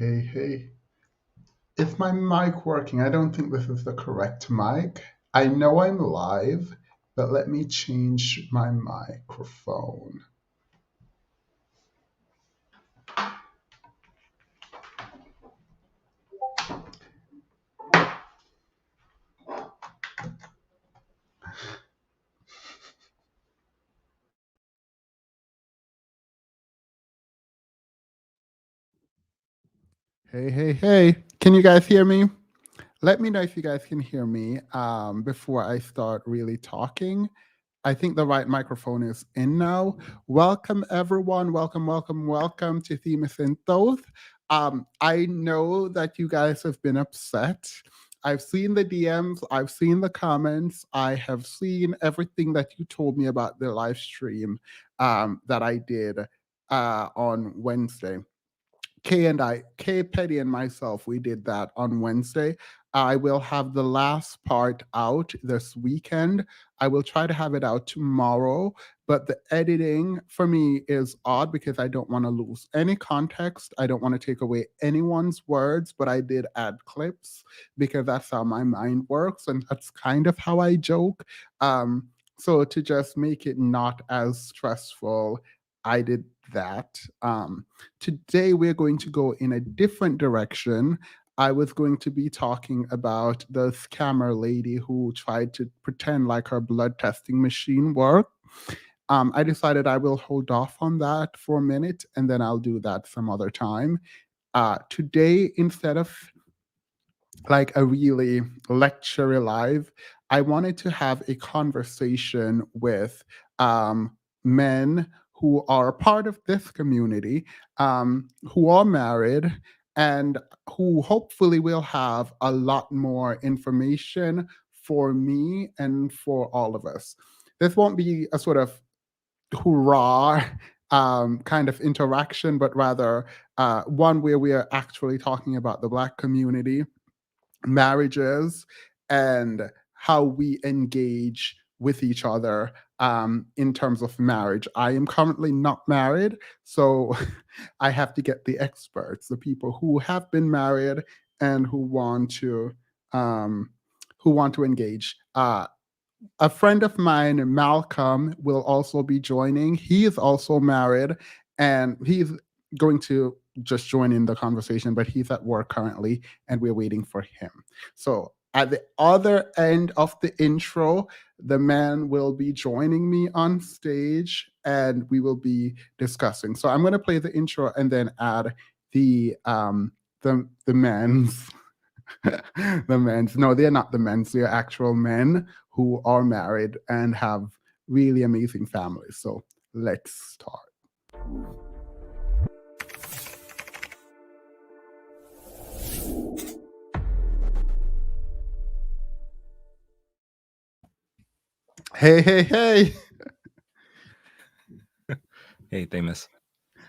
Hey, hey. Is my mic working? I don't think this is the correct mic. I know I'm live, but let me change my microphone. Hey, hey, hey. Can you guys hear me? Let me know if you guys can hear me before I start really talking. I think the right microphone is in now. Welcome, everyone. Welcome, welcome, welcome to Themis and Thoth. I know that you guys have been upset. I've seen the DMs, I've seen the comments, I have seen everything that you told me about the live stream that I did on Wednesday. Kay Petty and myself, we did that on Wednesday. I will have the last part out this weekend. I will try to have it out tomorrow, but the editing for me is odd because I don't want to lose any context. I don't want to take away anyone's words, but I did add clips because that's how my mind works and that's kind of how I joke. So to just make it not as stressful, I did that. Today, we're going to go in a different direction. I was going to be talking about the scammer lady who tried to pretend like her blood testing machine worked. I decided I will hold off on that for a minute and then I'll do that some other time. Today, instead of like a really lecture live, I wanted to have a conversation with men who are a part of this community, who are married, and who hopefully will have a lot more information for me and for all of us. This won't be a sort of hurrah kind of interaction, but rather one where we are actually talking about the Black community, marriages, and how we engage with each other in terms of marriage. I am currently not married, so I have to get the experts, the people who have been married and um, who want to engage. A friend of mine, Malcolm, will also be joining. He is also married and he's going to just join in the conversation, but he's at work currently and we're waiting for him. So at the other end of the intro, the man will be joining me on stage and we will be discussing. So I'm going to play the intro and then add the men's the men's. No, they're not the men's. They're actual men who are married and have really amazing families. So let's start. Hey, hey, hey. Hey, Themis.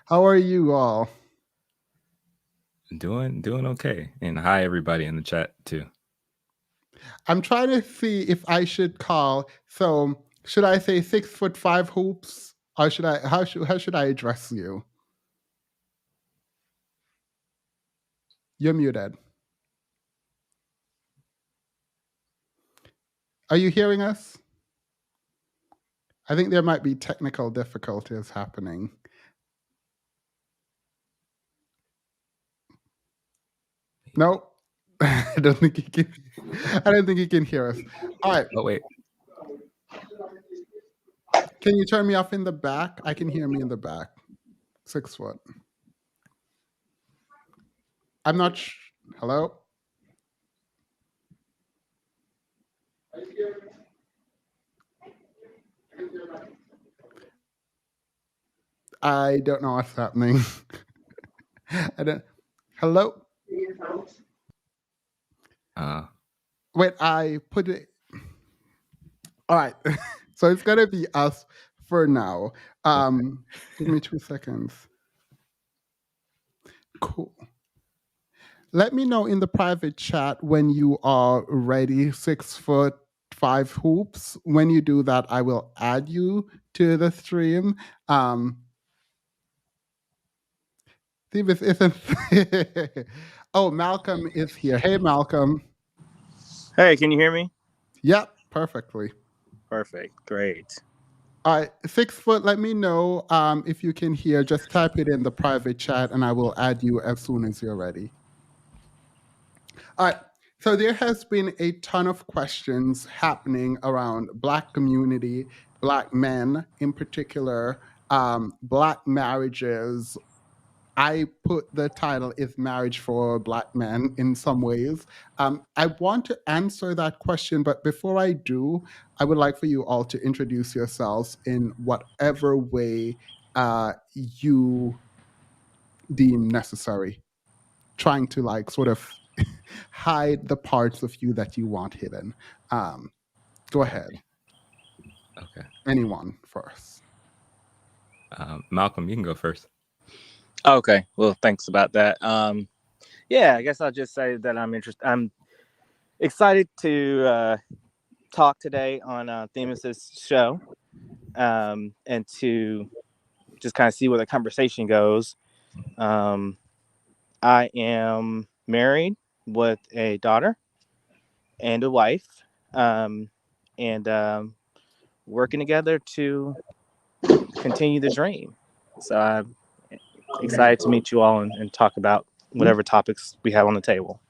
How are you all? Doing okay. And hi everybody in the chat too. I'm trying to see if I should call. So should I say 6'5" hoops? Or should I how should I address you? You're muted. Are you hearing us? I think there might be technical difficulties happening. No, I don't think he can. I don't think he can hear us. All right. Oh wait. Can you turn me off in the back? I can hear me in the back. 6 foot. I'm not. Hello. I don't know what's happening. I don't. Hello. Wait. I put it. All right. So it's gonna be us for now. Give me 2 seconds. Cool. Let me know in the private chat when you are ready. 6'5" hoops. When you do that, I will add you to the stream. Themis isn't. Oh, Malcolm is here. Hey, Malcolm. Hey, can you hear me? Yep, perfectly. Perfect. Great. All right, 6 foot. Let me know if you can hear. Just type it in the private chat, and I will add you as soon as you're ready. All right. So there has been a ton of questions happening around Black community, Black men in particular, Black marriages. I put the title "Is Marriage for Black Men" in some ways. I want to answer that question, but before I do, I would like for you all to introduce yourselves in whatever way you deem necessary, trying to like sort of hide the parts of you that you want hidden. Go ahead. Okay. Anyone first. Malcolm, you can go first. Okay. Well, thanks about that. Yeah, I guess I'll just say that I'm excited to talk today on Themis' show, and to just kind of see where the conversation goes. I am married with a daughter and a wife, and working together to continue the dream. So I'm excited to meet you all and talk about whatever topics we have on the table.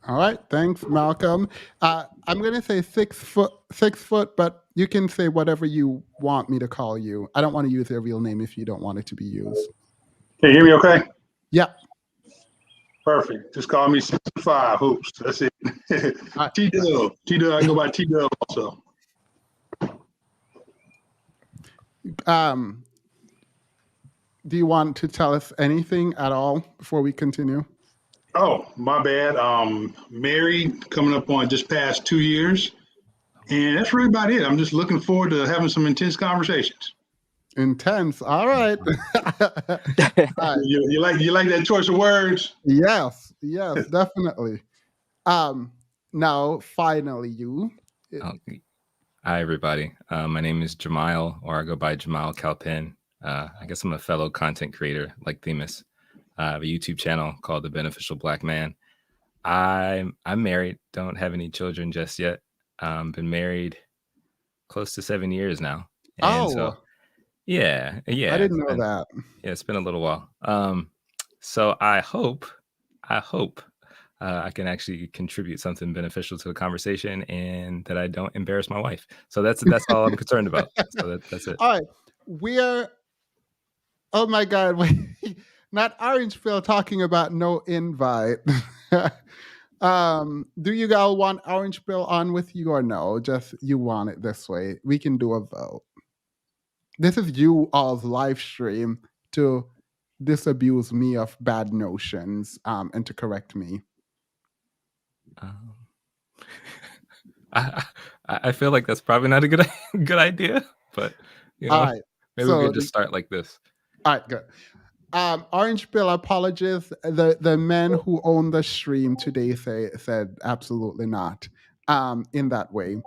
All right, thanks, Malcolm. I'm gonna say 6 foot, but you can say whatever you want me to call you. I don't want to use your real name if you don't want it to be used. Can you hear me okay? Yeah. Perfect. Just call me 65 Hoops. That's it. Right. T-Dub. T-Dub. I can go by T-Dub also. Do you want to tell us anything at all before we continue? Oh, my bad. Married, coming up on just past 2 years. And that's really about it. I'm just looking forward to having some intense conversations. Intense. All right. You like that choice of words? Yes, definitely. Now finally you. Hi, everybody. My name is Jamal, or I go by Jamal Calpin. I guess I'm a fellow content creator like Themis. I have a YouTube channel called The Beneficial Black Man. I'm married, don't have any children just yet. Been married close to 7 years now. And so, yeah. I didn't know that. Yeah, it's been a little while. So I hope I can actually contribute something beneficial to the conversation and that I don't embarrass my wife. So that's all I'm concerned about. So that's it. All right. Oh my God. Wait. Not Orange Pill talking about no invite. Do you all want Orange Pill on with you or no? Just you want it this way. We can do a vote. This is you all's live stream to disabuse me of bad notions and to correct me. I feel like that's probably not a good idea, but all right, maybe we could just start like this. All right, good. Orange Pill apologies. The men who own the stream today said absolutely not in that way.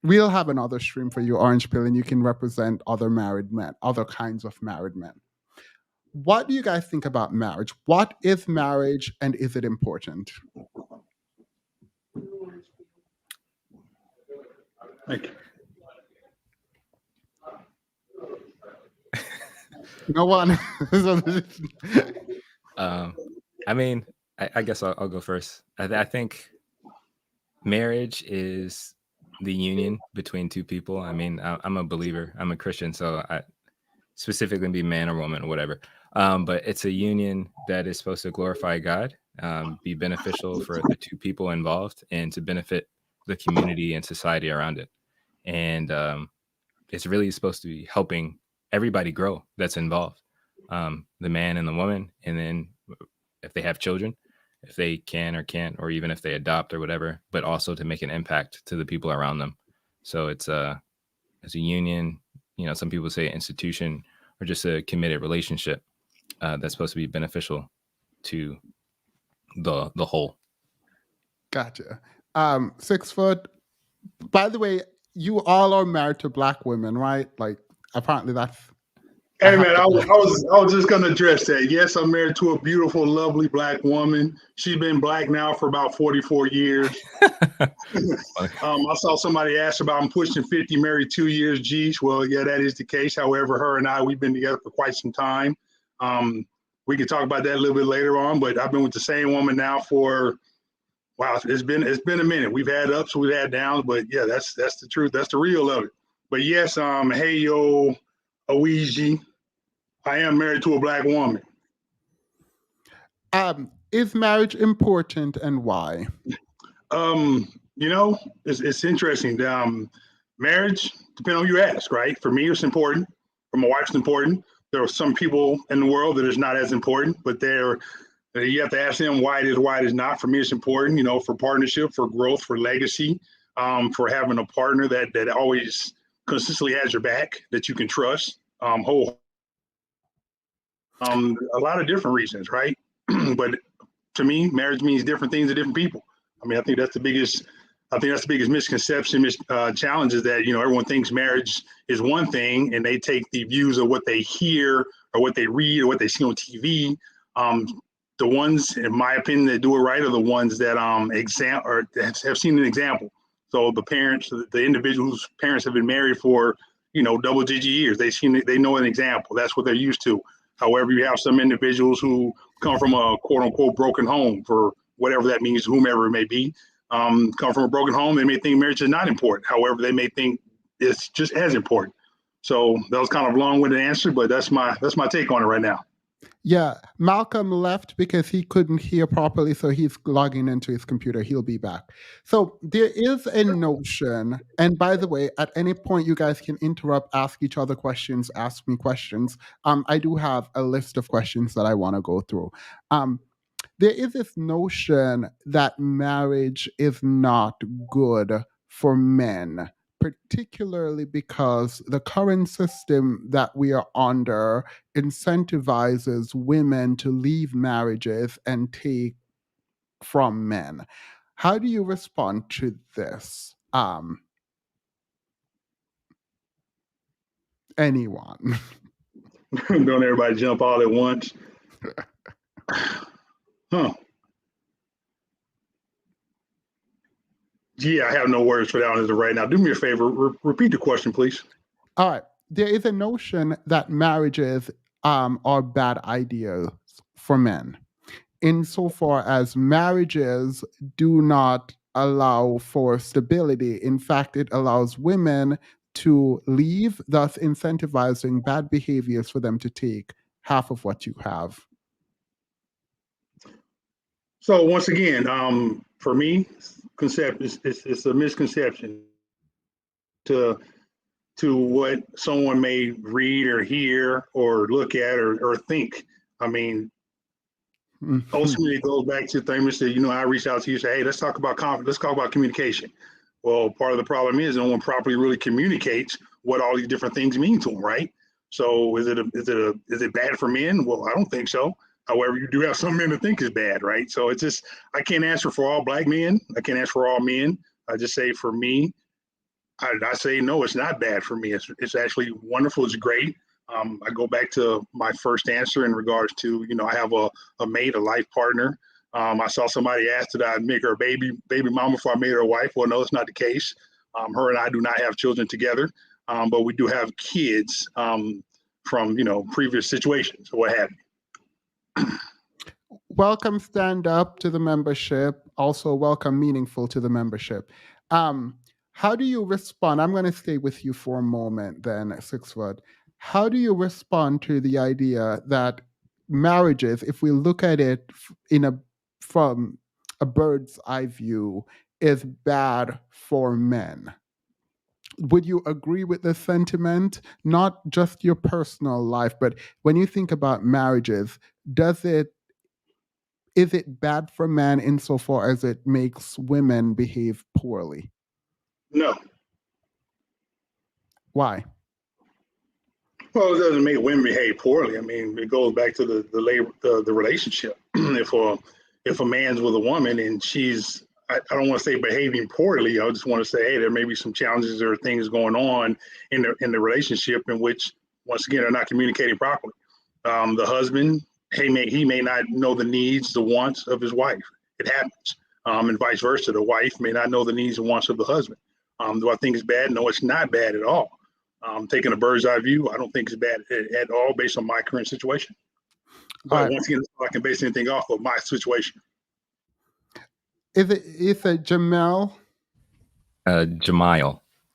We'll have another stream for you, Orange Pill, and you can represent other married men, other kinds of married men. What do you guys think about marriage? What is marriage and is it important? Thank you. No one. I mean, I guess I'll go first. I think marriage is the union between two people. I mean, I'm a believer. I'm a Christian, so I specifically be man or woman or whatever. But it's a union that is supposed to glorify God, be beneficial for the two people involved, and to benefit the community and society around it. And it's really supposed to be helping everybody grow that's involved, the man and the woman, and then if they have children, if they can or can't, or even if they adopt or whatever, but also to make an impact to the people around them. So it's a union, some people say institution or just a committed relationship that's supposed to be beneficial to the whole. Gotcha. 6 foot. By the way, you all are married to Black women, right? Like apparently that's Hey man, I was just gonna address that. Yes, I'm married to a beautiful, lovely black woman. She's been black now for about 44 years. I saw somebody ask about I'm pushing 50, married 2 years. Geez, well, yeah, that is the case. However, her and I, we've been together for quite some time. We can talk about that a little bit later on, but I've been with the same woman now for wow, it's been a minute. We've had ups, we've had downs, but yeah, that's the truth. That's the real of it. But yes, hey yo, Oiji, I am married to a black woman. Is marriage important and why? It's interesting. Marriage, depending on who you ask, right? For me, it's important. For my wife, it's important. There are some people in the world that is not as important, but you have to ask them why it is not. For me, it's important, for partnership, for growth, for legacy, for having a partner that always consistently has your back, that you can trust. A lot of different reasons, right? But to me, marriage means different things to different people. I mean, I think that's the biggest misconception, challenge is that, everyone thinks marriage is one thing and they take the views of what they hear or what they read or what they see on TV. The ones, in my opinion, that do it right are the ones that have seen an example. So the parents, the individuals' parents have been married for, double-digit years. They know an example. That's what they're used to. However, you have some individuals who come from a quote-unquote broken home, for whatever that means, whomever it may be, come from a broken home. They may think marriage is not important. However, they may think it's just as important. So that was kind of a long-winded answer, but that's my take on it right now. Yeah, Malcolm left because he couldn't hear properly, so he's logging into his computer. He'll be back. So there is a notion, and by the way, at any point you guys can interrupt, ask each other questions, ask me questions. I do have a list of questions that I want to go through. There is this notion that marriage is not good for men, particularly because the current system that we are under incentivizes women to leave marriages and take from men. How do you respond to this? Anyone? Don't everybody jump all at once. Huh. Yeah, I have no words for that one as of right now. Do me a favor, repeat the question, please. All right. There is a notion that marriages are bad ideas for men, insofar as marriages do not allow for stability. In fact, it allows women to leave, thus incentivizing bad behaviors for them to take half of what you have. So once again, for me, it's a misconception to what someone may read or hear or look at or think. I mean, ultimately it goes back to things that, I reached out to you and say, hey, let's talk about conflict, let's talk about communication. Well, part of the problem is no one properly really communicates what all these different things mean to them, right? So is it bad for men? Well, I don't think so. However, you do have some men that think it's bad, right? So it's just, I can't answer for all black men. I can't answer for all men. I just say for me, I say, no, it's not bad for me. It's actually wonderful. It's great. I go back to my first answer in regards to, I have a mate, a life partner. I saw somebody ask that I'd make her a baby mama before I made her a wife. Well, no, it's not the case. Her and I do not have children together, but we do have kids from, previous situations or what have you. Welcome Stand Up to the membership. Also welcome Meaningful to the membership. How do you respond? I'm going to stay with you for a moment then, Sixfoot. How do you respond to the idea that marriages, if we look at it from a bird's eye view, is bad for men? Would you agree with the sentiment? Not just your personal life, but when you think about marriages, is it bad for men insofar as it makes women behave poorly? No. Why? Well, it doesn't make women behave poorly. I mean, it goes back to the relationship. if a man's with a woman and she's, I don't want to say behaving poorly. I just want to say, hey, there may be some challenges or things going on in the relationship in which once again, are not communicating properly. The husband, he may not know the needs, the wants of his wife. It happens. And vice versa. The wife may not know the needs and wants of the husband. Do I think it's bad? No, it's not bad at all. Taking a bird's eye view, I don't think it's bad at all based on my current situation. But once again, I can base anything off of my situation. Is it Jamal?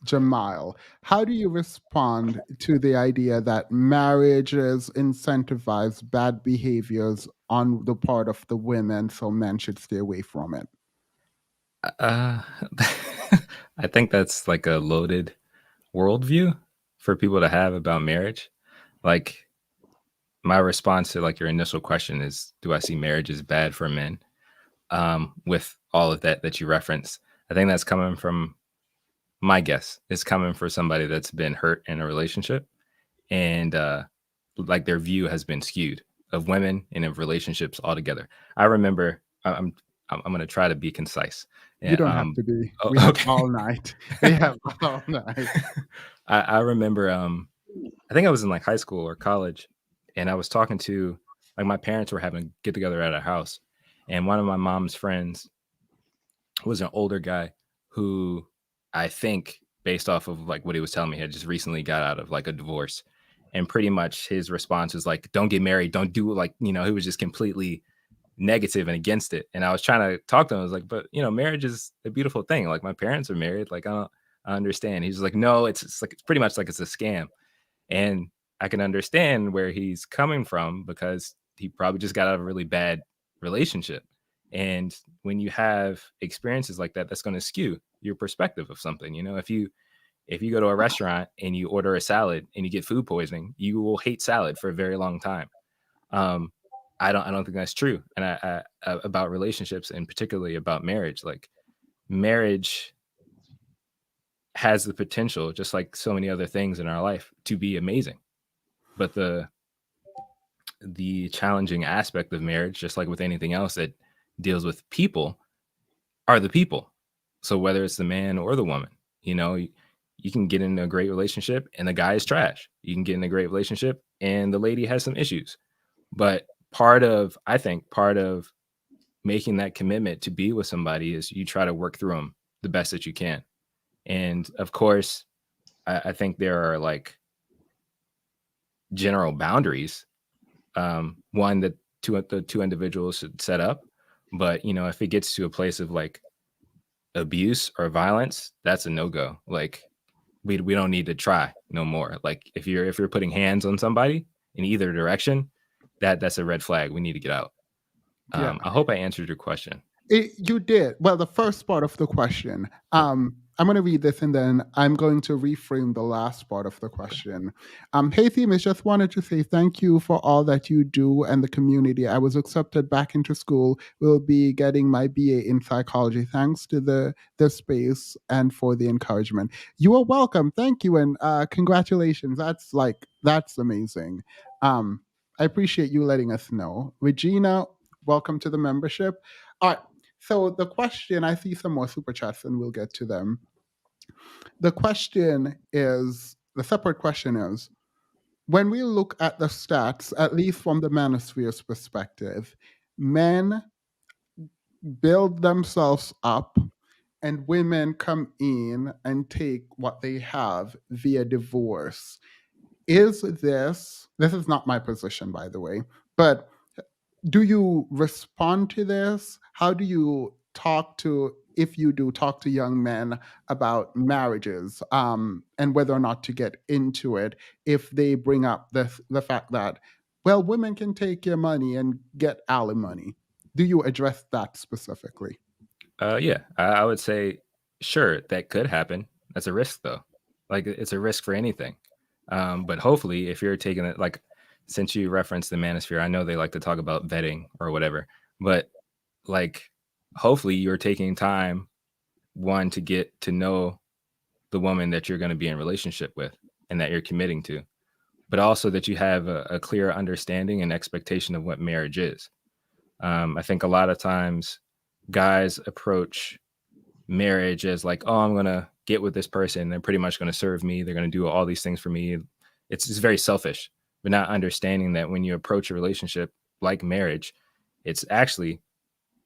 Jamal. How do you respond to the idea that marriages incentivize bad behaviors on the part of the women, so men should stay away from it? I think that's like a loaded worldview for people to have about marriage. Like, my response to like your initial question is, do I see marriage as bad for men? With all of that you referenced, I think that's coming from, my guess is coming for somebody that's been hurt in a relationship, and like their view has been skewed of women and of relationships altogether. I remember, I'm going to try to be concise. You don't have to be. Oh, We have okay. all night. We have all night. I remember, I think I was in like high school or college, and I was talking to, like, my parents were having a get together at a house, and one of my mom's friends was an older guy who, I think, based off of like what he was telling me, had just recently got out of like a divorce, and pretty much his response was like, "Don't get married, don't do it." Like, he was just completely negative and against it. And I was trying to talk to him. I was like, but marriage is a beautiful thing. Like, my parents are married. Like, I understand. He's like, no, it's like, it's pretty much like it's a scam. And I can understand where he's coming from, because he probably just got out of a really bad relationship. And when you have experiences like that, that's going to skew your perspective of something. If you go to a restaurant and you order a salad and you get food poisoning, you will hate salad for a very long time. I don't think that's true. And I about relationships, and particularly about marriage, like, marriage has the potential, just like so many other things in our life, to be amazing. But the challenging aspect of marriage, just like with anything else that deals with people, are the people. So whether it's the man or the woman, you can get in a great relationship and the guy is trash. You can get in a great relationship and the lady has some issues. But I think part of making that commitment to be with somebody is you try to work through them the best that you can. And of course, I think there are like general boundaries, one that the two individuals should set up. But if it gets to a place of like abuse or violence, that's a no-go. Like, we don't need to try no more. Like, if you're putting hands on somebody in either direction, that's a red flag. We need to get out. Yeah. I hope I answered your question. You did. Well, the first part of the question. I'm going to read this and then I'm going to reframe the last part of the question. Hey, Themis, just wanted to say thank you for all that you do and the community. I was accepted back into school. Will be getting my BA in psychology. Thanks to the space and for the encouragement. You are welcome. Thank you. And congratulations. That's amazing. I appreciate you letting us know. Regina, welcome to the membership. All right. So the question, I see some more super chats and we'll get to them. The separate question is, when we look at the stats, at least from the manosphere's perspective, men build themselves up and women come in and take what they have via divorce. Is this is not my position, by the way, but do you respond to this? How do you if you do talk to young men about marriages, and whether or not to get into it, if they bring up the fact that, well, women can take your money and get alimony? Do you address that specifically? Yeah, I would say, sure, that could happen. That's a risk, though. Like, it's a risk for anything. But hopefully, if you're taking it, like, since you referenced the manosphere, I know they like to talk about vetting or whatever, but like, hopefully you're taking time, one, to get to know the woman that you're going to be in relationship with and that you're committing to, but also that you have a clear understanding and expectation of what marriage is. I think a lot of times guys approach marriage as like, oh, I'm going to get with this person. They're pretty much going to serve me. They're going to do all these things for me. it's just very selfish, but not understanding that when you approach a relationship like marriage, it's actually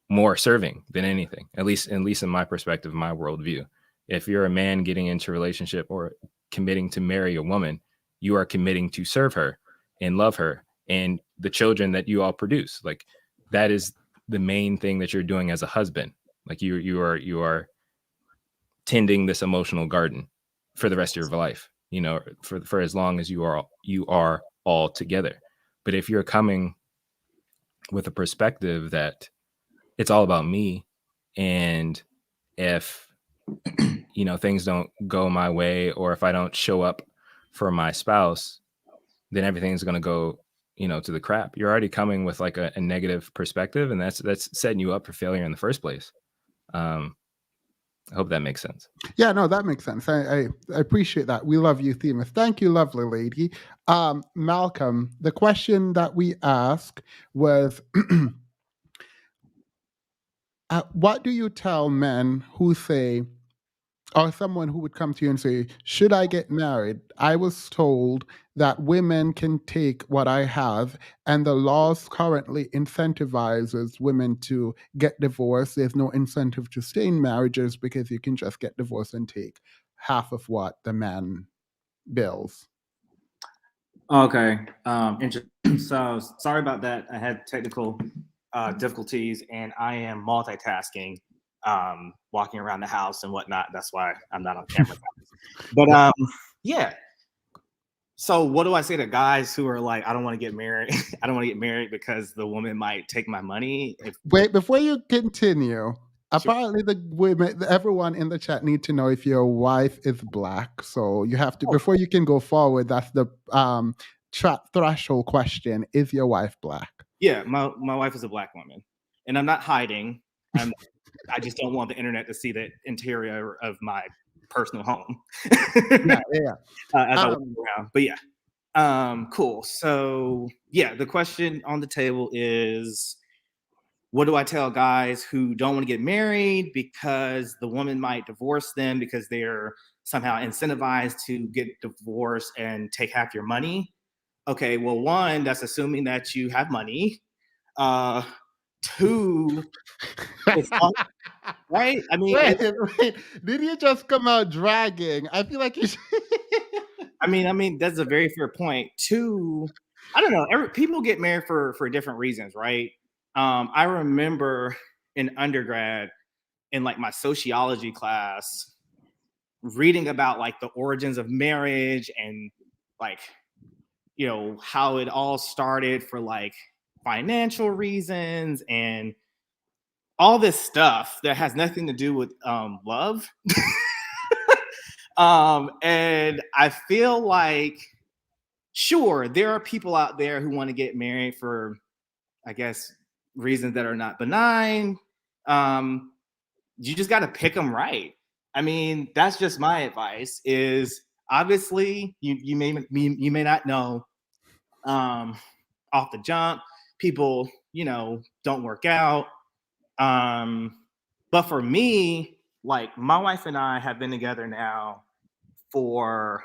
more serving than anything, at least in my perspective, my worldview. If you're a man getting into a relationship or committing to marry a woman, you are committing to serve her and love her and the children that you all produce. Like, that is the main thing that you're doing as a husband. Like, you are tending this emotional garden for the rest of your life, you know, for as long as you are all together. But if you're coming with a perspective that it's all about me, and if you know things don't go my way, or if I don't show up for my spouse, then everything's going to go, you know, to the crap. You're already coming with like a negative perspective, and that's setting you up for failure in the first place. I hope that makes sense. Yeah, no, that makes sense. I appreciate that. We love you, Themis. Thank you, lovely lady. Malcolm, the question that we asked was, what do you tell men who say, or someone who would come to you and say, should I get married? I was told that women can take what I have, and the laws currently incentivizes women to get divorced. There's no incentive to stay in marriages because you can just get divorced and take half of what the man bills. Okay. So sorry about that. I had technical difficulties, and I am multitasking, walking around the house and whatnot. That's why I'm not on camera. But yeah. So what do I say to guys who are like, I don't want to get married. I don't want to get married because the woman might take my money. Wait, before you continue, apparently the women, everyone in the chat need to know if your wife is Black. So you have to, before you can go forward, that's the threshold question. Is your wife Black? Yeah, my wife is a Black woman, and I'm not hiding. I just don't want the internet to see the interior of my personal home. Yeah. As I walk around. But yeah, cool. So yeah, the question on the table is, what do I tell guys who don't want to get married because the woman might divorce them because they're somehow incentivized to get divorced and take half your money? Okay, well, one, that's assuming that you have money. Two, it's right? I mean, wait, did you just come out dragging? I feel like you should... I mean, that's a very fair point. Two, I don't know. People get married for different reasons, right? I remember in undergrad, in like my sociology class, reading about like the origins of marriage and like, you know, how it all started for like financial reasons and all this stuff that has nothing to do with love. And I feel like, sure, there are people out there who want to get married for, I guess, reasons that are not benign. You just got to pick them right. I mean, that's just my advice. Is obviously you may not know off the jump. People, you know, don't work out. But for me, like my wife and I have been together now for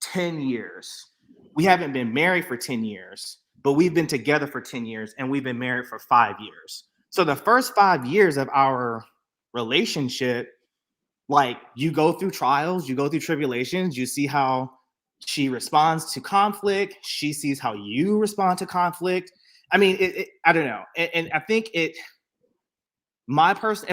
10 years. We haven't been married for 10 years, but we've been together for 10 years and we've been married for 5 years. So the first 5 years of our relationship, like you go through trials, you go through tribulations, you see how she responds to conflict. She sees how you respond to conflict. I mean, I don't know. And I think and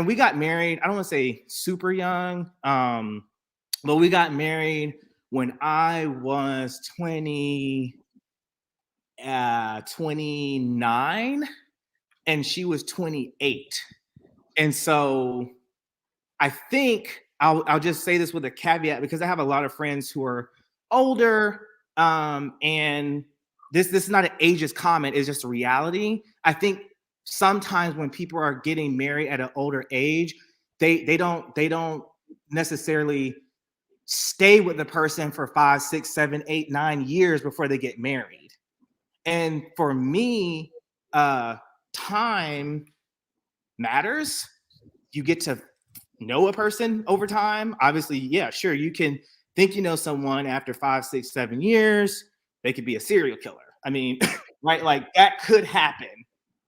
we got married, I don't want to say super young, but we got married when I was 29 and she was 28. And so I think I'll just say this with a caveat because I have a lot of friends who are older, and this is not an ageist comment, it's just a reality. I think sometimes when people are getting married at an older age, they don't necessarily stay with the person for 5, 6, 7, 8, 9 years before they get married. And for me, time matters. You get to know a person over time. Obviously, yeah, sure, you can think you know someone after 5, 6, 7 years, they could be a serial killer. I mean, right? Like that could happen,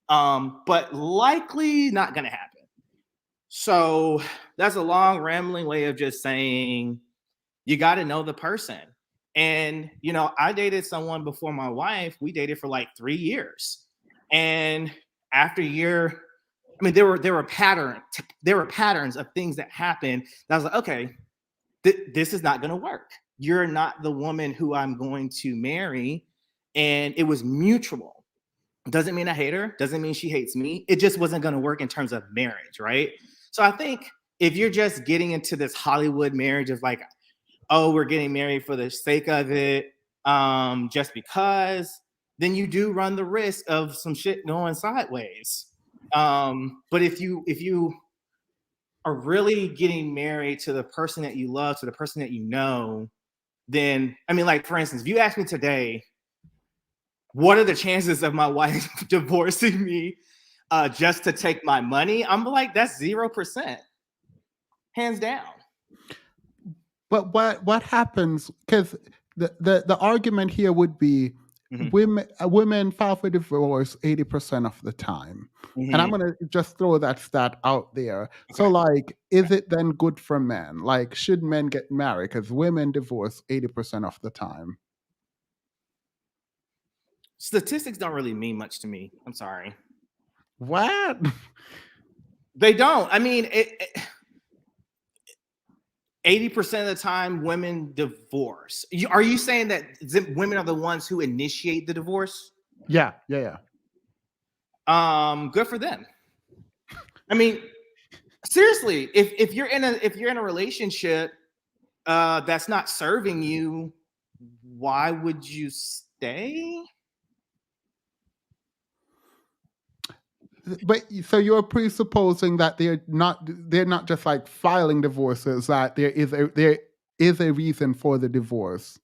but likely not going to happen. So that's a long, rambling way of just saying you got to know the person. And, you know, I dated someone before my wife. We dated for like 3 years. And after a year, I mean, there were patterns of things that happened. That I was like, okay, this is not going to work. You're not the woman who I'm going to marry. And it was mutual. Doesn't mean I hate her. Doesn't mean she hates me. It just wasn't going to work in terms of marriage, right? So I think if you're just getting into this Hollywood marriage of like, oh, we're getting married for the sake of it, just because, then you do run the risk of some shit going sideways. But if you are really getting married to the person that you love, to the person that you know, then, I mean, like, for instance, if you ask me today, what are the chances of my wife divorcing me just to take my money? I'm like, that's 0%, hands down. But what happens? Because the argument here would be women file for divorce 80% of the time, and I'm gonna just throw that stat out there. So, like, is it then good for men? Like, should men get married? Because women divorce 80% of the time. Statistics don't really mean much to me. I'm sorry. What? They don't. I mean, 80% of the time women divorce. Are you saying that women are the ones who initiate the divorce? Yeah. Good for them. I mean, seriously, if you're in a relationship that's not serving you, why would you stay? But so you're presupposing that they're not just like filing divorces, that there is a reason for the divorce.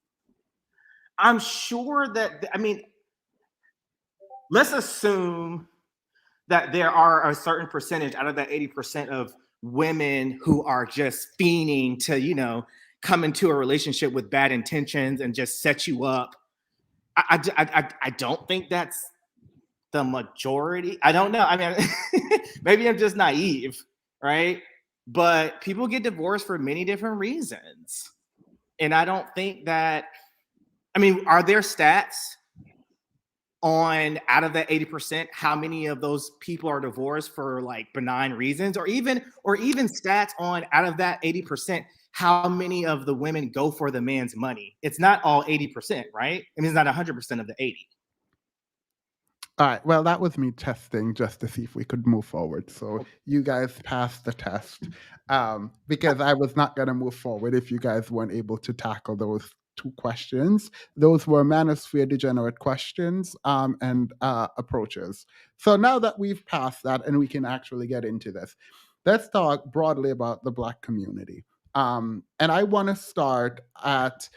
I'm sure that, I mean, let's assume that there are a certain percentage out of that 80% of women who are just fiending to, you know, come into a relationship with bad intentions and just set you up. I don't think that's the majority. I don't know. I mean, maybe I'm just naive, right? But people get divorced for many different reasons. And I don't think that, I mean, are there stats on out of that 80%, how many of those people are divorced for like benign reasons, or even stats on out of that 80%, how many of the women go for the man's money? It's not all 80%, right? I mean, it's not 100% of the 80. All right. Well, that was me testing just to see if we could move forward. So you guys passed the test, because I was not going to move forward if you guys weren't able to tackle those 2 questions. Those were manosphere degenerate questions and approaches. So now that we've passed that and we can actually get into this, let's talk broadly about the Black community. And I want to start at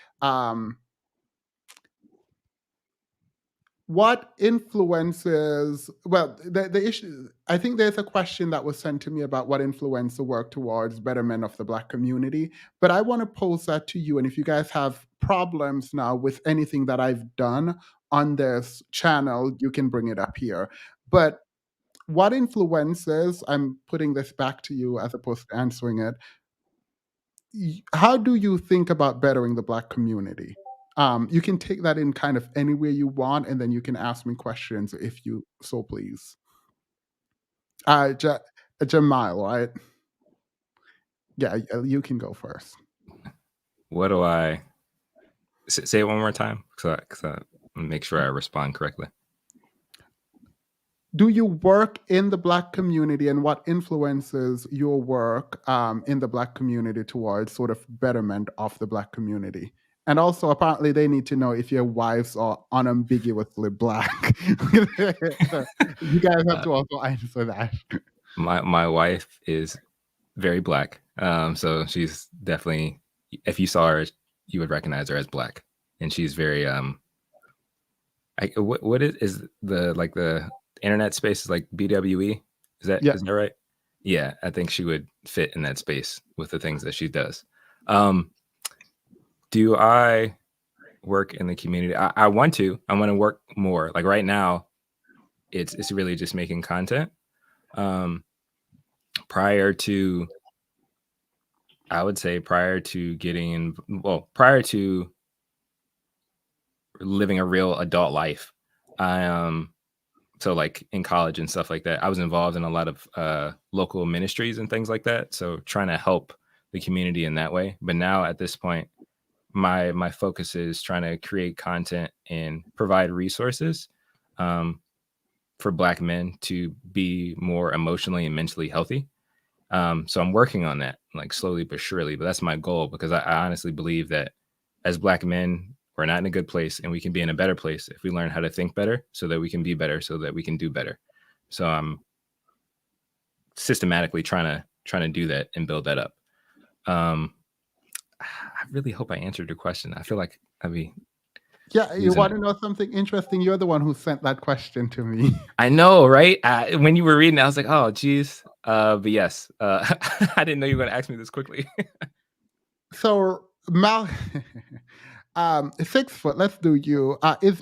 what influences, well, the issue, I think there's a question that was sent to me about what influenced the work towards betterment of the Black community, but I want to pose that to you. And if you guys have problems now with anything that I've done on this channel, you can bring it up here. But what influences, I'm putting this back to you as opposed to answering it, how do you think about bettering the Black community? You can take that in kind of anywhere you want, and then you can ask me questions if you so please. Jamal, right? Yeah, you can go first. What do I say it one more time? Because I make sure I respond correctly. Do you work in the Black community, and what influences your work in the Black community towards sort of betterment of the Black community? And also, apparently, they need to know if your wives are unambiguously Black. So you guys have to also answer that. My wife is very Black, so she's definitely, if you saw her, you would recognize her as Black, and she's very what is the, like, the internet space is like BWE? Is that right? Yeah, I think she would fit in that space with the things that she does. Do I work in the community? I want to. I want to work more. Like right now, it's really just making content. Prior to, I would say, prior to living a real adult life, so like in college and stuff like that, I was involved in a lot of local ministries and things like that. So trying to help the community in that way. But now at this point, my focus is trying to create content and provide resources for Black men to be more emotionally and mentally healthy. So I'm working on that, like slowly but surely. But that's my goal, because I honestly believe that as Black men, we're not in a good place, and we can be in a better place if we learn how to think better, so that we can be better, so that we can do better. So I'm systematically trying to do that and build that up. I really hope I answered your question. I feel like Yeah, you want to know something interesting? You're the one who sent that question to me. I know, right? When you were reading, I was like, oh, geez. But yes, I didn't know you were going to ask me this quickly. So, Mal, 6 foot. Let's do you. Is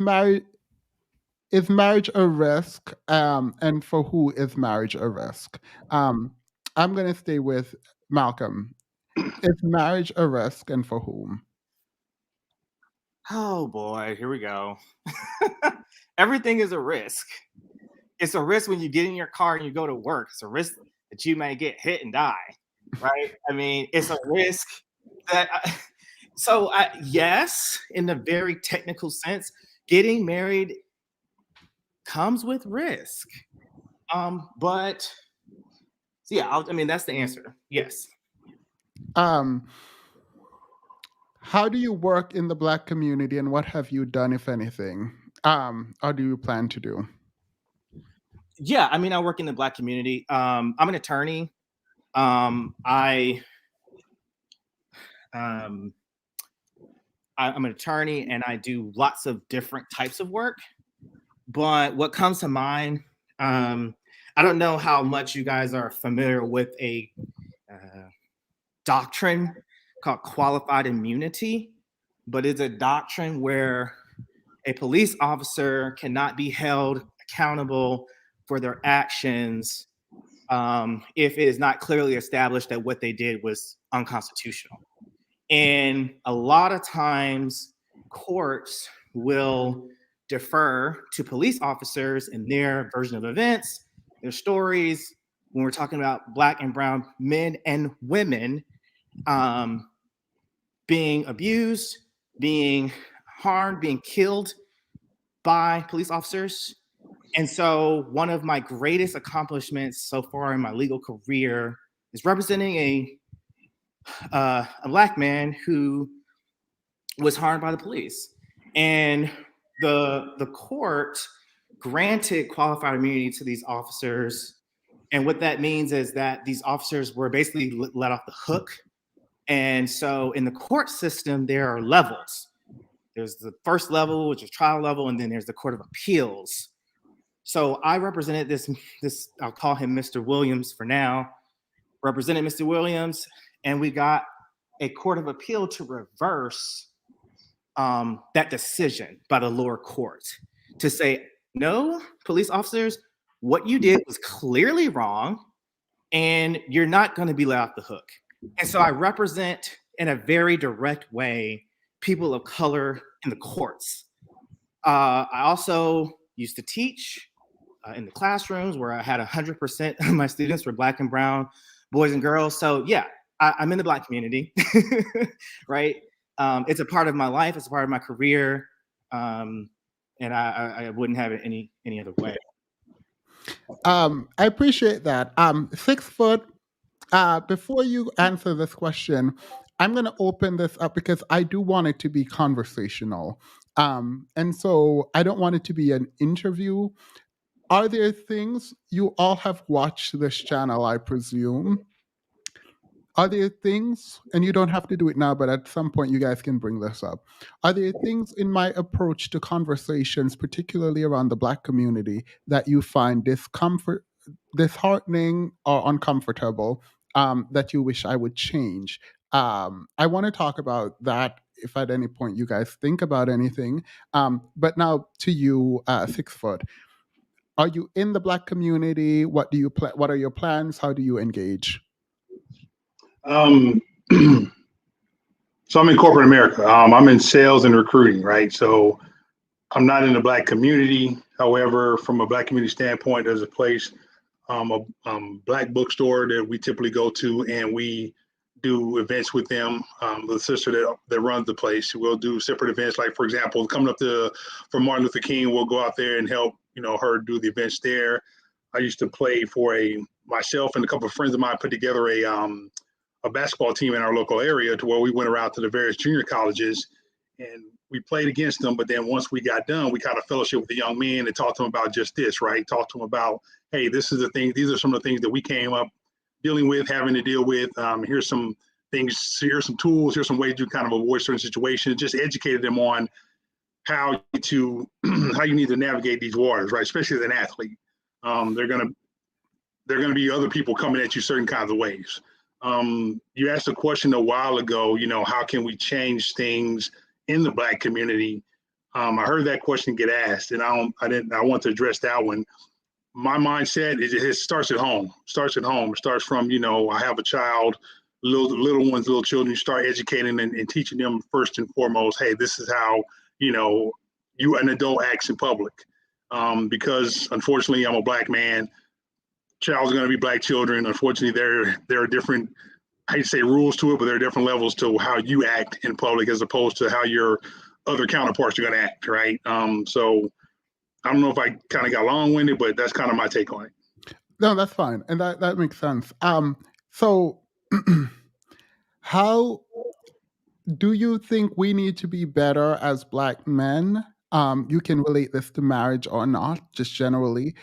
marriage a risk? And for who is marriage a risk? I'm going to stay with Malcolm. Is marriage a risk, and for whom? Oh boy, here we go. Everything is a risk. It's a risk when you get in your car and you go to work. It's a risk that you may get hit and die, right? I mean, it's a risk that. Yes, in the very technical sense, getting married comes with risk. But yeah, I mean, that's the answer. Yes. How do you work in the Black community, and what have you done, if anything? Or do you plan to do? Yeah, I mean, I work in the Black community. I'm an attorney. I'm an attorney, and I do lots of different types of work. But what comes to mind, I don't know how much you guys are familiar with a doctrine called qualified immunity, but it's a doctrine where a police officer cannot be held accountable for their actions if it is not clearly established that what they did was unconstitutional. And a lot of times courts will defer to police officers and their version of events, their stories, when we're talking about Black and brown men and women being abused, being harmed, being killed by police officers. And so one of my greatest accomplishments so far in my legal career is representing a Black man who was harmed by the police. And the court granted qualified immunity to these officers. And what that means is that these officers were basically let off the hook. And so in the court system, there are levels. There's the first level, which is trial level, and then there's the Court of Appeals. So I represented this, I'll call him Mr. Williams for now, represented Mr. Williams, and we got a Court of Appeal to reverse that decision by the lower court to say, no, police officers, what you did was clearly wrong, and you're not going to be let off the hook. And so I represent in a very direct way people of color in the courts. I also used to teach in the classrooms where I had 100% of my students were Black and brown boys and girls. So yeah, I'm in the Black community, right? It's a part of my life. It's a part of my career. And I wouldn't have it any other way. I appreciate that. 6 foot. Before you answer this question, I'm going to open this up because I do want it to be conversational. And so I don't want it to be an interview. Are there things you all have watched this channel, I presume? Are there things, and you don't have to do it now, but at some point you guys can bring this up. Are there things in my approach to conversations, particularly around the Black community, that you find disheartening or uncomfortable, that you wish I would change? I want to talk about that if at any point you guys think about anything. But now to you, 6 foot. Are you in the Black community? What do you what are your plans? How do you engage? Um, so I'm in corporate America. I'm in sales and recruiting, right? So I'm not in the Black community. However, from a Black community standpoint, there's a place, a Black bookstore that we typically go to, and we do events with them. The sister that runs the place, we'll do separate events. Like, for example, coming up for Martin Luther King, we'll go out there and help, her do the events there. I used to play for myself and a couple of friends of mine put together a basketball team in our local area, to where we went around to the various junior colleges and we played against them. But then once we got done, we kind of fellowship with the young men and talked to them about just this, right? Talk to them about, hey, this is the thing. These are some of the things that we came up dealing with, having to deal with. Here's some things, here's some tools, here's some ways to kind of avoid certain situations. Just educated them on how you need to navigate these waters, right? Especially as an athlete. They're gonna be other people coming at you certain kinds of ways. You asked a question a while ago, how can we change things in the Black community? I heard that question get asked, and I want to address that one. My mindset is it starts at home. It starts from, I have a child, little ones, little children. You start educating and teaching them first and foremost, hey, this is how, you an adult acts in public. Because unfortunately, I'm a Black man. Child's going to be Black children. Unfortunately, there are different, I hate to say rules to it, but there are different levels to how you act in public as opposed to how your other counterparts are going to act, right? So I don't know if I kind of got long-winded, but that's kind of my take on it. No, that's fine, and that makes sense. So how do you think we need to be better as Black men? You can relate this to marriage or not, just generally.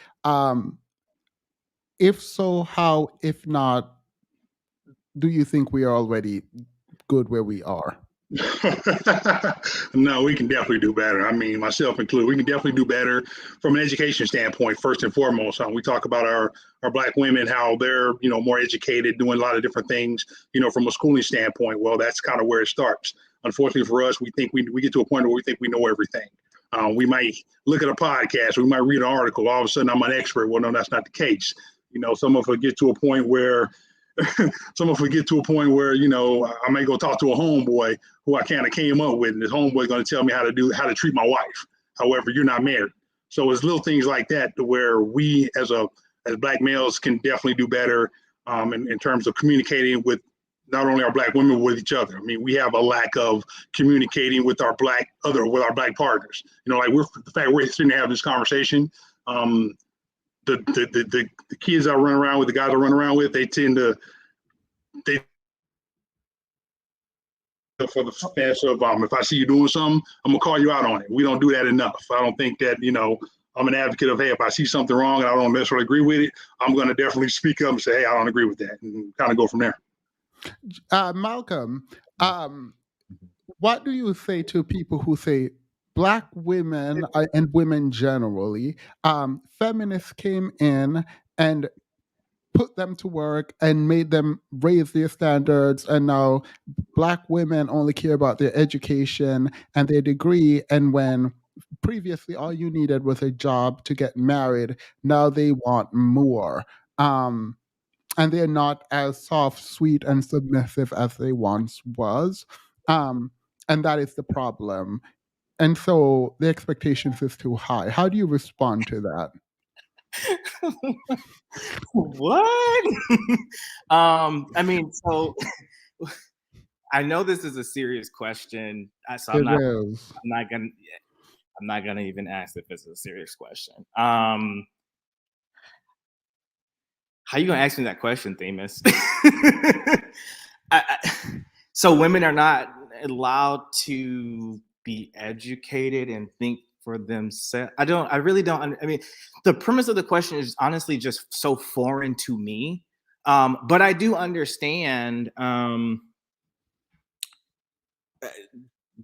If so, how? If not, do you think we are already good where we are? No, we can definitely do better. I mean, myself included, we can definitely do better from an education standpoint, first and foremost. We talk about our Black women, how they're, more educated, doing a lot of different things, from a schooling standpoint. Well, that's kind of where it starts. Unfortunately for us, we think we get to a point where we think we know everything. We might look at a podcast, we might read an article, all of a sudden I'm an expert. Well, no, that's not the case. Some of us get to a point where I may go talk to a homeboy who I kind of came up with, and this homeboy going to tell me how to treat my wife. However, you're not married. So it's little things like that where we as Black males can definitely do better in terms of communicating with not only our Black women, but with each other. I mean, we have a lack of communicating with our Black partners. Like the fact we're sitting to have this conversation. The kids I run around with, the guys I run around with, they for the stance of if I see you doing something, I'm gonna call you out on it. We don't do that enough. I don't think that I'm an advocate of, hey, if I see something wrong and I don't necessarily agree with it, I'm gonna definitely speak up and say, hey, I don't agree with that, and kind of go from there. Malcolm, what do you say to people who say Black women and women generally, feminists came in and put them to work and made them raise their standards, and now Black women only care about their education and their degree, and when previously all you needed was a job to get married, now they want more. And they're not as soft, sweet, and submissive as they once was. And that is the problem. And so the expectations is too high. How do you respond to that? What? I mean, so I know this is a serious question, so I'm not gonna even ask if it's a serious question. How you gonna ask me that question, Themis? So women are not allowed to be educated and think for themselves. I really don't. I mean, the premise of the question is honestly just so foreign to me. But I do understand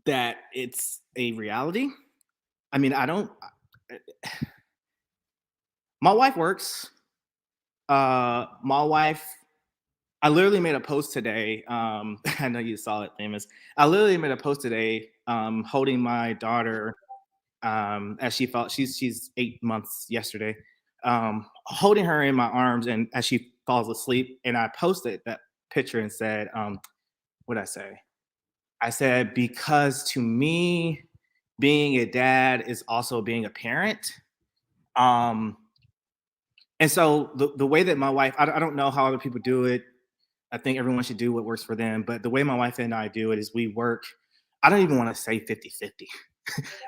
that it's a reality. I mean, my wife works. My wife I literally made a post today. I know you saw it, Famous. I literally made a post today holding my daughter as she felt she's 8 months yesterday, holding her in my arms and as she falls asleep. And I posted that picture and said, what did I say? I said, because to me, being a dad is also being a parent. And so the way that my wife, I don't know how other people do it. I think everyone should do what works for them. But the way my wife and I do it is we work, I don't even want to say 50-50,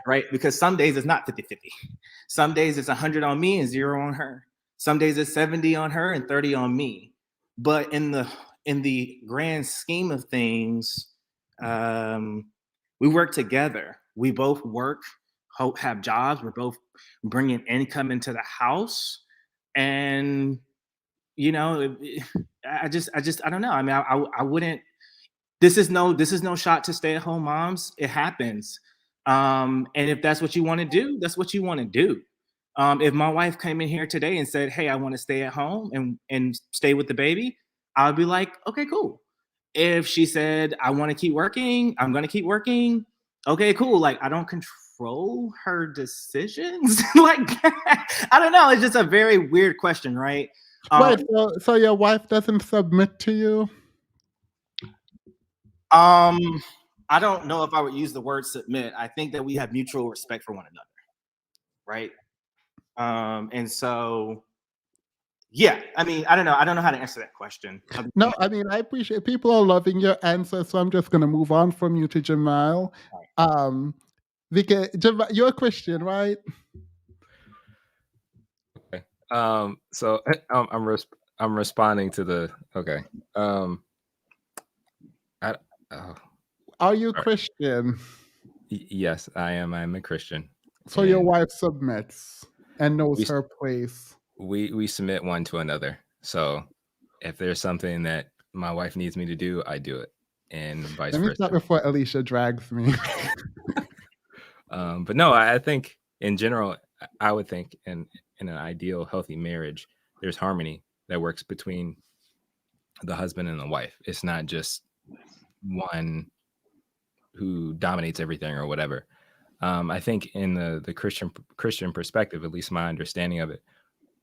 right? Because some days it's not 50-50. Some days it's 100 on me and 0 on her. Some days it's 70 on her and 30 on me. But in the grand scheme of things, we work together. We both work, have jobs. We're both bringing income into the house. And, you know, I don't know. I mean, I wouldn't, this is no shot to stay at home moms. It happens. And if that's what you want to do, that's what you want to do. If my wife came in here today and said, hey, I want to stay at home and stay with the baby, I would be like, okay, cool. If she said, I want to keep working, I'm going to keep working. Okay, cool. Like, I don't control her decisions. Like, I don't know. It's just a very weird question, right? Wait, so your wife doesn't submit to you? I don't know if I would use the word submit. I think that we have mutual respect for one another, right? And so, yeah, I mean, I don't know how to answer that question. No, I mean, I appreciate people are loving your answer, so I'm just going to move on from you to Jamal. Because Jamal, you're a Christian, right? Okay. So I'm responding to the okay. Are you Christian? Yes, I am. I'm a Christian. So your wife submits and knows her place. We submit one to another. So if there's something that my wife needs me to do, I do it, and vice versa. Let me stop before Alicia drags me. But no, I think in general, I would think in an ideal, healthy marriage, there's harmony that works between the husband and the wife. It's not just one who dominates everything or whatever. I think in the Christian perspective, at least my understanding of it,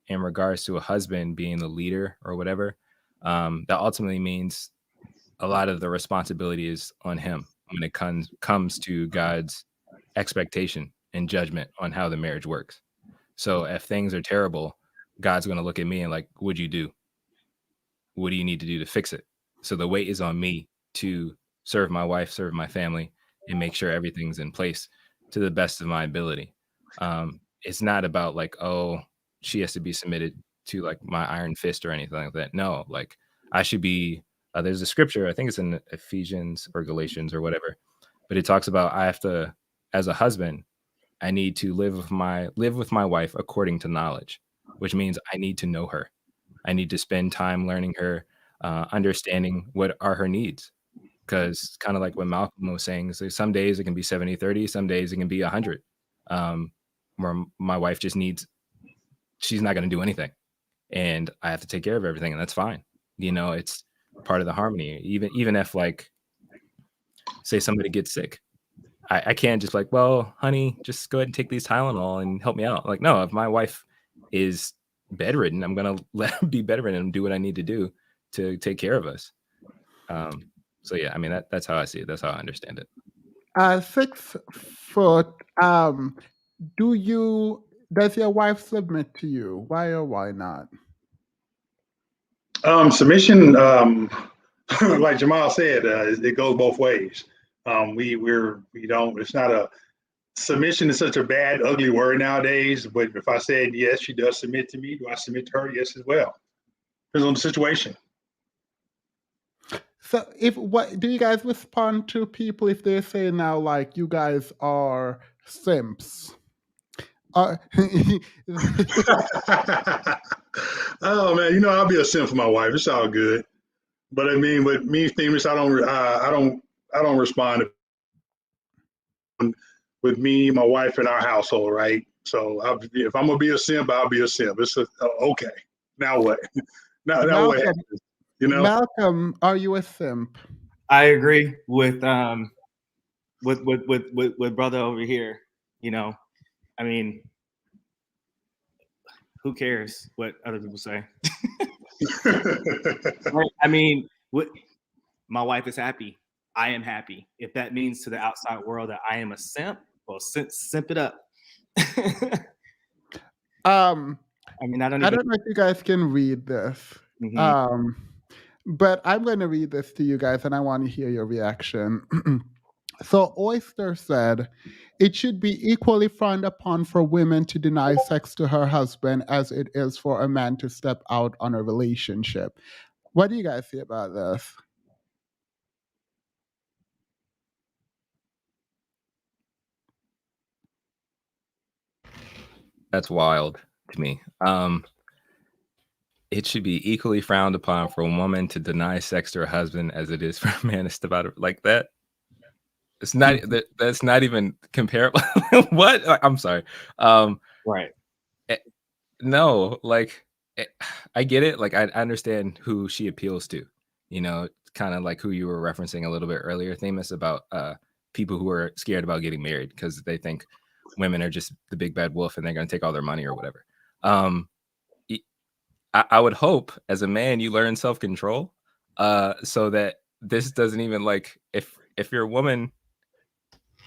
in regards to a husband being the leader or whatever, that ultimately means a lot of the responsibility is on him when it comes to God's expectation and judgment on how the marriage works. So if things are terrible, God's going to look at me and like, what'd you do? What do you need to do to fix it? So the weight is on me to serve my wife, serve my family, and make sure everything's in place to the best of my ability. It's not about like, oh, she has to be submitted to like my iron fist or anything like that. No, like I should be, there's a scripture, I think it's in Ephesians or Galatians or whatever, but it talks about I have to, as a husband, I need to live with my wife according to knowledge, which means I need to know her. I need to spend time learning her, understanding what are her needs. Because kind of like what Malcolm was saying, so some days it can be 70-30, some days it can be 100. Where my wife just needs, she's not going to do anything. And I have to take care of everything, and that's fine. You know, it's part of the harmony. Even if like, say somebody gets sick, I can't just like, well, honey, just go ahead and take these Tylenol and help me out. Like, no, if my wife is bedridden, I'm going to let her be bedridden and do what I need to do to take care of us. So yeah, I mean, that's how I see it. That's how I understand it. 6 foot, does your wife submit to you? Why or why not? Submission, like Jamal said, it goes both ways. We don't, it's not a, submission is such a bad, ugly word nowadays, but if I said yes, she does submit to me, do I submit to her? Yes, as well. Depends on the situation. So what do you guys respond to people if they say now like you guys are simps? Oh man, you know I'll be a simp for my wife. It's all good. But I mean, with me, famous, I don't respond with me, my wife, and our household, right? So if I'm gonna be a simp, I'll be a simp. It's okay. Now what? Now what happens? You know, Malcolm, are you a simp? I agree with brother over here. You know, I mean, who cares what other people say? I mean, my wife is happy. I am happy. If that means to the outside world that I am a simp, well, simp it up. I mean, I don't know if you guys can read this. Mhm. But I'm going to read this to you guys, and I want to hear your reaction. So Oyster said, it should be equally frowned upon for women to deny sex to her husband as it is for a man to step out on a relationship. What do you guys say about this? That's wild to me. It should be equally frowned upon for a woman to deny sex to her husband as it is for a man to step out of like that. It's not that's not even comparable. What? I'm sorry. Right. No, like I get it. Like I understand who she appeals to. You know, kind of like who you were referencing a little bit earlier, Themis, about people who are scared about getting married because they think women are just the big bad wolf and they're going to take all their money or whatever. I would hope as a man you learn self-control so that this doesn't even like if you're a woman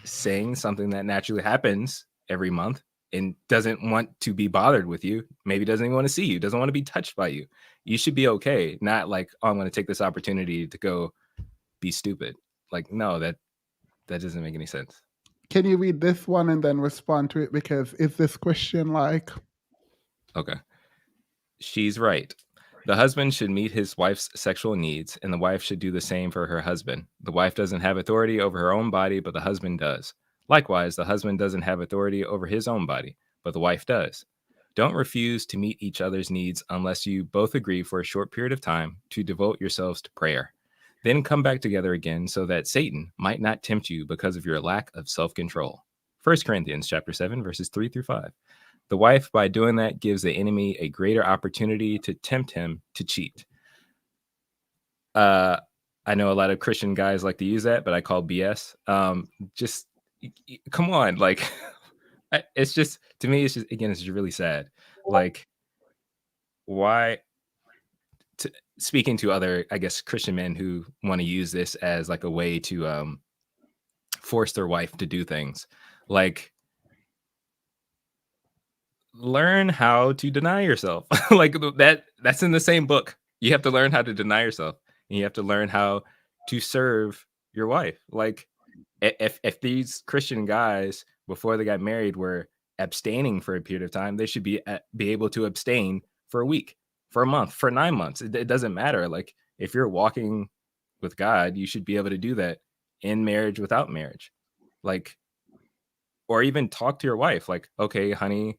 saying something that naturally happens every month and doesn't want to be bothered with you, maybe doesn't even want to see you, doesn't want to be touched by you, you should be okay. Not like, oh, I'm going to take this opportunity to go be stupid. Like, no, that doesn't make any sense. Can you read this one and then respond to it? Because is this question like? Okay. She's right. The husband should meet his wife's sexual needs, and the wife should do the same for her husband. The wife doesn't have authority over her own body, but the husband does. Likewise, the husband doesn't have authority over his own body, but the wife does. Don't refuse to meet each other's needs unless you both agree for a short period of time to devote yourselves to prayer. Then come back together again so that Satan might not tempt you because of your lack of self-control. 1 Corinthians chapter 7, verses 3 through 5. The wife, by doing that, gives the enemy a greater opportunity to tempt him to cheat. I know a lot of Christian guys like to use that, but I call BS. Just come on, like it's just, to me, it's just, again, it's just really sad. Like, why? Speaking to other, I guess, Christian men who want to use this as like a way to force their wife to do things, like, learn how to deny yourself. Like that's in the same book. You have to learn how to deny yourself, and you have to learn how to serve your wife. Like if these Christian guys before they got married were abstaining for a period of time, they should be able to abstain for a week, for a month, for 9 months. It doesn't matter. Like if you're walking with God, you should be able to do that in marriage, without marriage. Like, or even talk to your wife like, okay, honey,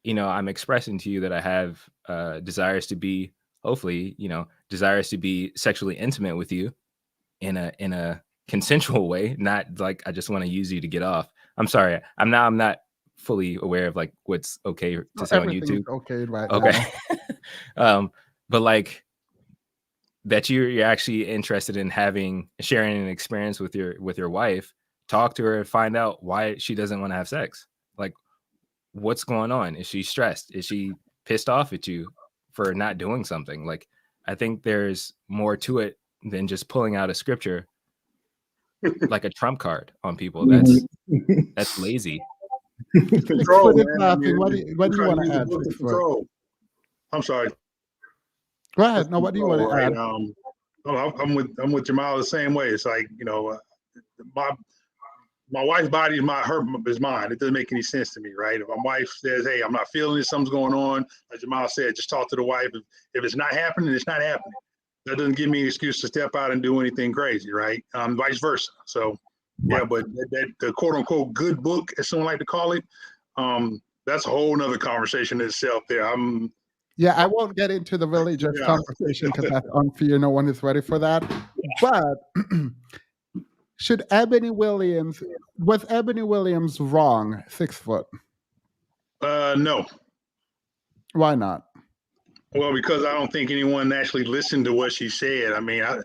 you know, I'm expressing to you that I have desires to be, hopefully, you know, desires to be sexually intimate with you in a consensual way, not like I just want to use you to get off. I'm sorry, I'm not fully aware of like what's okay to say on YouTube. Okay right Okay. now. But like that you're actually interested in sharing an experience with your wife. Talk to her and find out why she doesn't want to have sex. Like, what's going on? Is she stressed? Is she pissed off at you for not doing something? Like, I think there's more to it than just pulling out a scripture like a trump card on people. That's lazy. Control, man. I mean, what do you want to add? Control. I'm sorry. Go ahead. No, what do you want to add? I'm with Jamal the same way. It's like, you know, my wife's body is mine. It doesn't make any sense to me, right? If my wife says, "Hey, I'm not feeling it, something's going on," like Jamal said, just talk to the wife. If it's not happening, it's not happening. That doesn't give me an excuse to step out and do anything crazy, right? Vice versa. So, yeah, but that the quote unquote good book, as someone like to call it, that's a whole nother conversation in itself. There, Yeah, I won't get into the religious conversation because that's unfair. No one is ready for that. But was Ebony Williams wrong 6 foot? No. Why not? Well, because I don't think anyone actually listened to what she said. I mean, I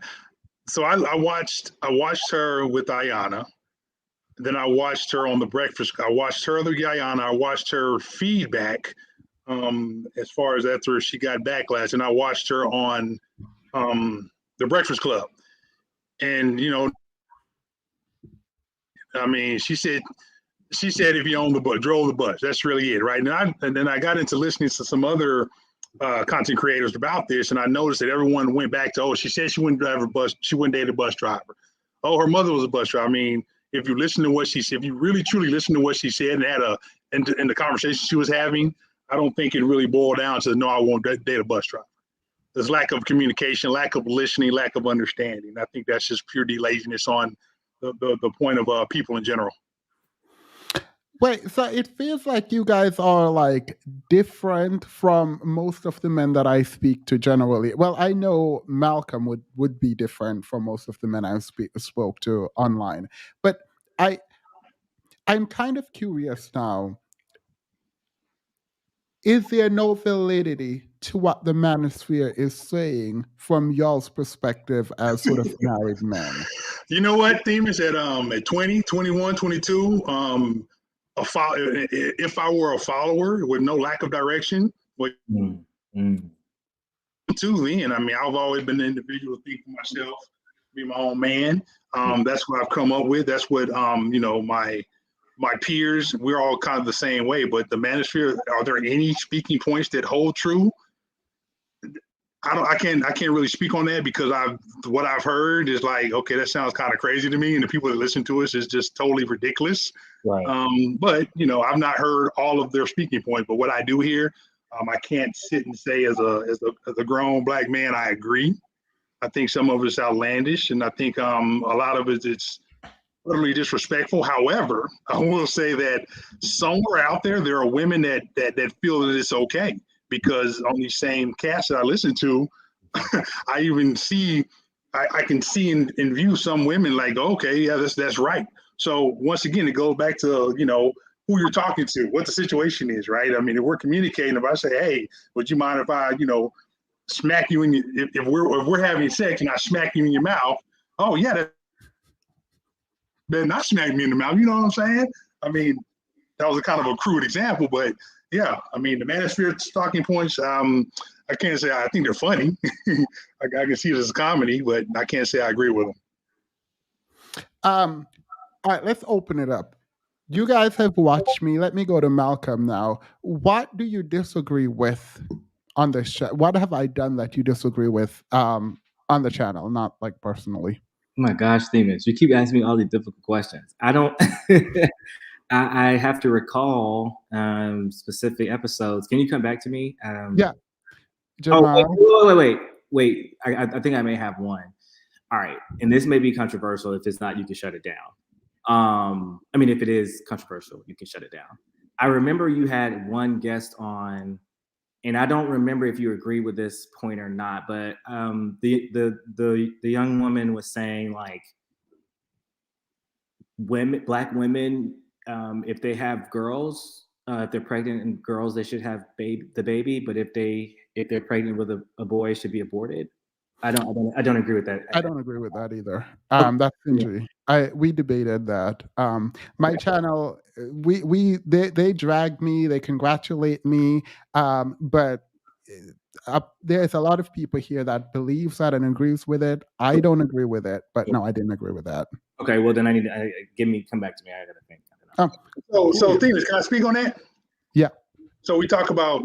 watched her with Ayana. Then I watched her on the breakfast. I watched her with Ayana. I watched her feedback as far as after she got backlash, and I watched her on the Breakfast Club. And I mean, she said if you own the bus, drove the bus, that's really it, right? And then I got into listening to some other content creators about this, and I noticed that everyone went back to, she said she wouldn't drive a bus, she wouldn't date a bus driver. Oh, her mother was a bus driver. I mean, if you listen to what she said, if you really truly listen to what she said and had in the conversation she was having, I don't think it really boiled down to no, I won't date a bus driver. There's lack of communication, lack of listening, lack of understanding. I think that's just pure laziness on the point of people in general. Wait, so it feels like you guys are like different from most of the men that I speak to generally. Well, I know Malcolm would be different from most of the men I spoke to online, but I'm kind of curious now. Is there no validity to what the manosphere is saying from y'all's perspective as sort of married men? You know what, Themis, at 20, 21, 22, if I were a follower with no lack of direction, then I mean, I've always been an individual to think for myself, be my own man. That's what I've come up with. That's what my peers, we're all kind of the same way. But the manosphere, are there any speaking points that hold true? I can't really speak on that because what I've heard is like, okay, that sounds kind of crazy to me, and the people that listen to us is just totally ridiculous. Right. But I've not heard all of their speaking points. But what I do hear, I can't sit and say as a grown black man, I agree. I think some of it's outlandish, and I think a lot of it's utterly disrespectful. However, I will say that somewhere out there are women that feel that it's okay, because on these same casts that I listen to, I even see, I can see and view some women like, okay, yeah, that's right. So once again, it goes back to who you're talking to, what the situation is, right? I mean, if we're communicating, if I say, hey, would you mind if I smack you if we're having sex and I smack you in your mouth? Oh yeah, that better not smack me in the mouth. You know what I'm saying? I mean, that was a kind of a crude example, but yeah, I mean, the manosphere talking points, I can't say I think they're funny. I can see it as a comedy, but I can't say I agree with them. All right, let's open it up. You guys have watched me. Let me go to Malcolm now. What do you disagree with on the show? What have I done that you disagree with on the channel, not like personally? Oh my gosh, Themis, you keep asking me all these difficult questions. I don't. I have to recall specific episodes. Can you come back to me? Yeah. Jamal. Wait. I think I may have one. All right, and this may be controversial. If it's not, you can shut it down. I mean, if it is controversial, you can shut it down. I remember you had one guest on, and I don't remember if you agree with this point or not, but the young woman was saying like black women, if they have girls, if they're pregnant and girls, they should have the baby, but if they're pregnant with a boy, it should be aborted. I don't agree with that. I don't agree with that either. That's injury. We debated that. My channel, they drag me, they congratulate me, but there's a lot of people here that believes that and agrees with it. I don't agree with it, but no, I didn't agree with that. Okay, well then I need to come back to me. I gotta think. So Themis, can I speak on that? Yeah. So we talk about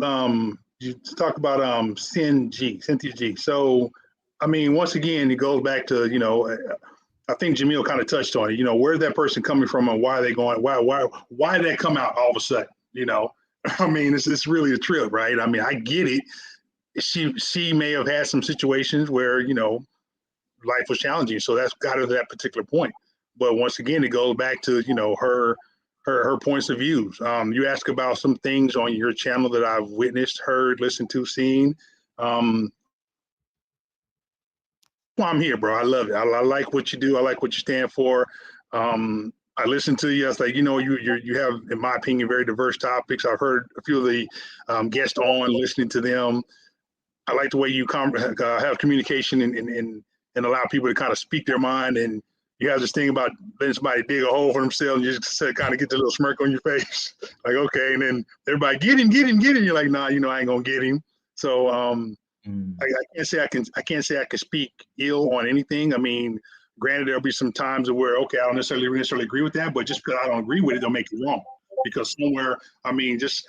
Cynthia G. So I mean, once again, it goes back to, I think Jamil kind of touched on it, where's that person coming from and why are they going, why did that come out all of a sudden? I mean, it's really a trip, right? I mean, I get it. She may have had some situations where, life was challenging. So that's got her to that particular point. But once again, it goes back to, her points of views. You ask about some things on your channel that I've witnessed, heard, listened to, seen. I'm here, bro. I love it. I like what you do. I like what you stand for. I listen to you. I was like, you have, in my opinion, very diverse topics. I've heard a few of the guests on, listening to them. I like the way you have communication and allow people to kind of speak their mind. And you have this thing about letting somebody dig a hole for themselves, and you just kind of get the little smirk on your face, like, okay. And then everybody, get him. You're like, nah, I ain't gonna get him. So I can't say I can speak ill on anything. I mean, granted, there'll be some times where, okay, I don't necessarily agree with that, but just because I don't agree with it, don't make it wrong. Because somewhere, I mean, just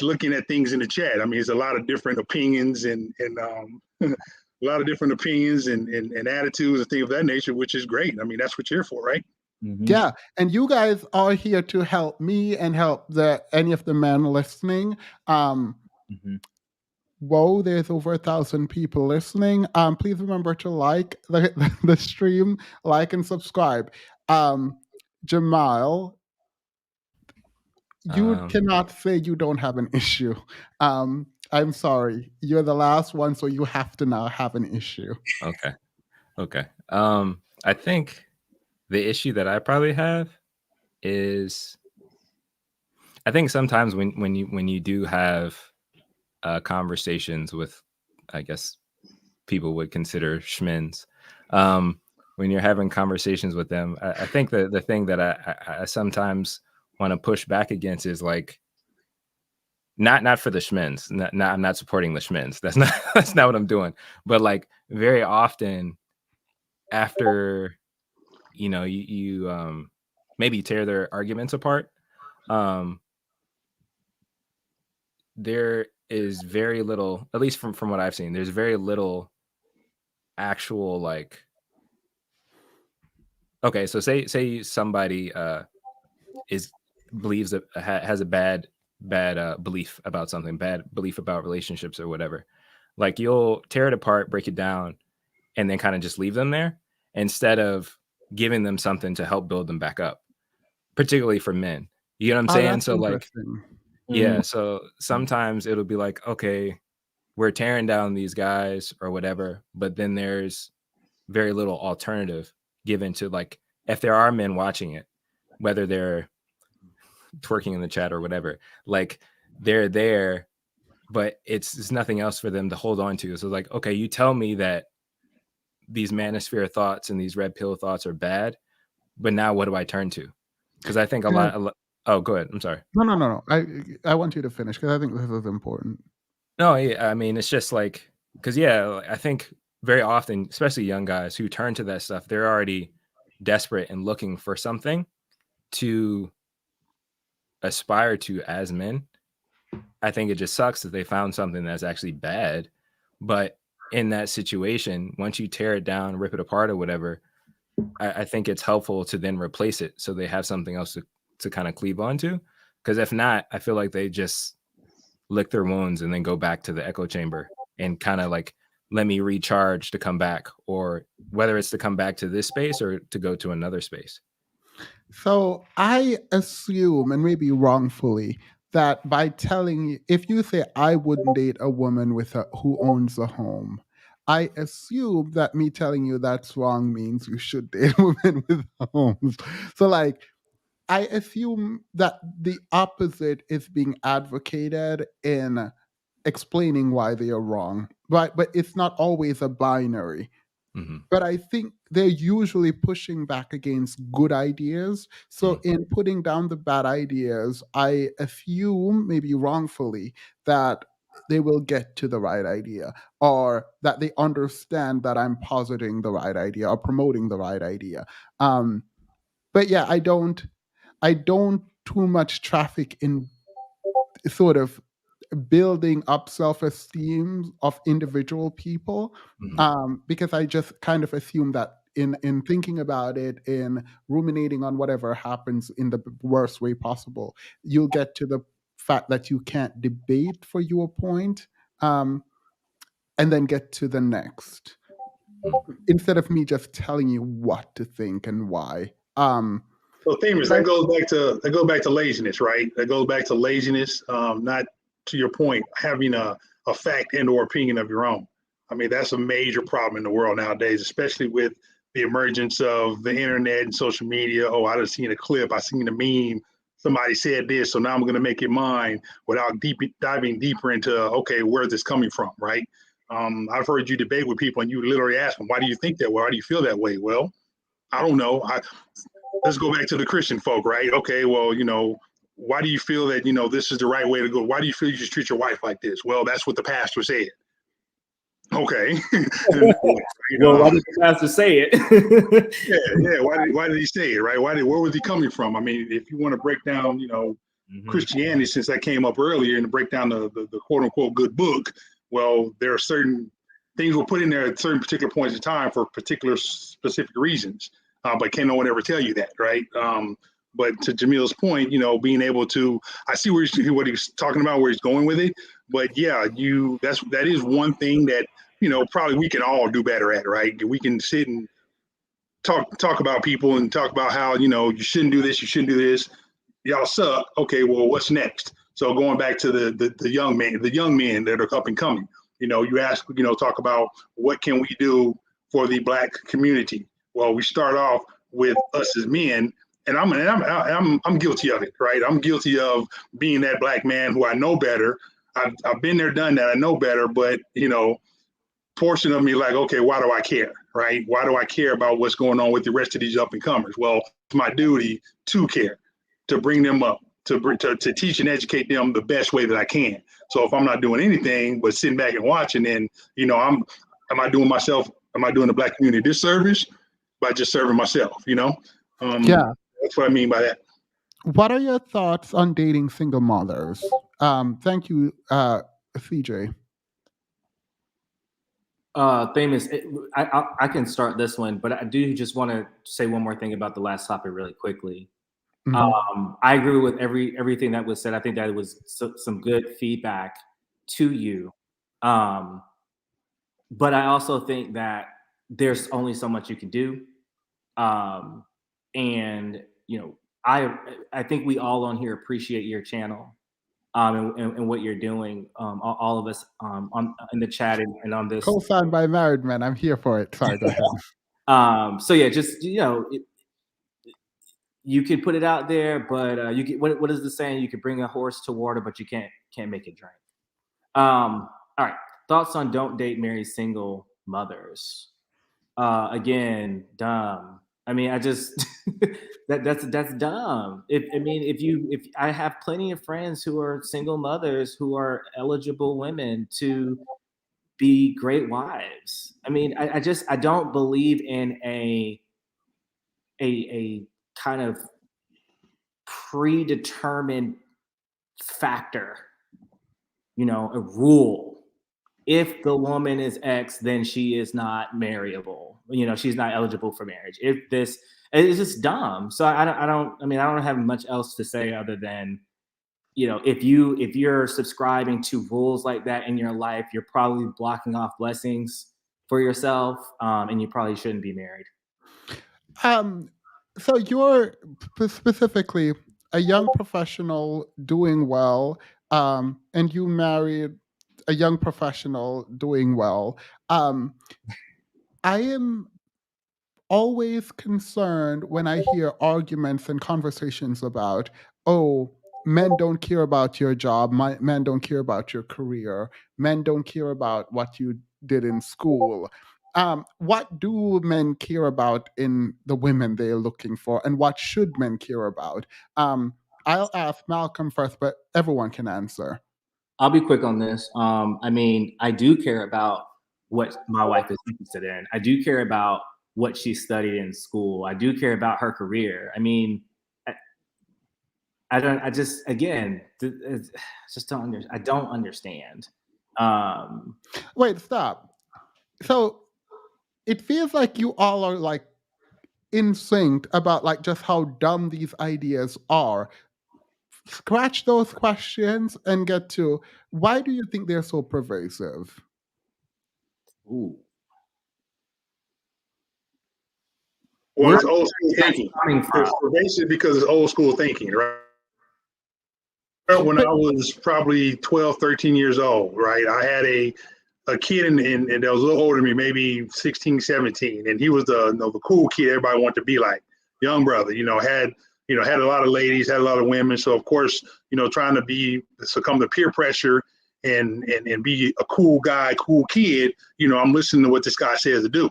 looking at things in the chat, I mean, there's a lot of different opinions and a lot of different opinions and attitudes and things of that nature, which is great. I mean, that's what you're here for, right? Mm-hmm. Yeah, and you guys are here to help me and help any of the men listening. Whoa, there's over 1,000 people listening. Please remember to like the stream, like and subscribe. Jamal, you cannot say you don't have an issue. I'm sorry. You're the last one, so you have to now have an issue. Okay. I think the issue that I probably have is, I think sometimes when you do have conversations with, I guess people would consider schmins, when you're having conversations with them, I think the thing that I sometimes want to push back against is like, not for the schmins. I'm not supporting the schmins. That's not what I'm doing. But like very often after, you maybe tear their arguments apart, there is very little, at least from what I've seen, there's very little actual like, okay, so say somebody believes that has a bad belief about something, bad belief about relationships or whatever. Like you'll tear it apart, break it down, and then kind of just leave them there instead of giving them something to help build them back up, particularly for men. You know what I'm saying? So like, yeah. So sometimes it'll be like, okay, we're tearing down these guys or whatever, but then there's very little alternative given to, like, if there are men watching it, whether they're twerking in the chat or whatever, like they're there, but it's nothing else for them to hold on to. So like, okay, you tell me that these manosphere thoughts and these red pill thoughts are bad, but now what do I turn to? Because I think a lot. Oh, go ahead. I'm sorry. No. I want you to finish because I think this is important. No, yeah, I mean, it's just like, because I think very often, especially young guys who turn to that stuff, they're already desperate and looking for something to aspire to as men. I think it just sucks that they found something that's actually bad. But in that situation, once you tear it down, rip it apart or whatever, I think it's helpful to then replace it so they have something else to kind of cleave onto. Because if not, I feel like they just lick their wounds and then go back to the echo chamber and kind of like, let me recharge to come back, or whether it's to come back to this space or to go to another space. So I assume, and maybe wrongfully, that by telling you, if you say I wouldn't date a woman who owns a home, I assume that me telling you that's wrong means you should date women with homes. So like, I assume that the opposite is being advocated in explaining why they are wrong, but it's not always a binary. Mm-hmm. But I think they're usually pushing back against good ideas. So in putting down the bad ideas, I assume, maybe wrongfully, that they will get to the right idea, or that they understand that I'm positing the right idea or promoting the right idea. But yeah, I don't too much traffic in sort of building up self-esteem of individual people, because I just kind of assume that in thinking about it, in ruminating on whatever happens in the worst way possible, you'll get to the fact that you can't debate for your point, and then get to the next, instead of me just telling you what to think and why. So Themis, that goes back to laziness, right? That goes back to laziness, not, to your point, having a fact and or opinion of your own. I mean, that's a major problem in the world nowadays, especially with the emergence of the internet and social media. Oh, I just seen a clip, I seen a meme, somebody said this, so now I'm going to make it mine, without diving deeper into, okay, where's this coming from, right? I've heard you debate with people and you literally ask them, why do you think that way? Why do you feel that way? Well, I don't know. Let's go back to the Christian folk, right? Okay, well, why do you feel that, this is the right way to go? Why do you feel you should treat your wife like this? Well, that's what the pastor said. Okay. Well, why did the pastor say it? yeah. Why did he say it, right? Where was he coming from? I mean, if you want to break down, Christianity, since that came up earlier, and to break down the quote unquote good book, well, there are certain things we'll put in there at certain particular points in time for particular specific reasons. But can no one ever tell you that, right? But to Jamil's point, being able to, I see what he's talking about, where he's going with it. But yeah, that is one thing that, probably we can all do better at, right? We can sit and talk about people and talk about how, you shouldn't do this, you shouldn't do this. Y'all suck. Okay, well, what's next? So going back to the young men that are up and coming, you ask, talk about what can we do for the Black community? Well, we start off with us as men, and I'm guilty of it, right? I'm guilty of being that Black man who I know better. I've been there, done that. I know better, but portion of me like, okay, why do I care, right? Why do I care about what's going on with the rest of these up and comers? Well, it's my duty to care, to bring them up, to teach and educate them the best way that I can. So if I'm not doing anything but sitting back and watching, then am I doing the Black community a disservice by just serving myself? Yeah, that's what I mean by that. What are your thoughts on dating single mothers? Thank you, CJ. Famous. I can start this one, but I do just want to say one more thing about the last topic really quickly. Mm-hmm. I agree with everything that was said. I think that it was some good feedback to you. But I also think that there's only so much you can do. And I think we all on here appreciate your channel and what you're doing. All of us in the chat and on this. Co-signed by Married Men. I'm here for it. Sorry, go ahead. So yeah, just you can put it out there, but you can, what is the saying? You can bring a horse to water, but you can't make it drink. All right, thoughts on don't date, marry single mothers. Again, dumb. I mean, I just that's dumb. If I have plenty of friends who are single mothers who are eligible women to be great wives. I mean, I don't believe in a kind of predetermined factor, a rule. If the woman is X, then she is not marryable. She's not eligible for marriage. It's just dumb. So I don't have much else to say other than, if you're subscribing to rules like that in your life, you're probably blocking off blessings for yourself, and you probably shouldn't be married. So you're specifically a young professional doing well, and you married a young professional doing well. I am always concerned when I hear arguments and conversations about, men don't care about your job, men don't care about your career, men don't care about what you did in school. What do men care about in the women they're looking for, and what should men care about? I'll ask Malcolm first, but everyone can answer. I'll be quick on this. I do care about what my wife is interested in. I do care about what she studied in school. I do care about her career. I mean, I just don't understand. Wait, stop. So it feels like you all are like in sync about like just how dumb these ideas are. Scratch those questions and get to, why do you think they're so pervasive? Ooh. Well, it's old school thinking. It's pervasive because it's old school thinking, right? When I was probably 12, 13 years old, right, I had a kid and that was a little older than me, maybe 16, 17, and he was the cool kid everybody wanted to be like. Young brother, had a lot of ladies, had a lot of women. So of course, trying to succumb to peer pressure and be a cool guy, cool kid, I'm listening to what this guy says to do,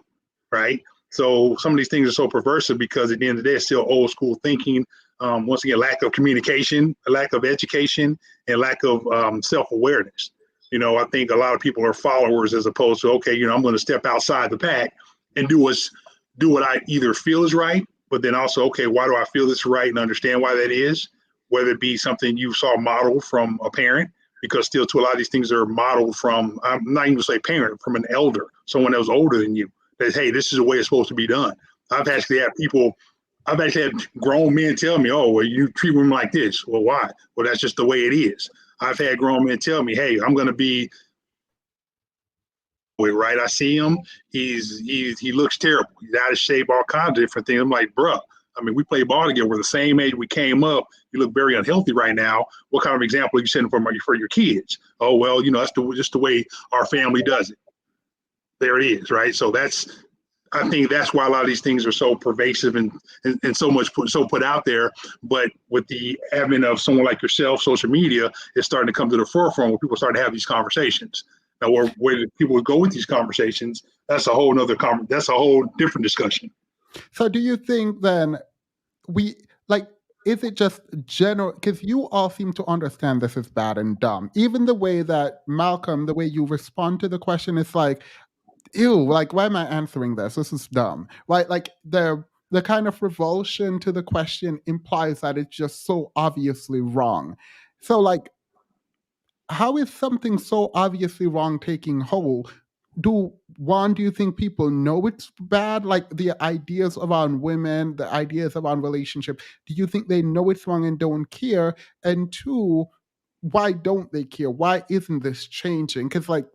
right? So some of these things are so perversive because at the end of the day, it's still old school thinking. Once again, lack of communication, a lack of education, and lack of self-awareness. I think a lot of people are followers as opposed to, okay, I'm going to step outside the pack and do what I either feel is right, but then also, okay, why do I feel this right and understand why that is, whether it be something you saw modeled from a parent, because still to a lot of these things are modeled from, I'm not even going to say parent, from an elder, someone that was older than you, that, hey, this is the way it's supposed to be done. I've actually had grown men tell me, oh, well, you treat women like this. Well, why? Well, that's just the way it is. I've had grown men tell me, hey, I'm going to be right. I see him. He looks terrible. He's out of shape, all kinds of different things. I'm like, bruh, we played ball together. We're the same age. We came up. You look very unhealthy right now. What kind of example are you setting for your kids? Oh, well, that's just the way our family does it. There it is, right? So I think that's why a lot of these things are so pervasive and so much put out there. But with the advent of someone like yourself, social media is starting to come to the forefront where people start to have these conversations. Now, where people would go with these conversations, that's a whole different discussion. So do you think then is it just general, because you all seem to understand this is bad and dumb. Even the way that Malcolm, the way you respond to the question is like, ew, like, why am I answering this? This is dumb. Right? Like the kind of revulsion to the question implies that it's just so obviously wrong. So like, how is something so obviously wrong taking hold? Do you think people know it's bad? Like the ideas around women, the ideas around relationship, do you think they know it's wrong and don't care? And two, why don't they care? Why isn't this changing? Because like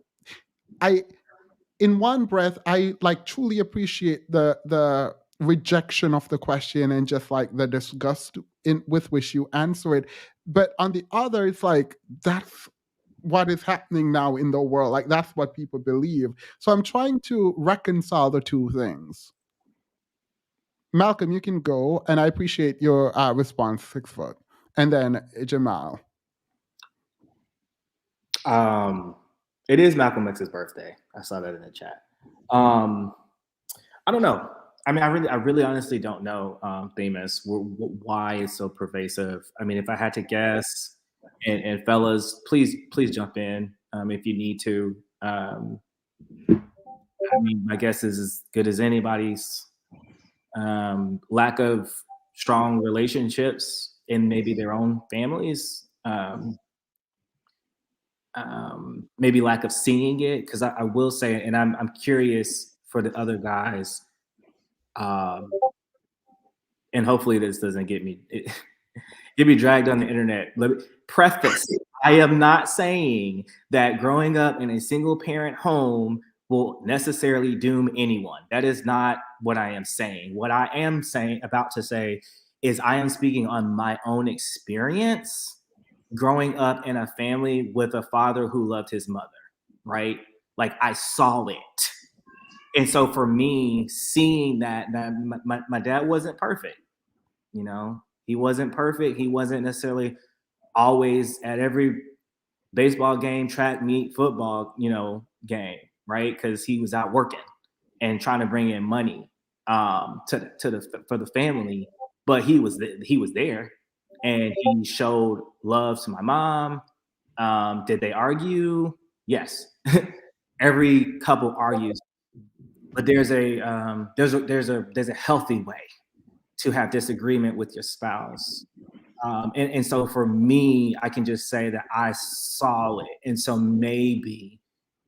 in one breath, I like truly appreciate the rejection of the question and just like the disgust with which you answer it. But on the other, it's like that's what is happening now in the world. Like that's what people believe. So I'm trying to reconcile the two things. Malcolm, you can go, and I appreciate your response, 6 foot. And then Jamal. It is Malcolm X's birthday. I saw that in the chat. I don't know. I really honestly don't know, Themis, why it's so pervasive. If I had to guess, and fellas, please jump in if you need to. My guess is as good as anybody's. Lack of strong relationships in maybe their own families. Maybe lack of seeing it, because I will say, and I'm curious for the other guys, and hopefully this doesn't get me dragged on the internet. Let me preface: I am not saying that growing up in a single parent home will necessarily doom anyone. That is not what I am saying. What I am about to say is I am speaking on my own experience growing up in a family with a father who loved his mother, right? Like I saw it. And so for me, seeing that my dad wasn't perfect, he wasn't perfect. He wasn't necessarily always at every baseball game, track meet, football, game, right? Because he was out working and trying to bring in money for the family. But he was there. And he showed love to my mom. Did they argue? Yes. Every couple argues, but there's a healthy way to have disagreement with your spouse. And so for me, I can just say that I saw it. And so maybe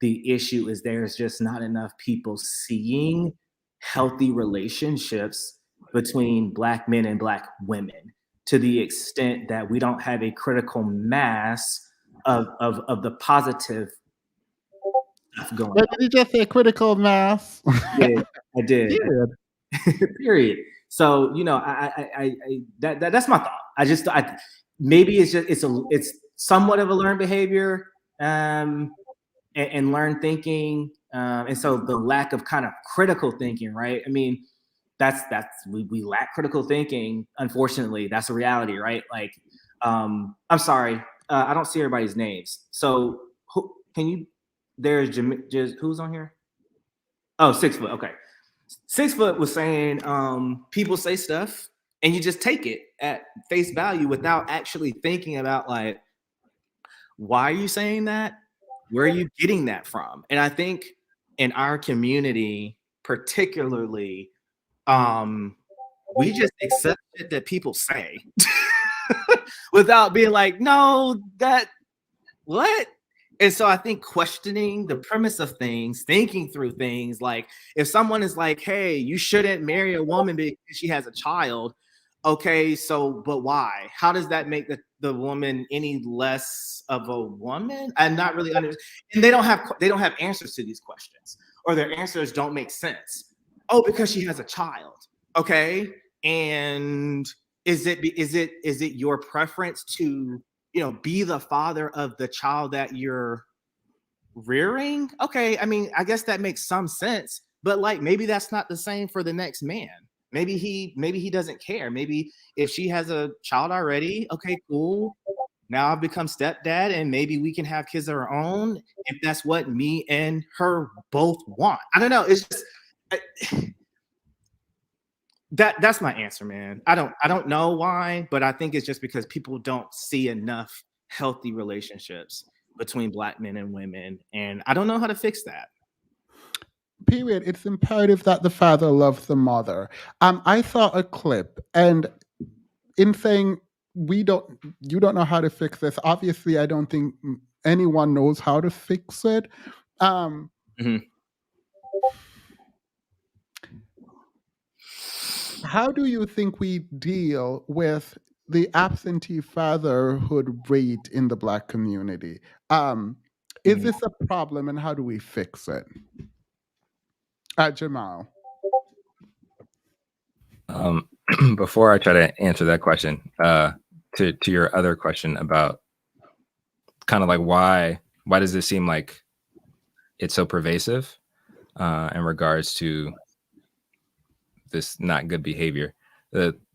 the issue is there's just not enough people seeing healthy relationships between Black men and Black women, to the extent that we don't have a critical mass of the positive stuff going on. Did you just say critical mass? Yeah, I did. Period. Period. So that's my thought. Maybe it's somewhat of a learned behavior and learned thinking, and so the lack of kind of critical thinking, right? We lack critical thinking. Unfortunately, that's a reality, right? Like, I'm sorry, I don't see everybody's names. So who can you? There's just who's on here? Oh, 6 foot. Okay, 6 foot was saying people say stuff and you just take it at face value without actually thinking about like, why are you saying that? Where are you getting that from? And I think in our community, particularly, we just accept it that people say without being like, no, that what? And so I think questioning the premise of things, thinking through things, like if someone is like, hey, you shouldn't marry a woman because she has a child. Okay, so but why? How does that make the woman any less of a woman? I'm not really understanding. And they don't have answers to these questions, or their answers don't make sense. Oh, because she has a child. Okay. And is it your preference to be the father of the child that you're rearing? Okay, I mean, I guess that makes some sense, but like maybe that's not the same for the next man. Maybe he doesn't care. Maybe if she has a child already, okay, cool. Now I've become stepdad, and maybe we can have kids of our own if that's what me and her both want. I don't know. It's just that's my answer, man. I don't know why, but I think it's just because people don't see enough healthy relationships between Black men and women, and I don't know how to fix that. Period. It's imperative that the father loves the mother. I saw a clip, and in saying you don't know how to fix this. Obviously, I don't think anyone knows how to fix it. How do you think we deal with the absentee fatherhood rate in the Black community? Is this a problem, and how do we fix it? Jamal. Before I try to answer that question, to your other question about kind of like why does this seem like it's so pervasive in regards to this not good behavior?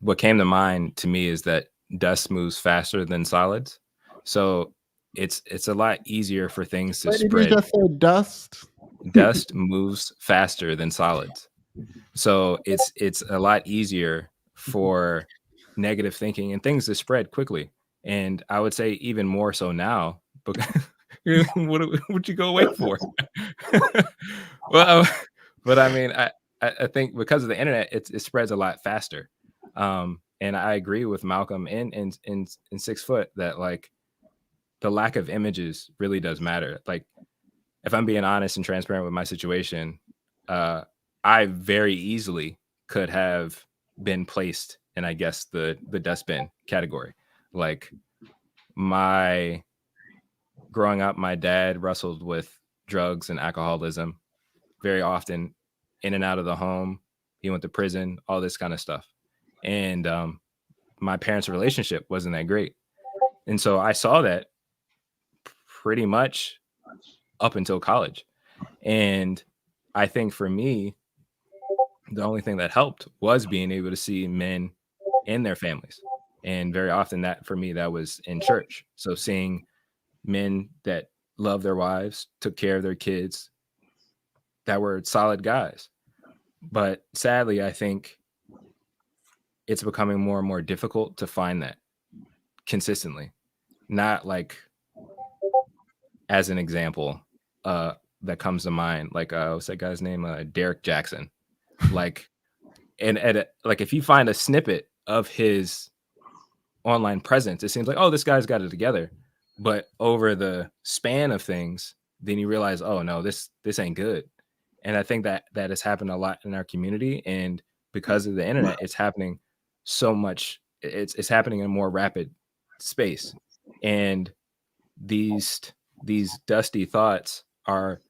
What came to mind to me is that dust moves faster than solids, so it's a lot easier for things to spread. Did you just say dust? Dust moves faster than solids, so it's a lot easier for negative thinking and things to spread quickly. And I would say even more so now. But what you go away for? Well, but I mean, I think because of the internet, it spreads a lot faster. And I agree with Malcolm in 6 foot that like the lack of images really does matter. Like if I'm being honest and transparent with my situation, I very easily could have been placed in, I guess, the dustbin category. Like growing up, my dad wrestled with drugs and alcoholism very often, in and out of the home. He went to prison, all this kind of stuff. And my parents' relationship wasn't that great. And so I saw that pretty much up until college. And I think for me, the only thing that helped was being able to see men in their families. And very often that for me, that was in church. So seeing men that loved their wives, took care of their kids, that were solid guys. But sadly, I think it's becoming more and more difficult to find that consistently. Not like, as an example, that comes to mind, like what's that guy's name? Derek Jackson. Like, and like if you find a snippet of his online presence, it seems like, oh, this guy's got it together. But over the span of things, then you realize, oh no, this ain't good. And I think that has happened a lot in our community, and because of the internet, it's happening so much. It's happening in a more rapid space, and these dusty thoughts are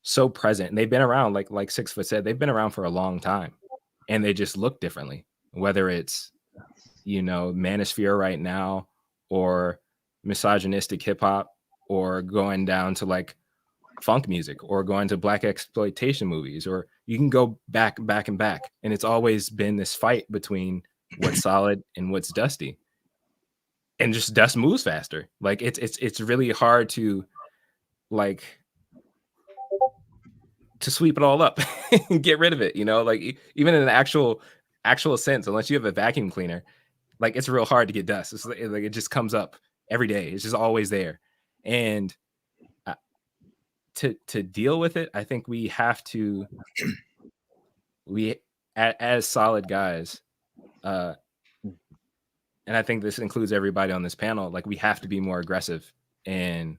so present, and they've been around, like 6 foot said, they've been around for a long time, and they just look differently. Whether it's manosphere right now, or misogynistic hip hop, or going down to like funk music, or going to Black exploitation movies, or you can go back, and it's always been this fight between what's solid and what's dusty. And just dust moves faster. Like it's really hard to like to sweep it all up and get rid of it, you know, like even in an actual sense, unless you have a vacuum cleaner, like it's real hard to get dust. It's like it just comes up every day. It's just always there. And to deal with it, I think we have to, as solid guys, and I think this includes everybody on this panel, like we have to be more aggressive and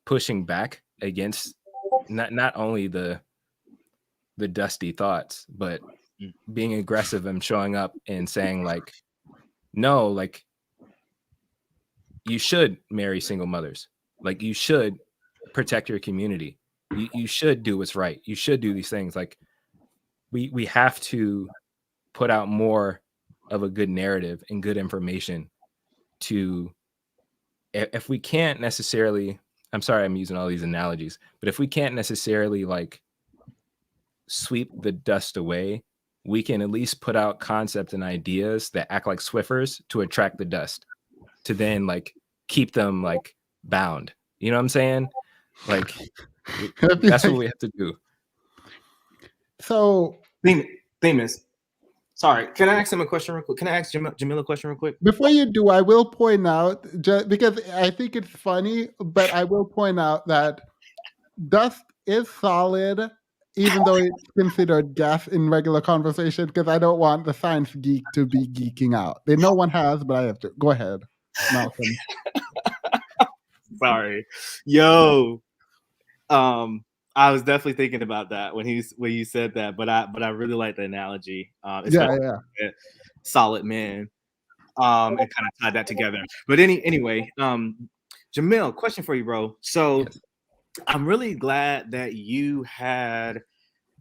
pushing back against not only the dusty thoughts, but being aggressive and showing up and saying like, no, like you should marry single mothers. Like you should protect your community. You should do what's right. You should do these things. Like we have to put out more of a good narrative and good information to, if we can't necessarily, I'm sorry I'm using all these analogies, but if we can't necessarily like sweep the dust away, we can at least put out concepts and ideas that act like Swiffers to attract the dust, to then like keep them like bound. You know what I'm saying? Like that's what we have to do. So Themis, sorry, can I ask him a question real quick? Can I ask Jamil a question real quick? before you do, I will point out, because I think it's funny, but I will point out that dust is solid, even though it's considered gas in regular conversation, because I don't want the science geek to be geeking out. No one has, but I have to. Go ahead, Malcolm. Sorry. Yo. I was definitely thinking about that when you said that, but I really like the analogy. Yeah. Solid men. And kind of tied that together. But anyway, Jamil, question for you, bro. So Yes. I'm really glad that you had,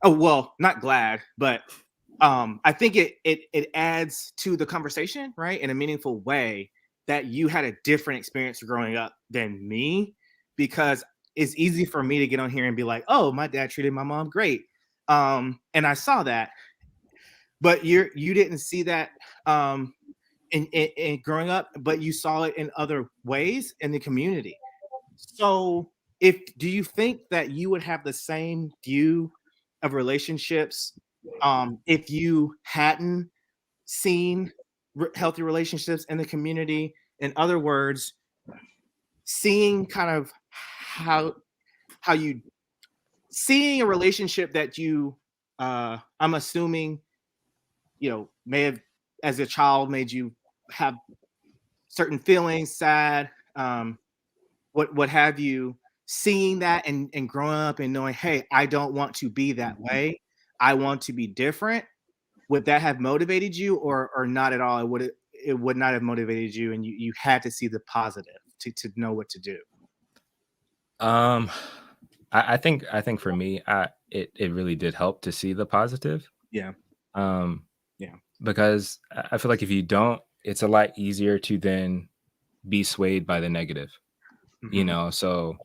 oh well, not glad, but I think it adds to the conversation, right, in a meaningful way, that you had a different experience growing up than me, because it's easy for me to get on here and be like, oh, my dad treated my mom great. And I saw that, but you didn't see that in growing up, but you saw it in other ways in the community. So do you think that you would have the same view of relationships if you hadn't seen healthy relationships in the community? In other words, seeing kind of how you seeing a relationship that you I'm assuming, you know, may have as a child made you have certain feelings, sad, what have you, seeing that and growing up and knowing, hey, I don't want to be that way, I want to be different. Would that have motivated you, or not at all? It would not have motivated you, and you had to see the positive to know what to do. I think for me, it really did help to see the positive. Yeah. Yeah. Because I feel like if you don't, it's a lot easier to then be swayed by the negative. Mm-hmm. You know, so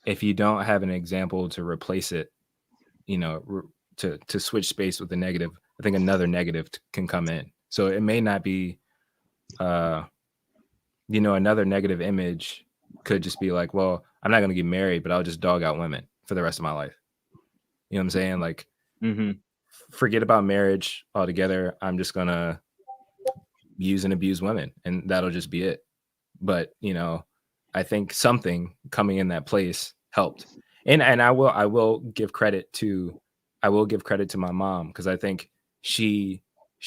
if you don't have an example to replace it, you know, to switch space with the negative, I think another negative can come in. So it may not be, you know, another negative image could just be like, well, I'm not going to get married, but I'll just dog out women for the rest of my life. You know what I'm saying? Like, forget about marriage altogether. I'm just going to use and abuse women, and that'll just be it. But, you know, I think something coming in that place helped. And I will give credit to my mom, because I think she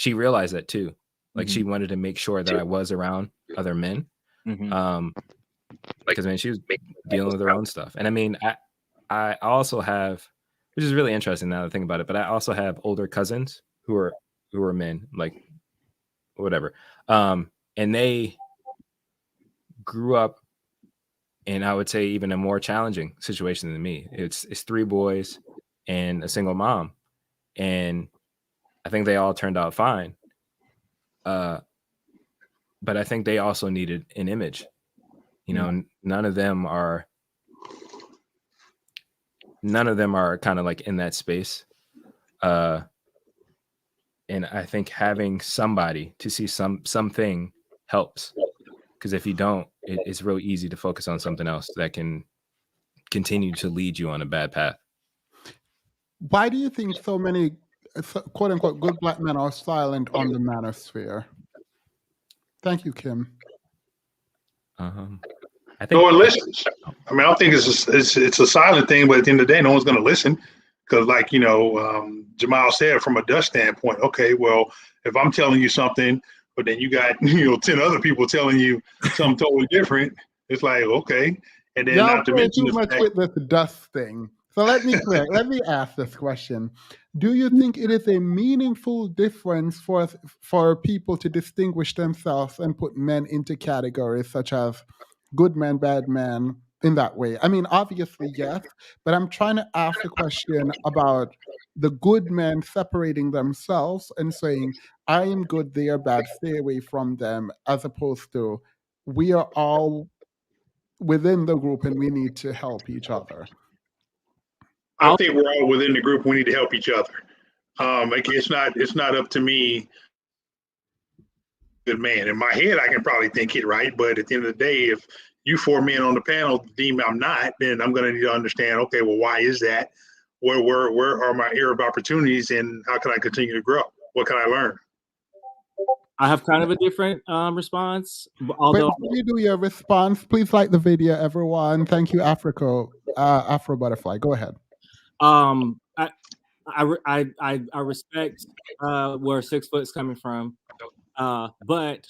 realized that too. Like she wanted to make sure that I was around other men. Because I mean, she was dealing with her own stuff. And I mean, I also have, which is really interesting now to think about it, but I also have older cousins who are men, like whatever. And they grew up in, I would say, even a more challenging situation than me. It's 3 boys and a single mom. And I think they all turned out fine. But I think they also needed an image. You know, none of them are kind of like in that space. And I think having somebody to see something helps. Because if you don't, it's real easy to focus on something else that can continue to lead you on a bad path. Why do you think so many quote unquote good black men are silent on the manosphere? Thank you, Kim. I think No one listens. I mean, I don't think it's a silent thing, but at the end of the day, no one's going to listen because, like Jamal said, from a Dutch standpoint, okay, well, if I'm telling you something, but then you got 10 other people telling you something totally different, it's like, okay, and then Y'all not to play mention too the much fact, with this dust thing. So let me ask this question. Do you think it is a meaningful difference for people to distinguish themselves and put men into categories such as good men, bad men in that way? I mean, obviously, yes, but I'm trying to ask the question about the good men separating themselves and saying, I am good, they are bad, stay away from them, as opposed to we are all within the group and we need to help each other. I think we're all within the group. We need to help each other. Like it's not up to me. Good man. In my head, I can probably think it right, but at the end of the day, if you 4 men on the panel deem I'm not, then I'm going to need to understand. Okay, well, why is that? Where are my area of opportunities, and how can I continue to grow? What can I learn? I have kind of a different response. Although, but before you do your response, please like the video, everyone. Thank you, Afro Butterfly. Go ahead. I respect where 6 foot's coming from, but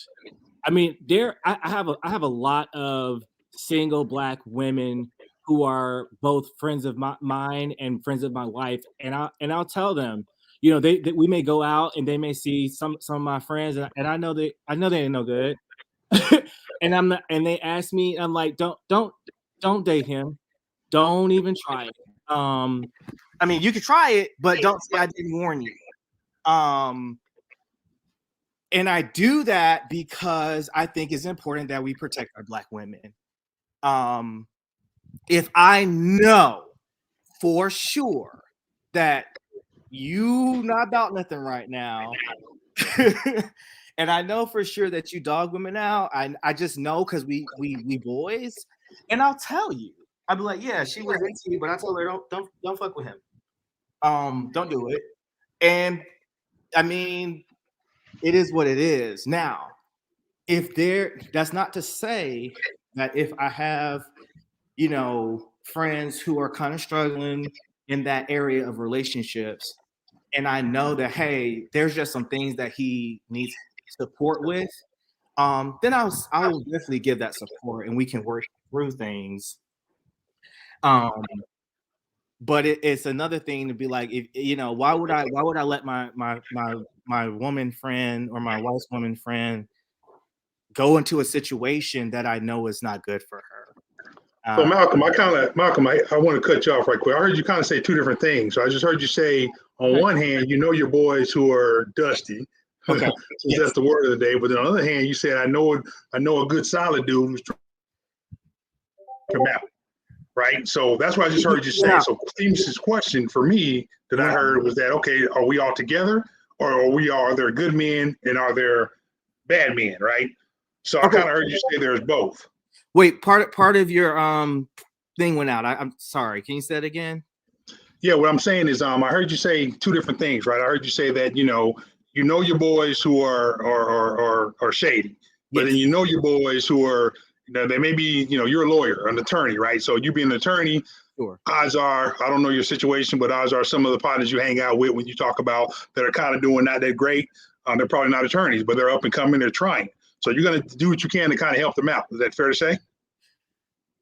I mean, I have a lot of single black women who are both friends of mine and friends of my wife, and I'll tell them, we may go out and they may see some of my friends, and I know they ain't no good, and they ask me, I'm like, don't date him, don't even try it. I mean, you could try it, but don't say I didn't warn you. And I do that because I think it's important that we protect our black women. If I know for sure that you not about nothing right now, and I know for sure that you dog women out, I just know because we boys, and I'll tell you. I'll be like, yeah, she was into you, but I told her don't fuck with him. Don't do it. And I mean, it is what it is. Now, that's not to say that if I have, friends who are kind of struggling in that area of relationships, and I know that, hey, there's just some things that he needs support with, then I will definitely give that support and we can work through things. But it's another thing to be like, if why would I let my woman friend or my wife's woman friend go into a situation that I know is not good for her? So Malcolm, I want to cut you off right quick. I heard you kind of say 2 different things. So I just heard you say, on one hand, your boys who are dusty. Okay. Since that's the word of the day. But on the other hand, you said, I know a good solid dude who's trying to come out. Right. So that's what I just heard you say. So Stevens' question for me that I heard was that, okay, are we all together, or are there good men and are there bad men? Right. So I kind of heard you say there's both. Wait, part of your thing went out. I'm sorry. Can you say that again? Yeah, what I'm saying is I heard you say 2 different things, right? I heard you say that your boys who are shady, but then your boys who are they may be you're a lawyer, an attorney, right? So you being an attorney, sure. Odds are, I don't know your situation, but odds are some of the partners you hang out with when you talk about that are kind of doing not that great, they're probably not attorneys, but they're up and coming, they're trying. So you're going to do what you can to kind of help them out. Is that fair to say?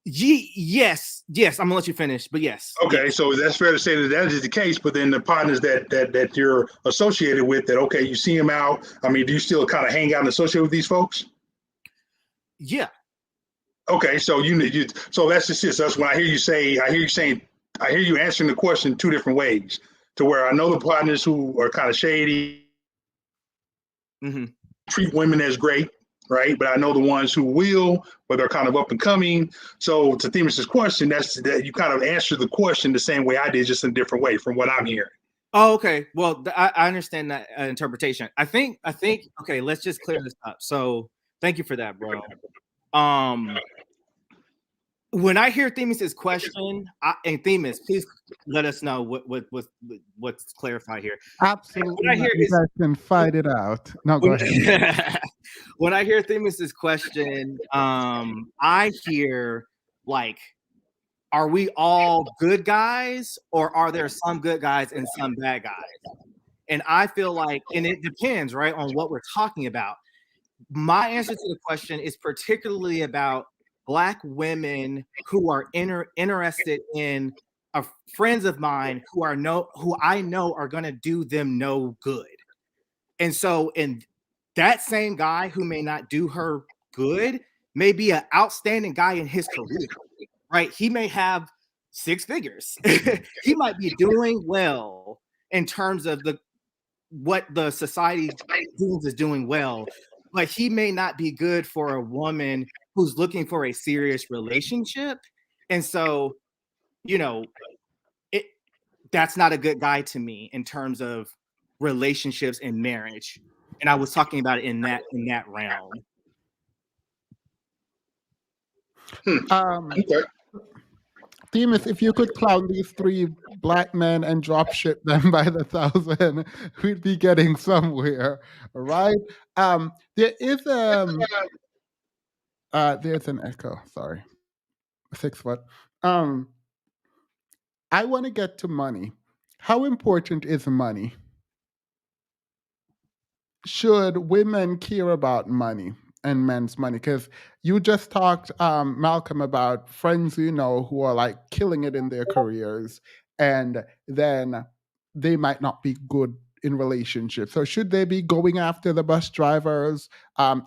Yes. I'm gonna let you finish, but yes. Okay, yes. So that's fair to say that is the case. But then the partners that you're associated with, that okay, you see them out. I mean, do you still kind of hang out and associate with these folks? Yeah. Okay, so so that's just it. So that's when I hear you answering the question 2 different ways. To where I know the partners who are kind of shady, treat women as great. Right, but I know the ones who will, but they're kind of up and coming. So to Themis' question, that you kind of answered the question the same way I did, just in a different way from what I'm hearing. Oh, okay. Well, I understand that interpretation. I think. Okay, let's just clear this up. So, thank you for that, bro. when I hear Themis's question, and Themis, please let us know what's clarified here. Absolutely. What I hear You is guys can fight it out. No, go ahead. when I hear Themis's question, I hear like, are we all good guys, or are there some good guys and some bad guys? And I feel like, and it depends, right, on what we're talking about. My answer to the question is particularly about Black women who are interested in friends of mine who I know are going to do them no good. And so, and that same guy who may not do her good may be an outstanding guy in his career, right? He may have 6 figures. He might be doing well in terms of what the society deems is doing well, but he may not be good for a woman who's looking for a serious relationship. And so, that's not a good guy to me in terms of relationships and marriage. And I was talking about it in that realm. Okay. Themis, if you could clown these 3 Black men and drop ship them by the 1,000, we'd be getting somewhere, right? There is there's an echo. Sorry, 6 foot. I want to get to money. How important is money? Should women care about money and men's money? Because you just talked, Malcolm, about friends who are like killing it in their careers, and then they might not be good in relationships. So should they be going after the bus drivers?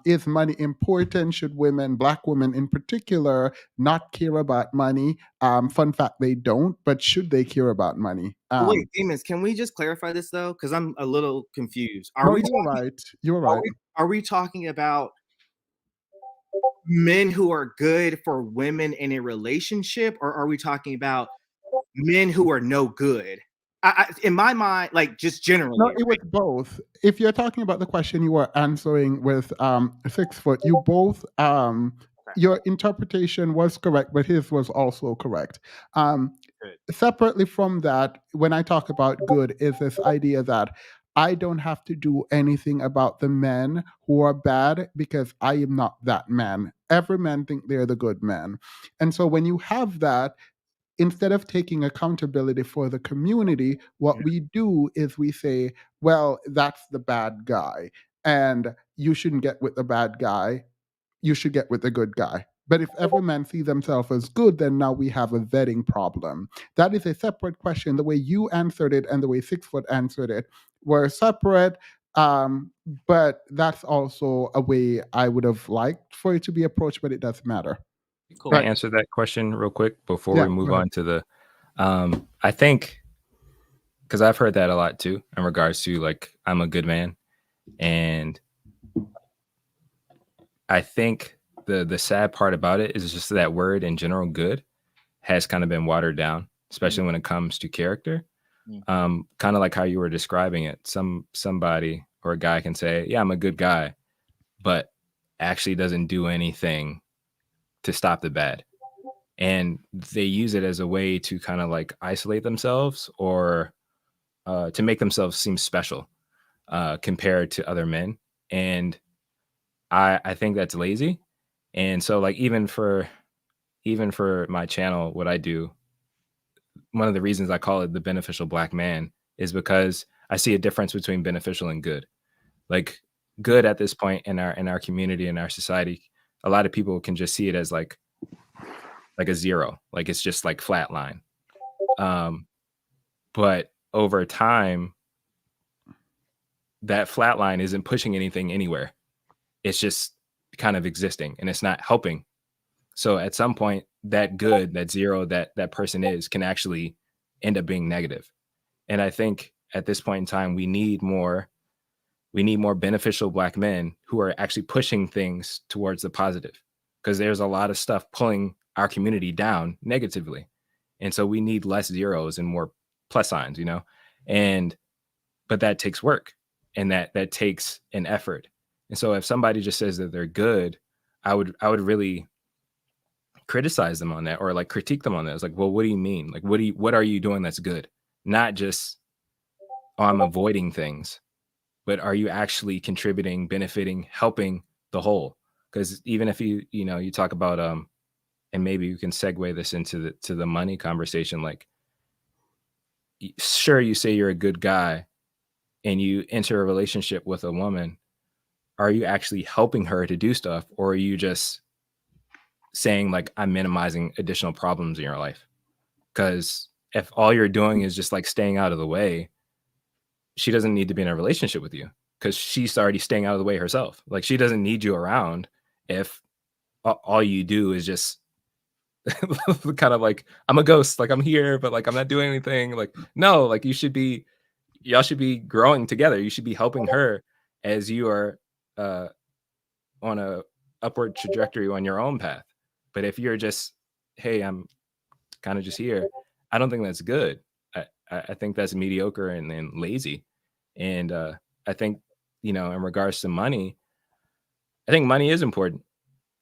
Is money important? Should women, Black women in particular, not care about money? Fun fact, they don't, but should they care about money? Wait, Themis, can we just clarify this though? Because I'm a little confused. You're right. Are we talking about men who are good for women in a relationship, or are we talking about men who are no good? In my mind, like just generally. No, it was both. If you're talking about the question you were answering with 6 foot, you both your interpretation was correct, but his was also correct. Separately from that, when I talk about good, is this idea that I don't have to do anything about the men who are bad because I am not that man. Every man think they're the good man. And so when you have that, instead of taking accountability for the community, what we do is we say, well, that's the bad guy, and you shouldn't get with the bad guy. You should get with the good guy. But if every man sees themselves as good, then now we have a vetting problem. That is a separate question. The way you answered it and the way 6 foot answered it were separate. But that's also a way I would have liked for it to be approached, but it doesn't matter. Can I answer that question real quick before Yeah, we move go ahead. on to the I think, because I've heard that a lot too in regards to like I'm a good man, and I think the sad part about it is just that word in general, good, has kind of been watered down, especially when it comes to character. Kind of like how you were describing it. Somebody or a guy can say, yeah, I'm a good guy, but actually doesn't do anything to stop the bad. And they use it as a way to kind of like isolate themselves or to make themselves seem special compared to other men. And I think that's lazy. And so like even for my channel, what I do, one of the reasons I call it the beneficial Black man is because I see a difference between beneficial and good. Like good at this point in our community, in our society, a lot of people can just see it as like a 0, like it's just like flat line. But over time, that flat line isn't pushing anything anywhere. It's just kind of existing and it's not helping. So at some point, that good, that 0 that person is can actually end up being negative. And I think at this point in time, we need more beneficial Black men who are actually pushing things towards the positive, because there's a lot of stuff pulling our community down negatively. And so we need less 0s and more plus signs, but that takes work and that takes an effort. And so if somebody just says that they're good, I would really criticize them on that or like critique them on that. It's like, well, what do you mean? Like, what are you doing that's good? Not just, oh, I'm avoiding things, but are you actually contributing, benefiting, helping the whole? Because even if you talk about and maybe you can segue this into the money conversation, like, sure, you say you're a good guy and you enter a relationship with a woman, are you actually helping her to do stuff, or are you just saying like, I'm minimizing additional problems in your life? Because if all you're doing is just like staying out of the way, she doesn't need to be in a relationship with you because she's already staying out of the way herself. Like, she doesn't need you around if all you do is just kind of like, I'm a ghost, like I'm here, but like I'm not doing anything. Like, no, like y'all should be growing together. You should be helping her as you are on a upward trajectory on your own path. But if you're just, hey, I'm kind of just here, I don't think that's good. I think that's mediocre and lazy. And I think, in regards to money, I think money is important.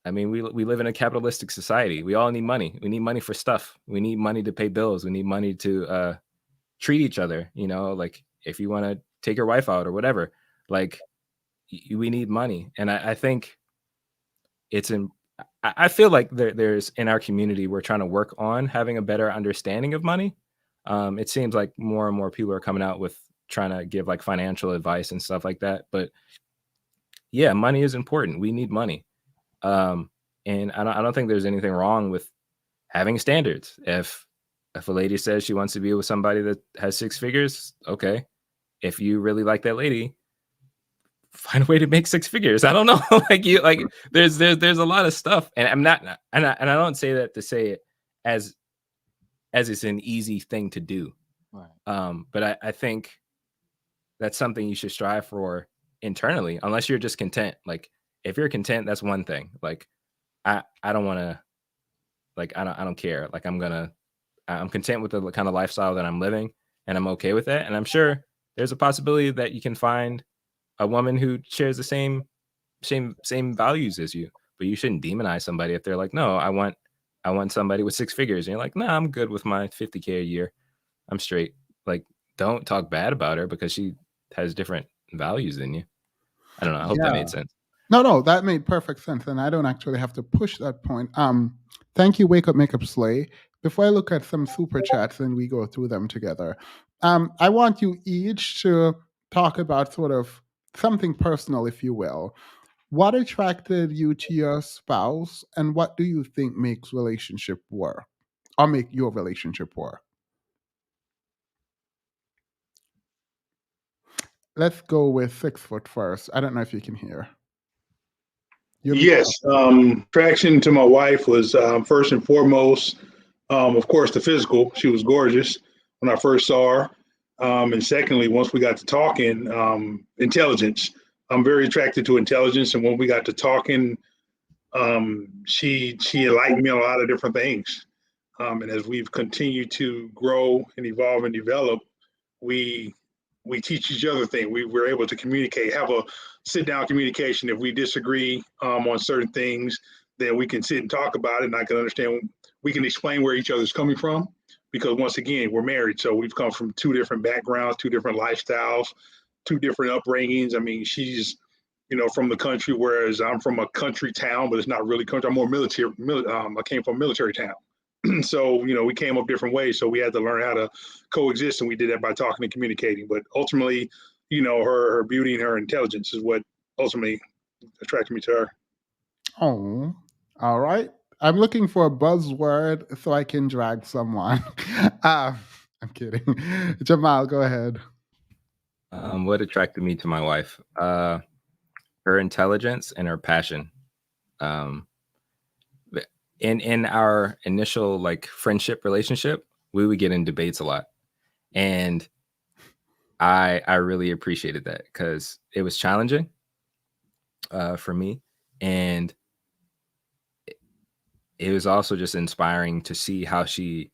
I mean, we live in a capitalistic society. We all need money. We need money for stuff. We need money to pay bills. We need money to treat each other. Like if you want to take your wife out or whatever, like we need money. And I think I feel like there's in our community, we're trying to work on having a better understanding of money. It seems like more and more people are coming out with trying to give like financial advice and stuff like that. But yeah, money is important. We need money. And I don't think there's anything wrong with having standards. If a lady says she wants to be with somebody that has 6 figures, okay. If you really like that lady, find a way to make 6 figures. I don't know. There's a lot of stuff, and I'm not, and I don't say that to say it as it's an easy thing to do. Right. But I think that's something you should strive for internally, unless you're just content. Like if you're content, that's one thing. Like I don't want to, like, I don't care. Like I'm content with the kind of lifestyle that I'm living, and I'm okay with that. And I'm sure there's a possibility that you can find a woman who shares the same values as you, but you shouldn't demonize somebody if they're like, no, I want somebody with 6 figures. And you're like, no, I'm good with my 50K a year. I'm straight. Like, don't talk bad about her because she has different values than you. I don't know. I hope that made sense. No, that made perfect sense. And I don't actually have to push that point. Thank you, Wake Up Makeup Slay. Before I look at some super chats and we go through them together, I want you each to talk about sort of something personal, if you will. What attracted you to your spouse, and what do you think makes relationship work, or make your relationship work? Let's go with 6 foot first. I don't know if you can hear. Yes, attraction to my wife was first and foremost, of course, the physical. She was gorgeous when I first saw her. And secondly, once we got to talking, intelligence. I'm very attracted to intelligence. And when we got to talking, she enlightened me on a lot of different things. And as we've continued to grow and evolve and develop, we teach each other things. We were able to communicate, have a sit down communication. If we disagree on certain things, then we can sit and talk about it, and I can understand. We can explain where each other's coming from, because once again, we're married, so we've come from 2 different backgrounds, 2 different lifestyles, 2 different upbringings. I mean, she's from the country, whereas I'm from a country town, but it's not really country. I'm more military. I came from a military town. So, we came up different ways. So we had to learn how to coexist, and we did that by talking and communicating. But ultimately, her beauty and her intelligence is what ultimately attracted me to her. Oh, all right. I'm looking for a buzzword so I can drag someone. I'm kidding. Jamal, go ahead. What attracted me to my wife? Her intelligence and her passion. In our initial like friendship relationship, we would get in debates a lot, and I really appreciated that because it was challenging for me, and it was also just inspiring to see how she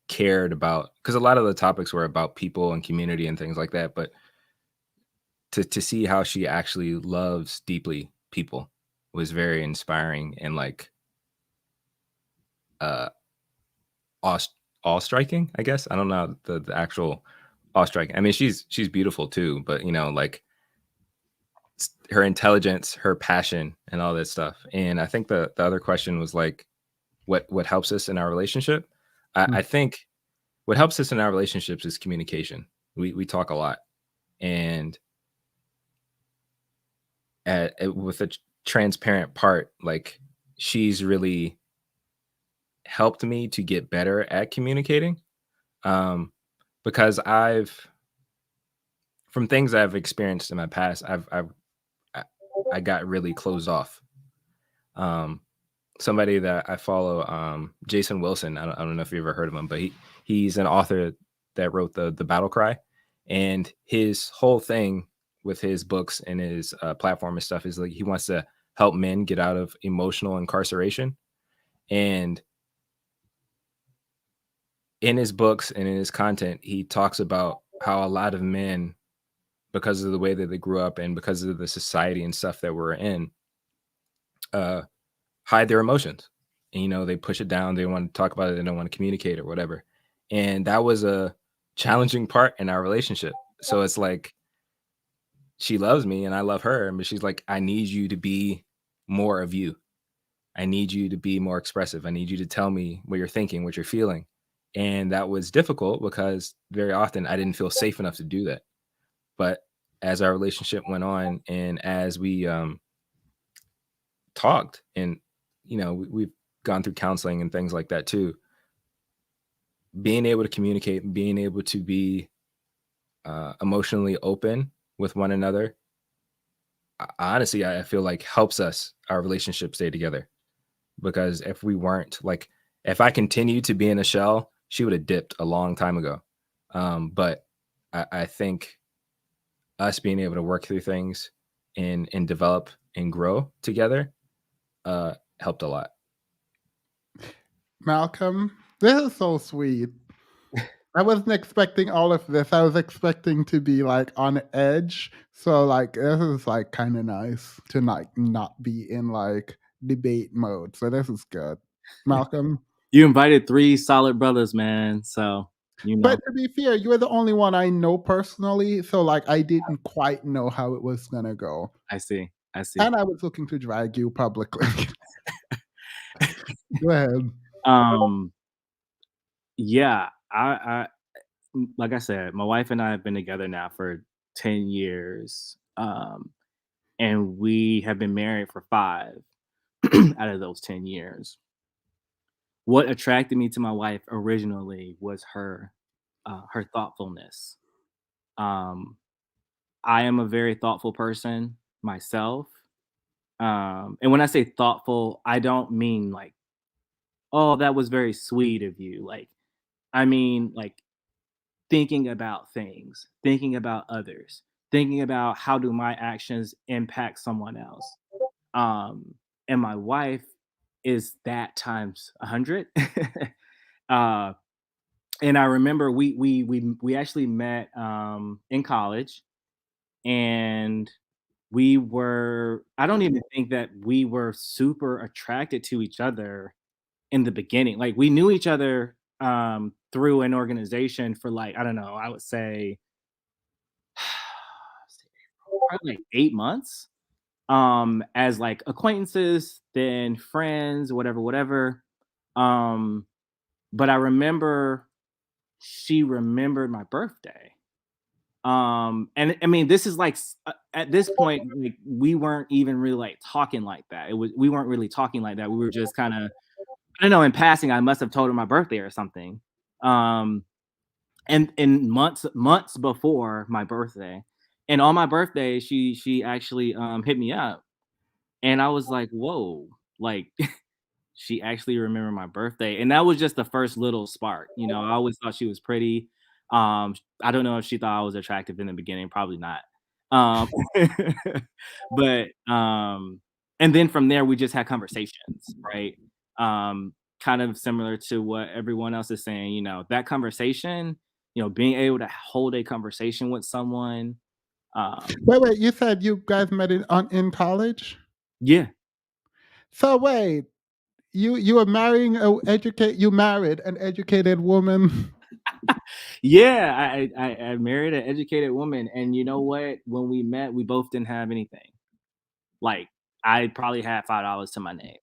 cared about, because a lot of the topics were about people and community and things like that, but to see how she actually loves deeply people was very inspiring. And like, uh awe striking, I guess. I don't know the actual awe striking. I mean, she's beautiful too, but like her intelligence, her passion, and all that stuff. And I think the other question was like, what helps us in our relationship? I think what helps us in our relationships is communication. We talk a lot, and with a transparent part, like she's really helped me to get better at communicating. Because from things I've experienced in my past, I got really closed off. Somebody that I follow, Jason Wilson. I don't know if you ever heard of him, but he's an author that wrote the Battle Cry, and his whole thing with his books and his platform and stuff is like he wants to help men get out of emotional incarceration. And in his books and in his content, he talks about how a lot of men, because of the way that they grew up and because of the society and stuff that we're in, hide their emotions. And, they push it down. They want to talk about it. They don't want to communicate or whatever. And that was a challenging part in our relationship. So it's like, she loves me and I love her, but she's like, I need you to be more of you. I need you to be more expressive. I need you to tell me what you're thinking, what you're feeling. And that was difficult because very often I didn't feel safe enough to do that. But as our relationship went on and as we talked and, we've gone through counseling and things like that too, being able to communicate, being able to be emotionally open with one another, honestly, I feel like helps our relationship stay together. Because if we weren't, like, if I continued to be in a shell, she would have dipped a long time ago. But I think us being able to work through things and develop and grow together helped a lot. Malcolm, this is so sweet. I wasn't expecting all of this. I was expecting to be like on edge. So like this is like kind of nice to like not be in like debate mode. So this is good. Malcolm. You invited 3 solid brothers, man. So But to be fair, you're the only one I know personally. So like I didn't quite know how it was gonna go. I see. And I was looking to drag you publicly. Go ahead. Yeah, I like I said, my wife and I have been together now for 10 years. And we have been married for 5 out of those 10 years. What attracted me to my wife originally was her thoughtfulness. I am a very thoughtful person myself. And when I say thoughtful, I don't mean like, oh, that was very sweet of you. Like, I mean, like thinking about things, thinking about others, thinking about how do my actions impact someone else. And my wife is that times 100. And I remember we actually met in college, and I don't even think that we were super attracted to each other in the beginning. Like we knew each other through an organization for like, I don't know, I would say probably like 8 months as like acquaintances, then friends, whatever. But I remember she remembered my birthday. And I mean, this is like at this point, like we weren't even really like talking like that. We weren't really talking like that. We were just kind of, I don't know, in passing, I must have told her my birthday or something. And in months before my birthday, and on my birthday, she actually hit me up, and I was like, whoa, like she actually remembered my birthday, and that was just the first little spark. I always thought she was pretty. I don't know if she thought I was attractive in the beginning, probably not. But and then from there we just had conversations, right? Kind of similar to what everyone else is saying, that conversation, being able to hold a conversation with someone. Wait, you said you guys met in college? Yeah. So wait, you are marrying you married an educated woman. Yeah, I married an educated woman, and you know what? When we met, we both didn't have anything. Like, I probably had $5 to my name,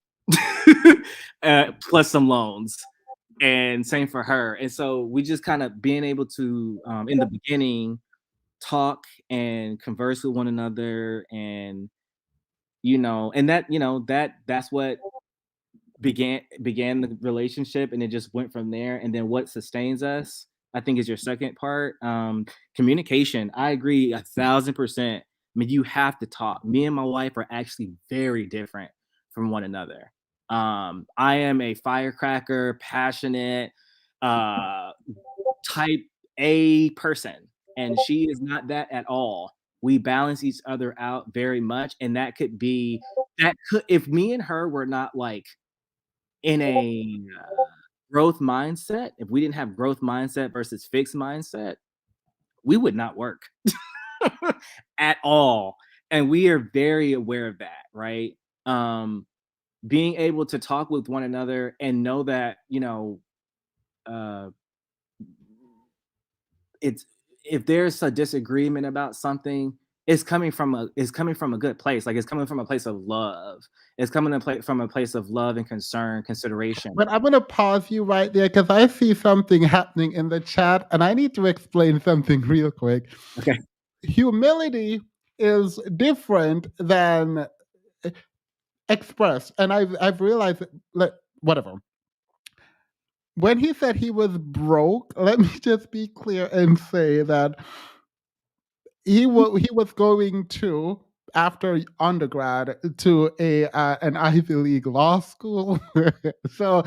plus some loans, and same for her. And so we just kind of being able to, in the beginning, talk and converse with one another, and and that's what began the relationship, and it just went from there. And then what sustains us, I think, is your second part. Communication. I agree 1,000%. I mean, you have to talk. Me and my wife are actually very different from one another. I am a firecracker, passionate, type A person, and she is not that at all. We balance each other out very much, and if me and her were not like in a growth mindset, if we didn't have growth mindset versus fixed mindset, we would not work at all. And we are very aware of that, right? Being able to talk with one another and know that, uh, it's if there's a disagreement about something, it's coming from a good place. Like, it's coming from a place of love. It's coming from a place of love and concern, consideration. But I'm gonna pause you right there because I see something happening in the chat, and I need to explain something real quick. Okay. Humility is different than expressed, and I've realized whatever. When he said he was broke, let me just be clear and say that he was going to, after undergrad, to an Ivy League law school. So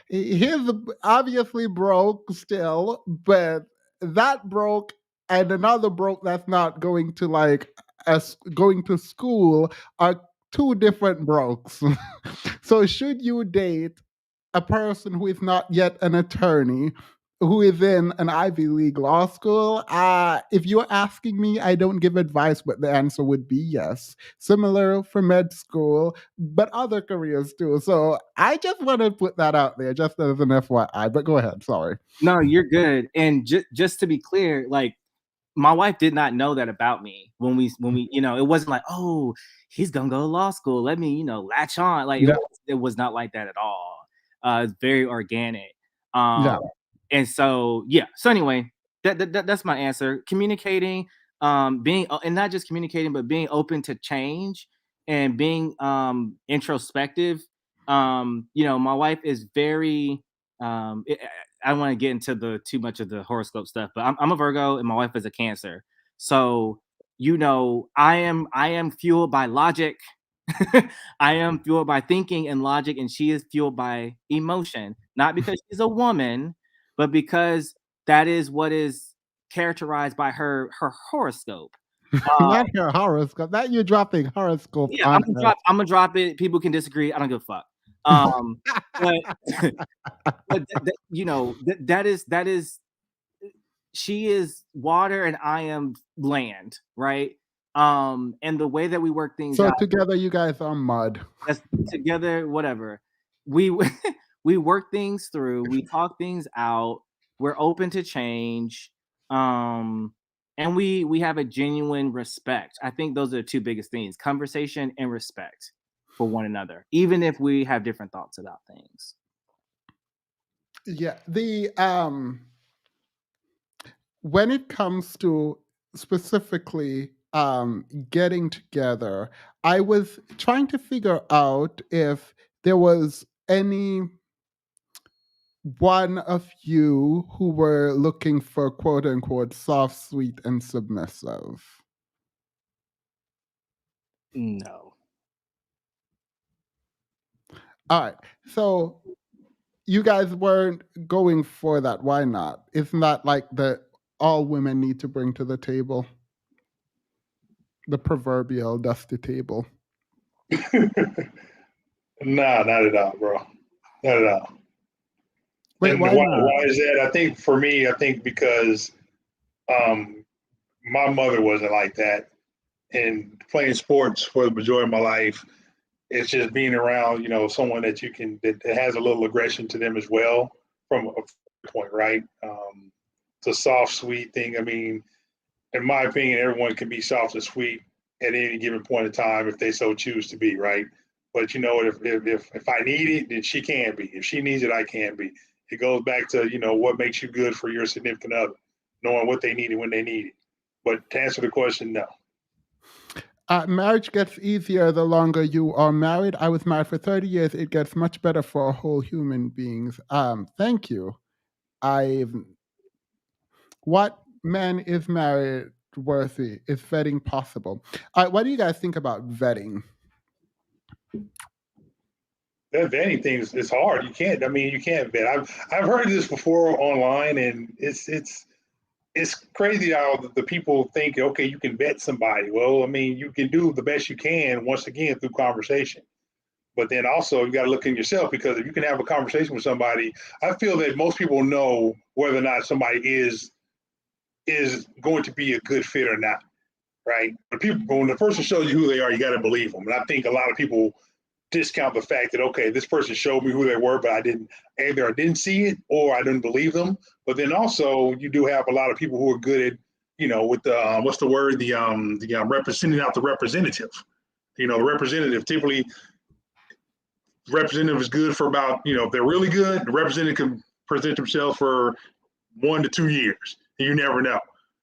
he's obviously broke still, but that broke and another broke that's not going to going to school are two different brokes. So should you date a person who is not yet an attorney, who is in an Ivy League law school? If you're asking me, I don't give advice, but the answer would be yes. Similar for med school, but other careers too. So I just want to put that out there just as an FYI, but go ahead. Sorry. No, you're good. And just to be clear, like, my wife did not know that about me when we, it wasn't like, oh, he's gonna go to law school, let me, latch on. Like, it was not like that at all. It's very organic. Yeah. And so, yeah. So anyway, that's my answer. Communicating, being, and not just communicating, but being open to change and being introspective. My wife is very, I don't want to get into too much of the horoscope stuff, but I'm a Virgo and my wife is a Cancer. So, I am fueled by logic. I am fueled by thinking and logic, and she is fueled by emotion. Not because she's a woman, but because that is what is characterized by her horoscope. Not your horoscope. That you're dropping horoscope. Yeah, I'm gonna drop it. People can disagree. I don't give a fuck. But that is she is water and I am land, right? And the way that we work things so out, together you guys are mud. that's together, whatever. We we work things through, we talk things out, we're open to change. And we have a genuine respect. I think those are the two biggest things: conversation and respect for one another, even if we have different thoughts about things. Yeah, when it comes to specifically getting together, I was trying to figure out if there was any one of you who were looking for quote unquote soft, sweet, and submissive. No. All right. So you guys weren't going for that. Why not? Isn't that like all women need to bring to the table? The proverbial dusty table. Nah, not at all, bro. Not at all. Wait, why not? Why is that? I think for me, because my mother wasn't like that. And playing sports for the majority of my life, It's just being around, someone that that has a little aggression to them as well from a point, right? It's a soft, sweet thing. I mean, in my opinion, everyone can be soft and sweet at any given point in time if they so choose to be, right? But if I need it, then she can be. If she needs it, I can be. It goes back to what makes you good for your significant other, knowing what they need and when they need it. But to answer the question, no. Marriage gets easier the longer you are married. I was married for 30 years. It gets much better for whole human beings. Thank you. What man is married worthy? Is vetting possible? What do you guys think about vetting? That vetting thing is hard. You can't vet. I've heard this before online, and it's crazy how the people think, okay, you can vet somebody. Well, I mean, you can do the best you can, once again, through conversation. But then also you got to look in yourself, because if you can have a conversation with somebody, I feel that most people know whether or not somebody is going to be a good fit or not, right? But when the person shows you who they are, you got to believe them. And I think a lot of people discount the fact that, okay, this person showed me who they were, but I didn't see it, or I didn't believe them. But then also you do have a lot of people who are good at, with the what's the word, the representing out the representative. The representative typically is good for about, if they're really good, the representative can present themselves for 1 to 2 years. And you never know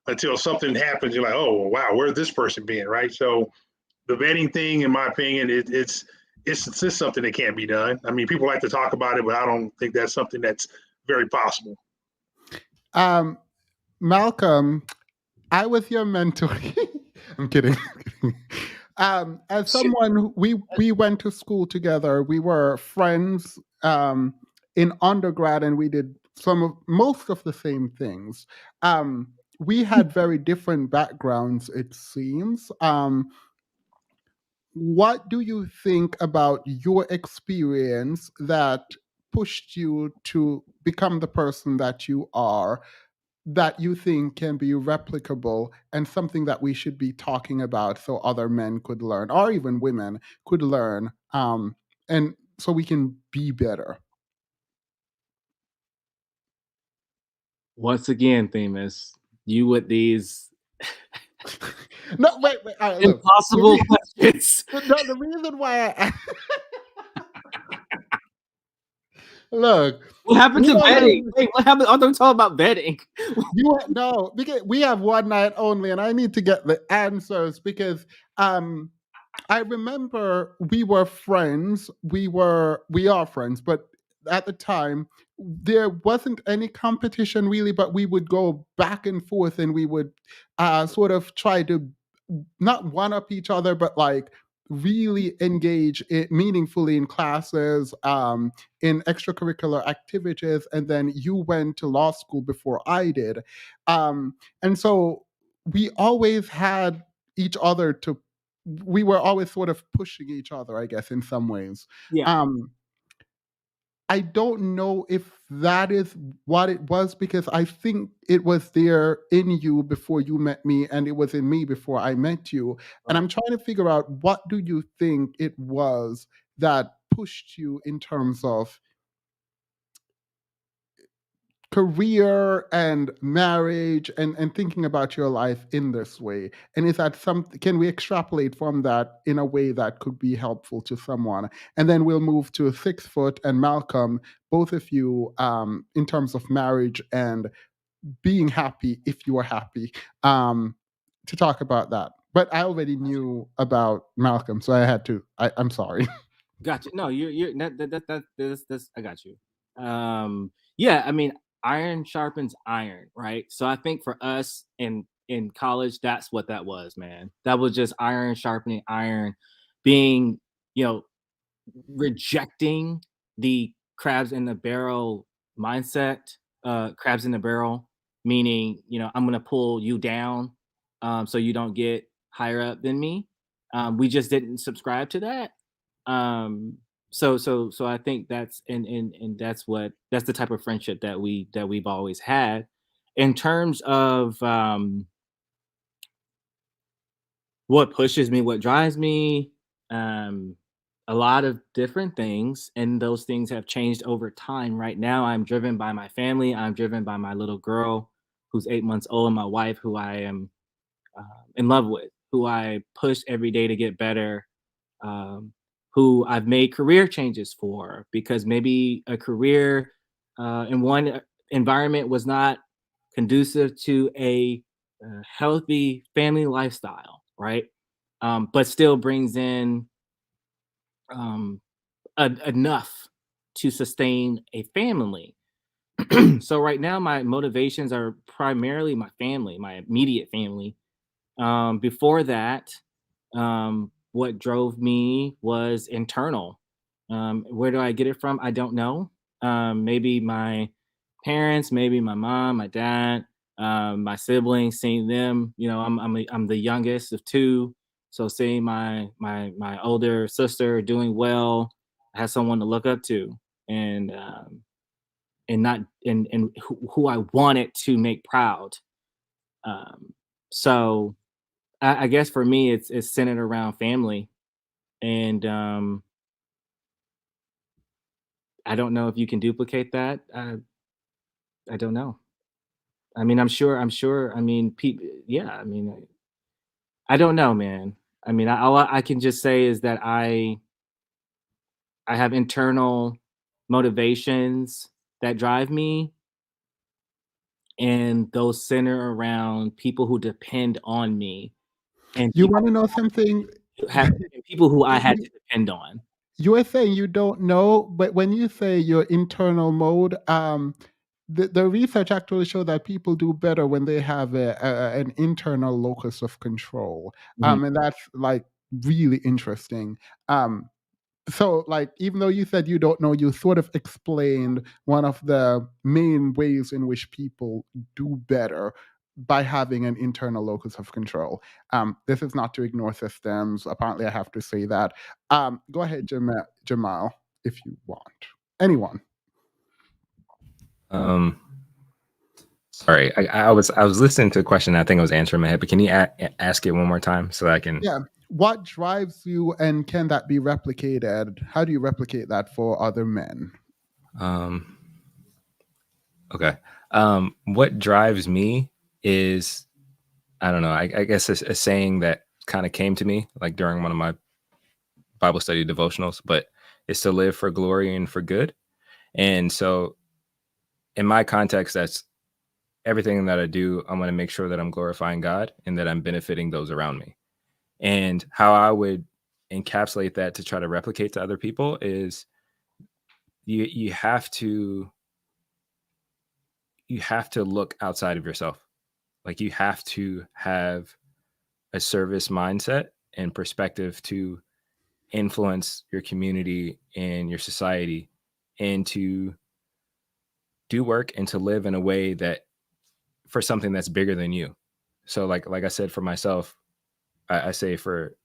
until something happens. You're like, oh wow, where's this person been, right? So the vetting thing, in my opinion, it's just something that can't be done. I mean, people like to talk about it, but I don't think that's something that's very possible. Malcolm, I was your mentor. I'm kidding. As someone, we went to school together. We were friends in undergrad, and we did most of the same things. We had very different backgrounds, it seems. What do you think about your experience that pushed you to become the person that you are, that you think can be replicable and something that we should be talking about so other men could learn, or even women could learn, and so we can be better? Once again, Themis, you with these No, wait. All right, look. impossible questions. No, the reason why look. What happened to we don't vetting? have- Wait, what happened? Oh, don't talk about vetting. No, because we have one night only, and I need to get the answers, because I remember we were friends. We are friends, but at the time there wasn't any competition really, but we would go back and forth, and we would sort of try to not one up each other, but like really engage meaningfully in classes, in extracurricular activities. And then you went to law school before I did. And so we always had each other we were always sort of pushing each other, I guess, in some ways. Yeah. I don't know if that is what it was, because I think it was there in you before you met me, and it was in me before I met you. And I'm trying to figure out, what do you think it was that pushed you in terms of career and marriage, and thinking about your life in this way? And is that can we extrapolate from that in a way that could be helpful to someone? And then we'll move to 6 Foot and Malcolm, both of you, in terms of marriage and being happy, if you are happy, to talk about that. But I already knew about Malcolm, so I had to. I'm sorry. Gotcha. No, you're that's I got you. Yeah, I mean, iron sharpens iron, right? So I think for us in college, that's what that was, man. That was just iron sharpening iron, being, rejecting the crabs in the barrel mindset. Crabs in the barrel, meaning, I'm gonna pull you down, so you don't get higher up than me. We just didn't subscribe to that. So I think that's and that's the type of friendship that we've always had. In terms of what pushes me, what drives me, a lot of different things, and those things have changed over time. Right now, I'm driven by my family. I'm driven by my little girl who's 8 months old, and my wife, who I am in love with, who I push every day to get better, who I've made career changes for because maybe a career in one environment was not conducive to a healthy family lifestyle, right? But still brings in enough to sustain a family. So right now, my motivations are primarily my family, my immediate family. Before that, what drove me was internal. Where do I get it from? I don't know. Maybe my parents, maybe my mom, my dad, my siblings, seeing them. I'm the youngest of two, so seeing my older sister doing well, I have someone to look up to, and not and who I wanted to make proud. So I guess for me, it's centered around family, and I don't know if you can duplicate that. I don't know. I mean, I'm sure. I'm sure. I mean, people. Yeah. I mean, I don't know, man. I mean, all I can just say is that I have internal motivations that drive me, and those center around people who depend on me, and You want to know something? people who I had to depend on. You were saying you don't know, but when you say your internal mode, the research actually show that people do better when they have an internal locus of control, Mhm. and that's like really interesting. So, like, even though you said you don't know, you sort of explained one of the main ways in which people do better by having an internal locus of control. This is not to ignore systems. Apparently, I have to say that. Go ahead, Jamal, if you want. Anyone. Sorry, I was listening to a question. I think I was answering in my head, but can you ask it one more time so that I can? Yeah. What drives you, and can that be replicated? How do you replicate that for other men? Okay. What drives me is, I don't know. I guess a saying that kind of came to me like during one of my Bible study devotionals, but it's to live for glory and for good. And so, in my context, that's everything that I do. I'm going to make sure that I'm glorifying God and that I'm benefiting those around me. And how I would encapsulate that to try to replicate to other people is you have to look outside of yourself. Like you have to have a service mindset and perspective to influence your community and your society, and to do work and to live in a way that for something that's bigger than you. So like I said, for myself, I say for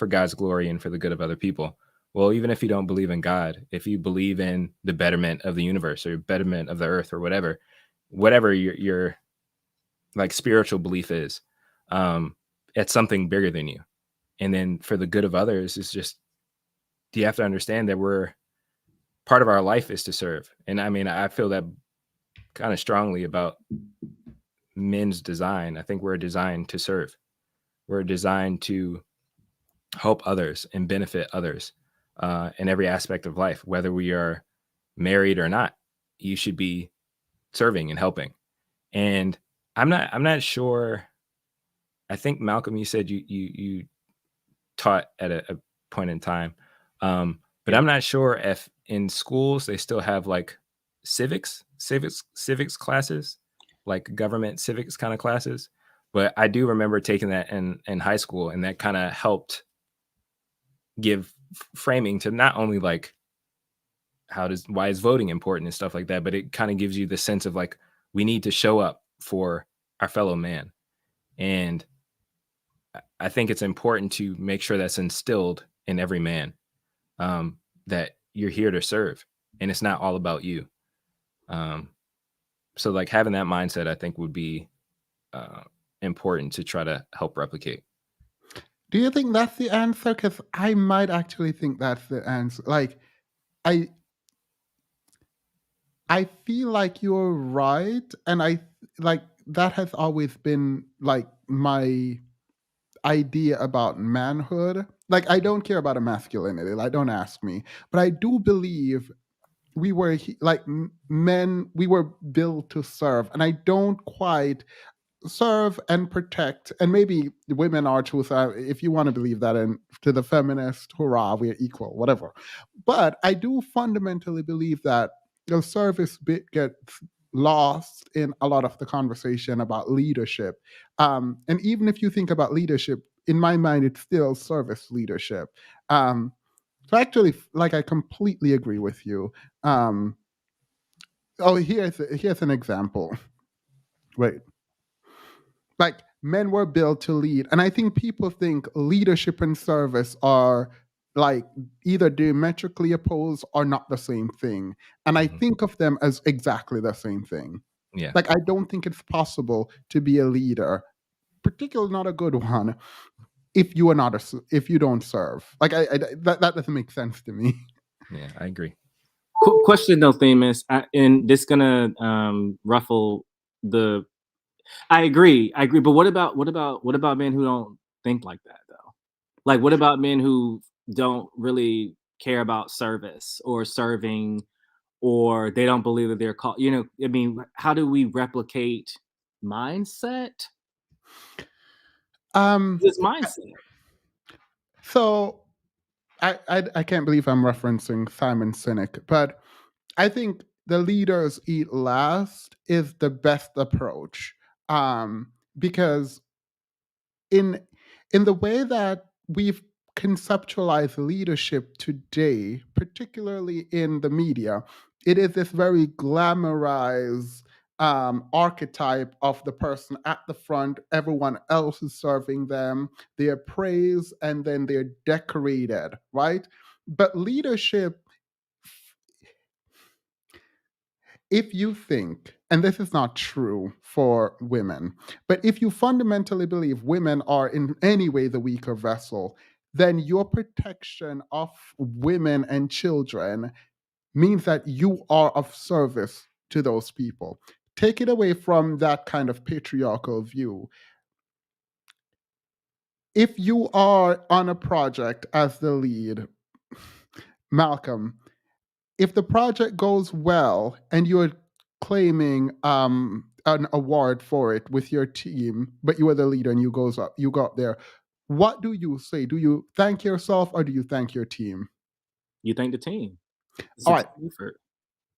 God's glory and for the good of other people. Well, even if you don't believe in God, if you believe in the betterment of the universe or betterment of the earth or whatever your like spiritual belief is, it's something bigger than you. And then for the good of others, it's just, you have to understand that we're part of our life is to serve. And I mean, I feel that kind of strongly about men's design. I think we're designed to serve. We're designed to help others and benefit others in every aspect of life, whether we are married or not. You should be serving and helping. And I'm not sure. I think Malcolm, you said you taught at a point in time, but I'm not sure if in schools they still have like civics classes, like government civics kind of classes. But I do remember taking that in high school, and that kind of helped give framing to not only like why is voting important and stuff like that, but it kind of gives you the sense of like we need to show up for our fellow man. And I think it's important to make sure that's instilled in every man, that you're here to serve and it's not all about you. So like having that mindset, I think would be important to try to help replicate. Do you think that's the answer? Because I might actually think that's the answer. Like, I I feel like you're right, and I like that has always been like my idea about manhood. Like, I don't care about a masculinity. Like, don't ask me, but I do believe like men. We were built to serve, and I don't quite serve and protect, and maybe women are too, so if you want to believe that, and to the feminist, hurrah, we're equal, whatever. But I do fundamentally believe that the service bit gets lost in a lot of the conversation about leadership. And even if you think about leadership, in my mind, it's still service leadership. So actually, like, I completely agree with you. Oh, here's an example. Wait. Like, men were built to lead, and I think people think leadership and service are like either diametrically opposed or not the same thing, and I Mhm. think of them as exactly the same thing. Yeah. Like, I don't think it's possible to be a leader, particularly not a good one, if you are not if you don't serve. Like, that doesn't make sense to me. Yeah, I agree. Question though, Themis, and this gonna ruffle the. I agree, but what about men who don't think like that though? Like, what about men who don't really care about service or serving, or they don't believe that they're called? You know, I mean, how do we replicate mindset? Um, This mindset. so I can't believe I'm referencing Simon Sinek, but I think the leaders eat last is the best approach, because in the way that we've conceptualized leadership today, particularly in the media, it is this very glamorized archetype of the person at the front. Everyone else is serving them. They're praised and then they're decorated, right? But leadership, if you think, and this is not true for women, but if you fundamentally believe women are in any way the weaker vessel, then your protection of women and children means that you are of service to those people. Take it away from that kind of patriarchal view. If you are on a project as the lead, Malcolm, if the project goes well and you're claiming an award for it with your team, but you are the leader and you got there, what do you say? Do you thank yourself or do you thank your team? You thank the team. It's All a right. team effort.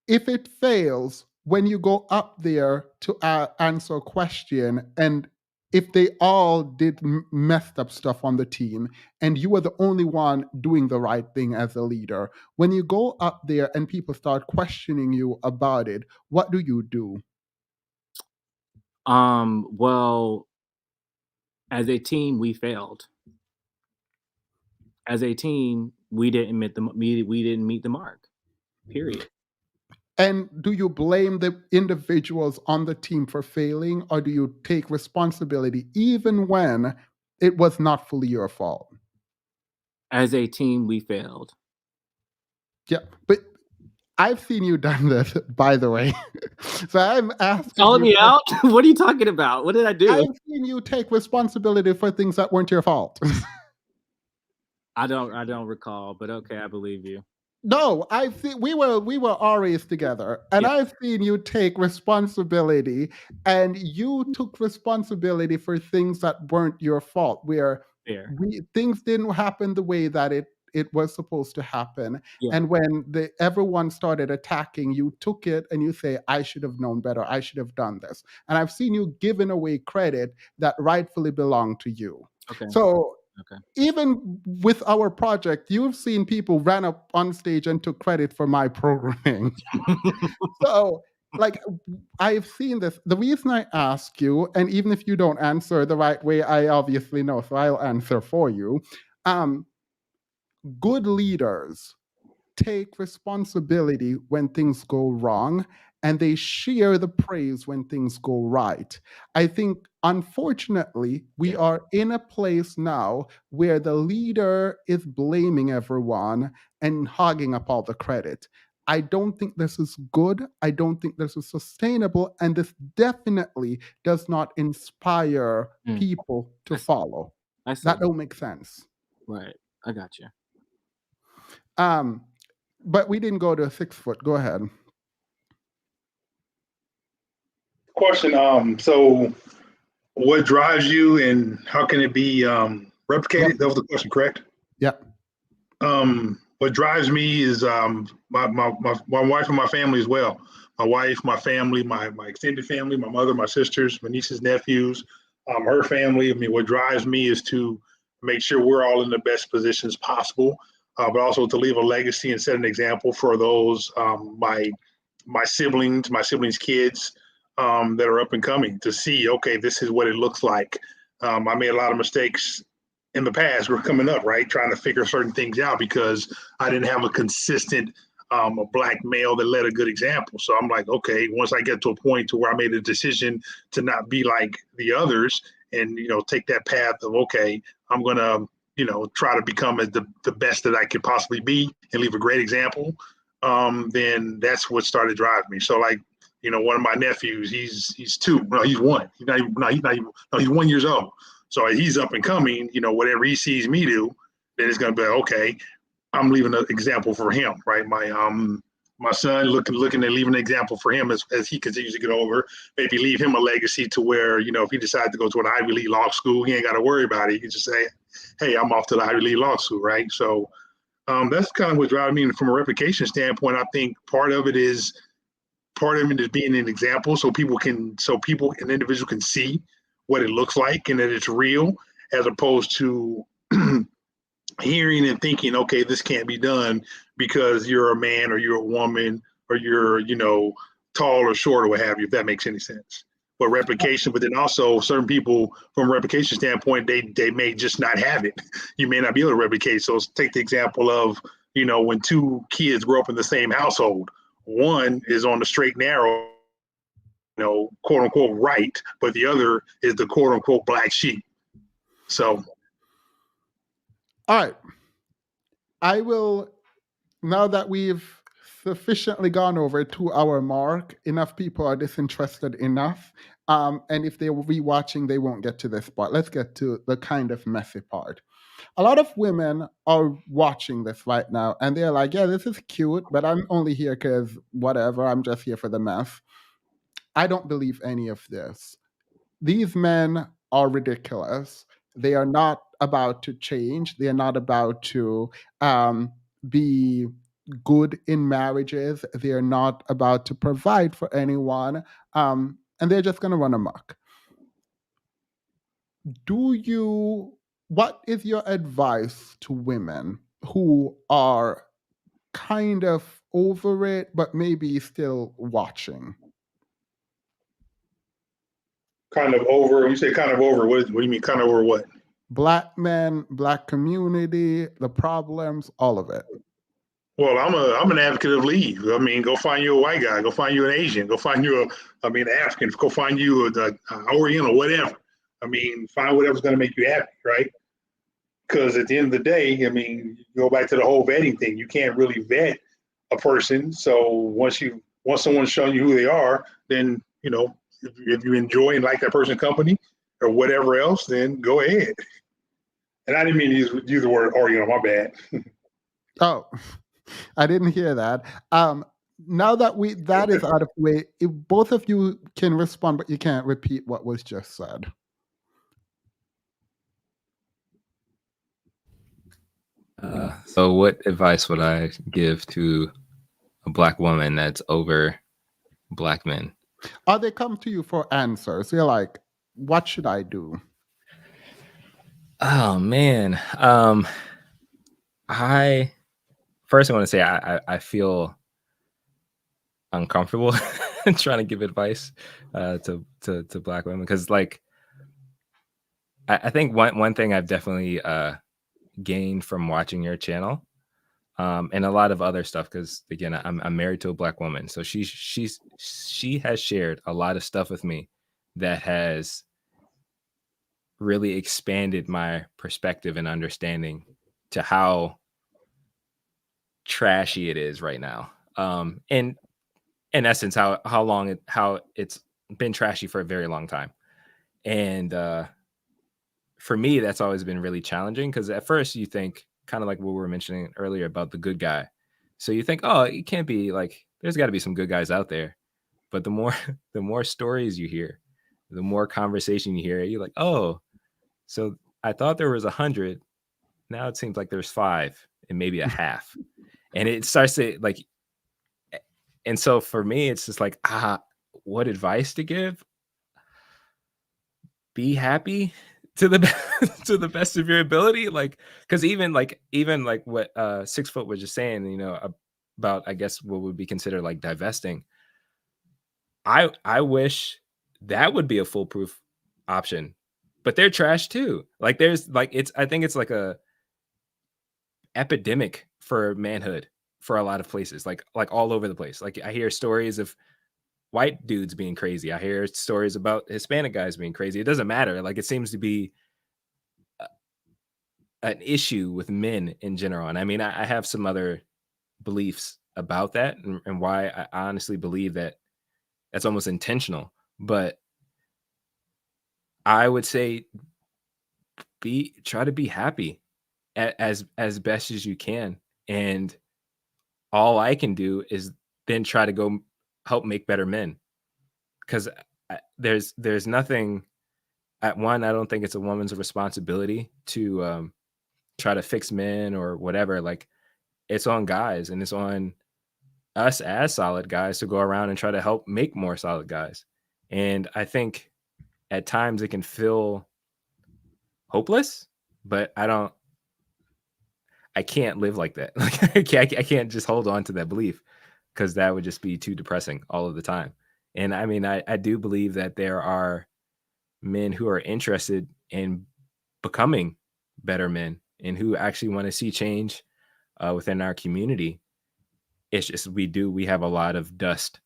If it fails, when you go up there to answer a question, and if they all did messed up stuff on the team and you were the only one doing the right thing as a leader, when you go up there and people start questioning you about it, what do you do? Well, as a team, we failed. As a team, we didn't meet the mark. Period. And do you blame the individuals on the team for failing, or do you take responsibility even when it was not fully your fault? As a team, we failed. Yeah, but I've seen you done this, by the way. So I'm asking Calling you. me out? What are you talking about? What did I do? I've seen you take responsibility for things that weren't your fault. I don't recall, but okay, I believe you. No, I've seen we were RAs together, and Yeah. I've seen you take responsibility, and you took responsibility for things that weren't your fault, where Fair. things didn't happen the way that it was supposed to happen. Yeah. And when everyone started attacking, you took it and you say, I should have known better. I should have done this. And I've seen you giving away credit that rightfully belonged to you. Okay. So Okay. even with our project, you've seen people ran up on stage and took credit for my programming. So, like, I've seen this. The reason I ask you, and even if you don't answer the right way, I obviously know, so I'll answer for you. Good leaders take responsibility when things go wrong, and they share the praise when things go right. I think, unfortunately, we are in a place now where the leader is blaming everyone and hogging up all the credit. I don't think this is good. I don't think this is sustainable. And this definitely does not inspire people to follow. I see. That don't make sense. Right. I got you. But we didn't go to 6 foot. Go ahead. Question. So what drives you and how can it be replicated? That was the question, correct? Yep. What drives me is my wife and my family as well. My wife, my family, my extended family, my mother, my sisters, my nieces, nephews, her family. I mean, what drives me is to make sure we're all in the best positions possible, but also to leave a legacy and set an example for those my siblings, kids that are up and coming to see. Okay, this is what it looks like. I made a lot of mistakes in the past. We're coming up, right, trying to figure certain things out because I didn't have a consistent a black male that led a good example. So I'm like, okay, once I get to a point to where I made a decision to not be like the others and, take that path of, okay, I'm going to, try to become as the best that I could possibly be and leave a great example. Then that's what started driving me. So like, one of my nephews, he's 2. No, he's 1. He's 1 year old. So he's up and coming, whatever he sees me do, then it's going to be like, okay, I'm leaving an example for him, right? My son looking at leaving an example for him as he continues to get older, maybe leave him a legacy to where, if he decides to go to an Ivy League law school, he ain't got to worry about it. He can just say, hey, I'm off to the Ivy League law school, right? So that's kind of what drives me. From a replication standpoint, I think part of it is being an example so people and individual can see what it looks like and that it's real, as opposed to hearing and thinking, okay, this can't be done because you're a man or you're a woman or you're, tall or short or what have you, if that makes any sense. But replication, but then also certain people from a replication standpoint, they may just not have it. You may not be able to replicate. So take the example of, when 2 kids grow up in the same household, one is on the straight and narrow, quote unquote right, but the other is the quote unquote black sheep. So. All right. I will, now that we've sufficiently gone over 2-hour mark, enough people are disinterested enough. And if they will be watching, they won't get to this part. Let's get to the kind of messy part. A lot of women are watching this right now and they're like, yeah, this is cute, but I'm only here because whatever, I'm just here for the mess. I don't believe any of this. These men are ridiculous. They are not about to change. They are not about to be good in marriages. They are not about to provide for anyone. And they're just going to run amok. What is your advice to women who are kind of over it, but maybe still watching? Kind of over. You say kind of over. What do you mean kind of over what? Black men, Black community, the problems, all of it. Well, I'm an advocate of leave. I mean, go find you a white guy. Go find you an Asian. Go find you an African. Go find you an Oriental, whatever. I mean, find whatever's going to make you happy, right? Because at the end of the day, I mean, you go back to the whole vetting thing. You can't really vet a person. So once someone's shown you who they are, then, if you enjoy and like that person's company or whatever else, then go ahead. And I didn't mean to use the word Oriental, my bad. Oh, I didn't hear that. Now that that is out of the way, if both of you can respond, but you can't repeat what was just said. So what advice would I give to a Black woman that's over Black men? Or they come to you for answers. You're like, what should I do? Oh man. I want to say I feel uncomfortable trying to give advice to Black women because like I think one thing I've definitely gained from watching your channel and a lot of other stuff. Because again, I'm married to a Black woman, so she has shared a lot of stuff with me that has really expanded my perspective and understanding to how trashy it is right now. And in essence, how it's been trashy for a very long time. And for me, that's always been really challenging, because at first you think, kind of like what we were mentioning earlier about the good guy. So you think, oh, it can't be like, there's got to be some good guys out there. But the more the more stories you hear, the more conversation you hear, you're like, oh, so I thought there was 100. Now it seems like there's 5 and maybe a half. And it starts to like, and so for me, it's just like, what advice to give? Be happy to the to the best of your ability. Like, because even like what 6 foot was just saying, about, I guess, what would be considered like divesting. I wish that would be a foolproof option, but they're trash too. Like, there's like, I think it's like a epidemic for manhood for a lot of places, like all over the place. Like, I hear stories of white dudes being crazy. I hear stories about Hispanic guys being crazy. It doesn't matter. Like, it seems to be an issue with men in general. And I mean, I have some other beliefs about that, and why I honestly believe that that's almost intentional. But I would say try to be happy as best as you can. And all I can do is then try to go help make better men. Because there's nothing, at one, I don't think it's a woman's responsibility to try to fix men or whatever. Like, it's on guys, and it's on us as solid guys to go around and try to help make more solid guys. And I think at times it can feel hopeless, but I can't live like that. Like, I can't just hold on to that belief, because that would just be too depressing all of the time. And I mean, I do believe that there are men who are interested in becoming better men, and who actually want to see change within our community. It's just, we have a lot of dust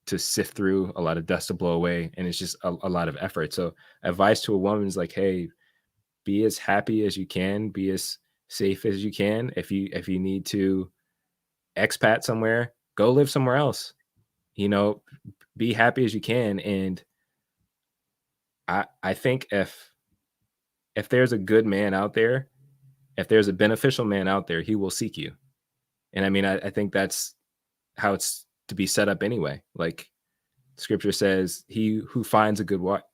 to sift through, a lot of dust to blow away, and it's just a lot of effort. So advice to a woman is like, hey, be as happy as you can, be as safe as you can. If you need to expat somewhere, go live somewhere else. Be happy as you can. And I think if there's a good man out there, if there's a beneficial man out there, he will seek you. And I mean, I think that's how it's to be set up anyway. Like, scripture says, he who finds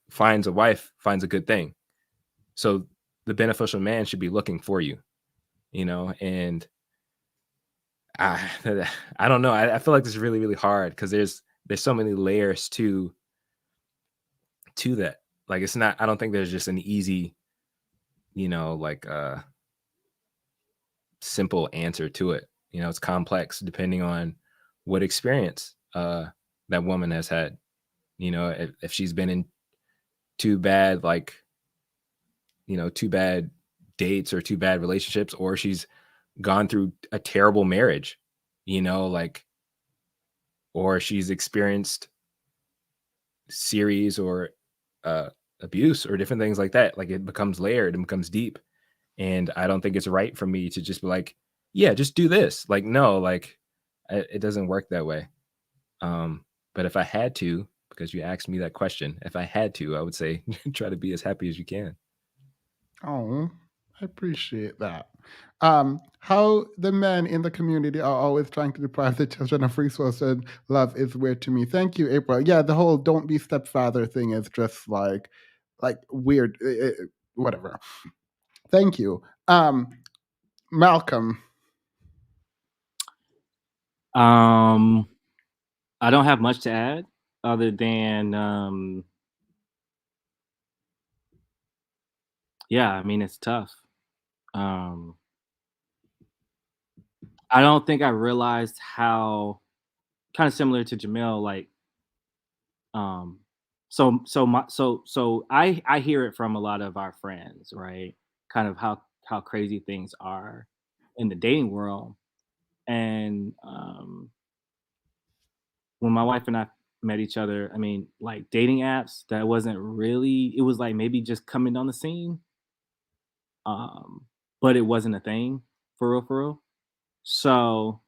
finds a wife finds a good thing. So the beneficial man should be looking for you, and I don't know. I feel like this is really, really hard, because there's so many layers to that. Like, it's not, I don't think there's just an easy, like simple answer to it. It's complex depending on what experience that woman has had. If she's been in two bad dates or two bad relationships, or she's gone through a terrible marriage, or she's experienced series or abuse or different things like that. Like, it becomes layered and becomes deep. And I don't think it's right for me to just be like, yeah, just do this. Like, no, like, it doesn't work that way. But if I had to, because you asked me that question, if I had to, I would say try to be as happy as you can. Oh, I appreciate that. How the men in the community are always trying to deprive the children of resources and love is weird to me. Thank you, April. Yeah, the whole "don't be stepfather" thing is just like weird. Whatever. Thank you, Malcolm. I don't have much to add other than yeah, I mean, it's tough. I don't think I realized how, kind of similar to Jamil, like so I hear it from a lot of our friends, right? Kind of how crazy things are in the dating world. And when my wife and I met each other, I mean, like dating apps, that wasn't really, it was like maybe just coming on the scene. But it wasn't a thing for real, for real. So,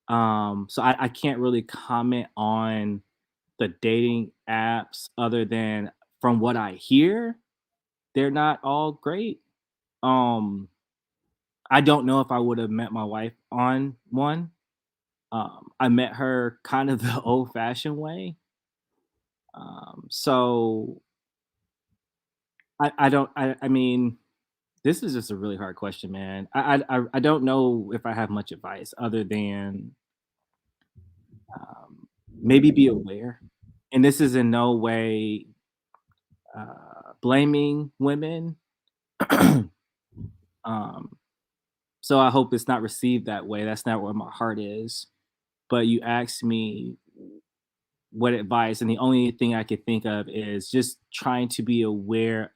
so I can't really comment on the dating apps other than from what I hear, they're not all great. Um, I don't know if I would have met my wife on one. I met her kind of the old fashioned way. So I mean, this is just a really hard question, man. I don't know if I have much advice other than maybe be aware. And this is in no way blaming women. um, so I hope it's not received that way. That's not where my heart is. But you asked me what advice, and the only thing I could think of is just trying to be aware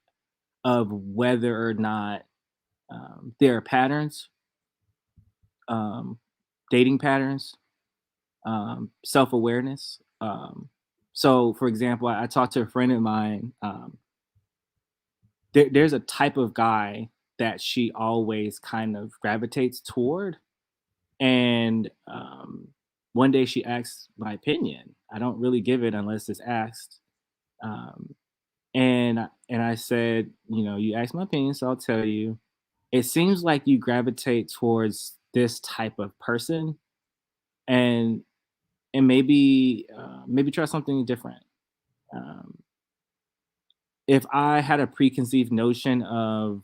of whether or not there are patterns, um, dating patterns, self awareness. So, for example, I talked to a friend of mine. There's a type of guy that she always kind of gravitates toward. And one day she asked my opinion. I don't really give it unless it's asked. Um, and I said, you know, you asked my opinion, so I'll tell you. It seems like you gravitate towards this type of person, and maybe try something different. Um, if I had a preconceived notion of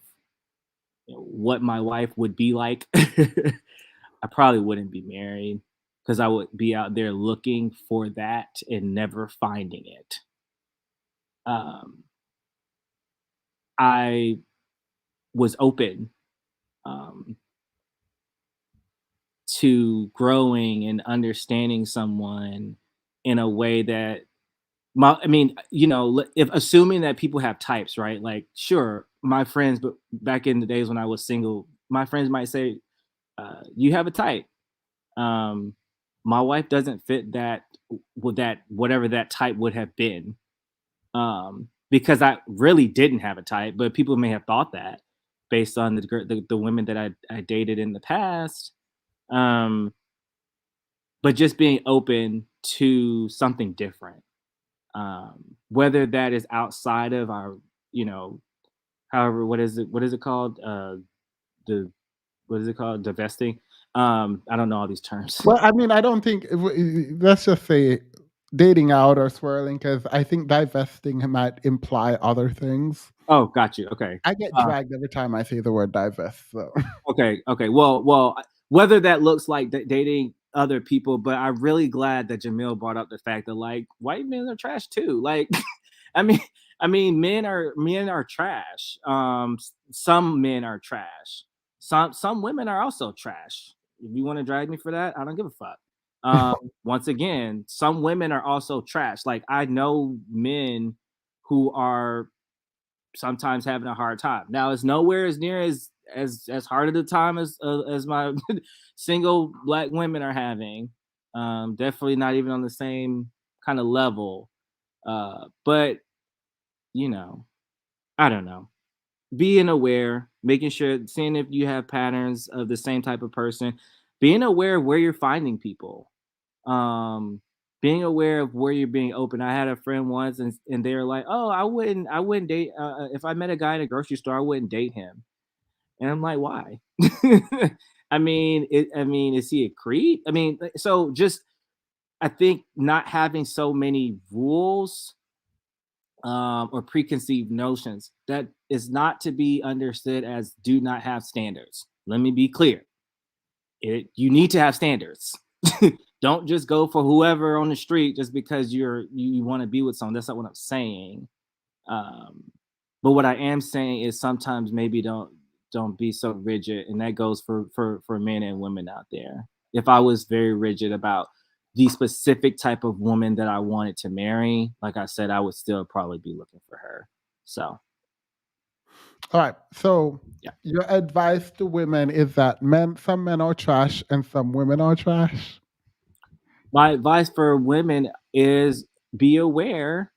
what my wife would be like, I probably wouldn't be married because I would be out there looking for that and never finding it. Um, I was open um, to growing and understanding someone in a way that I mean, you know, if assuming that people have types, right? Like, sure, my friends, but back in the days when I was single, my friends might say, "You have a type." Um, my wife doesn't fit that with that whatever that type would have been, because I really didn't have a type, but people may have thought that based on the women that I dated in the past. Um, but just being open to something different, whether that is outside of our, you know, however, what is it called, the what is it called, divesting. I don't know all these terms. Well, I mean, I don't think, let's just say dating out or swirling, because I think divesting might imply other things. Oh, got you. Okay. I get dragged every time I say the word divest. So Okay. Well, whether that looks like dating other people, but I'm really glad that Jamil brought up the fact that like white men are trash too. Like, I mean, men are trash. Some men are trash. Some women are also trash. If you want to drag me for that, I don't give a fuck. Once again, some women are also trash. Like I know men who are sometimes having a hard time. Now it's nowhere as near as hard of a time as my single black women are having. Definitely not even on the same kind of level. But you know, I don't know. Being aware, making sure, seeing if you have patterns of the same type of person, being aware of where you're finding people. Um, being aware of where you're being open. I had a friend once, and they were like, "Oh, I wouldn't date. If I met a guy in a grocery store, I wouldn't date him." And I'm like, "Why?" I mean, is he a creep? I mean, so just I think not having so many rules or preconceived notions that is not to be understood as do not have standards. Let me be clear. You need to have standards. Don't just go for whoever on the street just because you want to be with someone. That's not what I'm saying. Um, but what I am saying is sometimes maybe don't be so rigid, and that goes for men and women out there. If I was very rigid about the specific type of woman that I wanted to marry, like I said, I would still probably be looking for her. So All right. So Yeah. your advice to women is that some men are trash and some women are trash. My advice for women is be aware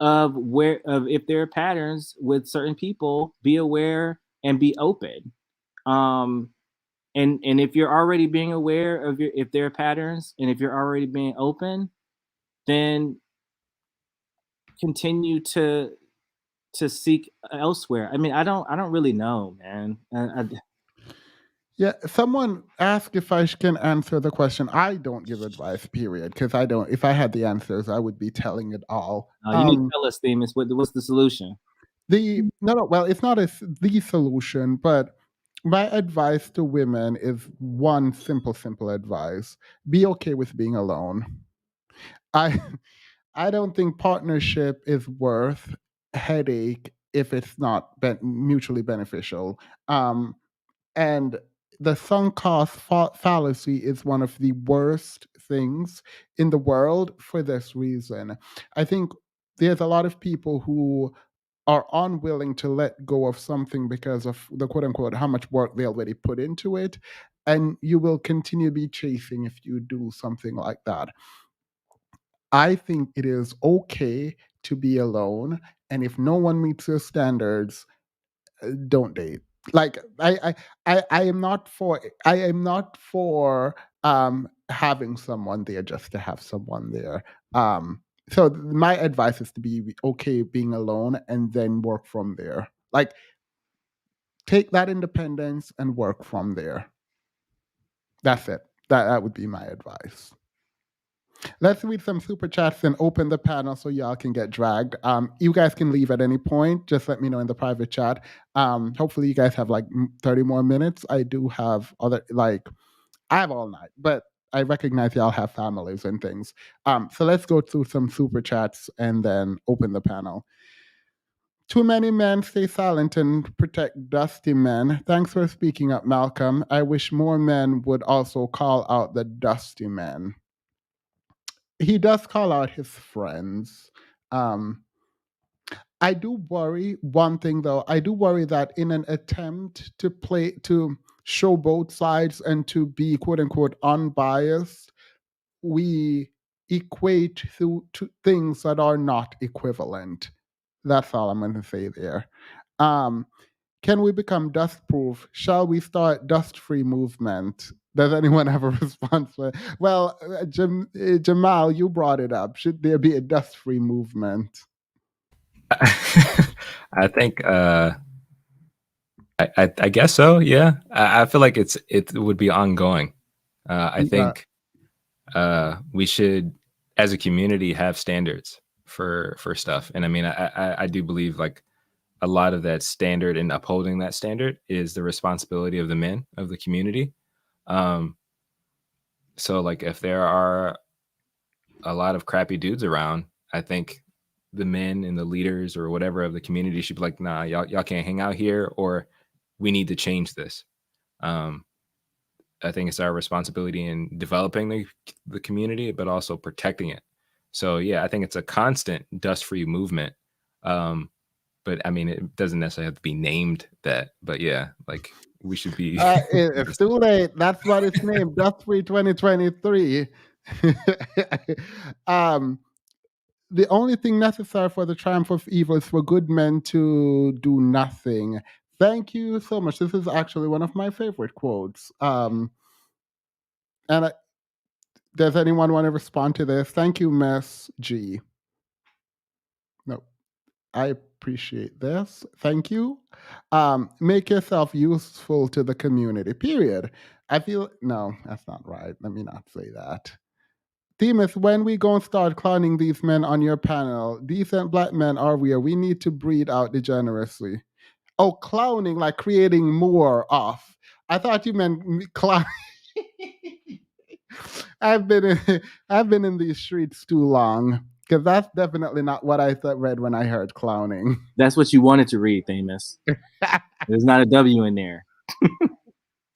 of if there are patterns with certain people, be aware and be open. And if you're already being aware of if there are patterns and if you're already being open, then continue to seek elsewhere. I mean, I don't really know, man. Yeah, someone asked if I can answer the question. I don't give advice, period, because I don't. If I had the answers, I would be telling it all. You need to tell us, Themis, what's the solution? No. Well, it's not the solution, but my advice to women is one simple advice: be okay with being alone. I I don't think partnership is worth headache if it's not mutually beneficial. And the sunk cost fallacy is one of the worst things in the world for this reason. I think there's a lot of people who are unwilling to let go of something because of the quote unquote how much work they already put into it. And you will continue to be chasing if you do something like that. I think it is okay to be alone. And if no one meets your standards, don't date. Like I am not for having someone there just to have someone there. So my advice is to be okay being alone and then work from there. Like take that independence and work from there. That's it. That would be my advice. Let's read some super chats and open the panel so y'all can get dragged. You guys can leave at any point. Just let me know in the private chat. Hopefully you guys have like 30 more minutes. I do have I have all night, but I recognize y'all have families and things. So let's go through some super chats and then open the panel. Too many men stay silent and protect dusty men. Thanks for speaking up, Malcolm. I wish more men would also call out the dusty men. He does call out his friends. I do worry one thing though. I do worry that in an attempt to show both sides and to be quote unquote unbiased, we equate to things that are not equivalent. That's all I'm going to say there. Can we become dust proof? Shall we start dust free movement? Does anyone have a response? Well, Jamal, you brought it up. Should there be a dust free movement? I think I guess so. Yeah, I feel like it would be ongoing. I think we should, as a community, have standards for stuff. And I mean, I do believe like a lot of that standard and upholding that standard is the responsibility of the men of the community. So like if there are a lot of crappy dudes around, I think the men and the leaders or whatever of the community should be like, nah, y'all can't hang out here, or we need to change this. I think it's our responsibility in developing the community, but also protecting it. So yeah, I think it's a constant dust-free movement. But I mean, it doesn't necessarily have to be named that. But yeah, like we should be. It's too late. That's what it's named. Dust-free 2023. The only thing necessary for the triumph of evil is for good men to do nothing. Thank you so much. This is actually one of my favorite quotes. Does anyone want to respond to this? Thank you, Miss G. No, I appreciate this. Thank you. Make yourself useful to the community, period. No, that's not right. Let me not say that. Themis, when we gonna start clowning these men on your panel? Decent black men are we? We need to breed out degeneracy. Oh, clowning, like creating more of. I thought you meant clown. I've been in these streets too long because that's definitely not what I read when I heard clowning. That's what you wanted to read, Themis. There's not a W in there.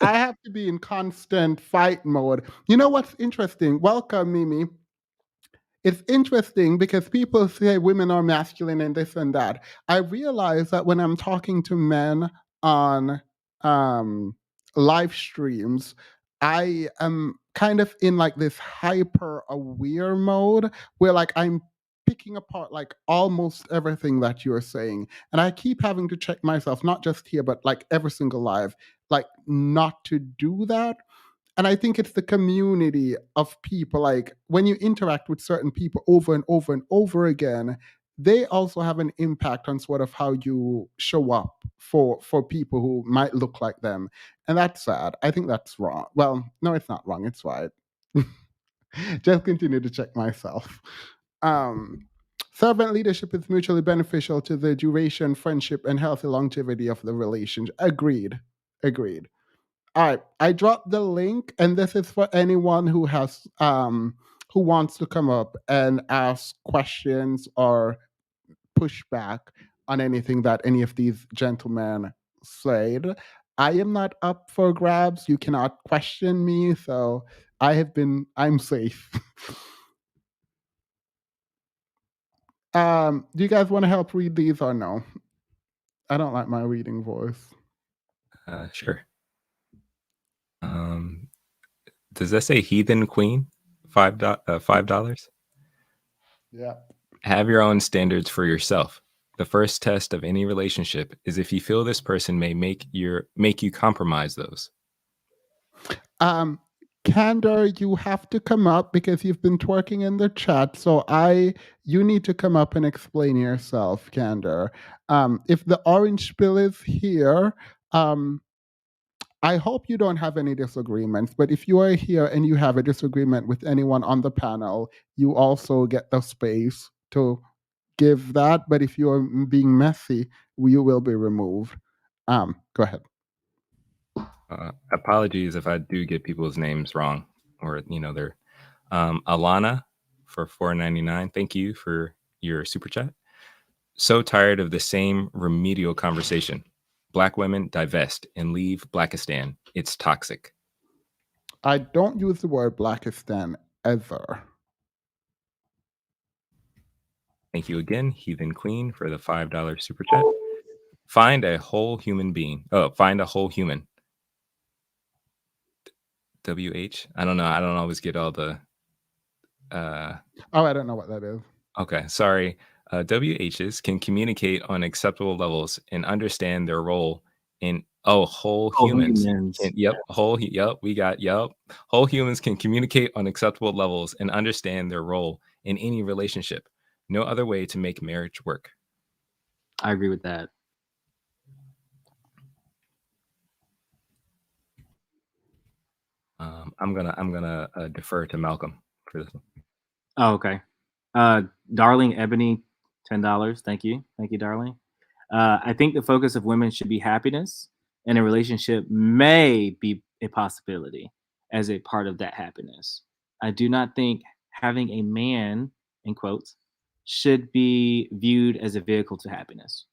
I have to be in constant fight mode. You know what's interesting? Welcome, Mimi. it's interesting because people say women are masculine and this and that. I realize that when I'm talking to men on live streams, I am kind of in like this hyper aware mode where like I'm picking apart like almost everything that you're saying. And I keep having to check myself, not just here, but like every single live, like not to do that. And I think it's the community of people. Like when you interact with certain people over and over and over again, they also have an impact on sort of how you show up for people who might look like them. And that's sad. I think that's wrong. Well, no, it's not wrong. It's right. Just continue to check myself. Um, Servant leadership is mutually beneficial to the duration, friendship, and healthy longevity of the relationship. Agreed. Agreed. All right, I dropped the link, and this is for anyone who has who wants to come up and ask questions or push back on anything that any of these gentlemen said. I am not up for grabs. You cannot question me, so I'm safe. Do you guys want to help read these or no? I don't like my reading voice. Sure. Does that say heathen queen? $5? Yeah. Have your own standards for yourself. The first test of any relationship is if you feel this person may make you compromise those. Candor, you have to come up because you've been twerking in the chat. So you need to come up and explain yourself, Candor. If the orange pill is here, I hope you don't have any disagreements, but if you are here and you have a disagreement with anyone on the panel, you also get the space to give that. But if you're being messy, you will be removed. Go ahead. Apologies if I do get people's names wrong, or they're Alana for $4.99. Thank you for your super chat. So tired of the same remedial conversation. Black women divest and leave Blackistan. It's toxic. I don't use the word Blackistan ever. Thank you again, Heathen Queen, for the $5 super chat. Find a whole human being. Oh, find a whole human. WH? I don't know. I don't always get all the... I don't know what that is. Okay, sorry. WHs can communicate on acceptable levels and understand their role in whole humans. Whole humans can communicate on acceptable levels and understand their role in any relationship. No other way to make marriage work. I agree with that. I'm gonna defer to Malcolm for this one. Oh, okay. Darling Ebony, $10. Thank you, darling. I think the focus of women should be happiness, and a relationship may be a possibility as a part of that happiness. I do not think having a man, in quotes, should be viewed as a vehicle to happiness.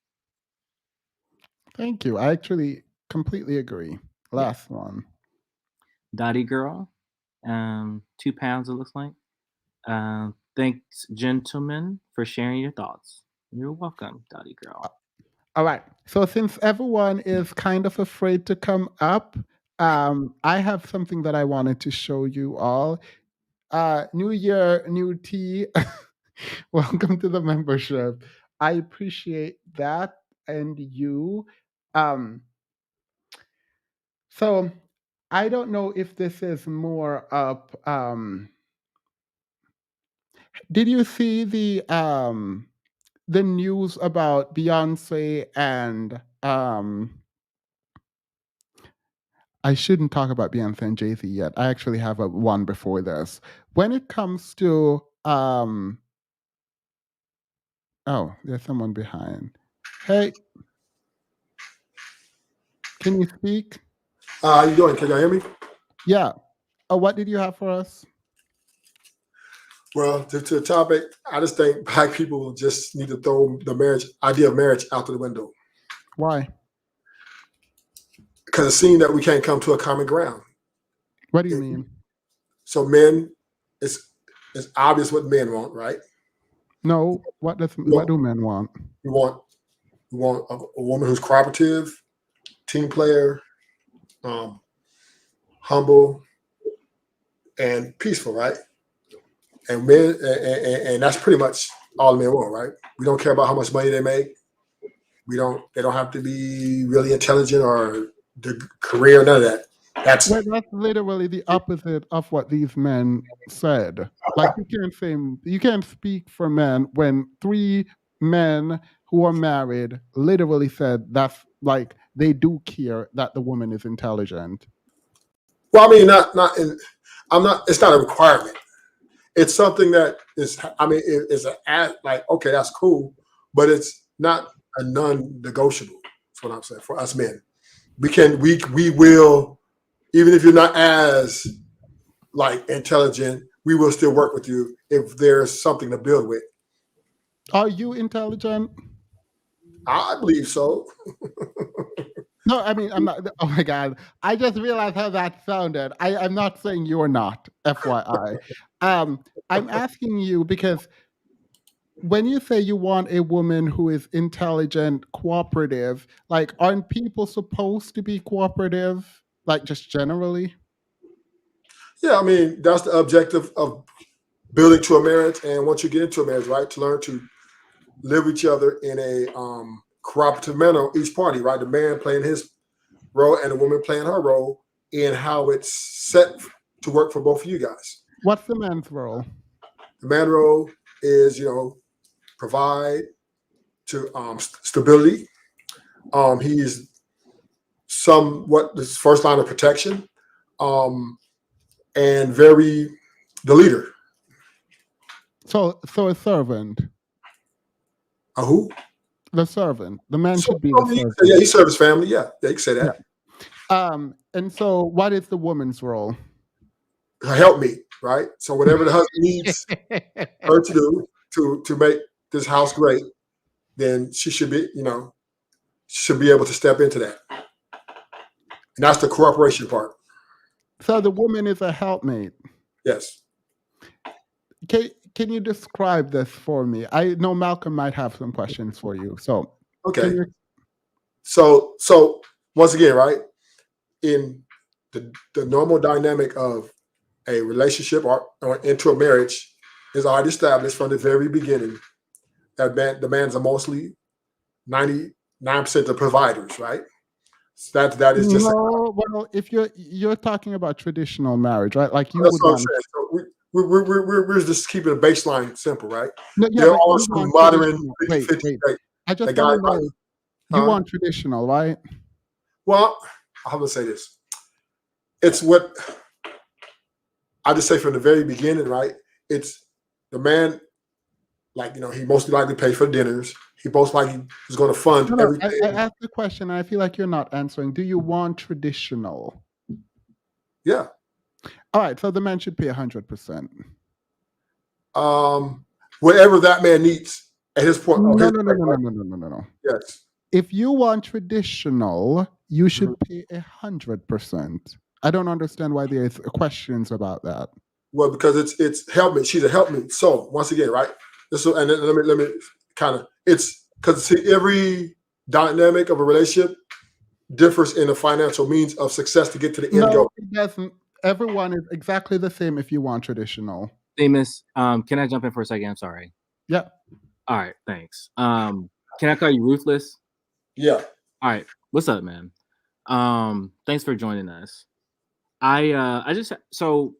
Thank you. I actually completely agree. Last one. Dottie Girl, 2 pounds, it looks like. Thanks, gentlemen, for sharing your thoughts. You're welcome, Dottie Girl. All right. So since everyone is kind of afraid to come up, I have something that I wanted to show you all. New year, new tea. Welcome to the membership. I appreciate that and you. So I don't know if this is more up. Did you see the news about Beyonce and I shouldn't talk about Beyonce and Jay-Z yet. I actually have one before this. When it comes to oh, there's someone behind. Hey, can you speak? How you doing? Can y'all hear me? Yeah. Oh, what did you have for us? Well, to the topic, I just think Black people just need to throw the idea of marriage out the window. Why? Because it seems that we can't come to a common ground. What do you mean? So men, it's obvious what men want, right? No, what do men want? We want a woman who's cooperative, team player, humble, and peaceful, right? And men, and that's pretty much all men want, right? We don't care about how much money they make. They don't have to be really intelligent or the career, none of that. That's literally the opposite of what these men said. Like you can't speak for men when 3 men who are married literally said that's like they do care that the woman is intelligent. well, I mean, it's not a requirement. It's something that is, I mean, it's like, okay, that's cool, but it's not a non-negotiable. That's what I'm saying for us men. We will, even if you're not as like intelligent, we will still work with you if there's something to build with. Are you intelligent? I believe so. No, I mean, I'm not. Oh my God. I just realized how that sounded. I'm not saying you're not, FYI. I'm asking you because when you say you want a woman who is intelligent, cooperative, like, aren't people supposed to be cooperative, like, just generally? Yeah, I mean, that's the objective of building to a marriage. And once you get into a marriage, right, to learn to live with each other in a cooperative manner, each party, right? The man playing his role and the woman playing her role in how it's set to work for both of you guys. What's the man's role? The man role is, provide to stability. He's somewhat the first line of protection, and the leader. So a servant. A who? The servant. The man should be the servant. Yeah, he serves his family. Yeah, you can say that. Yeah. And so what is the woman's role? Help me, right? So whatever the husband needs her to do to make this house great, then she should be, should be able to step into that. And that's the cooperation part. So the woman is a helpmate. Yes. Can you describe this for me? I know Malcolm might have some questions for you. So okay. So once again, right, in the normal dynamic of a relationship or into a marriage is already established from the very beginning that the man's are mostly 99% of providers, right? So that is just well, if you're talking about traditional marriage, right? Like you that's would what I'm want. saying. So we're just keeping the baseline simple, right? No, yeah, there are some modern 50-50. I just want to know. You want traditional, right? Well, I have to say this. It's what I just say from the very beginning, right? It's the man, like, he most likely pays for dinners. He most likely is going to fund everything. I asked the question, and I feel like you're not answering. Do you want traditional? Yeah. All right, so the man should pay 100%. Whatever that man needs at his point. No. Yes. If you want traditional, you should pay 100%. I don't understand why there's questions about that. Well, because it's helpmate. She's a helpmate. So once again, right? And then let me kind of. It's because every dynamic of a relationship differs in the financial means of success to get to the end goal. It doesn't. Everyone is exactly the same if you want traditional. Amos, can I jump in for a second? I'm sorry. Yeah. All right, thanks. Can I call you Ruthless? Yeah. All right. What's up, man? Thanks for joining us. So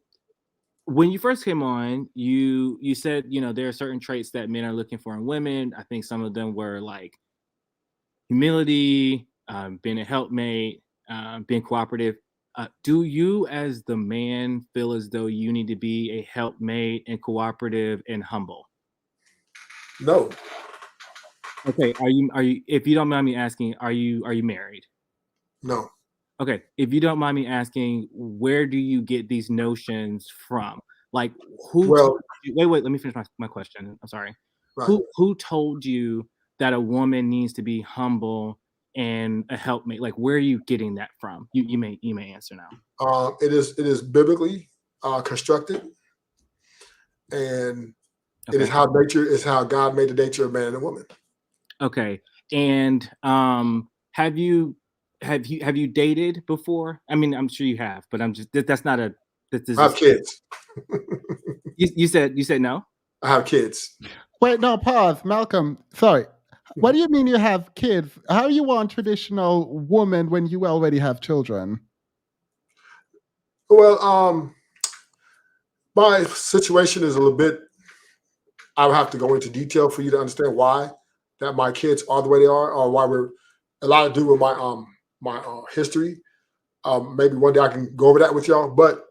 when you first came on, you said, there are certain traits that men are looking for in women. I think some of them were like humility, being a helpmate, being cooperative. Do you, as the man, feel as though you need to be a helpmate and cooperative and humble? No. Okay. Are you? If you don't mind me asking, are you married? No. Okay. If you don't mind me asking, where do you get these notions from? Like, who? Well, wait. Let me finish my question. I'm sorry. Right. Who told you that a woman needs to be humble and a helpmate? Like, where are you getting that from? You may answer now. It is biblically constructed. and Okay. it is how nature is how God made the nature of man and woman. Okay. And have you dated before? I mean, I'm sure you have, but I'm just that's not a I have kids. You said no? I have kids. Wait, no, pause. Malcolm, sorry. What do you mean you have kids? How you want traditional woman when you already have children? Well, my situation is a little bit. I would have to go into detail for you to understand why that my kids are the way they are, or why we're a lot to do with my history. Maybe one day I can go over that with y'all. But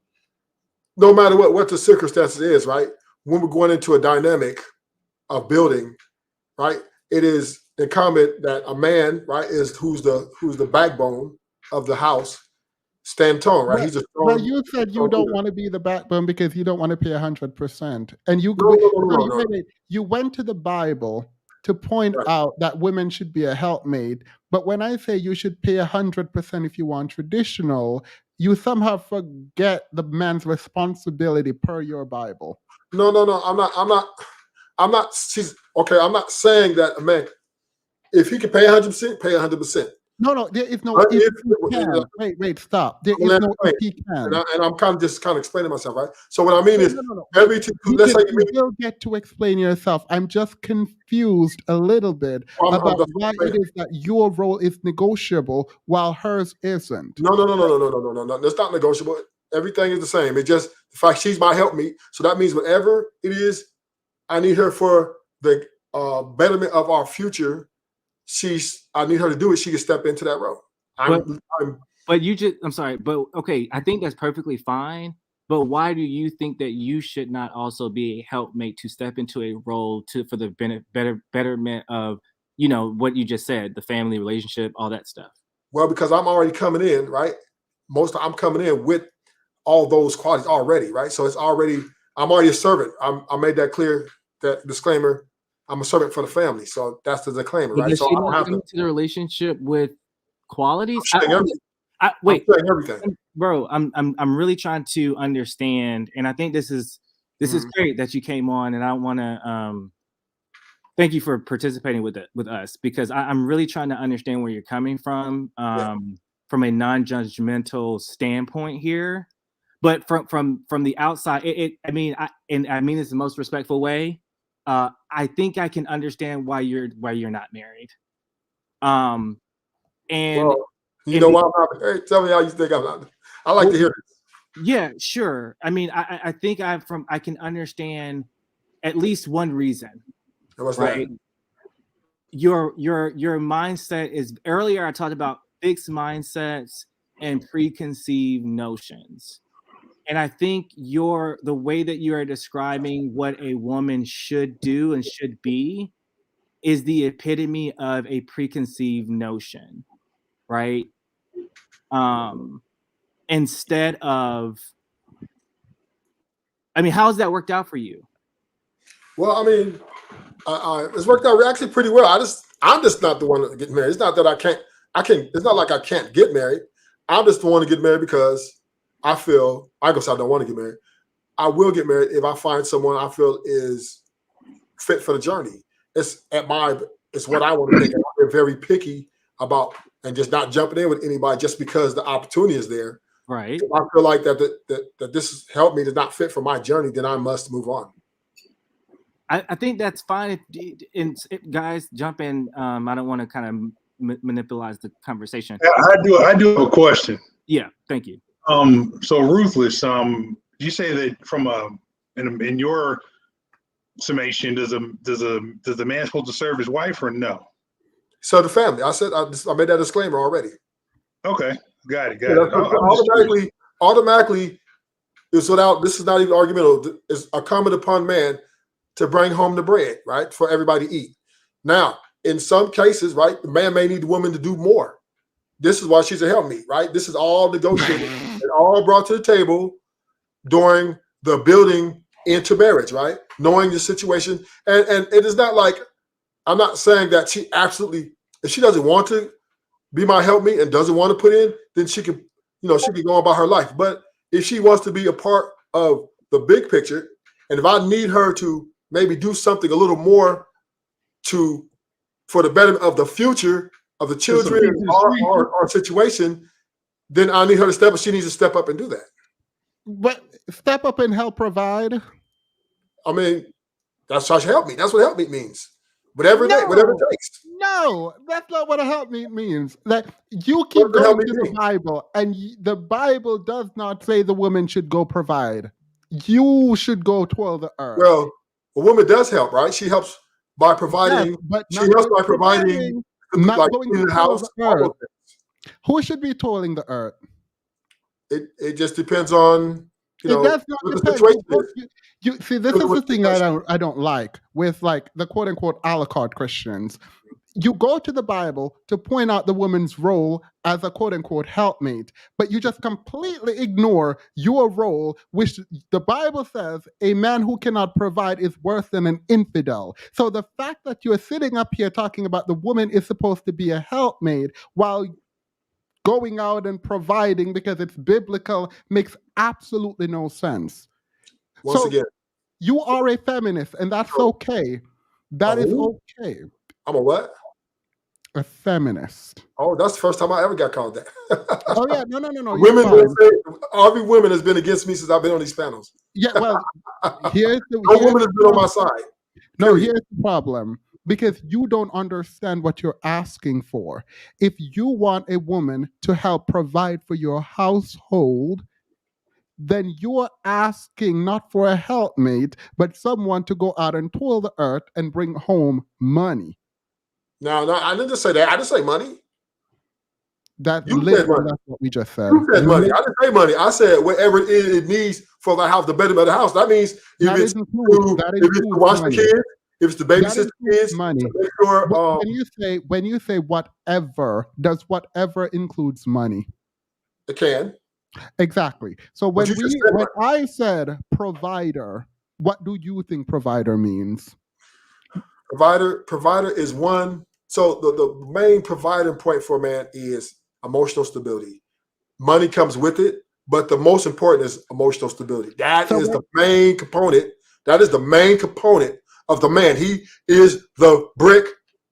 no matter what the circumstances is, right? When we're going into a dynamic of building, right? It is incumbent that a man, right, is who's the backbone of the house, stand tall, right? He's a strong. Well, you said you don't want to be the backbone because you don't want to pay 100%, and you you went to the Bible to point out that women should be a helpmate. But when I say you should pay 100% if you want traditional, you somehow forget the man's responsibility per your Bible. No. I'm not. She's okay. I'm not saying that a man, if he can pay 100%, pay 100%. No, there is no if he can. Wait, stop. There is no if he can. And I'm kind of explaining myself, right? So what I mean is, every let's say you will get to explain yourself. I'm just confused a little bit about why it is that your role is negotiable while hers isn't. No. That's not negotiable. Everything is the same. It's just the fact she's my helpmeet. So that means whatever it is, I need her for the betterment of our future. I need her to do it. She can step into that role. I'm sorry, but okay, I think that's perfectly fine. But why do you think that you should not also be a helpmate to step into a role for the betterment of, what you just said, the family relationship, all that stuff? Well, because I'm already coming in, right? I'm coming in with all those qualities already, right? So I'm already a servant. I made that clear, that disclaimer. I'm a servant for the family, so that's the disclaimer, right? So I don't have into the relationship with qualities. Wait, everything, bro. I'm really trying to understand, and I think this is great that you came on, and I want to thank you for participating with us, because I'm really trying to understand where you're coming from a non-judgmental standpoint here, but from the outside, I mean this in the most respectful way. I think I can understand why you're not married. And you know why I'm not married? Tell me how you think I'm not. I like to hear this. Yeah, sure. I mean, I think I can understand at least one reason. What's right? that? Your mindset is, earlier I talked about fixed mindsets and preconceived notions. And I think the way that you are describing what a woman should do and should be is the epitome of a preconceived notion, right? Instead of, how has that worked out for you? Well, it's worked out actually pretty well. I'm just not the one to get married. It's not that I can't. It's not like I can't get married. I'm just the one to get married because I feel, I guess I don't want to get married. I will get married if I find someone I feel is fit for the journey. It's what I want to think. I'm very picky about, and just not jumping in with anybody just because the opportunity is there. Right. If I feel like that this has helped me to not fit for my journey, then I must move on. I think that's fine. If guys jump in, I don't want to kind of manipulate the conversation. I do have a question. Yeah, thank you. So Ruthless, you say that in your summation, does the man supposed to serve his wife or no? So the family. I said I made that disclaimer already. Okay, got it. Automatically, this is not even argumental. It's incumbent upon man to bring home the bread, right, for everybody to eat. Now, in some cases, right, the man may need the woman to do more. This is why she's a helpmeet, right? This is all negotiated and all brought to the table during the building into marriage, right? Knowing the situation. And it is not like, I'm not saying that she absolutely, if she doesn't want to be my helpmeet and doesn't want to put in, then she can go about her life. But if she wants to be a part of the big picture And if I need her to maybe do something a little more for the betterment of the future of the children or our situation, then I need her to step up. She needs to step up and do that. But step up and help provide. I mean, that's how she help me. That's what help me means. Whatever it takes. No, that's not what a help me means. Like you keep going to the Bible, and the Bible does not say the woman should go provide. You should go toil the earth. Well, a woman does help, right? She helps by providing. Yes, but she helps by providing, not like going in to the house. earth. Who should be toiling the earth? It just depends on does not what depend. the situation is. You see, this is the thing I don't like with like the quote unquote a la carte Christians. You go to the Bible to point out the woman's role as a quote unquote helpmate, but you just completely ignore your role, which the Bible says a man who cannot provide is worse than an infidel. So the fact that you're sitting up here talking about the woman is supposed to be a helpmate while going out and providing because it's biblical makes absolutely no sense. Once again, you are a feminist, and that's okay. That is okay. I'm a what? A feminist. Oh, that's the first time I ever got called that. Oh yeah, no. Women will say, every woman has been against me since I've been on these panels. Yeah, well, no woman has been on my side. No, here's the problem. Because you don't understand what you're asking for. If you want a woman to help provide for your household, then you're asking not for a helpmate, but someone to go out and toil the earth and bring home money. No, I didn't just say that. I didn't say money. That's what we just said. You said money. I didn't say money. I said whatever it needs for the house, the betterment of the house. That means if it's to wash the kids, if it's to babysit the kids, money. Sure, when you say whatever, does whatever includes money? It can. Exactly. So when I said provider, what do you think provider means? Provider is one. So the main providing point for a man is emotional stability. Money comes with it, but the most important is emotional stability. That is the main component. That is the main component of the man. He is the brick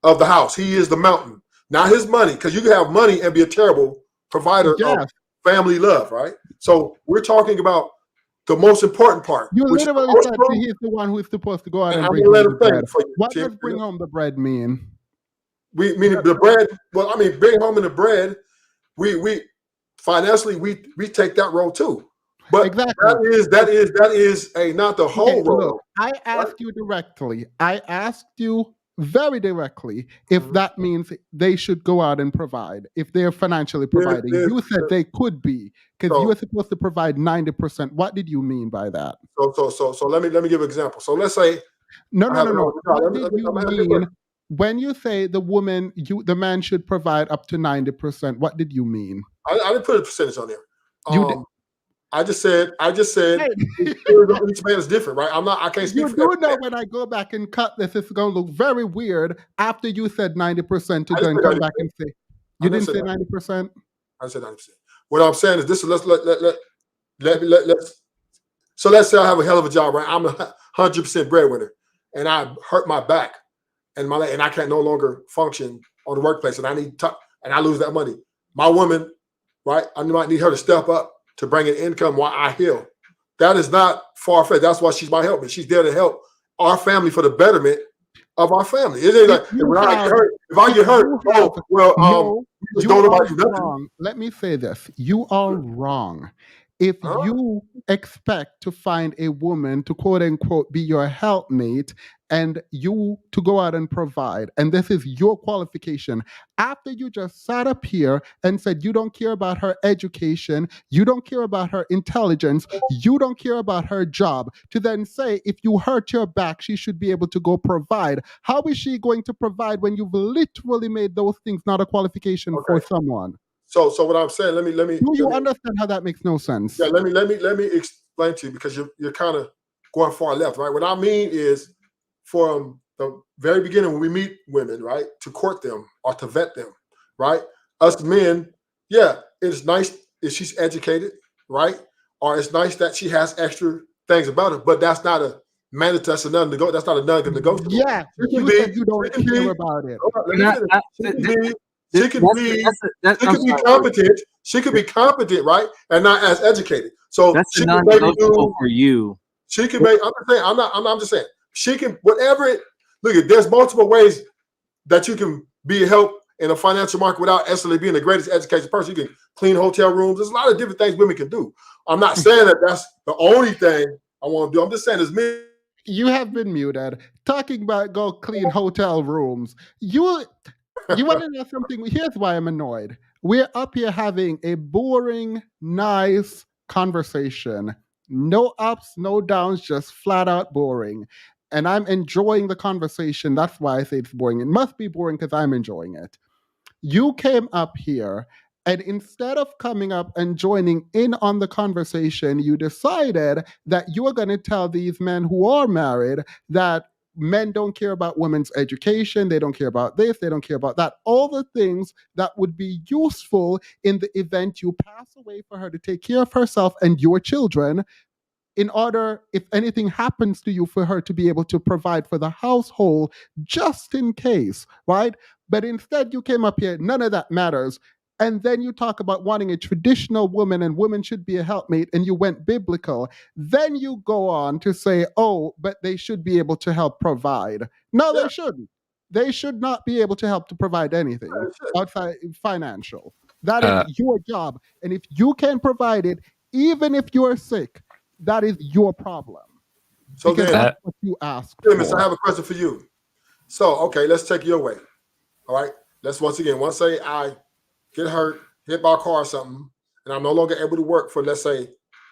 of the house. He is the mountain, not his money. Because you can have money and be a terrible provider of family love, right? So we're talking about the most important part. You literally said he's the one who is supposed to go out and bring home the bread. What does bring home the bread mean? We mean the bread. Well, I mean, bring home in the bread. We financially we take that role too. But exactly. that is a not the whole role. Look, I asked you directly. I asked you very directly if that means they should go out and provide, if they're financially providing. You said they could be because you were supposed to provide 90%. What did you mean by that? So let me give an example. So let's say no. What did you mean when you say the man should provide up to 90%? What did you mean? I didn't put a percentage on there. You did. I just said each man is different, right? I can't speak for you know when I go back and cut this, it's gonna look very weird after you said 90% to then come back and say you didn't say 90%? I said 90%. What I'm saying is this let's so let's say I have a hell of a job, right? I'm 100% breadwinner and I hurt my back and my leg and I can no longer function on the workplace and I lose that money. My woman, right? I might need her to step up to bring in income while I heal. That is not far-fetched. That's why she's my helper. She's there to help our family for the betterment of our family. It ain't like if I get hurt, don't nobody do nothing. Let me say this. You are wrong. If you expect to find a woman to quote unquote be your helpmate and you to go out and provide, and this is your qualification, after you just sat up here and said you don't care about her education, you don't care about her intelligence, you don't care about her job, to then say if you hurt your back, she should be able to go provide. How is she going to provide when you've literally made those things not a qualification for someone? So what I'm saying, let me. Do you understand how that makes no sense? Yeah, let me explain to you because you're kind of going far left, right? What I mean is from the very beginning when we meet women, right, to court them or to vet them, right? Us men, it's nice if she's educated, right? Or it's nice that she has extra things about her, but that's not mandatory. That's a non-negotiable. That's not a non-negotiable. Yeah, She can you be. said you don't She can care be. about it. Hold on, And let me finish. She can be. She can be competent. She can be competent, right, and not as educated. So That's she a can maybe non-negotiable do. for you. She can make. I'm just saying. I'm just saying. She can whatever it. Look at. There's multiple ways that you can be a help in a financial market without necessarily being the greatest educated person. You can clean hotel rooms. There's a lot of different things women can do. I'm not saying that that's the only thing I want to do. I'm just saying there's many. You have been muted. Talking about go clean hotel rooms. You want to know something? Here's why I'm annoyed. We're up here having a boring, nice conversation. No ups, no downs, just flat out boring. And I'm enjoying the conversation. That's why I say it's boring. It must be boring because I'm enjoying it. You came up here, and instead of coming up and joining in on the conversation, you decided that you are going to tell these men who are married that men don't care about women's education, they don't care about this, they don't care about that. All the things that would be useful in the event you pass away for her to take care of herself and your children, in order, if anything happens to you, for her to be able to provide for the household just in case, right? But instead, you came up here, none of that matters. And then you talk about wanting a traditional woman and women should be a helpmate, and you went biblical. Then you go on to say, oh, but they should be able to help provide. No, Yeah. they shouldn't. They should not be able to help to provide anything Yeah, they should. outside financial. That is your job. And if you can provide it, even if you're sick, that is your problem. So Because then, that's what you asked Timus, I for. have a question for you. So, okay, let's take your way. All right. Let's once say I get hurt, hit by a car or something, and I'm no longer able to work for, let's say,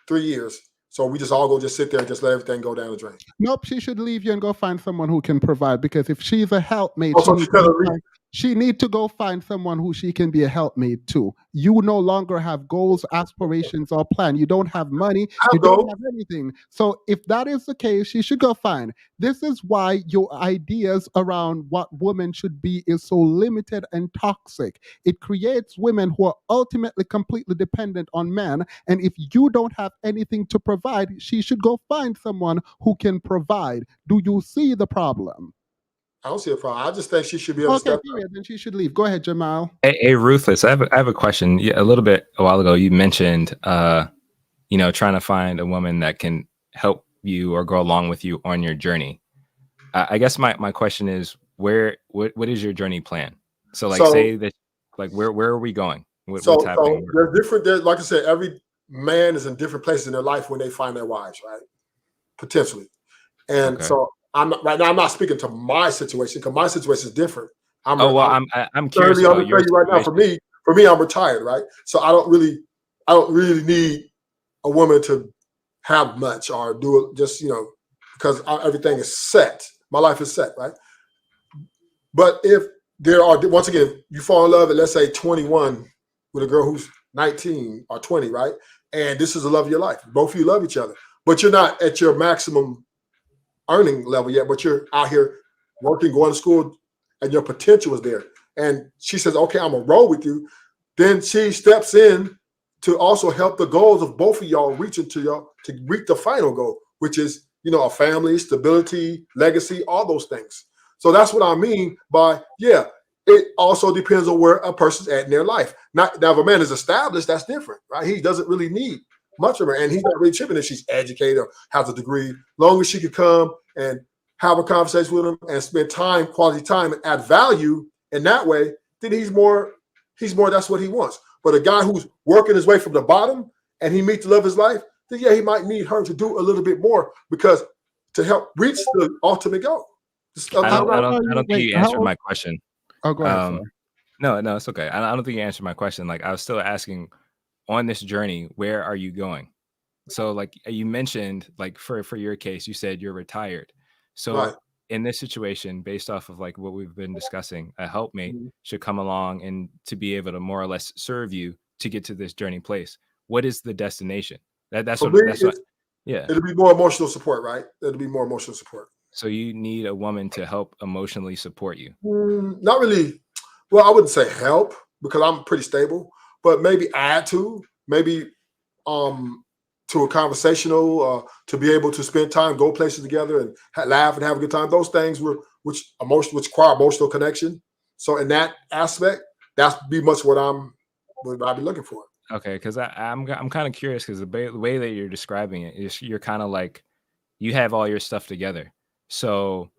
3 years. So we just all go just sit there and just let everything go down the drain. Nope, she should leave you and go find someone who can provide. Because if she's a helpmate, Also, she need to go find someone who she can be a helpmate to. You no longer have goals, aspirations, or plan. You don't have money. You don't have anything. So if that is the case, she should go find. This is why your ideas around what women should be is so limited and toxic. It creates women who are ultimately completely dependent on men. And if you don't have anything to provide, she should go find someone who can provide. Do you see the problem? I don't see a problem. I just think she should be able to Okay, step period. Then she should leave. Go ahead, Jamal. Hey, Ruthless, I have a question. Yeah, a while ago, you mentioned, trying to find a woman that can help you or go along with you on your journey. I guess my question is, what is your journey plan? So, say that, where are we going? What's happening? There's different. Like I said, every man is in different places in their life when they find their wives, right? Potentially, and so I'm not speaking to my situation because my situation is different. I'm curious about your right now. For me, I'm retired, right? So I don't really need a woman to have much or do it just because everything is set. My life is set, right? But if there are, once again, you fall in love at, let's say, 21 with a girl who's 19 or 20, right? And this is the love of your life. Both of you love each other, but you're not at your maximum earning level yet, but you're out here working, going to school, and your potential is there. And she says, okay, I'm gonna roll with you. Then she steps in to also help the goals of both of y'all reach to reach the final goal, which is, a family, stability, legacy, all those things. So that's what I mean by, it also depends on where a person's at in their life. Now, if a man is established, that's different, right? He doesn't really need much of her, and he's not really tripping if she's educated or has a degree. Long as she could come and have a conversation with him and spend quality time, and add value in that way, then he's more, that's what he wants. But a guy who's working his way from the bottom and he meets the love of his life, then he might need her to do a little bit more because to help reach the ultimate goal. I don't think you answered my question. Oh, go ahead. No, it's okay. I don't think you answered my question. I was still asking, on this journey, where are you going? So, you mentioned, for your case, you said you're retired. So, right. In this situation, based off of what we've been discussing, a helpmate should come along and to be able to more or less serve you to get to this journey place. What is the destination? It'll be more emotional support, right? It'll be more emotional support. So you need a woman to help emotionally support you. Not really. Well, I wouldn't say help because I'm pretty stable, but maybe add to, maybe to a conversational, to be able to spend time, go places together, and laugh and have a good time. Those things which require emotional connection. So in that aspect, that's be much what I'd be looking for. Okay, because I'm kind of curious because the way that you're describing it is you're kind of like you have all your stuff together. So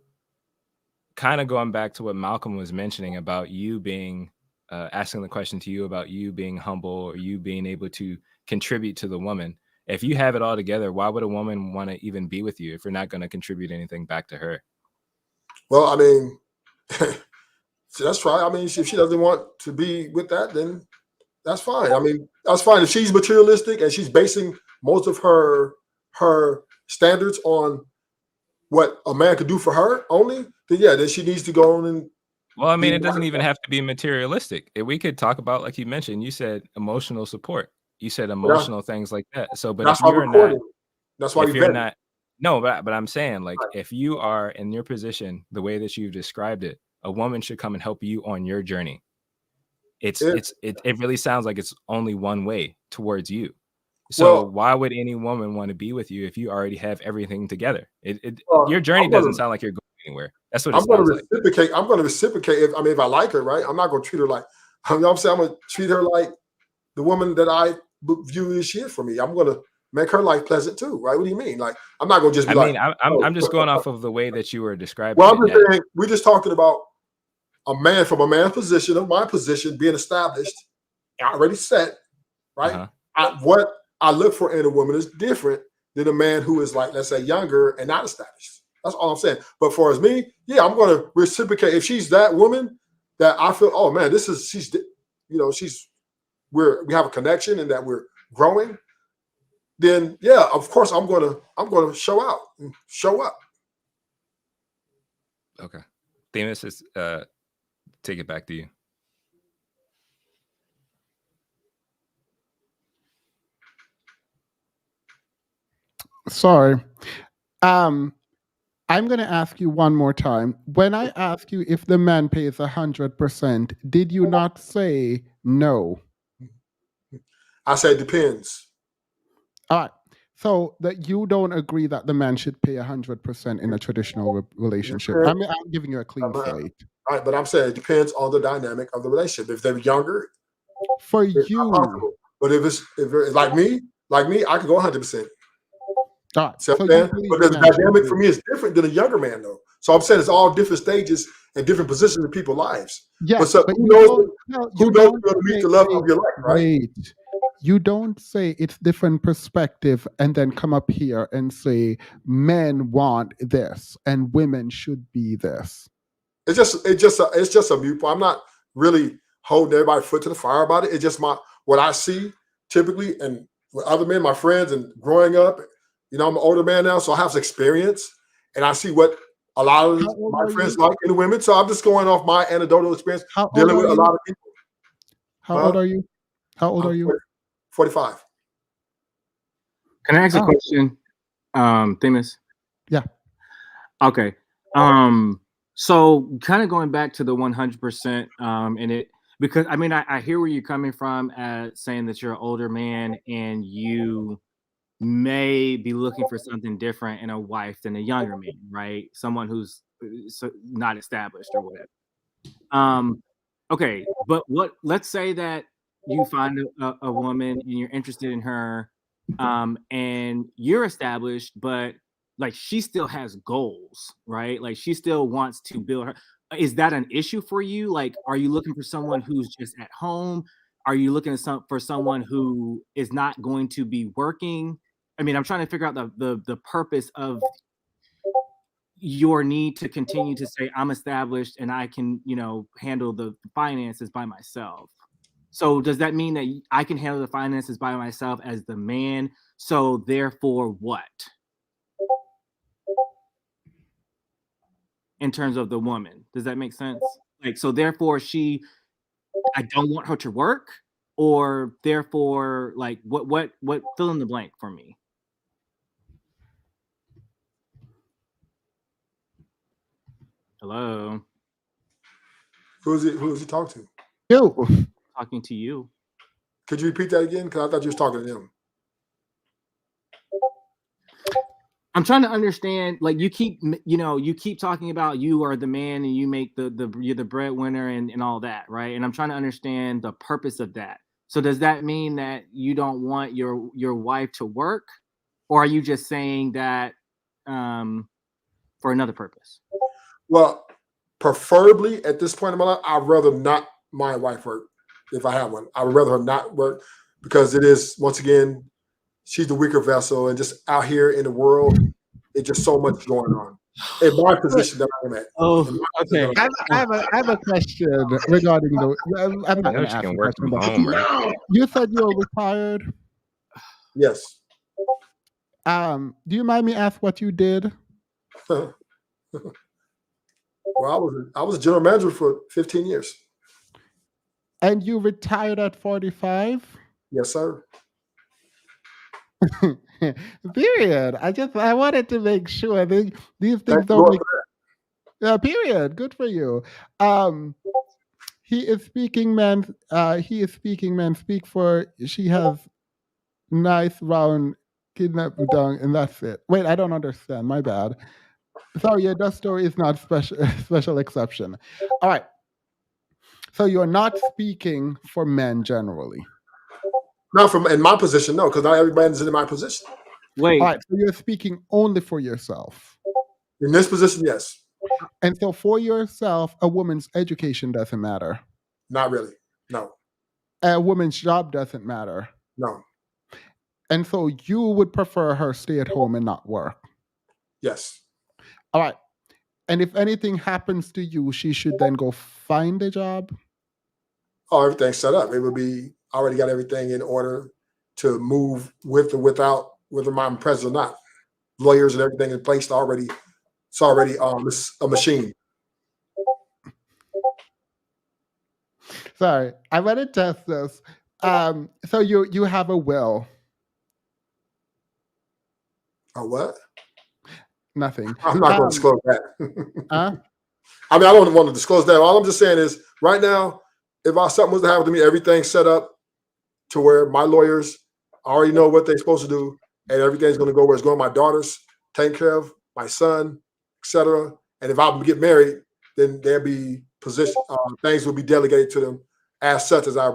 kind of going back to what Malcolm was mentioning about you being asking the question to you about you being humble or you being able to contribute to the woman. If you have it all together, why would a woman want to even be with you if you're not going to contribute anything back to her? Well, I mean, that's right. I mean, if she doesn't want to be with that, then that's fine. I mean, that's fine. If she's materialistic and she's basing most of her standards on what a man could do for her only, then yeah, then she needs to go on and. Well, I mean, it doesn't even have to be materialistic. We could talk about, like you mentioned, you said emotional support. You said emotional things like that. So, but if you're not, that's why you're not. No, but I'm saying, like, if you are in your position, the way that you've described it, a woman should come and help you on your journey. It really sounds like it's only one way towards you. So why would any woman want to be with you if you already have everything together? Your journey doesn't sound like you're going anywhere. That's what it sounds like. I'm going to reciprocate. If I like her, right? I'm not going to treat her like. You know what I'm saying? I'm going to treat her like the woman that I view as she is for me. I'm going to make her life pleasant too, right? What do you mean? Like, I'm not going to just be I'm just going off of the way that you were describing. Well, I'm just saying, we're just talking about a man from a man's position, of my position, being established, already set, right? What I look for in a woman is different than a man who is, like, let's say, younger and not established. That's all I'm saying. But for as me, yeah, I'm going to reciprocate. If she's that woman that I feel, oh man, we have a connection and that we're growing, then yeah, of course I'm going to show out and show up. Okay. Themis, is take it back to you. Sorry. I'm going to ask you one more time. When I ask you if the man pays 100%, did you not say no? I said depends. All right. So that you don't agree that the man should pay 100% in a traditional relationship. I'm giving you a clean slate. Right, but I'm saying it depends on the dynamic of the relationship. If they're younger, for you. But if it's like me, I could go 100%. Right. So but the dynamic for me is different than a younger man, though. So I'm saying it's all different stages and different positions in people's lives. Yes, but who knows you're going to meet the love of your life, right? You don't say it's different perspective and then come up here and say men want this and women should be this. It's just a viewpoint. I'm not really holding everybody's foot to the fire about it. It's just what I see typically, and with other men, my friends, and growing up. You know, I'm an older man now, so I have experience, and I see what a lot of my friends like in the women. So I'm just going off my anecdotal experience dealing with a lot of people. How old are you? How old are you? 45. Can I ask a question, Themis? Yeah. Okay. So kind of going back to the 100%, and it, because I mean, I hear where you're coming from at saying that you're an older man and you may be looking for something different in a wife than a younger man, right? Someone who's not established or whatever. Okay, but let's say that you find a woman and you're interested in her, and you're established, but like she still has goals, right? Like she still wants to build her. Is that an issue for you? Like, are you looking for someone who's just at home? Are you looking for someone who is not going to be working? I mean, I'm trying to figure out the purpose of your need to continue to say I'm established and I can, handle the finances by myself. So does that mean that I can handle the finances by myself as the man? So therefore what? In terms of the woman, does that make sense? Like, so therefore I don't want her to work, or therefore like what fill in the blank for me. Hello. Who is he talking to? You. Talking to you. Could you repeat that again? Because I thought you was talking to him. I'm trying to understand. Like you keep talking about you are the man and you make you're the breadwinner and all that, right? And I'm trying to understand the purpose of that. So does that mean that you don't want your wife to work, or are you just saying that for another purpose? Well, preferably at this point in my life, I'd rather not my wife work if I have one. I would rather her not work because it is, once again, she's the weaker vessel, and just out here in the world, it's just so much going on. In my position that I'm at. Oh, okay. I have a question regarding the. I'm I not know going to she ask can the work question, from but home, right? you said you were retired. Yes. Do you mind me ask what you did? Well, I was a general manager for 15 years. And you retired at 45? Yes, sir. Period. I wanted to make sure these things Thank don't you make. for Period. Good for you. He is speaking, man. He is speaking, man. Speak for. She has nice round kidnap dung, and that's it. Wait, I don't understand. My bad. Sorry, yeah, that story is not special exception. All right. So you're not speaking for men generally. Not from in my position, no, because not everybody's in my position. Wait. All right. So you're speaking only for yourself. In this position, yes. And so for yourself, a woman's education doesn't matter. Not really. No. A woman's job doesn't matter. No. And so you would prefer her stay at home and not work. Yes. All right. And if anything happens to you, she should then go find a job? Oh, everything's set up. It would be already got everything in order to move with or without, whether I'm present or not. Lawyers and everything in place already. It's already a machine. Sorry, I want to test this. So you have a will. A what? Nothing. I'm not going to disclose that. Huh? I mean, I don't want to disclose that. All I'm just saying is, right now, if something was to happen to me, everything's set up to where my lawyers already know what they're supposed to do, and everything's going to go where it's going. My daughters taken care of, my son, etc. And if I get married, then there'll be things will be delegated to them as such as I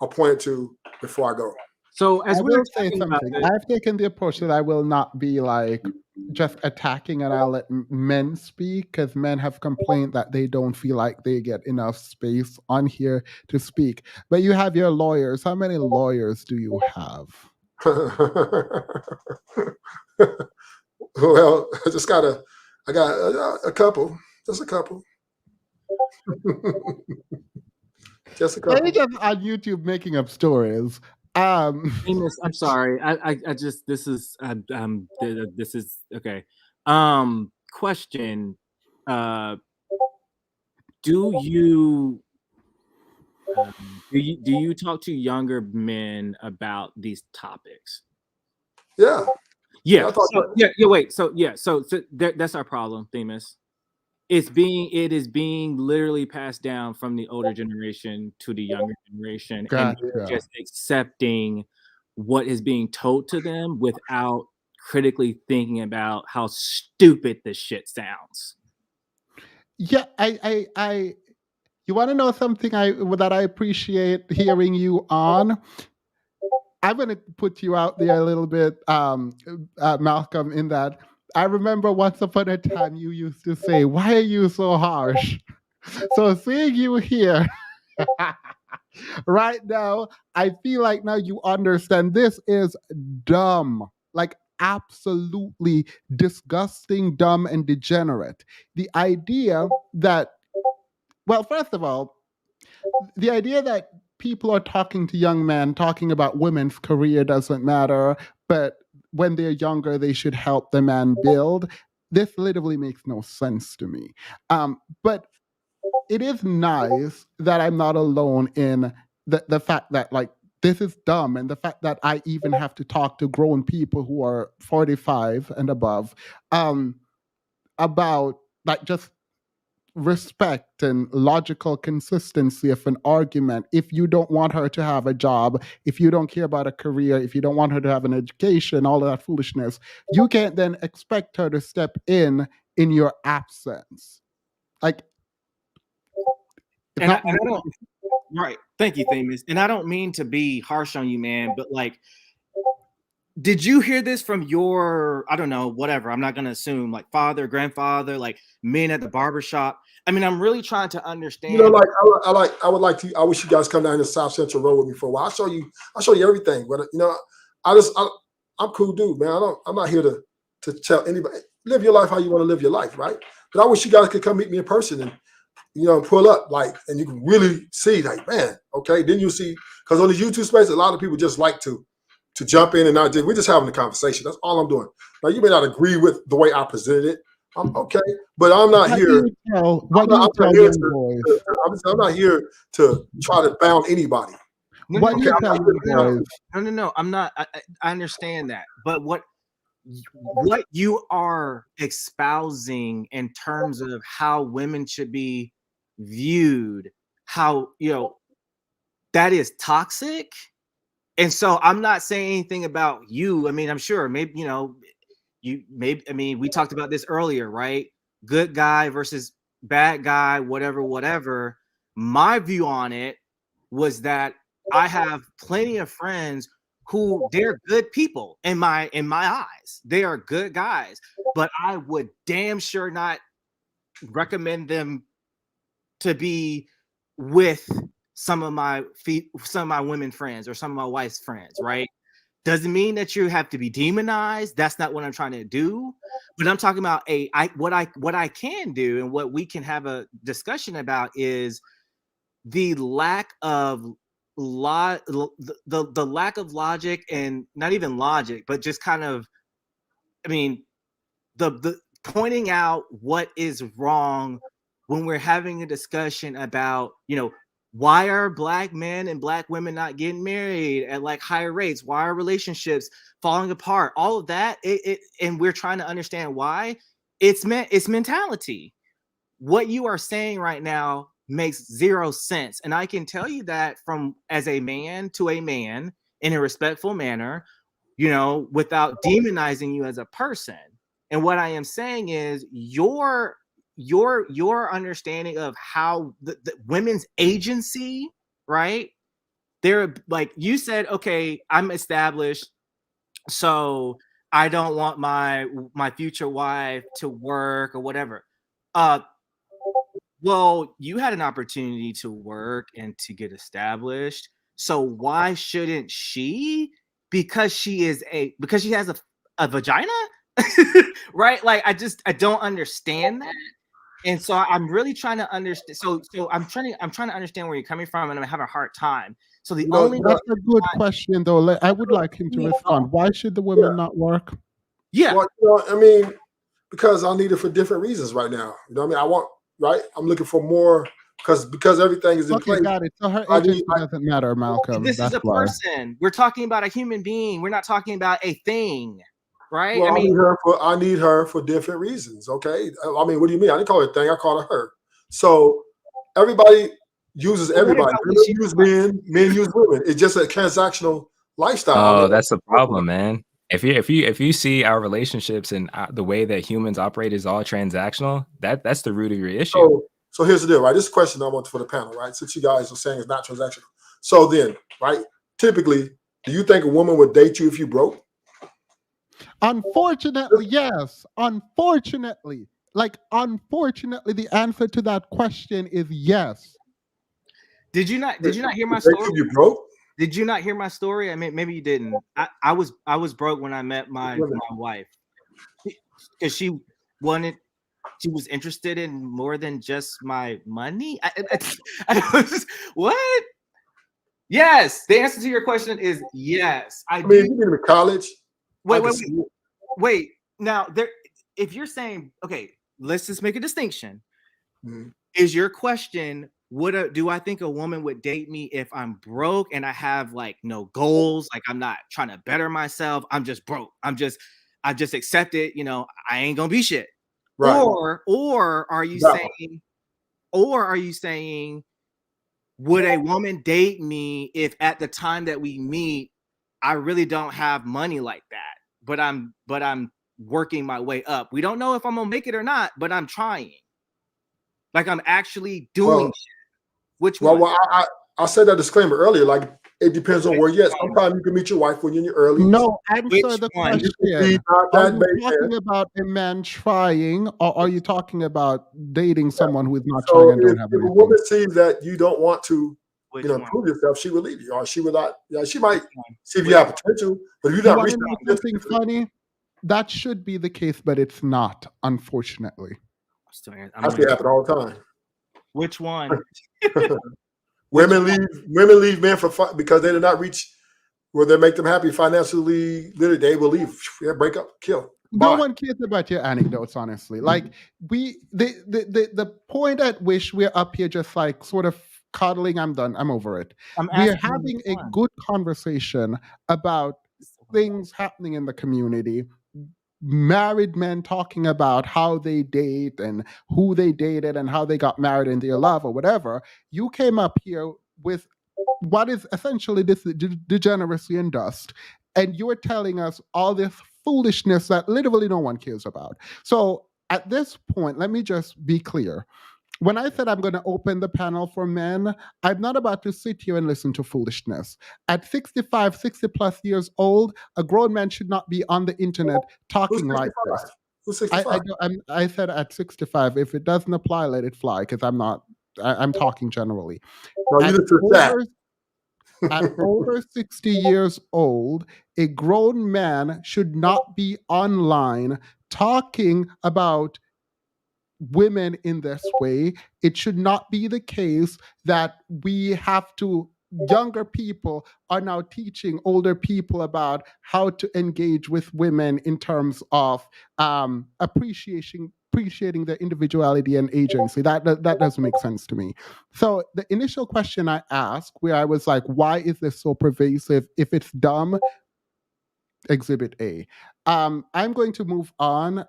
appointed to before I go. So as I we were will say talking about something. this, I've taken the approach that I will not be like just attacking, and I'll let men speak, because men have complained that they don't feel like they get enough space on here to speak. But you have your lawyers. How many lawyers do you have? Well, I got a couple, just a couple. Just a couple. Maybe just on YouTube making up stories. Amos, I'm sorry. I just this is okay. Question. Do you talk to younger men about these topics? Yeah. Yeah. Wait. So that's our problem, Themis. It is being literally passed down from the older generation to the younger generation, and they're just accepting what is being told to them without critically thinking about how stupid this shit sounds. Yeah, you want to know something that I appreciate hearing you on? I'm going to put you out there a little bit, Malcolm, in that I remember once upon a time you used to say, "Why are you so harsh?" So seeing you here right now, I feel like now you understand this is dumb. Like absolutely disgusting, dumb, and degenerate. The idea that, well, first of all, the idea that people are talking to young men, talking about women's career doesn't matter, but when they're younger, they should help the man build. This literally makes no sense to me. But it is nice that I'm not alone in the fact that, like, this is dumb, and the fact that I even have to talk to grown people who are 45 and above about, like, just respect and logical consistency of an argument. If you don't want her to have a job, if you don't care about a career, if you don't want her to have an education, all of that foolishness, you can't then expect her to step in your absence. Like, it's And I, not and I don't. Right. Thank you, Themis. And I don't mean to be harsh on you, man, but like, did you hear this from your, I don't know, whatever, I'm not going to assume, like father, grandfather, like men at the barbershop? I mean, I'm really trying to understand. You know, like I would like to. I wish you guys come down to South Central Road with me for a while. I'll show you everything. But you know, I'm cool dude, man. I'm not here to tell anybody live your life how you want to live your life, right? But I wish you guys could come meet me in person and pull up and you can really see like, man, okay. Then you see, because on the YouTube space, a lot of people just like to jump in and not we're just having a conversation. That's all I'm doing. Now you may not agree with the way I presented it. I'm okay, but I'm not here. I'm not here to try to bound anybody. No, I'm not. I understand that, but what you are espousing in terms of how women should be viewed, how that is toxic. And so I'm not saying anything about you. I mean, I'm sure maybe we talked about this earlier, right? Good guy versus bad guy, whatever. My view on it was that I have plenty of friends who they're good people in my eyes. They are good guys, but I would damn sure not recommend them to be with some of my women friends or some of my wife's friends, right? Doesn't mean that you have to be demonized. That's not what I'm trying to do. But I'm talking about what I can do and what we can have a discussion about is the lack of the lack of logic, and not even logic, but just kind of, I mean, the pointing out what is wrong when we're having a discussion about, why are Black men and Black women not getting married at like higher rates? Why are relationships falling apart? All of that, and we're trying to understand why. It's mentality. What you are saying right now makes zero sense, and I can tell you that from as a man to a man in a respectful manner, without demonizing you as a person. And what I am saying is your understanding of how the women's agency, right? They're like, you said, okay, I'm established, so I don't want my future wife to work or whatever. Well, you had an opportunity to work and to get established. So why shouldn't she? Because she has a vagina, right? Like I don't understand that. And so I'm really trying to understand. So I'm trying to understand where you're coming from, and I'm having a hard time. So that's a good question, though. I would like him to respond. Why should the women not work? Yeah. Well, I mean, because I need it for different reasons right now. You know what I mean? I'm looking for more because everything is in place. Got it. So her agency doesn't matter, Malcolm. This is a person. We're talking about a human being. We're not talking about a thing. Right? Well, I need her for different reasons. Okay. I mean, what do you mean? I didn't call her a thing. I called her her. So everybody uses everybody. Women use men use women. It's just a transactional lifestyle. Oh, that's the problem, man. If you see our relationships and the way that humans operate is all transactional, that's the root of your issue. So here's the deal, right? This question I want for the panel, right? Since you guys are saying it's not transactional. So then, right? Typically, do you think a woman would date you if you broke? Unfortunately, yes. Unfortunately, the answer to that question is yes. Did you not hear my story? You broke? Did you not hear my story? I mean, maybe you didn't. I was broke when I met my wife, because she was interested in more than just my money. What? Yes, the answer to your question is yes. I mean, you been to college. Wait. Now, if you're saying, okay, let's just make a distinction. Mm-hmm. Is your question, do I think a woman would date me if I'm broke and I have like no goals? Like I'm not trying to better myself. I'm just broke. I just accept it. I ain't gonna be shit. Right. Or are you saying Or are you saying, would a woman date me if at the time that we meet, I really don't have money like that, but I'm working my way up. We don't know if I'm gonna make it or not, but I'm trying. Like I'm actually doing Well, shit. Which well, one? I said that disclaimer earlier. Like it depends on where. Yes, sometimes you can meet your wife when you're in your early. No, answer Which the one? You can be question. not Are that you big talking man. about a man trying, or are you talking about dating someone who is not So trying and don't if have a anything? woman sees that you don't want to, Which you know, one? prove yourself, she will leave you, or she will not. Yeah, she might one? see if you have potential, but if you're You not want to reaching know out something funny? That should be the case, but it's not, unfortunately. I see it happen all the time. Which one? Women leave men for because they did not reach where they make them happy financially. Literally, they will leave. Yeah, break up, kill. No Bye. one cares about your anecdotes, honestly. Like the point at which we're up here just like sort of coddling, I'm done, I'm over it. I'm We're asking having which a one. good conversation about things happening in the community. Married men talking about how they date and who they dated and how they got married in their love or whatever. You came up here with what is essentially this degeneracy and dust, and you're telling us all this foolishness that literally no one cares about. So at this point, let me just be clear. When I said I'm going to open the panel for men, I'm not about to sit here and listen to foolishness. At 65, 60 plus years old, a grown man should not be on the internet talking like this. Who's 65? I said at 65. If it doesn't apply, let it fly, because I'm talking generally. No, you At listen to that. at over 60 years old, a grown man should not be online talking about women in this way. It should not be the case that we have to, younger people are now teaching older people about how to engage with women in terms of appreciating their individuality and agency. That doesn't make sense to me. So the initial question I asked, where I was like, why is this so pervasive? If it's dumb, Exhibit A. I'm going to move on.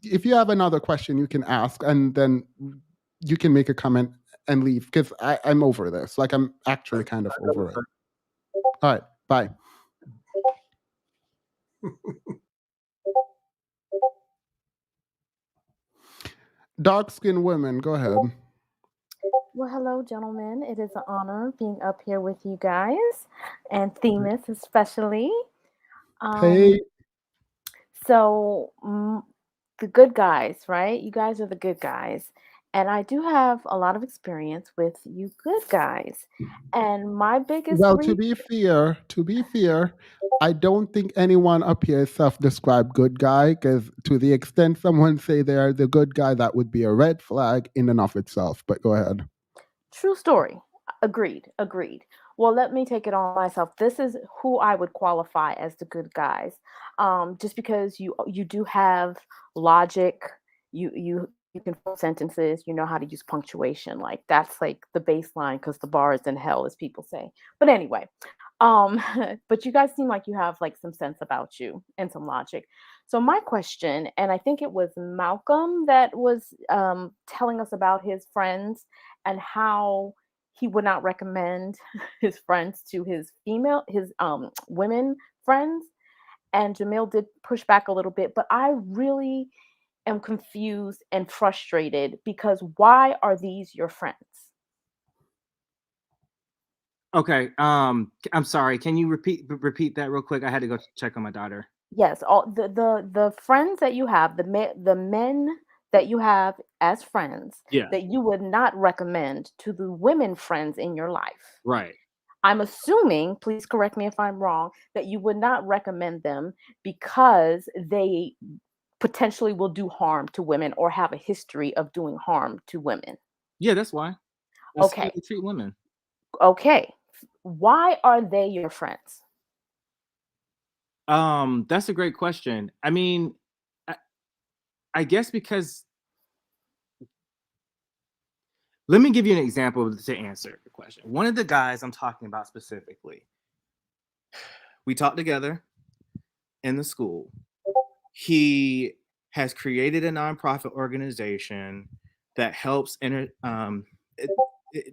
If you have another question, you can ask, and then you can make a comment and leave, because I'm over this. Like, I'm actually kind of over it. All right, bye. Dark-skinned women, go ahead. Well, hello, gentlemen. It is an honor being up here with you guys, and Themis especially. Hey. So, the good guys, right? You guys are the good guys. And I do have a lot of experience with you good guys. And my biggest Well, reason, to be fair, I don't think anyone up here is self-described good guy, because to the extent someone say they're the good guy, that would be a red flag in and of itself. But go ahead. true story. Agreed. Agreed. Well, let me take it on myself. This is who I would qualify as the good guys. Just because you do have logic, you can form sentences, you know how to use punctuation. Like that's like the baseline because the bar is in hell, as people say. But anyway, um, but you guys seem like you have like some sense about you and some logic. So my question, and I think it was Malcolm that was telling us about his friends and how he would not recommend his friends to his women friends. And Jamil did push back a little bit, but I really am confused and frustrated because why are these your friends? Okay. I'm sorry. Can you repeat that real quick? I had to go check on my daughter. Yes, all the friends that you have, the men that you have as friends Yeah. that you would not recommend to the women friends in your life. Right. I'm assuming, please correct me if I'm wrong, that you would not recommend them because they potentially will do harm to women or have a history of doing harm to women. Yeah, that's why. That's how Okay. they treat women. Okay. Why are they your friends? That's a great question. I mean, I guess because let me give you an example to answer the question. One of the guys I'm talking about specifically, we talked together in the school. He has created a nonprofit organization that helps it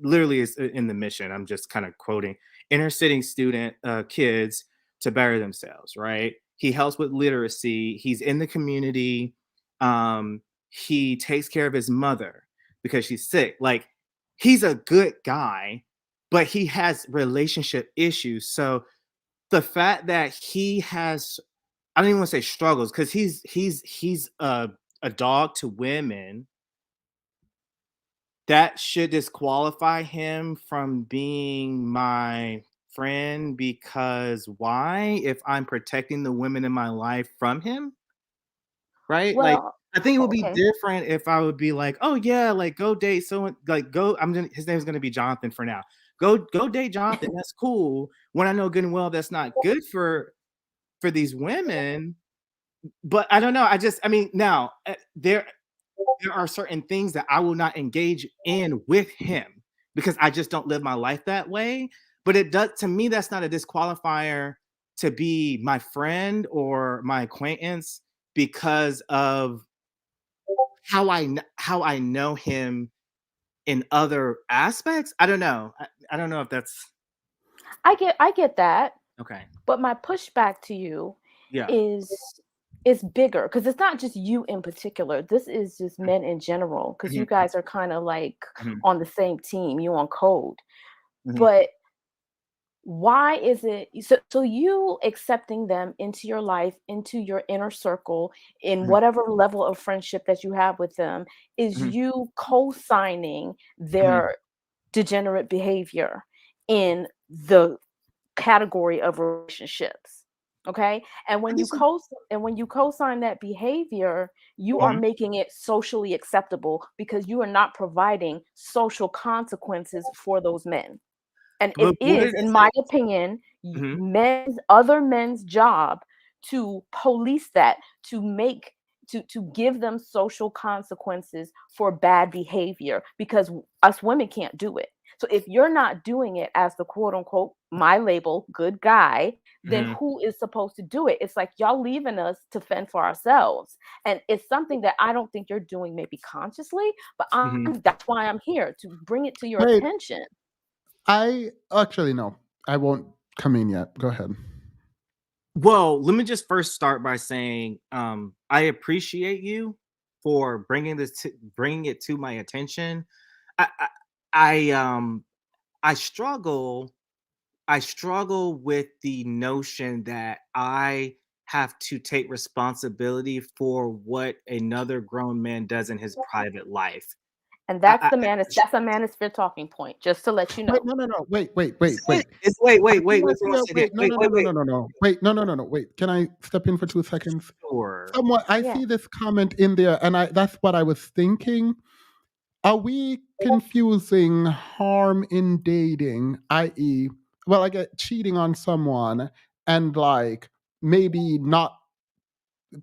literally is in the mission. I'm just kind of quoting inner city student kids to better themselves, right? He helps with literacy. He's in the community. He takes care of his mother because she's sick. Like, he's a good guy, but he has relationship issues. So the fact that he has, I don't even want to say struggles, because he's a dog to women, that should disqualify him from being my friend. Because why? If I'm protecting the women in my life from him, right? Like, Well, I think it would be okay. different if I would be like, oh yeah, like go date someone, like his name's gonna be Jonathan for now. Go date Jonathan. That's cool. When I know good and well that's not good for these women. But I don't know. I mean, now there are certain things that I will not engage in with him because I just don't live my life that way. But it does, to me, that's not a disqualifier to be my friend or my acquaintance because of how I know him in other aspects. I don't know. I don't know if that's I get that, okay. but my pushback to you Yeah. is bigger, because it's not just you in particular. This is just men in general, because you guys are kind of like on the same team. You on code, but why is it so you accepting them into your life, into your inner circle, in whatever level of friendship that you have with them, is you co-signing their degenerate behavior in the category of relationships? Okay. And when you co-sign that behavior, you are making it socially acceptable, because you are not providing social consequences for those men. And But it is, in my opinion, other men's job to police that, to make to give them social consequences for bad behavior, because us women can't do it. So if you're not doing it as the quote unquote, my label, good guy, then who is supposed to do it? It's like y'all leaving us to fend for ourselves. And it's something that I don't think you're doing maybe consciously, but that's why I'm here, to bring it to your Wait, attention. I actually no, I won't come in yet. Go ahead. Well, let me just first start by saying I appreciate you for bringing it to my attention. I struggle with the notion that I have to take responsibility for what another grown man does in his private life. And that's a manosphere talking point, just to let you know. Wait. Wait. Wait. No. Wait. Can I step in for 2 seconds? Sure. I see this comment in there, and that's what I was thinking. Are we confusing harm in dating, i.e., well, I get cheating on someone and like maybe not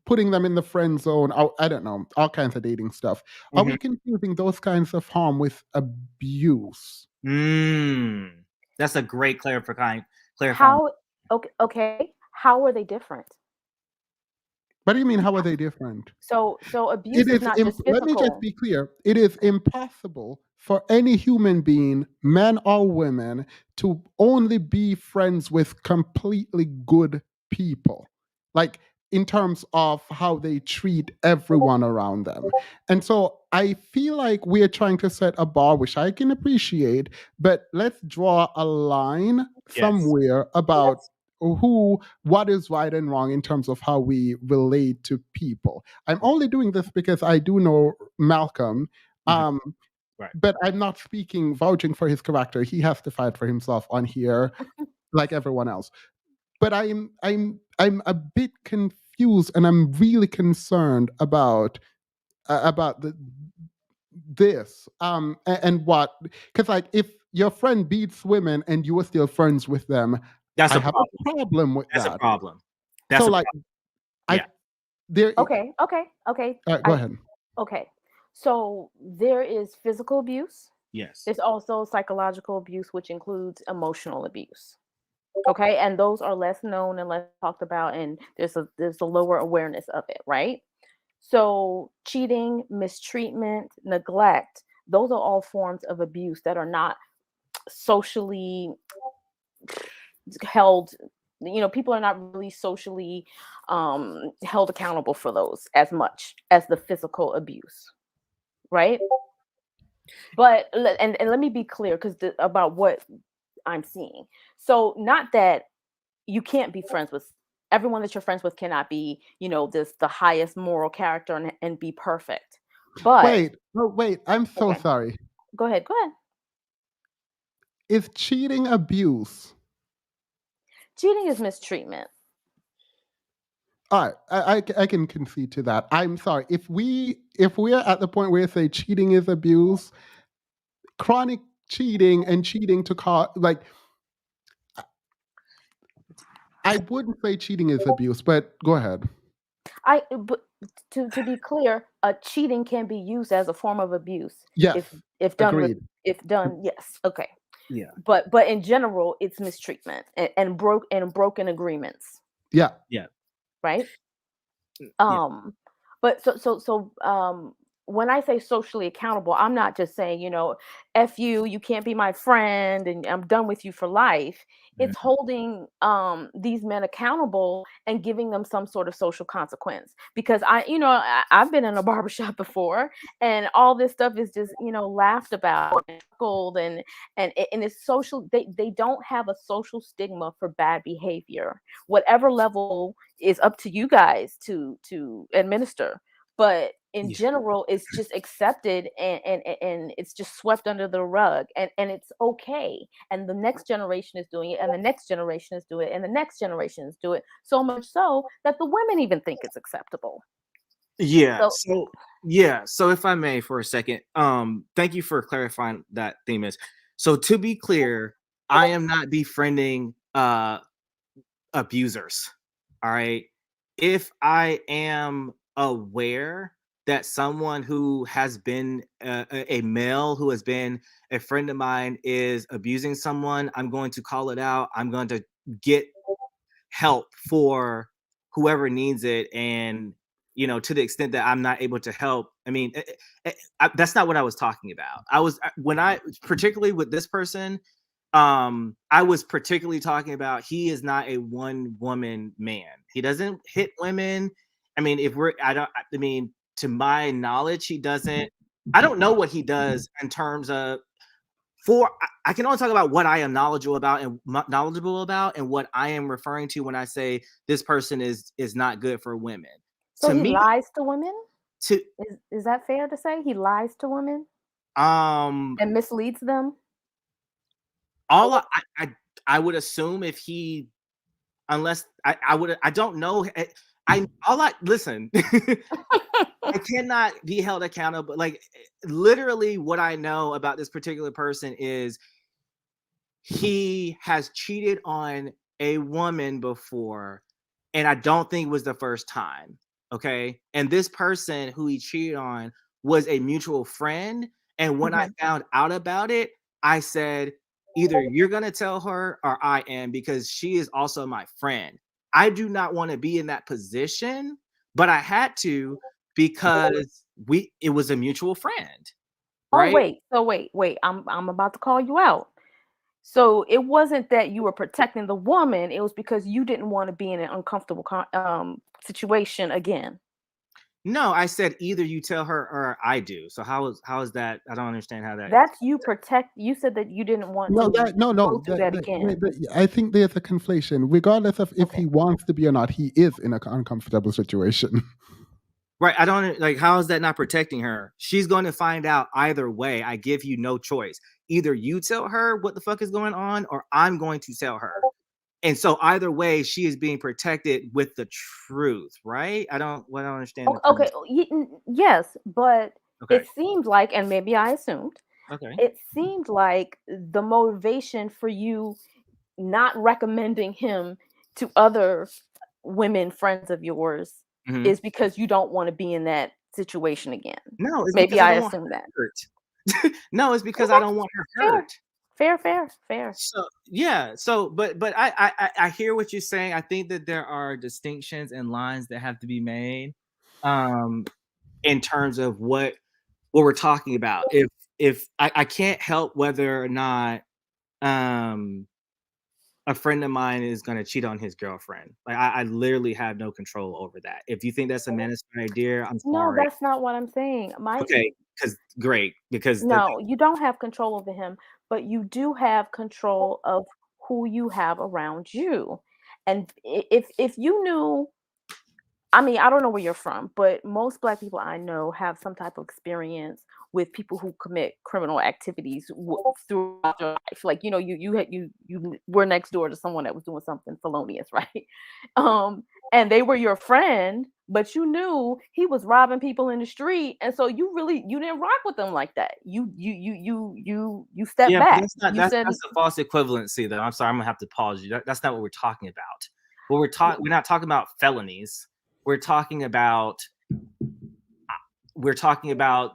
putting them in the friend zone? I don't know, all kinds of dating stuff. Are we confusing those kinds of harm with abuse? That's a great clarifying. How are they different? What do you mean, how are they different? So abuse is not just physical. Let me just be clear. It is impossible for any human being, men or women, to only be friends with completely good people. Like, in terms of how they treat everyone around them. And so I feel like we're trying to set a bar, which I can appreciate, but let's draw a line somewhere about what is right and wrong in terms of how we relate to people. I'm only doing this because I do know Malcolm, but I'm not vouching for his character. He has to fight for himself on here, like everyone else. But I'm a bit confused, and I'm really concerned about this and what, because like if your friend beats women and you are still friends with them, that's I a have problem. a problem with That's that. a problem. So like, Okay. Go ahead. Okay, so there is physical abuse. Yes. There's also psychological abuse, which includes emotional abuse. Okay, and those are less known and less talked about, and there's a lower awareness of it, right? So cheating, mistreatment, neglect, those are all forms of abuse that are not socially held. People are not really socially held accountable for those as much as the physical abuse, right? But and let me be clear, because about what I'm seeing. So not that you can't be friends with everyone that you're friends with, cannot be, the highest moral character and be perfect. But Wait, I'm so okay, sorry. go ahead. Is cheating abuse? Cheating is mistreatment. All right, I can concede to that. I'm sorry. If we are at the point where we say cheating is abuse, chronic cheating and cheating to cause, like, I wouldn't say cheating is abuse, but go ahead. But to be clear, cheating can be used as a form of abuse. Yes, if done agreed. yes, okay. Yeah. But in general, it's mistreatment and broken agreements, Yeah. right? Yeah. But when I say socially accountable, I'm not just saying, F you can't be my friend and I'm done with you for life. It's holding these men accountable and giving them some sort of social consequence. Because I've been in a barbershop before, and all this stuff is just, laughed about and chuckled, and it's social. They don't have a social stigma for bad behavior. Whatever level is up to you guys to administer, but in general it's just accepted, and it's just swept under the rug, and it's okay, and the next generation is doing it, and the next generation is doing it, and the next generation is doing it, so much so that the women even think it's acceptable. So if I may for a second, thank you for clarifying that, Themis. So to be clear, I am not befriending abusers. All right. If I am aware that someone who has been a male who has been a friend of mine is abusing someone, I'm going to call it out. I'm going to get help for whoever needs it. And, to the extent that I'm not able to help, I mean, that's not what I was talking about. Particularly with this person, I was particularly talking about he is not a one woman man. He doesn't hit women. I mean, to my knowledge, he doesn't. I don't know what he does in terms of. I can only talk about what I am knowledgeable about and what I am referring to when I say this person is not good for women. So he lies to women? Is that fair to say? He lies to women? And misleads them? I would assume if he, unless I don't know. Listen, I cannot be held accountable. Like, literally what I know about this particular person is he has cheated on a woman before, and I don't think it was the first time. Okay. And this person who he cheated on was a mutual friend. And when I found out about it, I said, either you're going to tell her or I am, because she is also my friend. I do not want to be in that position, but I had to because it was a mutual friend. Right? Oh, wait. I'm about to call you out. So it wasn't that you were protecting the woman. It was because you didn't want to be in an uncomfortable situation again. No, I said either you tell her or I do. So how is that? I don't understand how that. That's you protect. You said that you didn't want to go through that again. I think there's a conflation. Regardless of if he wants to be or not, he is in an uncomfortable situation. Right. I don't like, how is that not protecting her? She's going to find out either way. I give you no choice. Either you tell her what the fuck is going on, or I'm going to tell her. And so either way, she is being protected with the truth, right? I don't understand. Okay. Yes, but it seemed like, and maybe I assumed, it seemed like the motivation for you not recommending him to other women friends of yours is because you don't want to be in that situation again. No, it's maybe I assumed that. No, it's because I don't want her hurt. Fair. So yeah. So but I hear what you're saying. I think that there are distinctions and lines that have to be made. in terms of what we're talking about. If I can't help whether or not a friend of mine is going to cheat on his girlfriend. Like I literally have no control over that. If you think that's a menacing idea, I'm No, sorry. that's not what I'm saying. Okay, because No, you don't have control over him, but you do have control of who you have around you. And if you knew, I mean, I don't know where you're from, but most Black people I know have some type of experience with people who commit criminal activities throughout their life. Like, you were next door to someone that was doing something felonious, right? And they were your friend, but you knew he was robbing people in the street, and so you didn't rock with them like that. You stepped yeah, back. but You said, that's a false equivalency, though. I'm sorry, I'm gonna have to pause you. That's not what we're talking about. We're not talking about felonies. We're talking about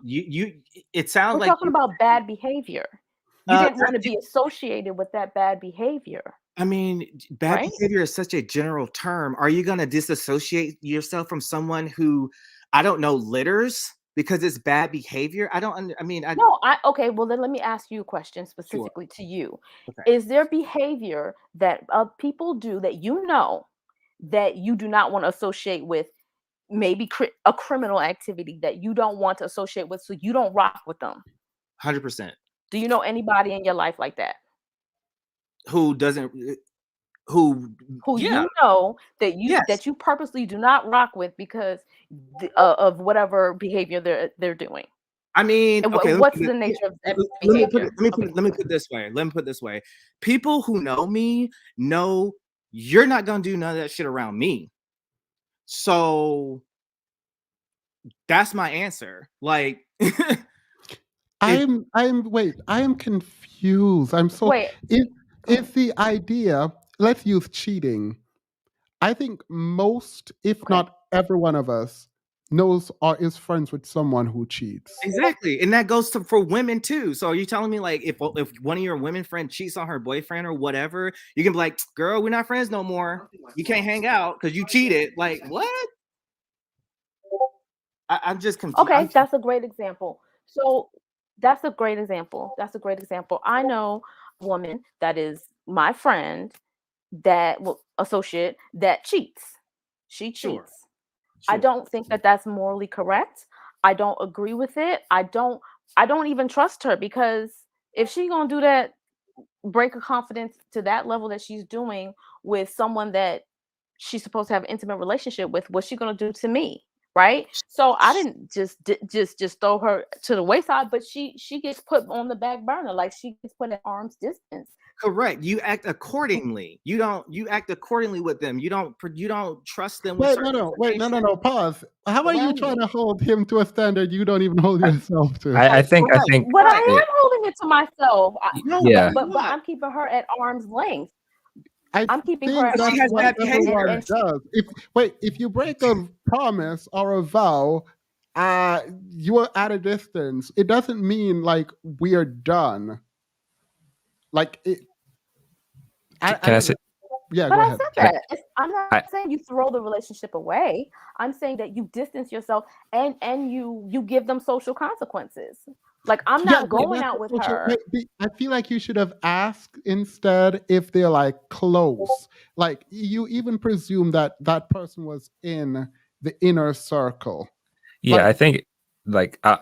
you. It sounds we're like talking about bad behavior. You didn't want to be associated with that bad behavior. I mean, bad Right? behavior is such a general term. Are you going to disassociate yourself from someone who, I don't know, litters because it's bad behavior? Okay, well then let me ask you a question specifically to you. Okay. Is there behavior that people do that you know that you do not want to associate with, maybe a criminal activity that you don't want to associate with, so you don't rock with them? 100%. Do you know anybody in your life like that? Who doesn't? Who Yeah. you know that Yes. that you purposely do not rock with because of whatever behavior they're doing? I mean, And okay. what's the nature of that Let me behavior? put it this way. Let me put it this way. People who know me know you're not gonna do none of that shit around me. So that's my answer. Like, I am confused. I'm so Wait. if the idea, let's use cheating. I think most, if not every one of us, knows or is friends with someone who cheats. exactly, and that goes for women too. So are you telling me, like, if one of your women friend cheats on her boyfriend or whatever, you can be like, girl, we're not friends no more. You can't hang out because you cheated. Like, what? I'm just confused. Okay, that's a great example. So that's a great example. I know a woman that is my friend associate that cheats. She cheats. Sure. I don't think that that's morally correct. I don't agree with it. I don't even trust her, because if she's gonna do that, break her confidence to that level that she's doing with someone that she's supposed to have an intimate relationship with, what's she gonna do to me? Right? So I didn't just throw her to the wayside, but she gets put on the back burner, like she gets put at arm's distance. Correct. You act accordingly. You act accordingly with them. You don't trust them. Wait, no, pause. How are you trying to hold him to a standard you don't even hold yourself to? I think But I am holding it to myself. Yeah. But I'm keeping her at arm's length. I'm keeping think her at that's arm's what length. everyone does. If you break a promise or a vow, you are at a distance. It doesn't mean like we are done. Like it. Can I say? Yeah, But go I ahead. said that. I'm not saying you throw the relationship away. I'm saying that you distance yourself and you give them social consequences. Like, I'm not going out with her. I feel like you should have asked instead if they're like close. Like, you even presume that that person was in the inner circle. Yeah, I think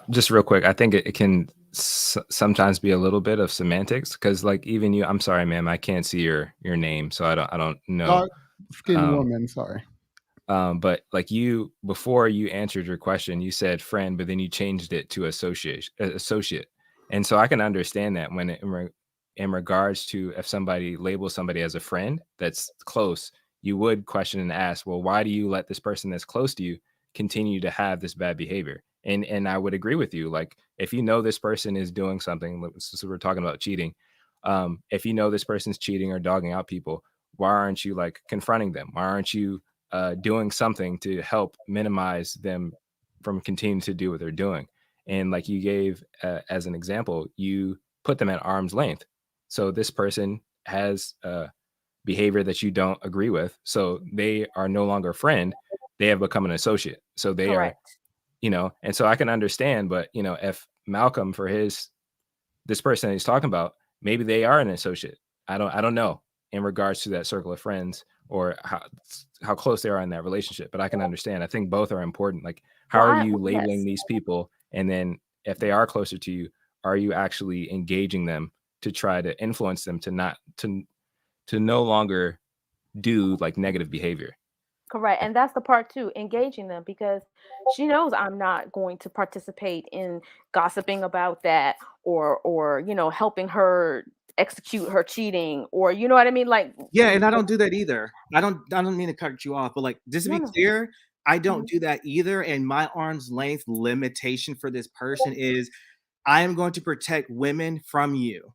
just real quick, I think it can sometimes be a little bit of semantics, because like even you, I'm sorry, ma'am, I can't see your name, so I don't know. Dark-skinned woman, sorry. But like before you answered your question, you said friend, but then you changed it to associate. And so I can understand that when in regards to if somebody labels somebody as a friend that's close, you would question and ask, well, why do you let this person that's close to you continue to have this bad behavior? And I would agree with you. Like, if you know this person is doing something, so we're talking about cheating. If you know this person's cheating or dogging out people, why aren't you like confronting them? Why aren't you doing something to help minimize them from continuing to do what they're doing? And like you gave as an example, you put them at arm's length. So this person has behavior that you don't agree with, so they are no longer a friend. They have become an associate. So they are, Correct. and so I can understand, but if Malcolm for this person he's talking about, maybe they are an associate. I don't know in regards to that circle of friends or how close they are in that relationship, but I can understand. I think both are important. Like, how Well, are I you yes. labeling these people? And then if they are closer to you, are you actually engaging them to try to influence them to not to no longer do like negative behavior? Correct. And that's the part too, engaging them, because she knows I'm not going to participate in gossiping about that, or helping her execute her cheating, or you know what I mean? Like, Yeah, and I don't do that either. I don't mean to cut you off, but like, just to no, be no. clear, I don't Mhm. do that either. And my arm's length limitation for this person is I am going to protect women from you.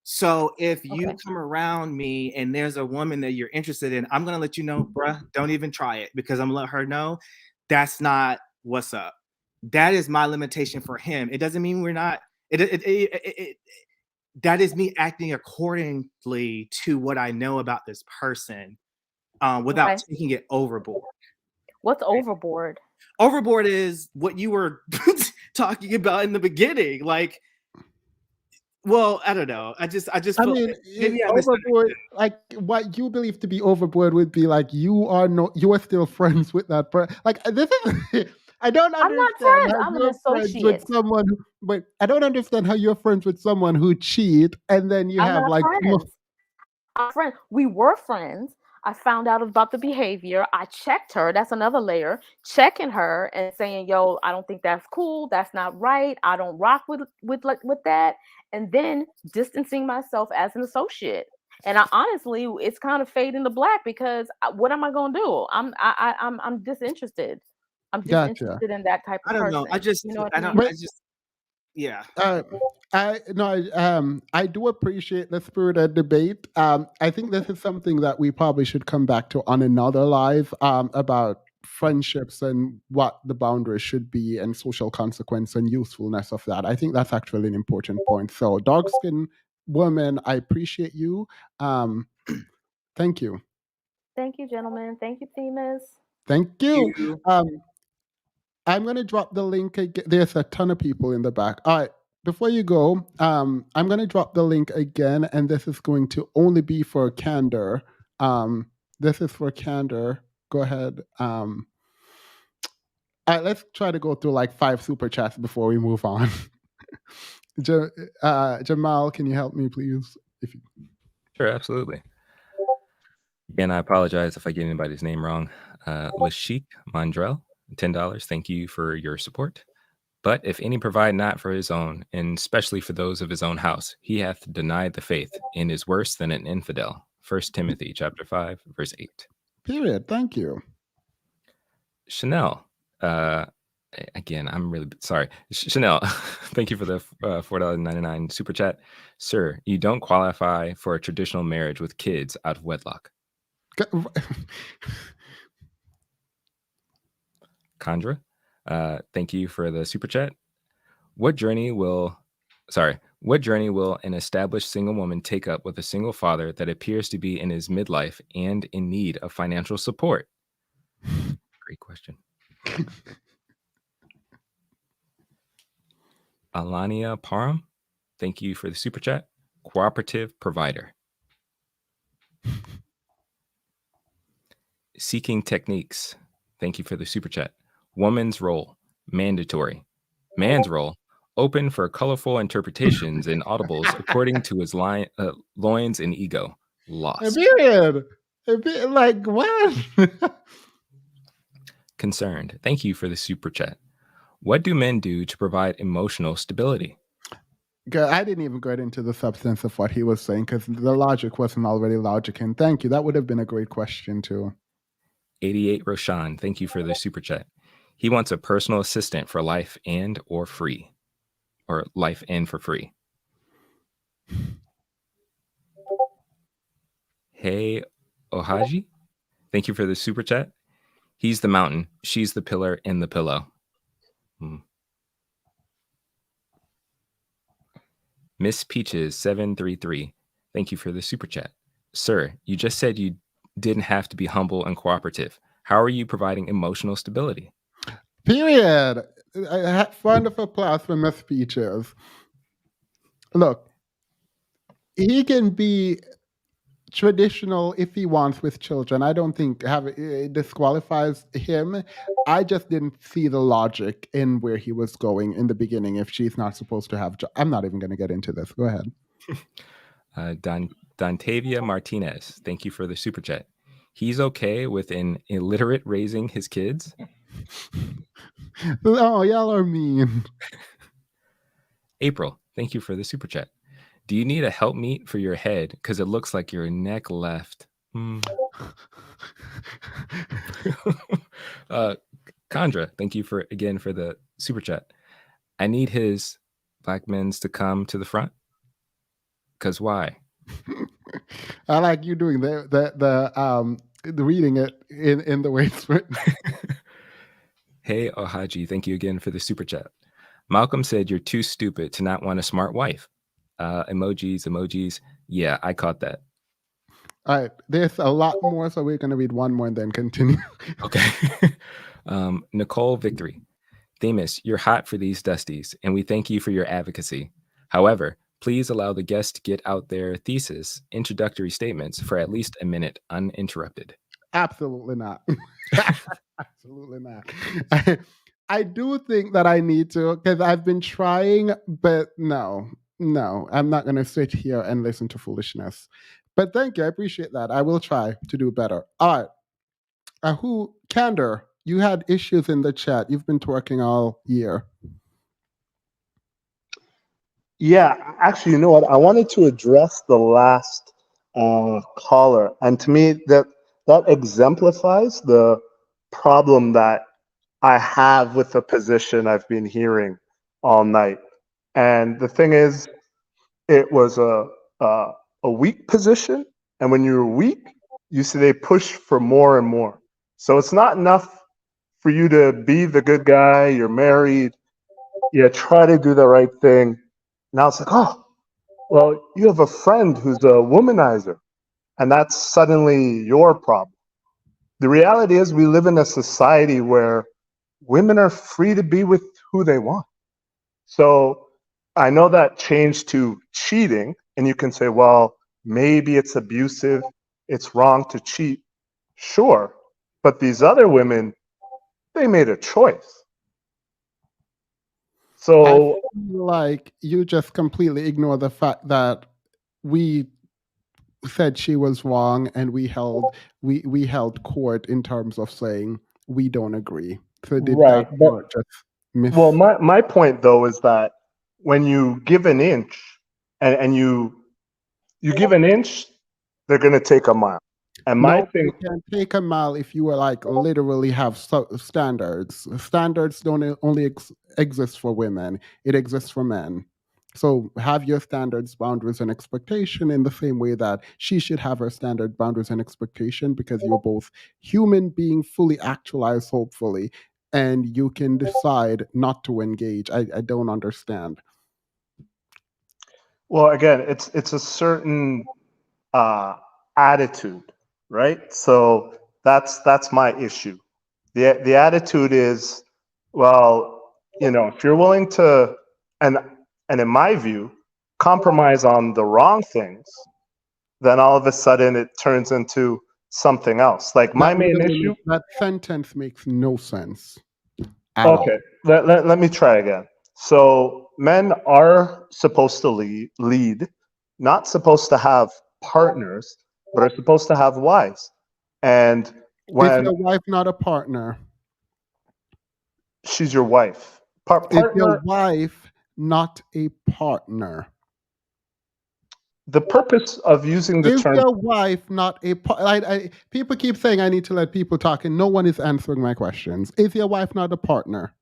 So if you Okay. come around me and there's a woman that you're interested in, I'm gonna let you know, bruh, don't even try it, because I'm gonna let her know that's not what's up. That is my limitation for him. It doesn't mean we're not. That is me acting accordingly to what I know about this person, without Okay. taking it overboard. What's overboard? Overboard is what you were talking about in the beginning. Like, well, I don't know. I just I felt mean, maybe I overboard, misunderstood. like what you believe to be overboard would be like you are still friends with that person. Like this is, I don't I'm not understand friends. how I'm an you're friends with associate. someone. But I don't understand how you're friends with someone who cheat, and then you I'm have not like friends. I'm friends. We were friends. I found out about the behavior. I checked her. That's another layer. Checking her and saying, "Yo, I don't think that's cool. That's not right. I don't rock with that." And then distancing myself as an associate. And I honestly, it's kind of fading to black, because what am I gonna do? I'm disinterested. I'm gotcha. disinterested in that type I of don't know. person. You know what I I don't. mean? But Yeah. I do appreciate the spirit of debate. I think this is something that we probably should come back to on another live, about friendships and what the boundaries should be and social consequence and usefulness of that. I think that's actually an important point. So, dark skin woman, I appreciate you. Um, thank you. Thank you, gentlemen. Thank you, Themis. Thank you. You. I'm going to drop the link again. There's a ton of people in the back. All right. Before you go, I'm going to drop the link again, and this is going to only be for Candor. This is for Candor. Go ahead. All right, let's try to go through like 5 super chats before we move on. Jamal, can you help me, please? If you... Sure, absolutely. Again, I apologize if I get anybody's name wrong. Lashik Mondrell, $10. Thank you for your support. But if any provide not for his own, and especially for those of his own house, he hath denied the faith and is worse than an infidel. 1 Timothy chapter 5, verse 8. Period. Thank you. Chanel. Again, I'm really sorry. Chanel, thank you for the $4.99 super chat. Sir, you don't qualify for a traditional marriage with kids out of wedlock. Chandra, thank you for the super chat. What journey will an established single woman take up with a single father that appears to be in his midlife and in need of financial support? Great question. Alania Param, thank you for the super chat. Cooperative provider. Seeking techniques, thank you for the super chat. Woman's role, mandatory. Man's role, open for colorful interpretations and audibles according to his loins and ego. Lost. Period. Like what? Concerned, thank you for the super chat. What do men do to provide emotional stability? I didn't even get into the substance of what he was saying because the logic wasn't already logic. And thank you. That would have been a great question too. 88 Roshan, thank you for the super chat. He wants a personal assistant for life and or free. Or life and for free. Hey Ohaji, thank you for the super chat. He's the mountain, she's the pillar in the pillow. Miss Peaches 733, thank you for the super chat. Sir, you just said you didn't have to be humble and cooperative. How are you providing emotional stability? Period. Round of applause for Miss Peaches. Look, he can be traditional if he wants with children. I don't think it disqualifies him. I just didn't see the logic in where he was going in the beginning. If she's not supposed to have, I'm not even going to get into this. Go ahead. Dontavia Martinez, thank you for the super chat. He's okay with an illiterate raising his kids. Oh, y'all are mean. April, thank you for the super chat. Do you need a helpmeet for your head? Because it looks like your neck left. Condra, thank you for the super chat. I need his black men's to come to the front. Because why? I like you doing the reading it in the way it's written. Hey, Ohaji, thank you again for the super chat. Malcolm said you're too stupid to not want a smart wife. Emojis. Yeah, I caught that. All right, there's a lot more, so we're going to read one more and then continue. Okay. Nicole Victory. Themis, you're hot for these dusties, and we thank you for your advocacy. However, please allow the guests to get out their thesis, introductory statements for at least a minute uninterrupted. Absolutely not. Absolutely not. I do think that I need to, because I've been trying, but no, I'm not going to sit here and listen to foolishness. But thank you. I appreciate that. I will try to do better. All right. Candor, you had issues in the chat. You've been twerking all year. Yeah, actually, you know what? I wanted to address the last caller, and to me, that exemplifies the problem that I have with the position I've been hearing all night. And the thing is, it was a weak position, and when you're weak, you see they push for more and more. So it's not enough for you to be the good guy. You're married. You try to do the right thing. Now it's like, oh, well, you have a friend who's a womanizer, and that's suddenly your problem. The reality is we live in a society where women are free to be with who they want. So I know that changed to cheating, and you can say, well, maybe it's abusive, it's wrong to cheat. Sure, but these other women, they made a choice. So I feel like you just completely ignore the fact that we said she was wrong, and we held court in terms of saying we don't agree. So did right, that but just miss? well, my point though is that when you give an inch and you give an inch, they're going to take a mile. And my thing, you can take a mile if you literally have standards. Standards don't only exist for women; it exists for men. So have your standards, boundaries, and expectation in the same way that she should have her standard, boundaries, and expectation, because you're both human being fully actualized, hopefully, and you can decide not to engage. I don't understand. well, again, it's a certain attitude, right? So that's my issue. The attitude is, well, if you're willing to, and in my view, compromise on the wrong things, then all of a sudden it turns into something else. Like my main issue. That sentence makes no sense. Okay, let me try again. So men are supposed to lead, not supposed to have partners, but are supposed to have wives. And when is your wife not a partner? She's your wife. Is your wife not a partner? The purpose of using the term... Is your wife not a partner? People keep saying I need to let people talk, and no one is answering my questions. Is your wife not a partner?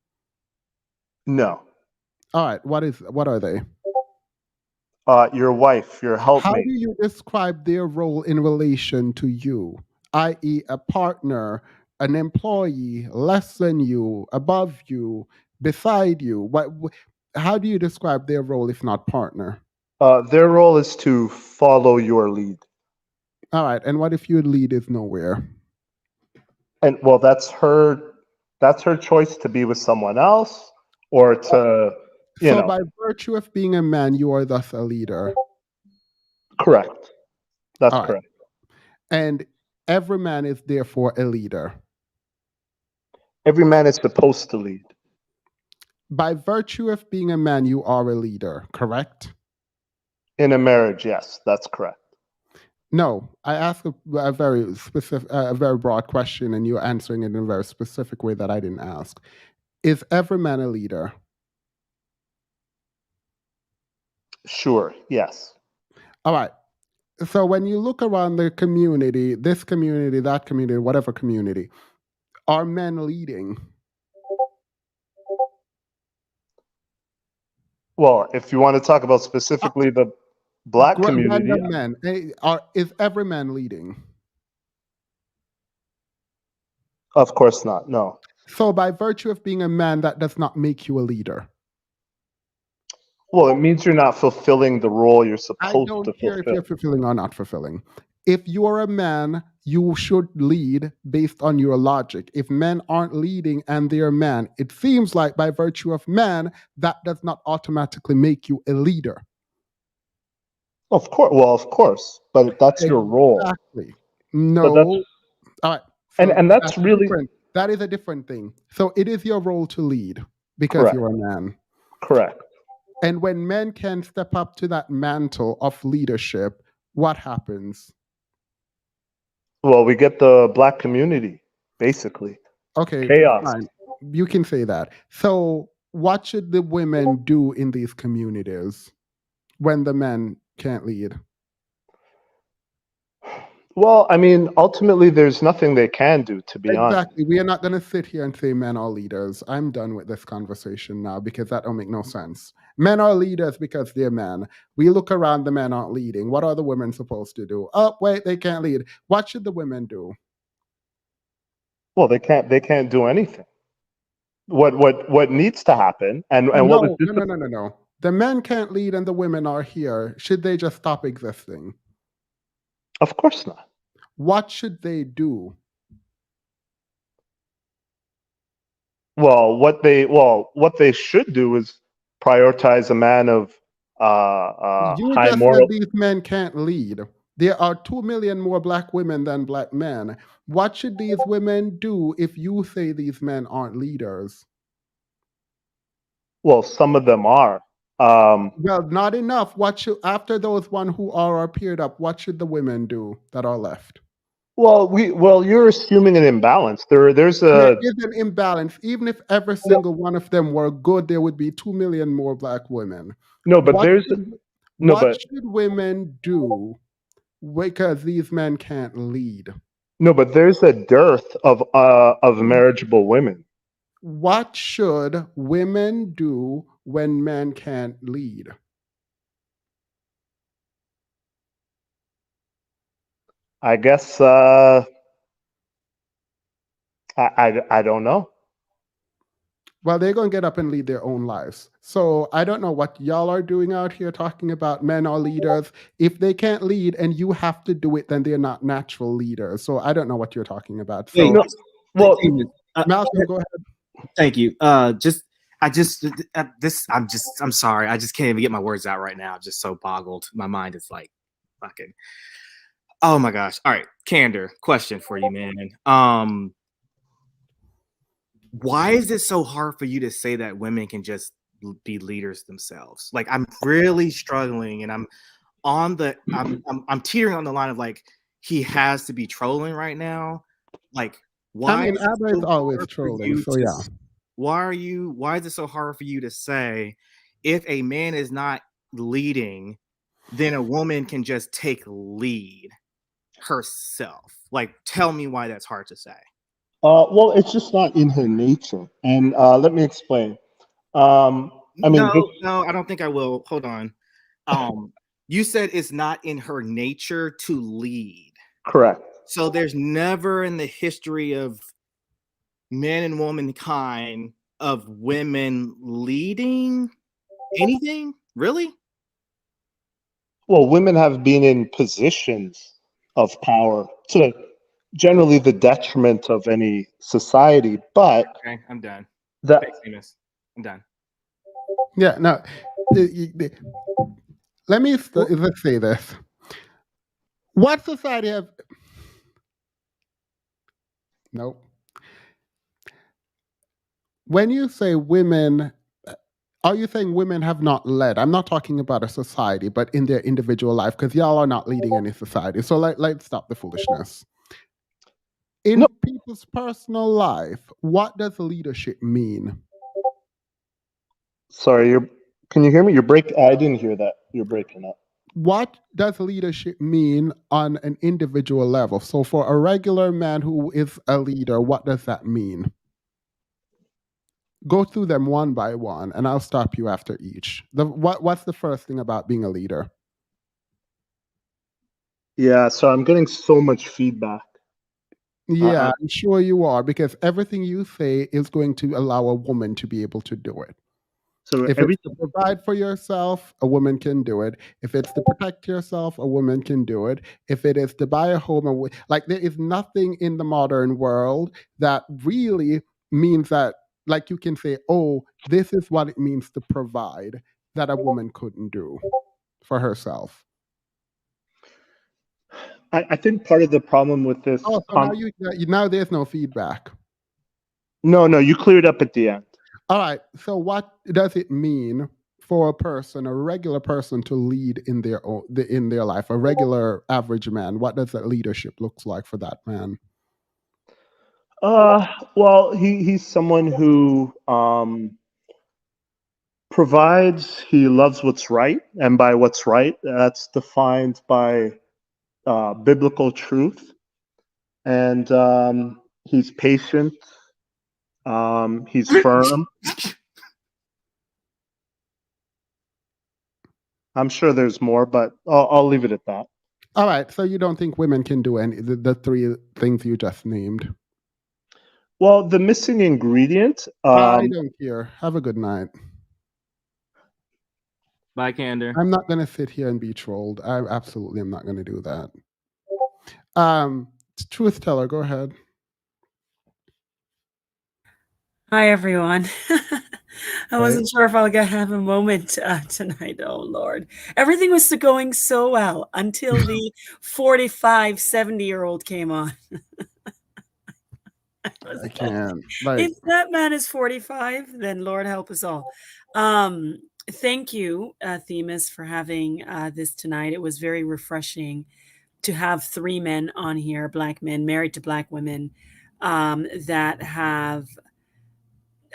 No. All right. What are they? Your wife, your helpmate. How do you describe their role in relation to you? I.e., a partner, an employee, less than you, above you, beside you. How do you describe their role if not partner? Their role is to follow your lead. All right. And what if your lead is nowhere? And well, that's her That's her choice to be with someone else or to, you So know, by virtue of being a man, you are thus a leader. correct. That's All right. correct. And every man is therefore a leader. Every man is supposed to lead. By virtue of being a man, you are a leader, correct? In a marriage, yes, that's correct. No, I asked a very specific, a very broad question, and you're answering it in a very specific way that I didn't ask. Is every man a leader? Sure, yes. All right. So when you look around the community, this community, that community, whatever community, are men leading? Well, if you want to talk about specifically the Black community, Random men. Is every man leading? of course not. No. So by virtue of being a man, that does not make you a leader. Well, it means you're not fulfilling the role you're I supposed don't to care if fulfill. you're fulfilling or not fulfilling. If you're a man, you should lead based on your logic. If men aren't leading and they're man, it seems like by virtue of man, that does not automatically make you a leader. Of course. Well, of course, but that's your role. Exactly. But No. that's All right. and that's really different. That is a different thing. So it is your role to lead because correct. you're a man. Correct. And when men can step up to that mantle of leadership, what happens? Well, we get the Black community, basically. Okay, Chaos. fine. You can say that. So what should the women do in these communities when the men can't lead? Well, I mean, ultimately, there's nothing they can do, to be honest. Exactly. We are not going to sit here and say men are leaders. I'm done with this conversation now because that don't make no sense. Men are leaders because they're men. We look around, the men aren't leading. What are the women supposed to do? Oh, wait, they can't lead. What should the women do? Well, they can't do anything. What needs to happen and what was No. The men can't lead and the women are here. Should they just stop existing? Of course not. What should they do? Well, what they should do is prioritize a man of You high just moral. said these men can't lead. There are 2 million more Black women than Black men. What should these women do if you say these men aren't leaders? Well, some of them are. Well, not enough. What should, after those one who are appeared up, what should the women do that are left? Well, you're assuming an imbalance. There is There is an imbalance. Even if every single one of them were good, there would be 2 million more Black women. No, but What there's should, no, what but should women do because these men can't lead? no, but there's a dearth of marriageable women. What should women do when men can't lead? I guess I don't know. Well, they're going to get up and lead their own lives. So I don't know what y'all are doing out here talking about men are leaders. If they can't lead and you have to do it, then they're not natural leaders. So I don't know what you're talking about. So, Wait, No, well, Malcolm, go ahead. Thank you. I'm sorry. I just can't even get my words out right now. I'm just so boggled. My mind is like fucking. Oh my gosh. All right. Candor, question for you, man. Why is it so hard for you to say that women can just be leaders themselves? Like, I'm really struggling, and I'm teetering on the line of like, he has to be trolling right now. Like, why? I mean, Abba is always trolling. So yeah. Why is it so hard for you to say if a man is not leading, then a woman can just take lead herself? Like, tell me why that's hard to say. Well, it's just not in her nature, and let me explain. I mean, no, I don't think I will. Hold on. You said it's not in her nature to lead. Correct. So there's never in the history of men and womankind of women leading anything, really? Well, women have been in positions of power generally the detriment of any society. But Okay, I'm done. that Thanks, Amos. I'm done. Yeah, no. Let's say this. What society have? Nope. When you say women, are you saying women have not led? I'm not talking about a society, but in their individual life, because y'all are not leading any society. So let's stop the foolishness. In No. people's personal life, what does leadership mean? Sorry, can you hear me? I didn't hear that. You're breaking up. What does leadership mean on an individual level? So for a regular man who is a leader, what does that mean? Go through them one by one, and I'll stop you after each. What's the first thing about being a leader? Yeah, so I'm getting so much feedback. Yeah, I'm sure you are, because everything you say is going to allow a woman to be able to do it. So If it's to provide for yourself, a woman can do it. If it's to protect yourself, a woman can do it. If it is to buy a home, like there is nothing in the modern world that really means that, like you can say, oh, this is what it means to provide, that a woman couldn't do for herself. I think part of the problem with this. Oh, so now there's no feedback. No, you cleared up at the end. All right. So what does it mean for a regular person, to lead in their life? A regular average man. What does that leadership looks like for that man? Well, he's someone who provides. He loves what's right, and by what's right, that's defined by biblical truth. And he's patient. He's firm. I'm sure there's more, but I'll leave it at that. All right. So you don't think women can do any the three things you just named? Well, the missing ingredient. I don't care. Have a good night. Bye, Candor. I'm not going to sit here and be trolled. I absolutely am not going to do that. Truth teller, go ahead. Hi, everyone. I wasn't sure if I'll have a moment tonight. Oh, Lord. Everything was going so well until the 45, 70-year-old came on. I can't. If that man is 45, then Lord help us all. Thank you, Themis, for having this tonight. It was very refreshing to have three men on here, Black men married to Black women, that have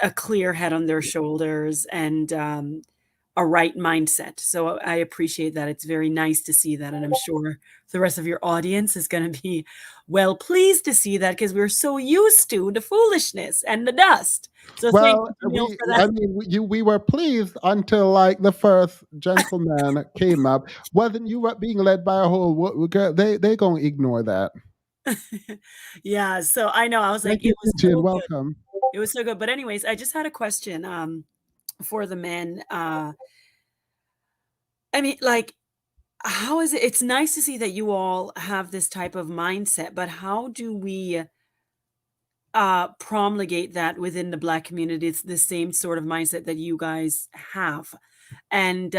a clear head on their shoulders and a right mindset. So I appreciate that. It's very nice to see that. And I'm sure the rest of your audience is going to be well pleased to see that, because we're so used to the foolishness and the dust. So well, thank you, for that. I mean, we were pleased until like the first gentleman came up. Wasn't you being led by a whole girl? They gonna ignore that. Yeah. So I know I was Thank like, you, it was so welcome. Good. It was so good. But anyways, I just had a question for the men. I mean, like, how is it? It's nice to see that you all have this type of mindset, but how do we promulgate that within the Black community? It's the same sort of mindset that you guys have. And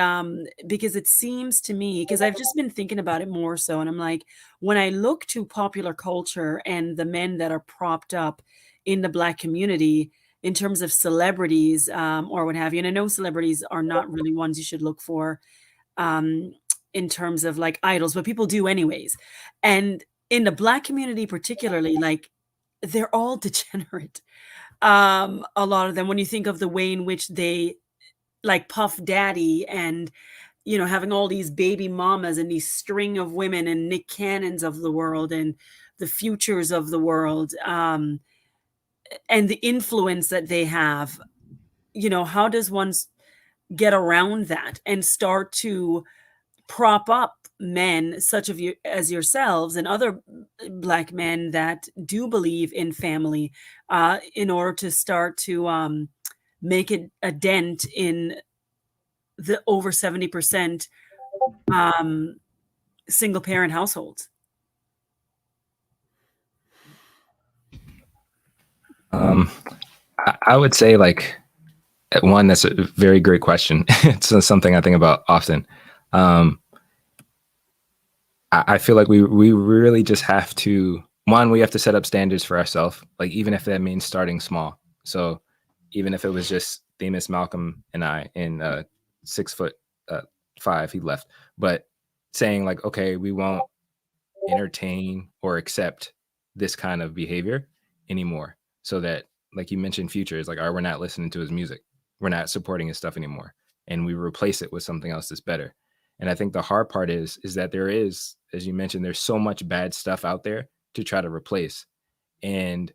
because it seems to me, because I've just been thinking about it more so, and I'm like, when I look to popular culture and the men that are propped up in the Black community in terms of celebrities or what have you, and I know celebrities are not really ones you should look for in terms of like idols, but people do anyways. And in the Black community particularly, like, they're all degenerate. A lot of them, when you think of the way in which they like Puff Daddy and, you know, having all these baby mamas and these string of women and Nick Cannons of the world and the Futures of the world, and the influence that they have, you know, how does one get around that and start to prop up men such of you as yourselves and other Black men that do believe in family in order to start to make it a dent in the over 70% single parent households? I would say like one, that's a very great question. It's something I think about often. I feel like we really just have to, one, we have to set up standards for ourselves, like even if that means starting small. So even if it was just Themis, Malcolm, and I in 6'5", he left, but saying like, okay, we won't entertain or accept this kind of behavior anymore. So that, like you mentioned, Future is like, all right, we're not listening to his music, we're not supporting his stuff anymore, and we replace it with something else that's better. And I think the hard part is that there is, as you mentioned, there's so much bad stuff out there to try to replace, and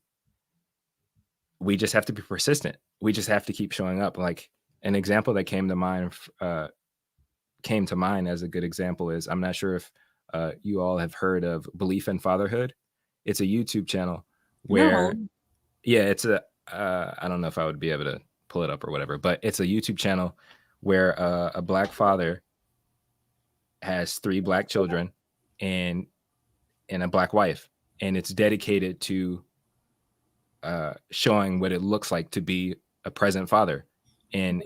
we just have to be persistent. We just have to keep showing up. Like an example that came to mind as a good example is, I'm not sure if you all have heard of Belief in Fatherhood. It's a YouTube channel where, No. yeah, it's a, I don't know if I would be able to pull it up or whatever, but it's a YouTube channel where a Black father has 3 Black children and a Black wife, and it's dedicated to showing what it looks like to be a present father in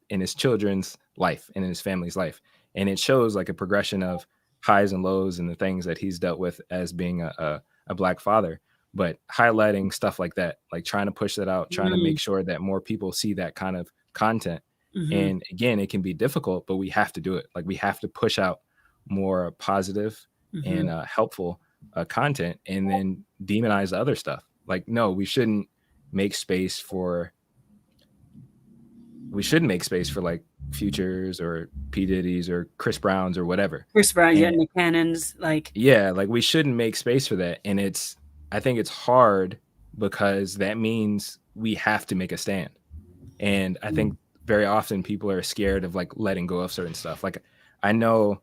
his children's life and in his family's life. And it shows like a progression of highs and lows and the things that he's dealt with as being a Black father, but highlighting stuff like that, like trying to push that out, trying to make sure that more people see that kind of content. And again, it can be difficult, but we have to do it. Like we have to push out more positive and helpful content, and then demonize the other stuff. Like, no, we shouldn't make space for like Futures or P. Diddy's or Chris Brown's or whatever. Chris Brown, and the Cannons, like, yeah, like we shouldn't make space for that. And I think it's hard because that means we have to make a stand. And I think very often people are scared of like letting go of certain stuff. Like I know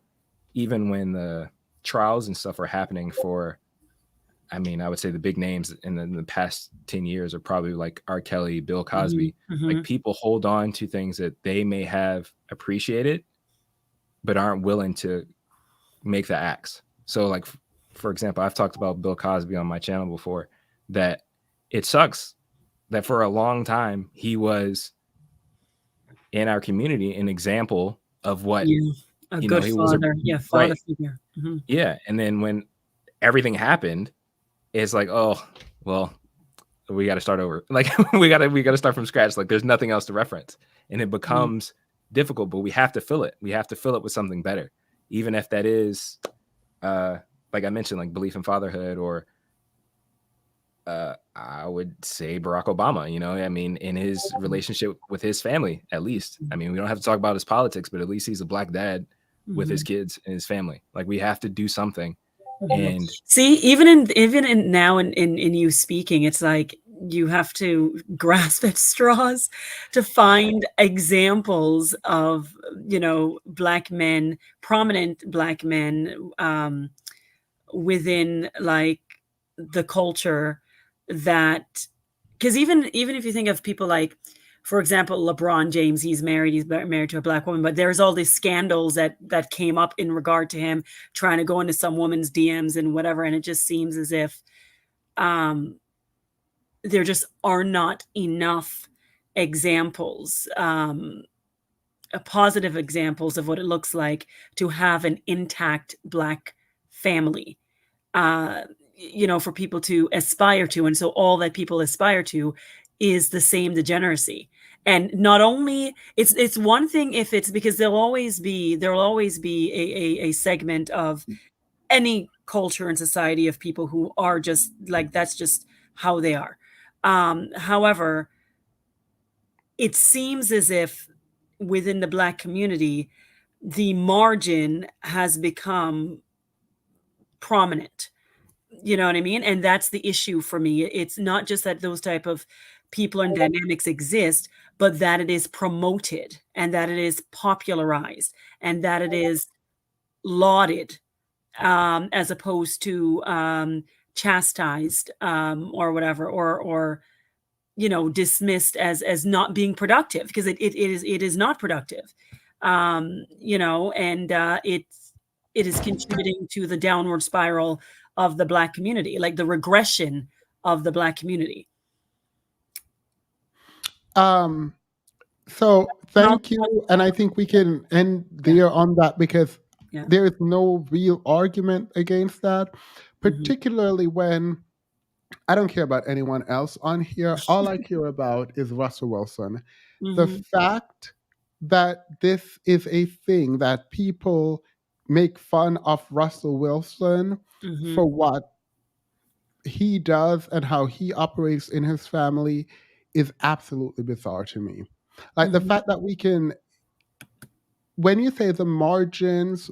even when the trials and stuff are happening for, I mean, I would say the big names in the past 10 years are probably like R. Kelly, Bill Cosby. Like people hold on to things that they may have appreciated, but aren't willing to make the acts. So like, for example, I've talked about Bill Cosby on my channel before, that it sucks that for a long time he was in our community an example of what a good father, father figure. Yeah, and then when everything happened, it's like, oh well, we got to start over. Like we got to start from scratch. Like there's nothing else to reference, and it becomes difficult. But we have to fill it. We have to fill it with something better, even if that is, like I mentioned, like Belief in Fatherhood, or I would say Barack Obama. You know, I mean, in his relationship with his family, at least. I mean, we don't have to talk about his politics, but at least he's a Black dad with his kids and his family. Like we have to do something. And see, even in now in you speaking, it's like you have to grasp at straws to find examples of, you know, Black men, prominent Black men within like the culture, that, because even if you think of people like, for example, LeBron James, he's married to a Black woman, but there's all these scandals that came up in regard to him trying to go into some woman's DMs and whatever. And it just seems as if there just are not enough examples, positive examples of what it looks like to have an intact Black family, you know, for people to aspire to. And so all that people aspire to is the same degeneracy. And not only it's one thing if it's, because there'll always be a segment of any culture and society of people who are just like, that's just how they are. However, it seems as if within the Black community, the margin has become prominent. You know what I mean? And that's the issue for me. It's not just that those type of people and dynamics exist, but that it is promoted and that it is popularized and that it is lauded, as opposed to chastised, or whatever, or you know, dismissed as not being productive, because it is not productive, you know, and it is contributing to the downward spiral of the Black community, like the regression of the Black community? So thank you, and I think we can end there on that because Yeah. there is no real argument against that, particularly when I don't care about anyone else on here. All I care about is Russell Wilson. The fact that this is a thing that people make fun of Russell Wilson for what he does and how he operates in his family is absolutely bizarre to me. Like the fact that we can, when you say the margins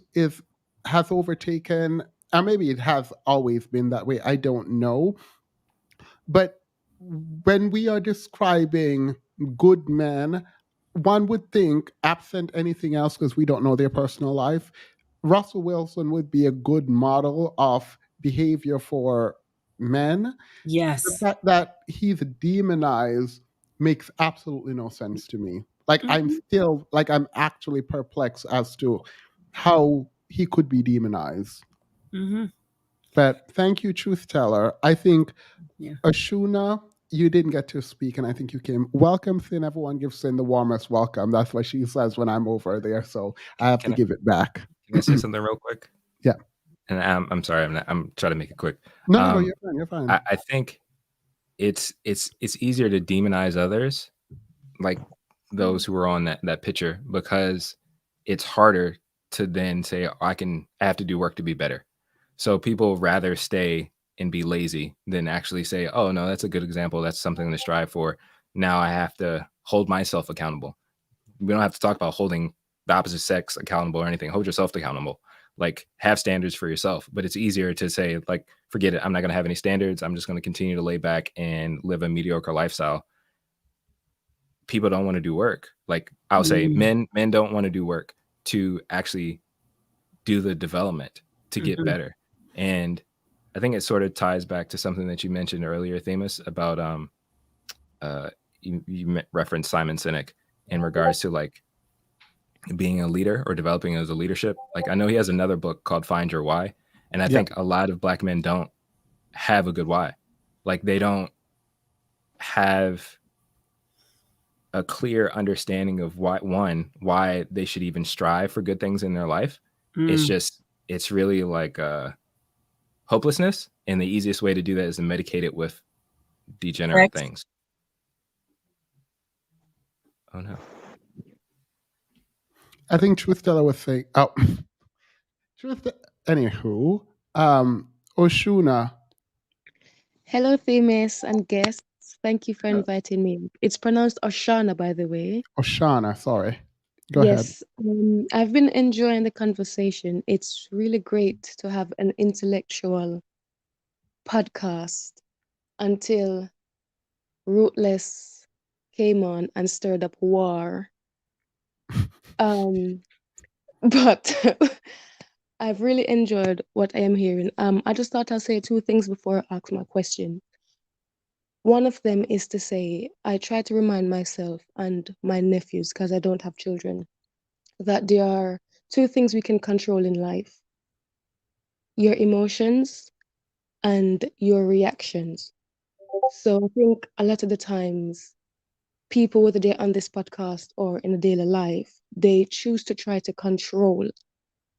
has overtaken, or maybe it has always been that way, I don't know. But when we are describing good men, one would think, absent anything else, because we don't know their personal life, Russell Wilson would be a good model of behavior for men. Yes. The fact that he's demonized makes absolutely no sense to me. Like I'm actually perplexed as to how he could be demonized. But thank you, Truth Teller. I think Ashuna, you didn't get to speak, and I think you came. Welcome, Sin. Everyone gives Sin the warmest welcome. That's what she says when I'm over there, so I have to give it back. Can I say something real quick? Yeah. And I'm sorry, I'm trying to make it quick. No, you're fine. You're fine. I think it's easier to demonize others, like those who are on that picture, because it's harder to then say, oh, I have to do work to be better. So people rather stay and be lazy than actually say, oh no, that's a good example. That's something to strive for. Now I have to hold myself accountable. We don't have to talk about holding the opposite sex accountable or anything. Hold yourself accountable. Like, have standards for yourself. But it's easier to say, like, forget it. I'm not going to have any standards. I'm just going to continue to lay back and live a mediocre lifestyle. People don't want to do work. Like, I'll say men don't want to do work to actually do the development to get better. And I think it sort of ties back to something that you mentioned earlier, Themis, about you referenced Simon Sinek in regards to like being a leader or developing as a leadership. Like, I know he has another book called Find Your Why. And I think a lot of Black men don't have a good why. Like, they don't have a clear understanding of why they should even strive for good things in their life. It's really like hopelessness. And the easiest way to do that is to medicate it with degenerate things. Oh no. I think Truth Teller was saying, anywho, Oshuna. Hello, Themis and guests. Thank you for inviting me. It's pronounced Oshana, by the way. Oshana, sorry. Go ahead. Yes, I've been enjoying the conversation. It's really great to have an intellectual podcast until Rootless came on and stirred up war. But I've really enjoyed what I am hearing. I just thought I'll say two things before I ask my question. One of them is to say, I try to remind myself and my nephews, because I don't have children, that there are two things we can control in life: your emotions and your reactions. So I think a lot of the times, people, whether they're on this podcast or in a daily life, they choose to try to control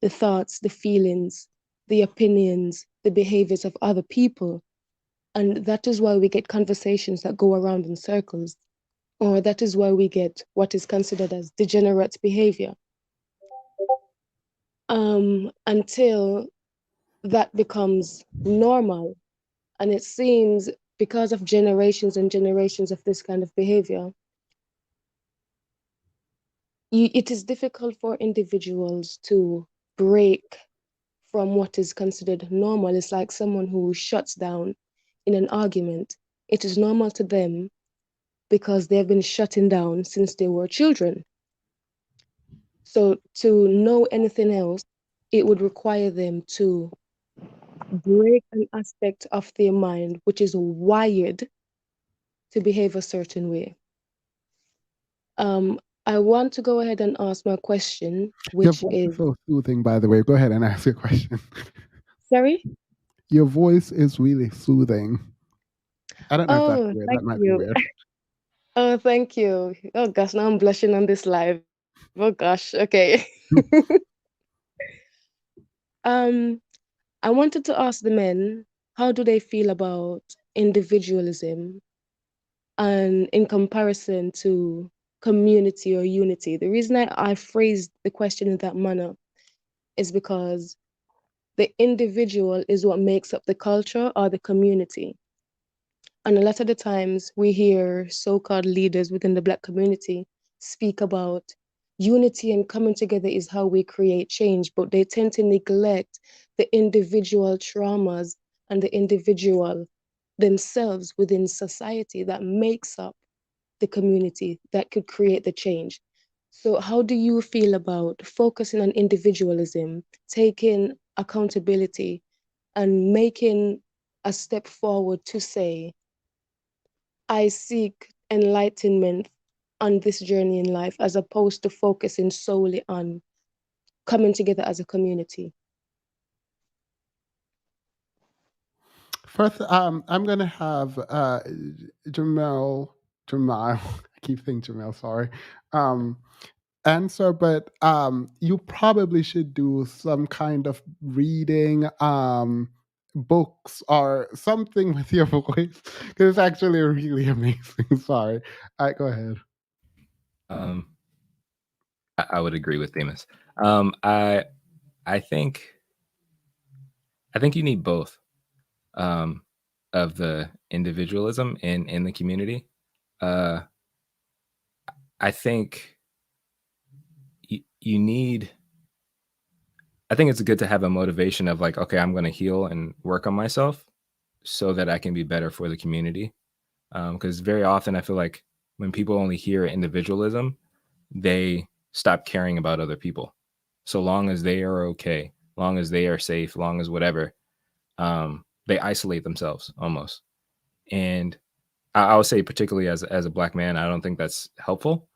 the thoughts, the feelings, the opinions, the behaviors of other people. And that is why we get conversations that go around in circles, or that is why we get what is considered as degenerate behavior. Until that becomes normal. And it seems, because of generations and generations of this kind of behavior, it is difficult for individuals to break from what is considered normal. It's like someone who shuts down in an argument. It is normal to them because they've been shutting down since they were children. So to know anything else, it would require them to break an aspect of their mind which is wired to behave a certain way. I want to go ahead and ask my question, which Your voice is so soothing, by the way. Go ahead and ask your question. Sorry? Your voice is really soothing. I don't know if that's Oh, weird. thank That might be you. weird. Oh, thank you. Oh gosh, now I'm blushing on this live. Oh gosh, okay. Um, I wanted to ask the men, how do they feel about individualism and in comparison to community or unity? The reason I phrased the question in that manner is because the individual is what makes up the culture or the community. And a lot of the times we hear so-called leaders within the Black community speak about unity and coming together is how we create change, but they tend to neglect the individual traumas and the individual themselves within society that makes up the community that could create the change. So how do you feel about focusing on individualism, taking accountability, and making a step forward to say, I seek enlightenment on this journey in life, as opposed to focusing solely on coming together as a community? First, I'm gonna have Jamal. I keep thinking Jamal. Sorry. Um, answer, but you probably should do some kind of reading, books or something with your voice because it's actually really amazing. Sorry. All right, go ahead. Um, I would agree with Themis. I think you need both of the individualism in the community. I think you need. I think it's good to have a motivation of like, okay, I'm going to heal and work on myself so that I can be better for the community. Because very often I feel like when people only hear individualism, they stop caring about other people. So long as they are okay, long as they are safe, long as whatever, they isolate themselves almost. And I would say, particularly as a Black man, I don't think that's helpful.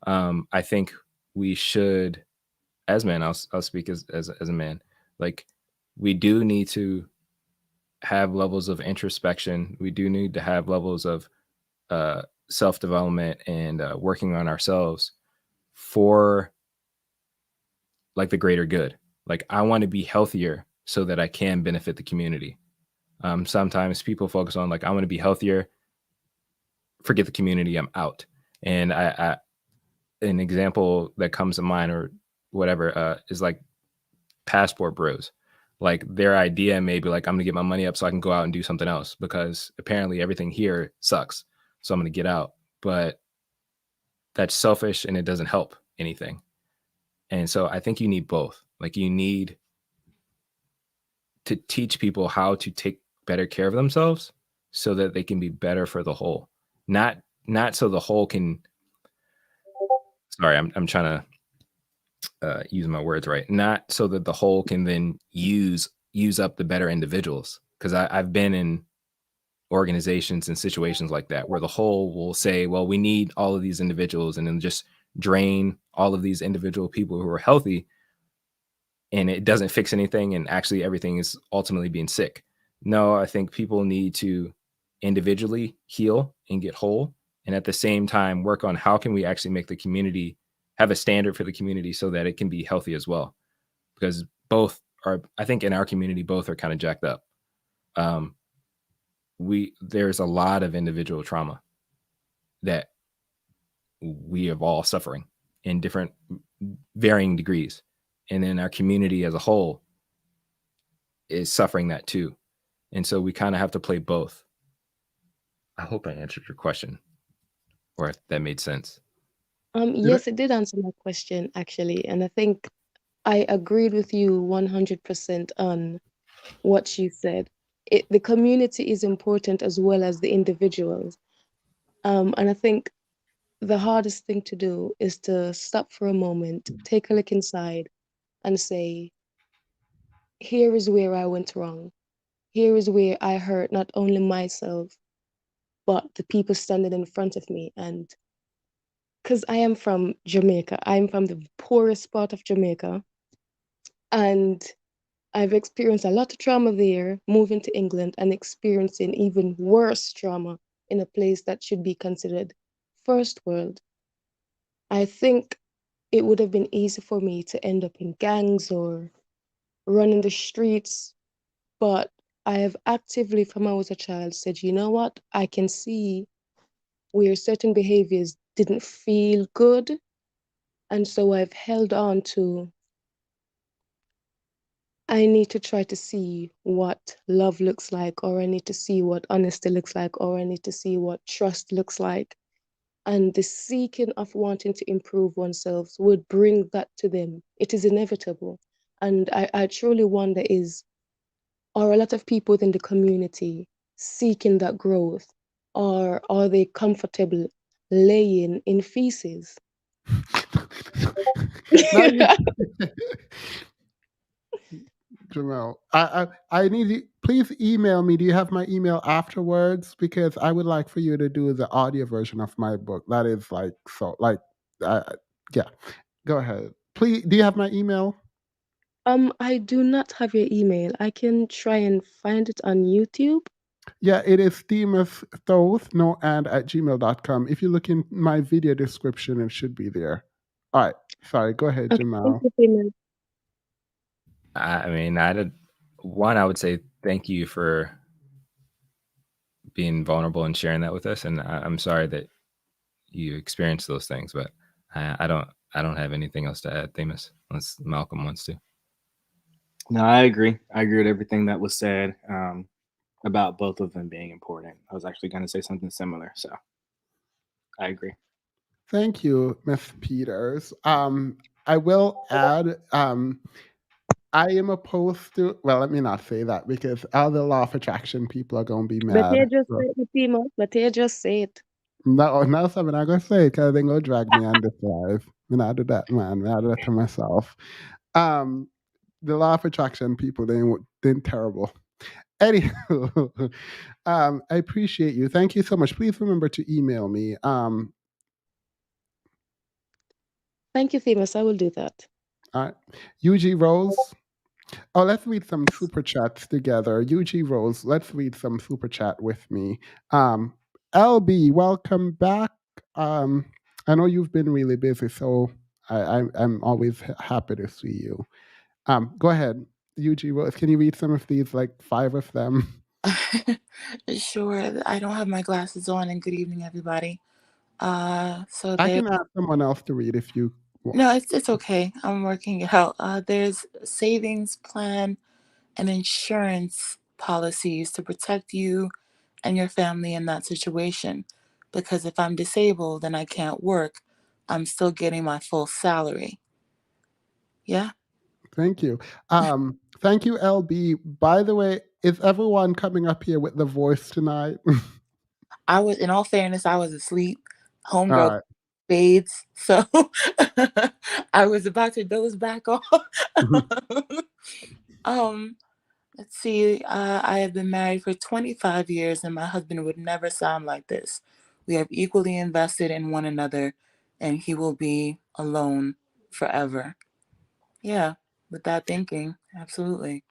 I think we should, as men, I'll speak as a man, like we do need to have levels of introspection. We do need to have levels of self-development and working on ourselves for like the greater good. Like I want to be healthier so that I can benefit the community. Sometimes people focus on like, I want to be healthier, forget the community, I'm out. And I an example that comes to mind or whatever is like passport bros. Like their idea may be like, I'm gonna get my money up so I can go out and do something else because apparently everything here sucks. So I'm gonna get out. But that's selfish and it doesn't help anything. And so I think you need both. Like you need to teach people how to take better care of themselves so that they can be better for the whole. Not so the whole can. Sorry, I'm trying to use my words right. Not so that the whole can then use up the better individuals. Because I've been in organizations and situations like that where the whole will say, well, we need all of these individuals and then just drain all of these individual people who are healthy, and it doesn't fix anything, and actually everything is ultimately being sick. No, I think people need to individually heal and get whole, and at the same time work on how can we actually make the community have a standard for the community so that it can be healthy as well, because both are, I think in our community, both are kind of jacked up. There's a lot of individual trauma that we are all suffering in different varying degrees, and then our community as a whole is suffering that too. And so we kind of have to play both. I hope I answered your question, or if that made sense. Yes, it did answer my question actually, and I think I agreed with you 100% on what you said. The community is important as well as the individuals. And I think the hardest thing to do is to stop for a moment, take a look inside, and say, here is where I went wrong. Here is where I hurt not only myself, but the people standing in front of me. And because I am from Jamaica, I'm from the poorest part of Jamaica. And I've experienced a lot of trauma there, moving to England and experiencing even worse trauma in a place that should be considered first world. I think it would have been easy for me to end up in gangs or run in the streets, but I have actively, from I was a child, said, you know what? I can see where certain behaviors didn't feel good. And so I've held on to, I need to try to see what love looks like, or I need to see what honesty looks like, or I need to see what trust looks like. And the seeking of wanting to improve oneself would bring that to them. It is inevitable. And I truly wonder are a lot of people within the community seeking that growth, or are they comfortable laying in feces? Now you, Jamal, I need you. Please email me. Do you have my email afterwards? Because I would like for you to do the audio version of my book. That is like so, like, yeah. Go ahead, please. Do you have my email? I do not have your email. I can try and find it on YouTube. Yeah, it is Themis Thoth, no and at gmail.com. If you look in my video description, it should be there. All right. Sorry. Go ahead, Okay, Jamal. thank you, Themis. I mean, I would say thank you for being vulnerable and sharing that with us. And I'm sorry that you experienced those things, but I don't have anything else to add, Themis, unless Malcolm wants to. No, I agree. I agree with everything that was said about both of them being important. I was actually going to say something similar, so I agree. Thank you, Miss Peters. I will add, I am opposed to, well, let me not say that because all the law of attraction people are going to be But you mad. just So, say it, Themis. But you just say it. no, something I'm going to say because they're going to drag me on this live. I'm not do that, man. I do that to myself. The law of attraction people, they're terrible. Anywho, I appreciate you. Thank you so much. Please remember to email me. Thank you, Themis. I will do that. All right. UG Rose. Oh, let's read some super chats together. UG Rose, let's read some super chat with me. LB, welcome back. I know you've been really busy, so I'm always happy to see you. Go ahead, UG Rose. Can you read some of these, like 5 of them? Sure. I don't have my glasses on, and good evening, everybody. So I there. can ask someone else to read if you want. No, it's okay. I'm working it out. There's savings plan and insurance policies to protect you and your family in that situation. Because if I'm disabled and I can't work, I'm still getting my full salary. Yeah. Thank you. Thank you, LB. By the way, is everyone coming up here with the voice tonight? In all fairness, I was asleep. All Homegirl right. spades. So I was about to doze back off. Let's see. I have been married for 25 years, and my husband would never sound like this. We have equally invested in one another, and he will be alone forever. Yeah, with that thinking, absolutely.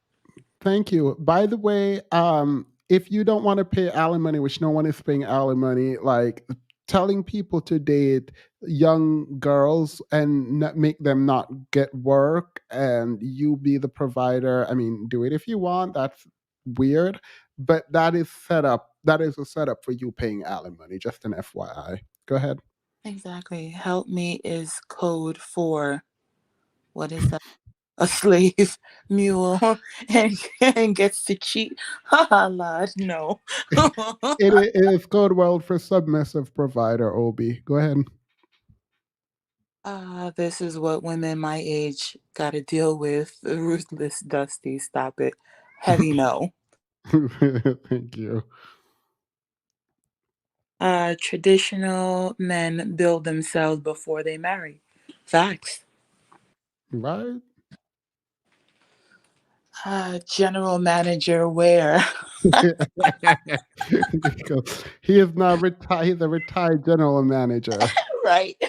Thank you. By the way, if you don't want to pay alimony, which no one is paying alimony, like telling people to date young girls and not make them not get work and you be the provider. I mean, do it if you want. That's weird, but that is set up. That is a setup for you paying alimony. Just an FYI. Go ahead. Exactly. Help me is code for what is that? A slave mule and gets to cheat. Haha, lad, no. It is code word for submissive provider, Obi. Go ahead. This is what women my age got to deal with. Ruthless Dusty, stop it. Heavy no. Thank you. Traditional men build themselves before they marry. Facts. Right? General manager where? He is now retired. He's a retired general manager. Right.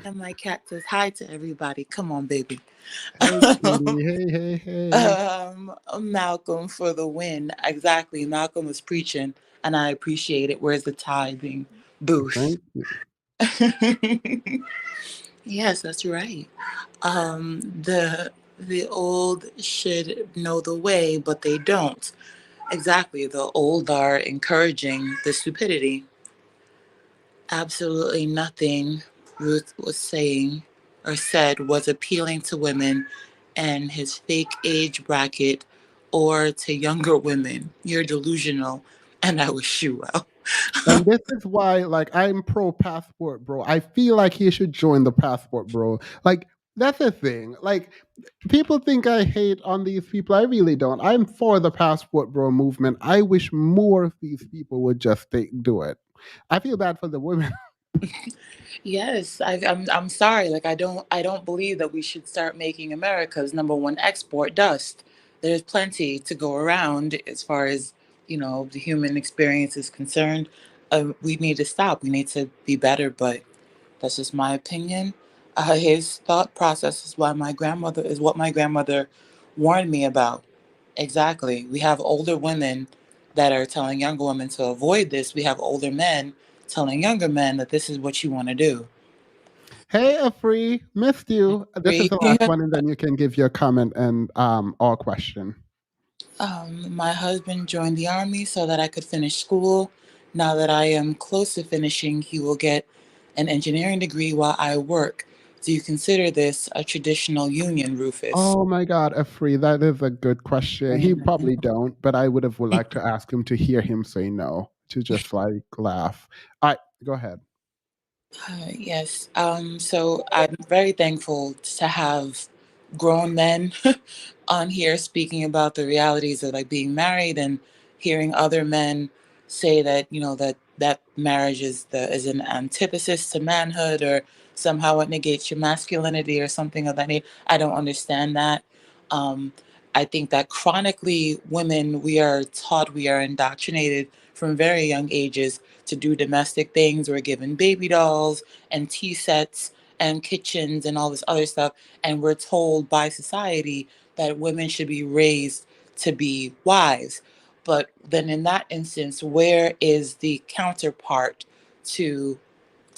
And my cat says hi to everybody. Come on, baby. Hey, cutie. Hey, hey, hey. Malcolm for the win. Exactly. Malcolm was preaching, and I appreciate it. Where's the tithing booth? Thank you. Yes, that's right. The old should know the way, but they don't. Exactly. The old are encouraging the stupidity. Absolutely nothing Ruth was saying or said was appealing to women and his fake age bracket or to younger women. You're delusional, and I wish you well. And this is why, like, I'm pro passport, bro. I feel like he should join the passport, bro. Like, that's the thing. Like, people think I hate on these people. I really don't. I'm for the passport, bro movement. I wish more of these people would just do it. I feel bad for the women. Yes, I'm sorry. Like I don't believe that we should start making America's number one export dust. There's plenty to go around as far as the human experience is concerned. We need to stop. We need to be better. But that's just my opinion. His thought process is what my grandmother warned me about. Exactly. We have older women that are telling younger women to avoid this. We have older men telling younger men that this is what you want to do. Hey, Afri, missed you. This is the last one, and then you can give your comment and or question. My husband joined the army so that I could finish school. Now that I am close to finishing, he will get an engineering degree while I work. Do you consider this a traditional union, Rufus? Oh my God, Afri, that is a good question. He probably don't, but I would like to ask him to hear him say no, to just like laugh. All right, go ahead. Yes. So I'm very thankful to have grown men on here speaking about the realities of like being married and hearing other men say that that marriage is an antithesis to manhood or somehow it negates your masculinity or something of that nature. I don't understand that. Um, I think that chronically women we are indoctrinated from very young ages to do domestic things. We're given baby dolls and tea sets and kitchens and all this other stuff. And we're told by society that women should be raised to be wives. But then in that instance, where is the counterpart to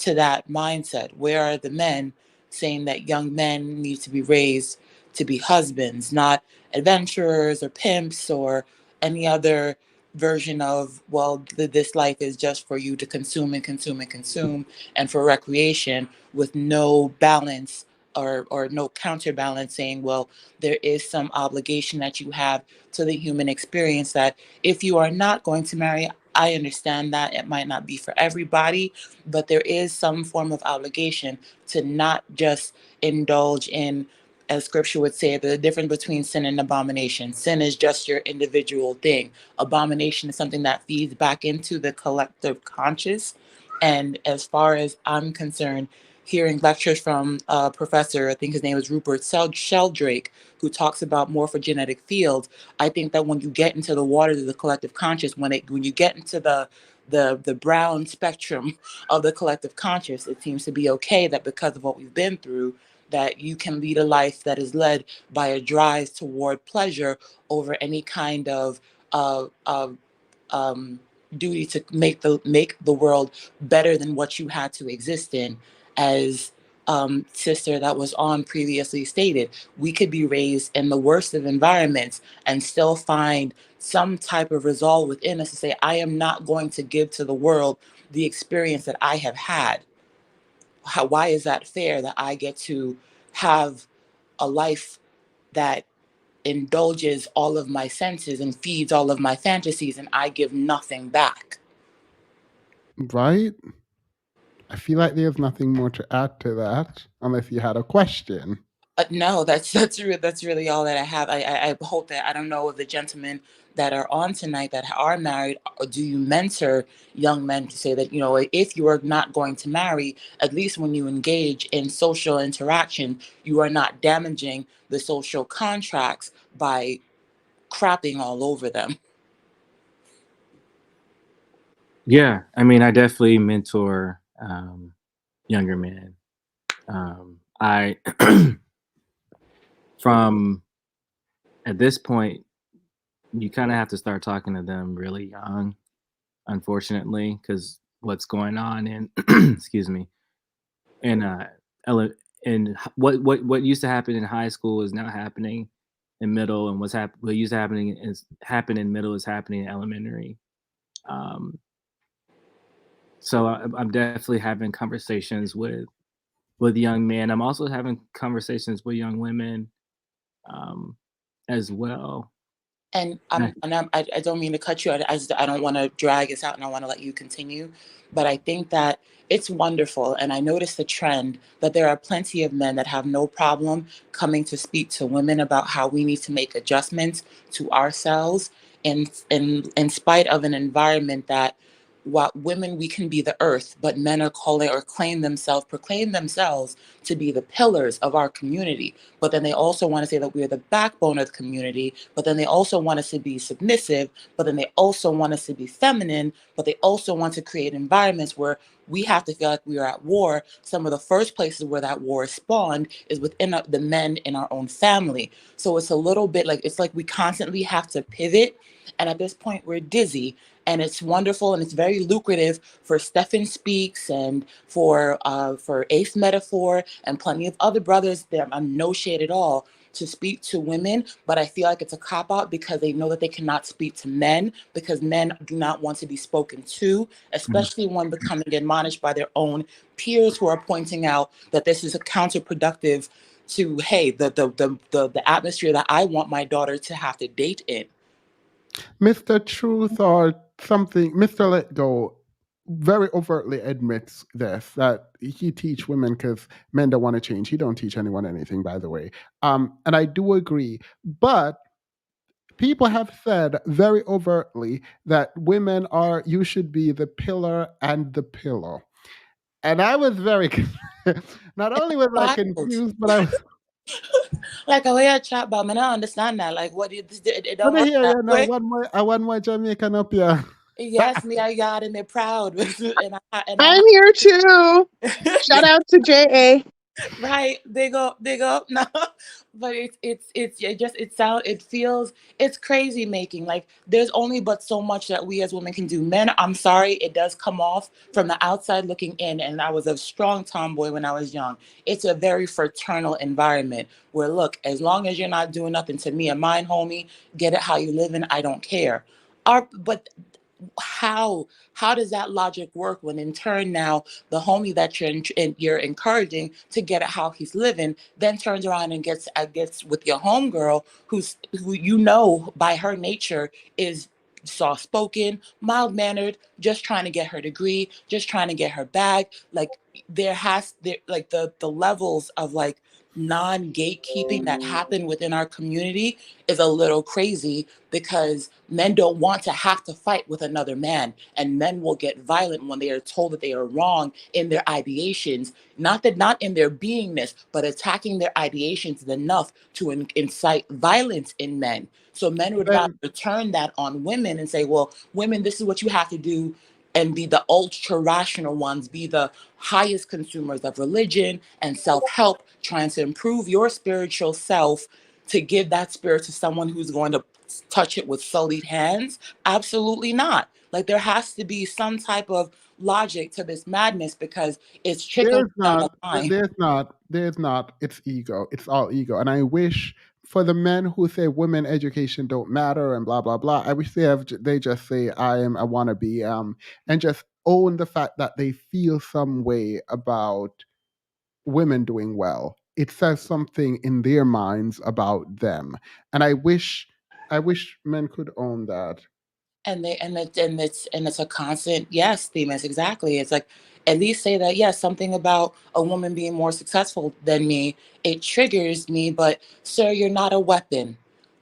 that mindset? Where are the men saying that young men need to be raised to be husbands, not adventurers or pimps or any other version of, well, this life is just for you to consume and consume and consume and for recreation with no balance or no counterbalance saying, well, there is some obligation that you have to the human experience that if you are not going to marry, I understand that it might not be for everybody, but there is some form of obligation to not just indulge in, as scripture would say, the difference between sin and abomination. Sin is just your individual thing. Abomination is something that feeds back into the collective conscious. And as far as I'm concerned, hearing lectures from a professor, I think his name is Rupert Sheldrake, who talks about morphogenetic fields, I think that when you get into the waters of the collective conscious, when you get into the brown spectrum of the collective conscious, it seems to be okay that because of what we've been through, that you can lead a life that is led by a drive toward pleasure over any kind of uh, uh, duty to make the world better than what you had to exist in. As sister that was on previously stated, we could be raised in the worst of environments and still find some type of resolve within us to say, I am not going to give to the world the experience that I have had. Why is that fair that I get to have a life that indulges all of my senses and feeds all of my fantasies and I give nothing back? Right? I feel like there's nothing more to add to that, unless you had a question. No, that's really all that I have. I hope that, I don't know if the gentlemen that are on tonight that are married, or do you mentor young men to say that, if you are not going to marry, at least when you engage in social interaction, you are not damaging the social contracts by crapping all over them. Yeah, I mean, I definitely mentor younger men I from at this point, you kind of have to start talking to them really young, unfortunately, because what's going on in excuse me in what used to happen in high school is now happening in middle, and what used to happen in middle is happening in elementary. Um, so I'm definitely having conversations with young men. I'm also having conversations with young women um, as well. And Yeah. I don't mean to cut you. I don't want to drag us out, and I want to let you continue. But I think that it's wonderful, and I noticed the trend that there are plenty of men that have no problem coming to speak to women about how we need to make adjustments to ourselves in spite of an environment that, what women, we can be the earth, but men are calling or proclaim themselves to be the pillars of our community. But then they also want to say that we are the backbone of the community. But then they also want us to be submissive. But then they also want us to be feminine. But they also want to create environments where we have to feel like we are at war. Some of the first places where that war is spawned is within the men in our own family. So it's a little bit like, it's like we constantly have to pivot. And at this point, we're dizzy. And it's wonderful and it's very lucrative for Stefan Speaks and for Ace Metaphor and plenty of other brothers. There are no shade at all to speak to women, but I feel like it's a cop out because they know that they cannot speak to men because men do not want to be spoken to, especially when becoming admonished by their own peers who are pointing out that this is a counterproductive to, hey, the atmosphere that I want my daughter to have to date in. Mr. Truth or something, Mr. Let Go very overtly admits this, that he teach women because men don't want to change. He don't teach anyone anything, by the way. And I do agree. But people have said very overtly that women are, you should be the pillar and the pillow. And I was very, not only was I Wild. confused, but I was, Like a way I chat about, man, I understand that. Like, what it don't let me work hear that you now. quick. One more Jamaican up here. Yes, me, I got and they're proud, and I'm here too. Shout out to JA. right, big up, no, but it's crazy making, like, there's only but so much that we as women can do. Men, I'm sorry, it does come off from the outside looking in, and I was a strong tomboy when I was young. It's a very fraternal environment where, look, as long as you're not doing nothing to me and mine, homie, get it how you live, and I don't care. But how does that logic work when in turn now the homie that you're encouraging to get at how he's living then turns around and gets with your homegirl who you know by her nature is soft spoken, mild mannered, just trying to get her degree, just trying to get her bag. Like, like the levels of like non-gatekeeping that happen within our community is a little crazy because men don't want to have to fight with another man, and men will get violent when they are told that they are wrong in their ideations, not in their beingness, but attacking their ideations is enough to incite violence in men. So men would rather turn that on women and say, well, women, this is what you have to do, and be the ultra rational ones, be the highest consumers of religion and self-help, trying to improve your spiritual self to give that spirit to someone who's going to touch it with sullied hands. Absolutely not. Like, there has to be some type of logic to this madness because it's trickling down the line. There's not. It's ego. It's all ego. And I wish for the men who say women education don't matter and blah blah blah, I wish they just say I want to be and just own the fact that they feel some way about women doing well. It says something in their minds about them. And I wish men could own that. And it's a constant yes theme. It's exactly, it's like, at least say that, yes, something about a woman being more successful than me, it triggers me, but sir, you're not a weapon.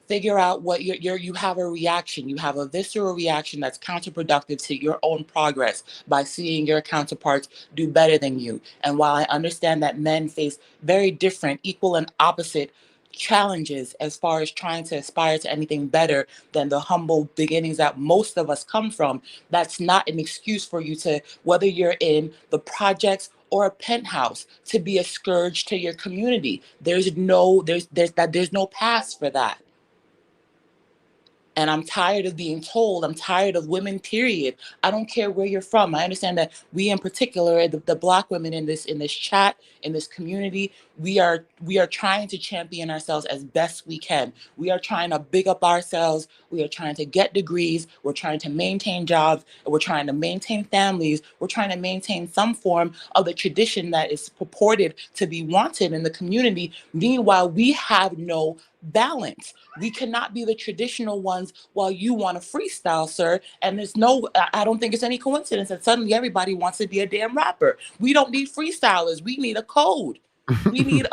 Figure out what you have a reaction, you have a visceral reaction that's counterproductive to your own progress by seeing your counterparts do better than you. And while I understand that men face very different, equal and opposite challenges as far as trying to aspire to anything better than the humble beginnings that most of us come from, that's not an excuse for you to, whether you're in the projects or a penthouse, to be a scourge to your community. There's no pass for that. And I'm tired of being told, I'm tired of women, period. I don't care where you're from. I understand that we in particular, the Black women in this chat, in this community, we are trying to champion ourselves as best we can. We are trying to big up ourselves. We are trying to get degrees. We're trying to maintain jobs. We're trying to maintain families. We're trying to maintain some form of the tradition that is purported to be wanted in the community. Meanwhile, we have no balance. We cannot be the traditional ones while you want to freestyle, sir. And I don't think it's any coincidence that suddenly everybody wants to be a damn rapper. We don't need freestylers. We need a code. We need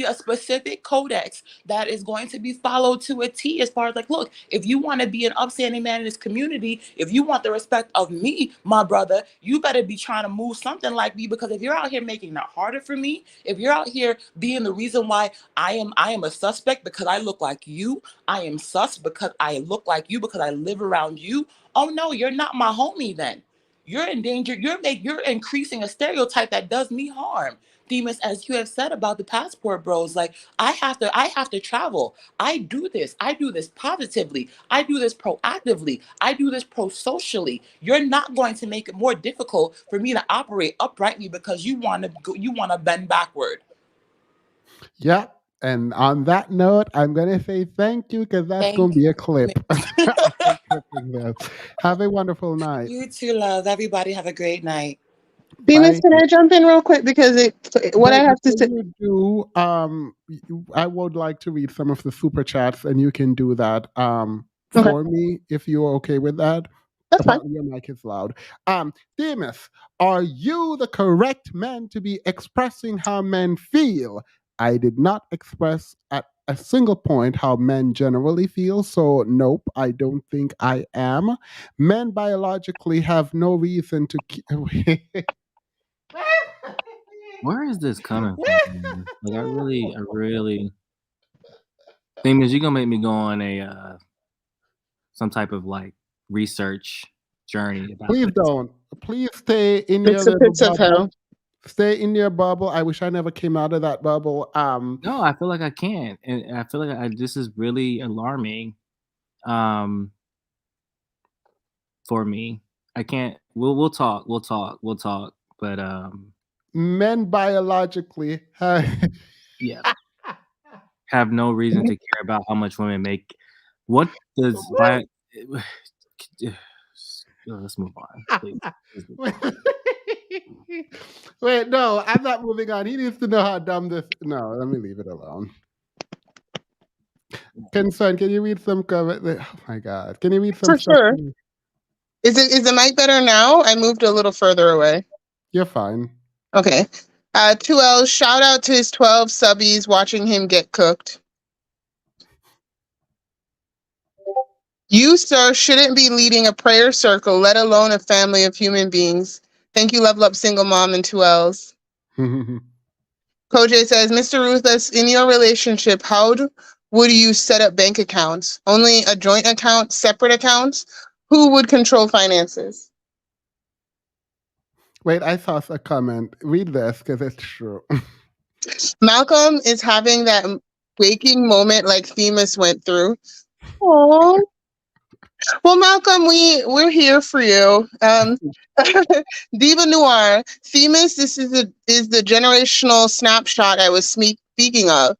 a specific codex that is going to be followed to a T, as far as like, look, if you want to be an upstanding man in this community, if you want the respect of me, my brother, you better be trying to move something like me, because if you're out here making it harder for me, if you're out here being the reason why I am a suspect because I look like you, I am sus because I look like you, because I live around you, oh no, you're not my homie then. You're in danger. You're increasing a stereotype that does me harm. Themis, as you have said about the passport bros, like I have to travel. I do this positively. I do this proactively. I do this pro-socially. You're not going to make it more difficult for me to operate uprightly because you want to bend backward. Yeah. And on that note, I'm going to say thank you, because that's going to be a clip. Have a wonderful night. You too, love. Everybody have a great night. Themis, can I jump in real quick? Because I have to say. You do, I would like to read some of the super chats, and you can do that for me if you're okay with that. That's fine. Your mic is loud. Themis, are you the correct man to be expressing how men feel? I did not express at a single point how men generally feel, so nope, I don't think I am. Men biologically have no reason to Where is this coming from? Man? Like, I really. Thing is, you're gonna make me go on a some type of like research journey. Please don't. Please stay in your little bubble. Stay in your bubble. I wish I never came out of that bubble. No, I feel like I can't, and I feel like this is really alarming. For me, I can't. We'll talk. But men biologically have no reason to care about how much women make. What does let's move on, please. Wait, no, I'm not moving on. He needs to know how dumb this. No, let me leave it alone. Concern, can you read some comment? Oh my God, can you read some? For sure. Is the mic better now? I moved a little further away. You're fine. Okay. 2L, shout out to his 12 subbies watching him get cooked. You, sir, shouldn't be leading a prayer circle, let alone a family of human beings. Thank you, Level Up Single Mom, and 2Ls. Koj says, Mr. Ruthless, in your relationship, how would you set up bank accounts? Only a joint account, separate accounts? Who would control finances? Wait, I saw a comment. Read this, because it's true. Malcolm is having that waking moment like Themis went through. Aww. Well, Malcolm, we're here for you. Diva Noir, Themis, this is the generational snapshot I was speaking of.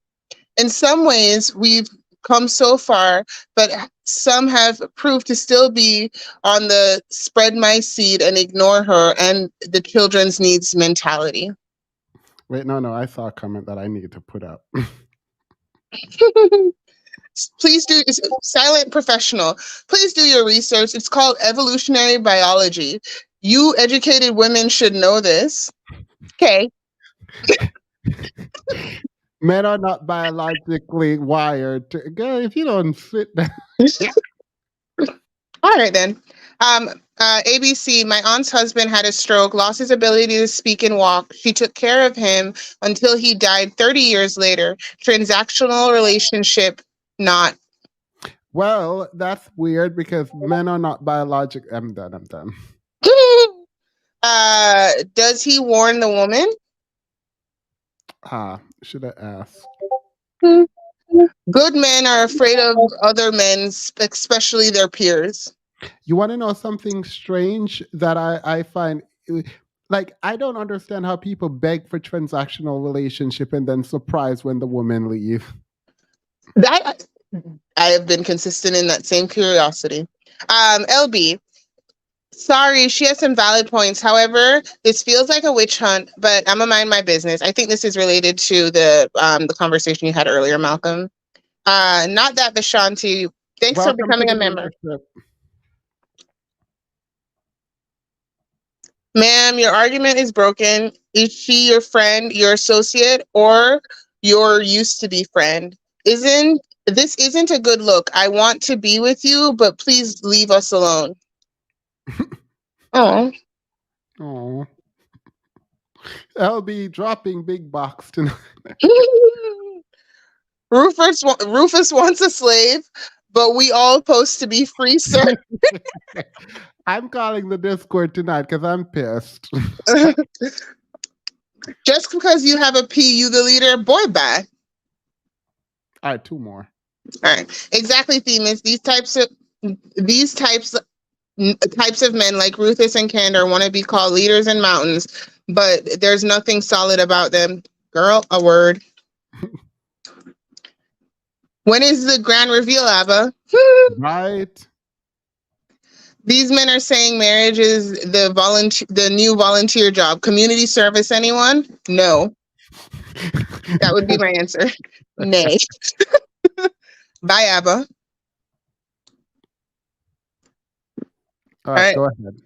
In some ways, we've come so far, but some have proved to still be on the spread my seed and ignore her and the children's needs mentality. Wait, no, I saw a comment that I need to put up. Please do, silent professional, please do your research. It's called evolutionary biology. You educated women should know this. Okay. Men are not biologically wired to, girl, if you don't sit down. All right, then. ABC, my aunt's husband had a stroke, lost his ability to speak and walk. She took care of him until he died 30 years later. Transactional relationship, not. Well, that's weird because men are not biologic. I'm done. Does he warn the woman? Should I ask? Good men are afraid of other men, especially their peers. You want to know something strange that I find? Like, I don't understand how people beg for transactional relationship and then surprise when the women leave. That I have been consistent in that same curiosity. LB, sorry, she has some valid points. However, this feels like a witch hunt, but I'm gonna mind my business. I think this is related to the conversation you had earlier, Malcolm. Not that, Vishanti. Thanks Welcome for becoming to a the member. membership. Ma'am, your argument is broken. Is she your friend, your associate, or your used to be friend? This isn't a good look. I want to be with you, but please leave us alone. Oh. Oh. LB dropping big box tonight. Rufus wants a slave, but we all supposed to be free, sir. I'm calling the Discord tonight because I'm pissed. Just because you have a P, you the leader, boy, bye. All right, 2 more. All right, exactly, Themis. These types of men like Rufus and Candor want to be called leaders in mountains, but there's nothing solid about them. Girl, a word. When is the grand reveal, Abba? Right. These men are saying marriage is the new volunteer job. Community service, anyone? No. That would be my answer. Nay. Bye, Abba. All right, go ahead.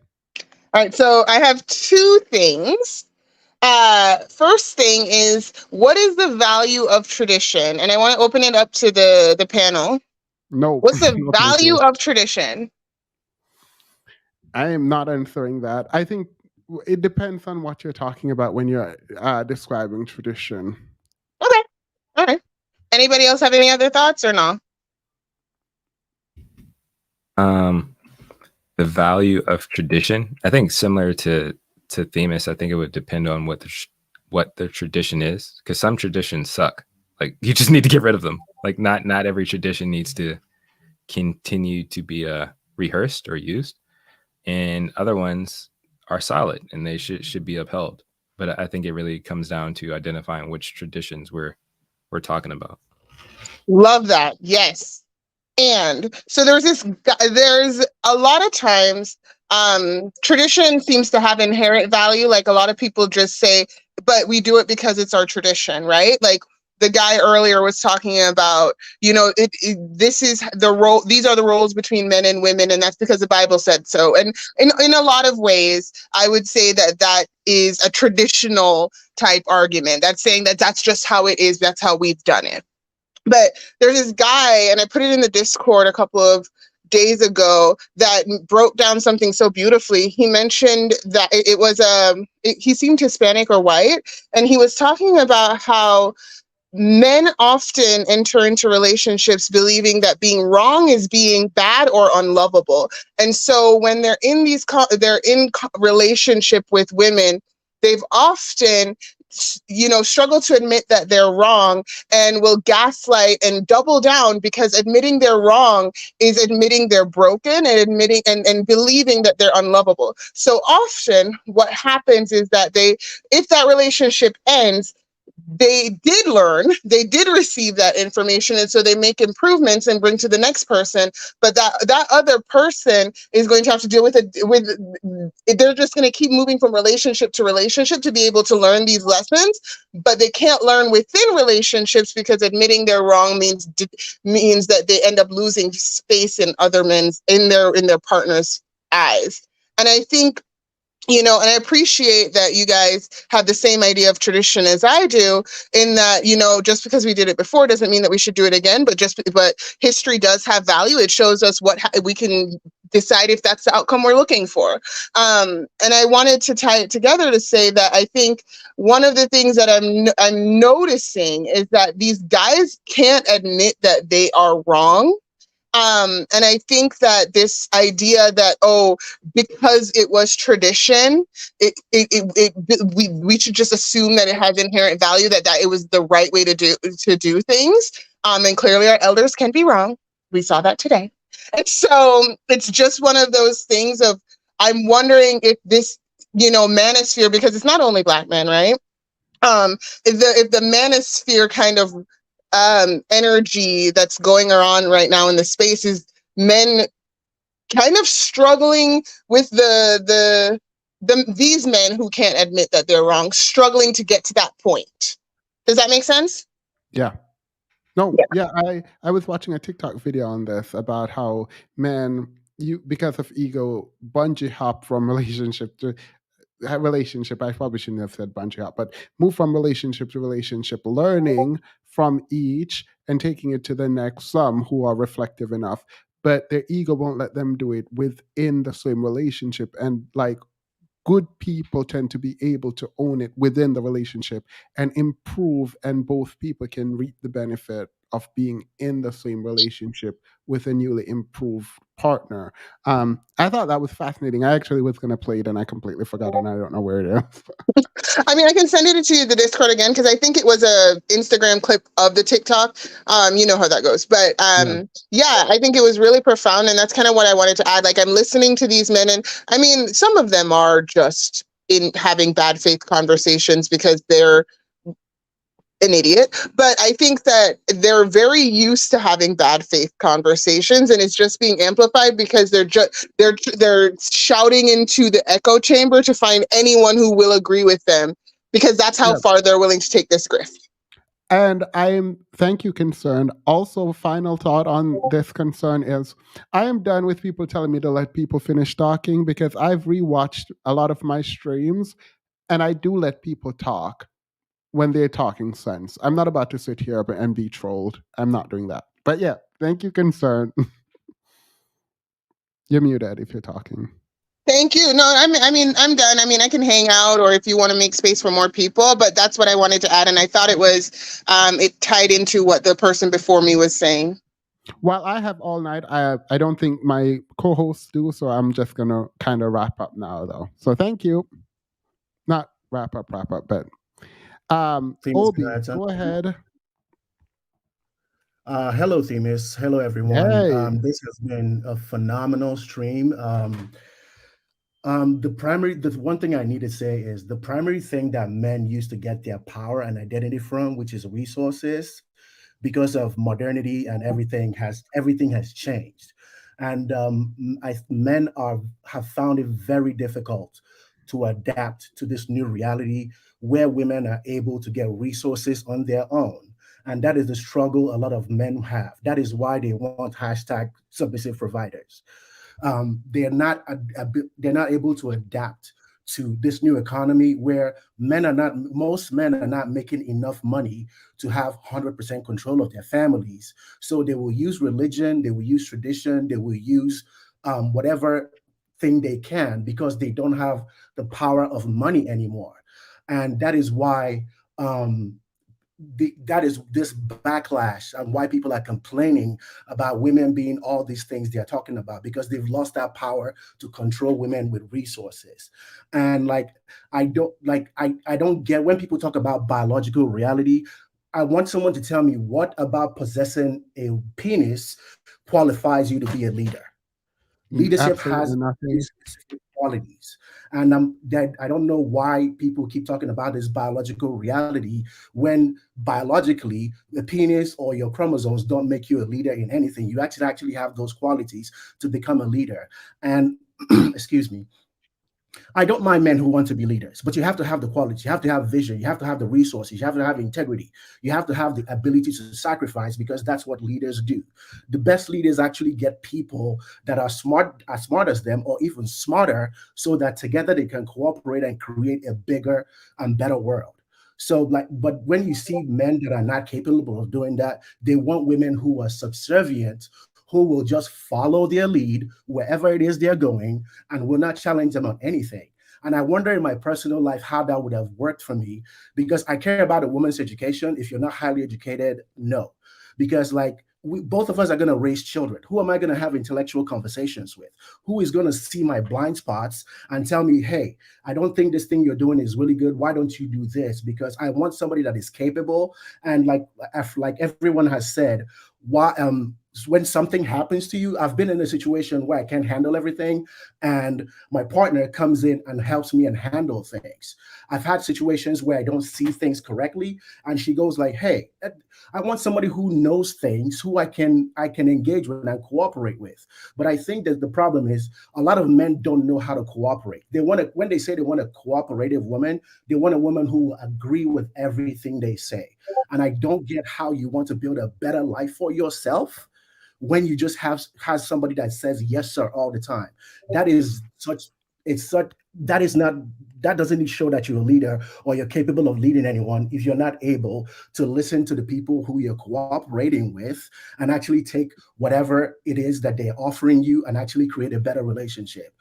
All right, so I have 2 things. First thing is, what is the value of tradition? And I want to open it up to the panel. No. What's the value of tradition? I am not answering that. I think it depends on what you're talking about when you're describing tradition. Okay. All right. Anybody else have any other thoughts or no? The value of tradition, I think similar to Themis, I think it would depend on what the tradition is, because some traditions suck. Like, you just need to get rid of them. Like, not every tradition needs to continue to be rehearsed or used, and other ones are solid and they should be upheld. But I think it really comes down to identifying which traditions we're talking about. Love that. Yes. And so there's a lot of times tradition seems to have inherent value. Like, a lot of people just say, but we do it because it's our tradition, right? Like, the guy earlier was talking about, this is the role, these are the roles between men and women, and that's because the Bible said so. And in a lot of ways, I would say that is a traditional type argument. That's saying that that's just how it is, that's how we've done it. But there's this guy, and I put it in the Discord a couple of days ago, that broke down something so beautifully. He mentioned that it was he seemed Hispanic or white, and he was talking about how men often enter into relationships believing that being wrong is being bad or unlovable. And so when they're in relationship with women, they've often struggle to admit that they're wrong, and will gaslight and double down, because admitting they're wrong is admitting they're broken, and admitting and believing that they're unlovable. So often what happens is that if that relationship ends, they did receive that information, and so they make improvements and bring to the next person, but that other person is going to have to deal with it. They're just going to keep moving from relationship to relationship to be able to learn these lessons, but they can't learn within relationships, because admitting they're wrong means that they end up losing space in other men's in their partner's eyes. And I think, and I appreciate that you guys have the same idea of tradition as I do, in that, just because we did it before doesn't mean that we should do it again, but history does have value. It shows us what we can decide if that's the outcome we're looking for. And I wanted to tie it together to say that I think one of the things that I'm noticing is that these guys can't admit that they are wrong. And I think that this idea that, oh, because it was tradition, we should just assume that it has inherent value, that it was the right way to do things. And clearly our elders can be wrong. We saw that today. And so it's just one of those things of, I'm wondering if this, manosphere, because it's not only Black men, right? If the manosphere kind of energy that's going around right now in the space is men kind of struggling with these men who can't admit that they're wrong, struggling to get to that point. Does that make sense? Yeah. No, yeah, I was watching a TikTok video on this about how men, because of ego, bungee hop from relationship to relationship. I probably shouldn't have said bungee hop, but move from relationship to relationship, learning from each and taking it to the next. Some who are reflective enough, but their ego won't let them do it within the same relationship. And like, good people tend to be able to own it within the relationship and improve, and both people can reap the benefit of being in the same relationship with a newly improved partner. I thought that was fascinating. I actually was going to play it and I completely forgot, and I don't know where it is. I mean, I can send it to you, the Discord again, because I think it was a Instagram clip of the TikTok. You know how that goes. But yeah, I think it was really profound. And that's kind of what I wanted to add. Like, I'm listening to these men, and I mean, some of them are just in having bad faith conversations because they're an idiot, but I think that they're very used to having bad faith conversations, and it's just being amplified because they're shouting into the echo chamber to find anyone who will agree with them, because that's how far they're willing to take this grift. And thank you, Concern. Also, final thought on this concern is, I am done with people telling me to let people finish talking, because I've rewatched a lot of my streams and I do let people talk when they're talking sense. I'm not about to sit here and be trolled. I'm not doing that. But yeah, thank you, Concern. You're muted if you're talking. Thank you. No, I mean, I'm done. I mean, I can hang out, or if you want to make space for more people, but that's what I wanted to add. And I thought it was, it tied into what the person before me was saying. Well, I have all night. I don't think my co-hosts do, so I'm just going to kind of wrap up now, though. So thank you. Not wrap up, but Obi, go ahead. Hello, Themis. Hello, everyone. Hey. This has been a phenomenal stream. The one thing I need to say is the primary thing that men used to get their power and identity from, which is resources, because of modernity and everything has changed, and men have found it very difficult to adapt to this new reality where women are able to get resources on their own. And that is the struggle a lot of men have. That is why they want #submissive providers. They're not able to adapt to this new economy where most men are not making enough money to have 100% control of their families. So they will use religion, they will use tradition, they will use whatever thing they can, because they don't have the power of money anymore. And that is why that is this backlash, and why people are complaining about women being all these things they're talking about, because they've lost that power to control women with resources. And I don't get when people talk about biological reality. I want someone to tell me, what about possessing a penis qualifies you to be a leader? Leadership has specific qualities. And that I don't know why people keep talking about this biological reality when biologically the penis or your chromosomes don't make you a leader in anything. You actually have those qualities to become a leader. And excuse me, I don't mind men who want to be leaders, but you have to have the quality. You have to have vision. You have to have the resources. You have to have integrity. You have to have the ability to sacrifice, because that's what leaders do. The best leaders actually get people that are smart as them, or even smarter, so that together they can cooperate and create a bigger and better world. So but when you see men that are not capable of doing that, they want women who are subservient, who will just follow their lead wherever it is they're going and will not challenge them on anything. And I wonder in my personal life how that would have worked for me, because I care about a woman's education. If you're not highly educated, no. Because like both of us are going to raise children. Who am I going to have intellectual conversations with? Who is going to see my blind spots and tell me, hey, I don't think this thing you're doing is really good. Why don't you do this? Because I want somebody that is capable. And like everyone has said, why when something happens to you, I've been in a situation where I can't handle everything, and my partner comes in and helps me and handle things. I've had situations where I don't see things correctly, and she goes like, hey, I want somebody who knows things, who I can engage with and cooperate with. But I think that the problem is a lot of men don't know how to cooperate. They want to, when they say they want a cooperative woman, they want a woman who will agree with everything they say. And I don't get how you want to build a better life for yourself when you just have somebody that says yes sir all the time. That is such that is not, that doesn't show that you're a leader or you're capable of leading anyone if you're not able to listen to the people who you're cooperating with and actually take whatever it is that they're offering you and actually create a better relationship.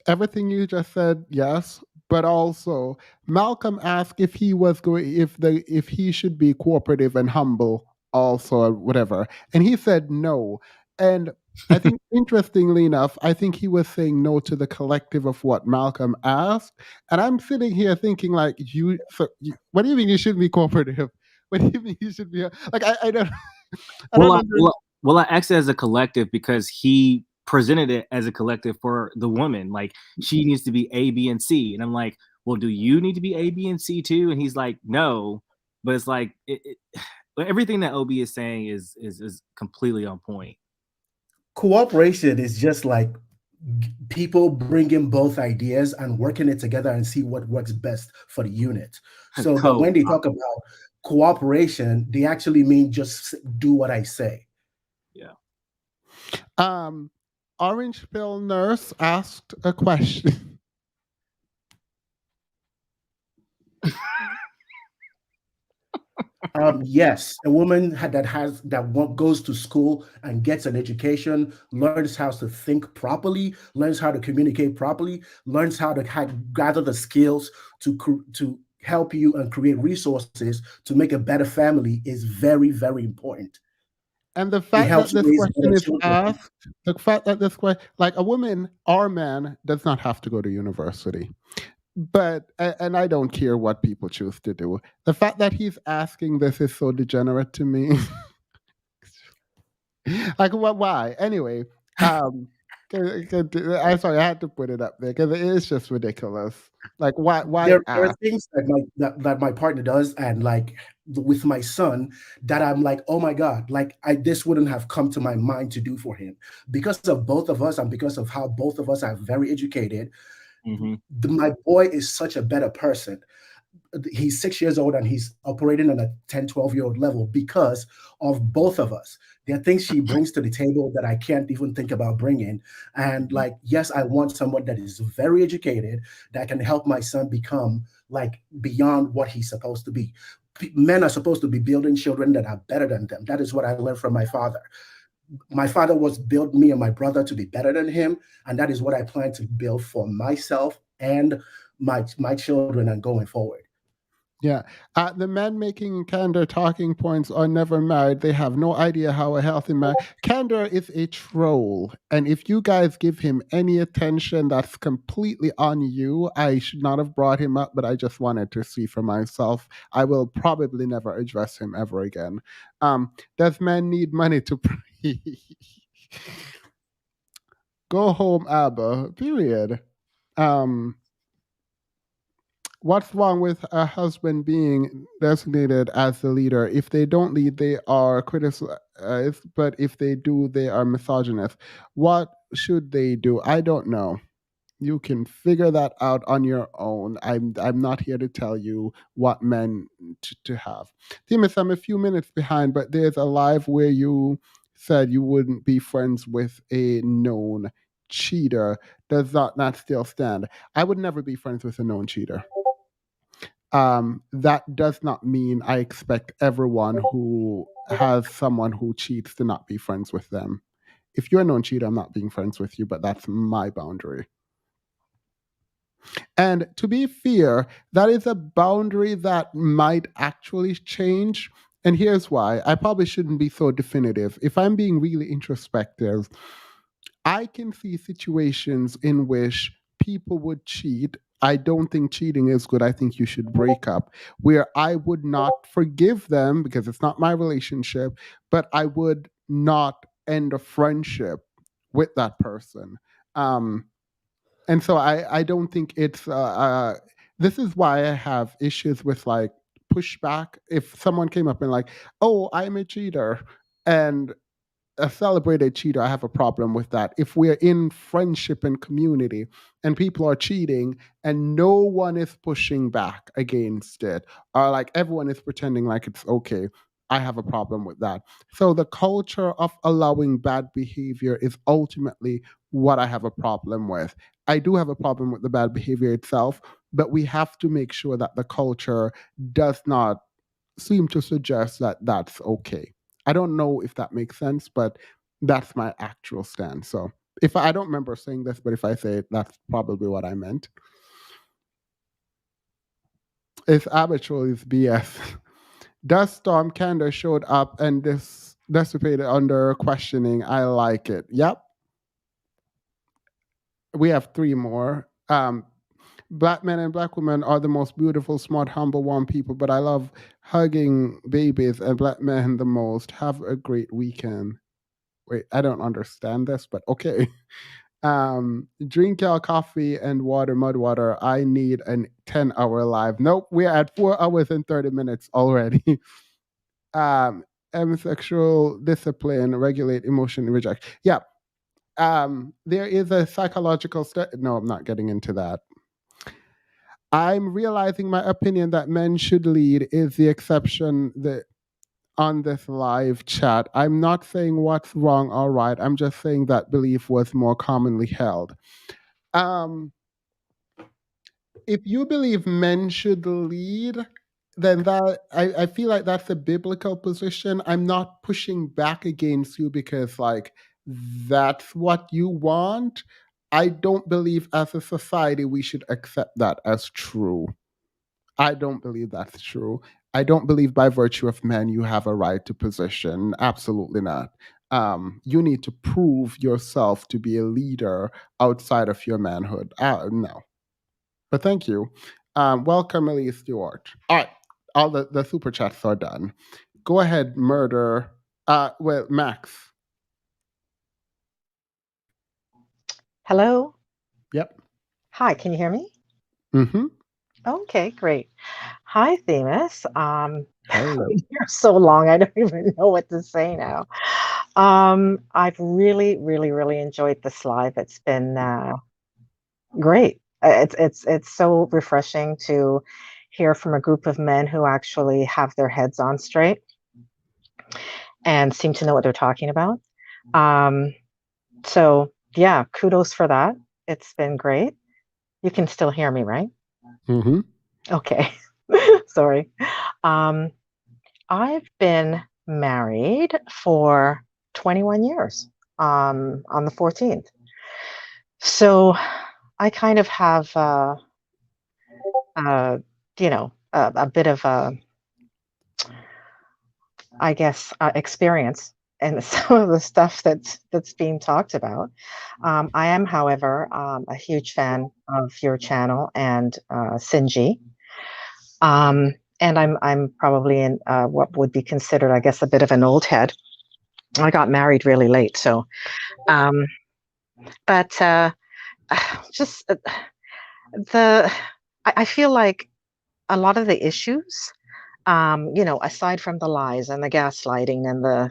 Everything you just said, yes, but also Malcolm asked if he was going, if he should be cooperative and humble also, or whatever, and he said no. And I think, interestingly enough, I think he was saying no to the collective of what Malcolm asked. And I'm sitting here thinking, like, what do you mean you shouldn't be cooperative? What do you mean you should be like? I don't. Well, I asked it as a collective because he presented it as a collective for the woman. Like, she needs to be A, B, and C, and I'm like, well, do you need to be A, B, and C too? And he's like, no. But it's like everything that OB is saying is completely on point. Cooperation is just like people bringing both ideas and working it together and see what works best for the unit. So, but when they talk about cooperation, they actually mean just do what I say. Yeah. Orange Pill Nurse asked a question. Yes, a woman that goes to school and gets an education, learns how to think properly, learns how to communicate properly, learns how to gather the skills to help you and create resources to make a better family is very, very important. And the fact that this question is asked, the fact that this question, like a woman or man, does not have to go to university. But, and I don't care what people choose to do. The fact that he's asking this is so degenerate to me. Like, why? Anyway, I'm sorry, I had to put it up there because it is just ridiculous. Like, why? There are things that my partner does, and like with my son, that I'm like, oh my God, like this wouldn't have come to my mind to do for him because of both of us and because of how both of us are very educated. Mm-hmm. My boy is such a better person. He's 6 years old and he's operating on a 10, 12-year-old level because of both of us. There are things she brings to the table that I can't even think about bringing. And like, yes, I want someone that is very educated that can help my son become like beyond what he's supposed to be. Men are supposed to be building children that are better than them. That is what I learned from my father. My father was build me and my brother to be better than him, and that is what I plan to build for myself and my children and going forward. Yeah. The men making candor talking points are never married. They have no idea how a healthy man. Candor is a troll. And if you guys give him any attention that's completely on you, I should not have brought him up, but I just wanted to see for myself. I will probably never address him ever again. Does men need money to pray? Go home, Abba. Period. What's wrong with a husband being designated as the leader? If they don't lead, they are criticized, but if they do, they are misogynist. What should they do? I don't know. You can figure that out on your own. I'm not here to tell you what men to have. Timus, I'm a few minutes behind, but there's a live where you said you wouldn't be friends with a known cheater. Does that not still stand? I would never be friends with a known cheater. that does not mean I expect everyone who has someone who cheats to not be friends with them. If you're a known cheater, I'm not being friends with you, but that's my boundary. And to be fair, that is a boundary that might actually change. And here's why. I probably shouldn't be so definitive. If I'm being really introspective, I can see situations in which people would cheat. I don't think cheating is good. I think you should break up, where I would not forgive them because it's not my relationship, but I would not end a friendship with that person. Um, and so I don't think it's this is why I have issues with like pushback. If someone came up and like, oh, I'm a cheater, and a celebrated cheater, I have a problem with that. If we're in friendship and community and people are cheating and no one is pushing back against it, or like everyone is pretending like it's okay, I have a problem with that. So the culture of allowing bad behavior is ultimately what I have a problem with. I do have a problem with the bad behavior itself, but we have to make sure that the culture does not seem to suggest that that's okay. I don't know if that makes sense, but that's my actual stance. So if I don't remember saying this, but if I say it, that's probably what I meant. It's arbitrary, it's BS. Dust Storm Candor showed up and this dissipated under questioning. I like it. Yep. We have 3 more. Black men and black women are the most beautiful, smart, humble, warm people, but I love hugging babies and black men the most. Have a great weekend. Wait, I don't understand this, but okay. Drink your coffee and water, mud water. I need a 10-hour live. Nope, we're at 4 hours and 30 minutes already. Sexual discipline, regulate emotion, reject. Yeah. There is a psychological study. No, I'm not getting into that. I'm realizing my opinion that men should lead is the exception on this live chat. I'm not saying what's wrong or right. I'm just saying that belief was more commonly held. If you believe men should lead, then that I feel like that's a biblical position. I'm not pushing back against you because like that's what you want. I don't believe as a society we should accept that as true. I don't believe that's true. I don't believe by virtue of men you have a right to position. Absolutely not. You need to prove yourself to be a leader outside of your manhood. No. But thank you. Welcome, Elise Stewart. All right. All the super chats are done. Go ahead, murder. Well, Max. Hello. Yep. Hi, can you hear me? Mm-hmm. Okay, great. Hi, Themis. Hello. You're so long, I don't even know what to say now. I've really, really, really enjoyed this live. It's been great. It's so refreshing to hear from a group of men who actually have their heads on straight and seem to know what they're talking about. So yeah, kudos for that. It's been great. You can still hear me, right? Mm-hmm. Okay. Sorry. I've been married for 21 years on the 14th. So I kind of have, a bit of I guess, experience and some of the stuff that's being talked about. I am, however, a huge fan of your channel and Sinji. And I'm probably in what would be considered, I guess, a bit of an old head. I got married really late, so but just I feel like a lot of the issues, aside from the lies and the gaslighting and the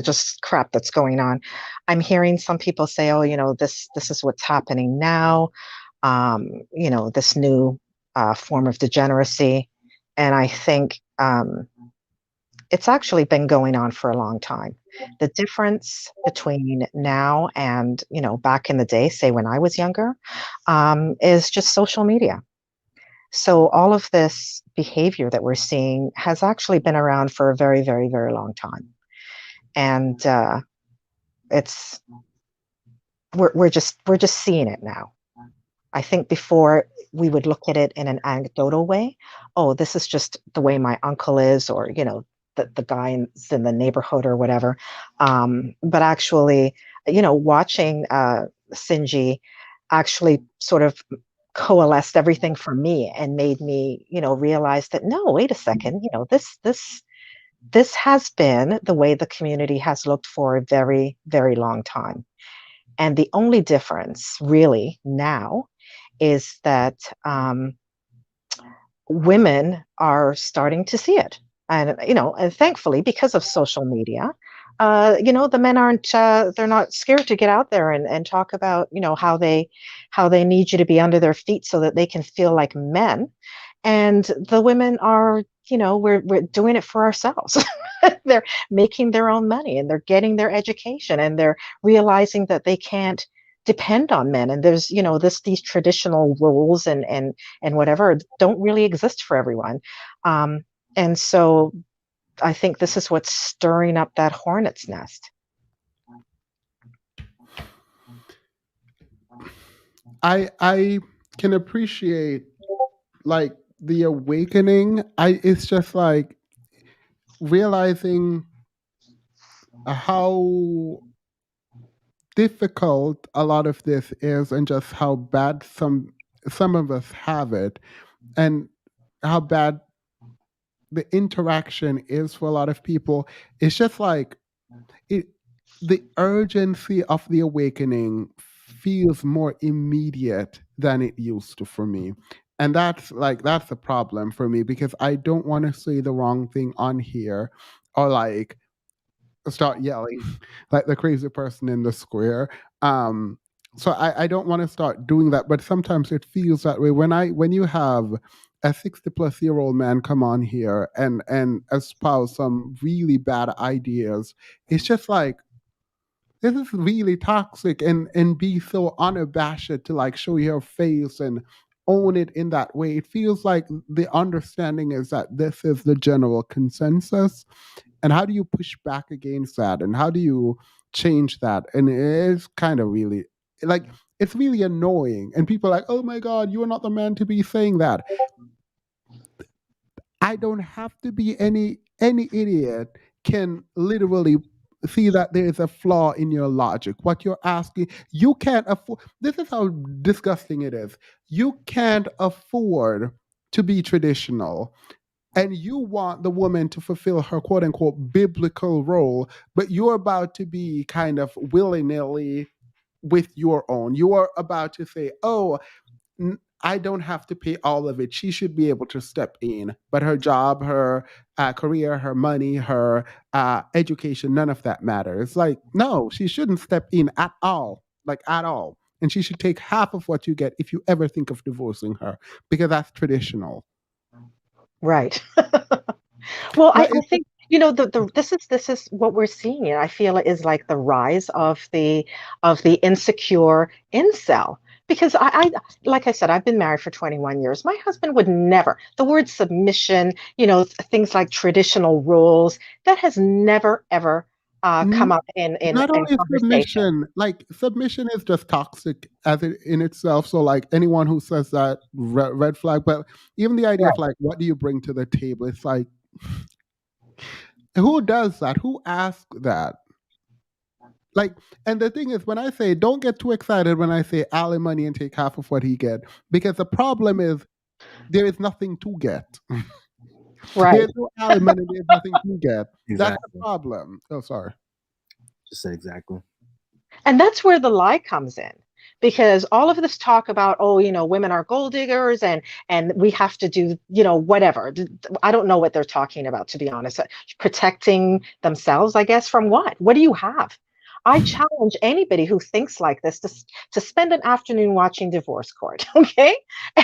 just crap that's going on, I'm hearing some people say, "Oh, this is what's happening now," this new form of degeneracy, and I think it's actually been going on for a long time. The difference between now and back in the day, say when I was younger, is just social media. So all of this behavior that we're seeing has actually been around for a very, very, very long time. And it's we're just seeing it now. I think before we would look at it in an anecdotal way. Oh, this is just the way my uncle is, or the guy in the neighborhood or whatever. But actually, watching Sinji actually sort of coalesced everything for me and made me, realize that no, wait a second, this has been the way the community has looked for a very, very long time. And the only difference really now is that women are starting to see it. And, and thankfully, because of social media, the men aren't, they're not scared to get out there and talk about, how they need you to be under their feet so that they can feel like men. And the women are, we're doing it for ourselves. They're making their own money and they're getting their education and they're realizing that they can't depend on men. And there's, these traditional roles and whatever don't really exist for everyone. And so I think this is what's stirring up that hornet's nest. I can appreciate like the awakening. It's just like realizing how difficult a lot of this is and just how bad some of us have it and how bad the interaction is for a lot of people. It's just like the urgency of the awakening feels more immediate than it used to for me. And that's a problem for me because I don't want to say the wrong thing on here or like start yelling like the crazy person in the square. So I don't want to start doing that, but sometimes it feels that way when you have a 60-plus-year-old man come on here and espouse some really bad ideas. It's just like this is really toxic and be so unabashed to like show your face and own it in that way. It feels like the understanding is that this is the general consensus. And how do you push back against that? And how do you change that? And it's kind of really like it's really annoying. And people are like, oh my God, you are not the man to be saying that. I don't have to be any idiot can literally see that there is a flaw in your logic. What you're asking, you can't afford. This is how disgusting it is. You can't afford to be traditional. And you want the woman to fulfill her quote unquote biblical role, but you're about to be kind of willy nilly with your own. You are about to say, oh, I don't have to pay all of it. She should be able to step in. But her job, her career, her money, her education, none of that matters. Like, no, she shouldn't step in at all, like at all. And she should take half of what you get if you ever think of divorcing her, because that's traditional. Right. Well, I think this is what we're seeing. And I feel it is like the rise of the insecure incel. Because I like I said, I've been married for 21 years. My husband would never, the word submission, things like traditional roles, that has never, ever come up in Not only conversation. submission, like submission is just toxic as it in itself. So like anyone who says that red flag, but even the idea of like, what do you bring to the table? It's like, who does that? Who asks that? Like, and the thing is, when I say, don't get too excited when I say alimony and take half of what he get, because the problem is there is nothing to get. Right. There's no alimony, there's nothing to get. Exactly. That's the problem. Oh, sorry. Just say exactly. And that's where the lie comes in. Because all of this talk about, women are gold diggers and we have to do, whatever. I don't know what they're talking about, to be honest. Protecting themselves, I guess, from what? What do you have? I challenge anybody who thinks like this to spend an afternoon watching Divorce Court, okay?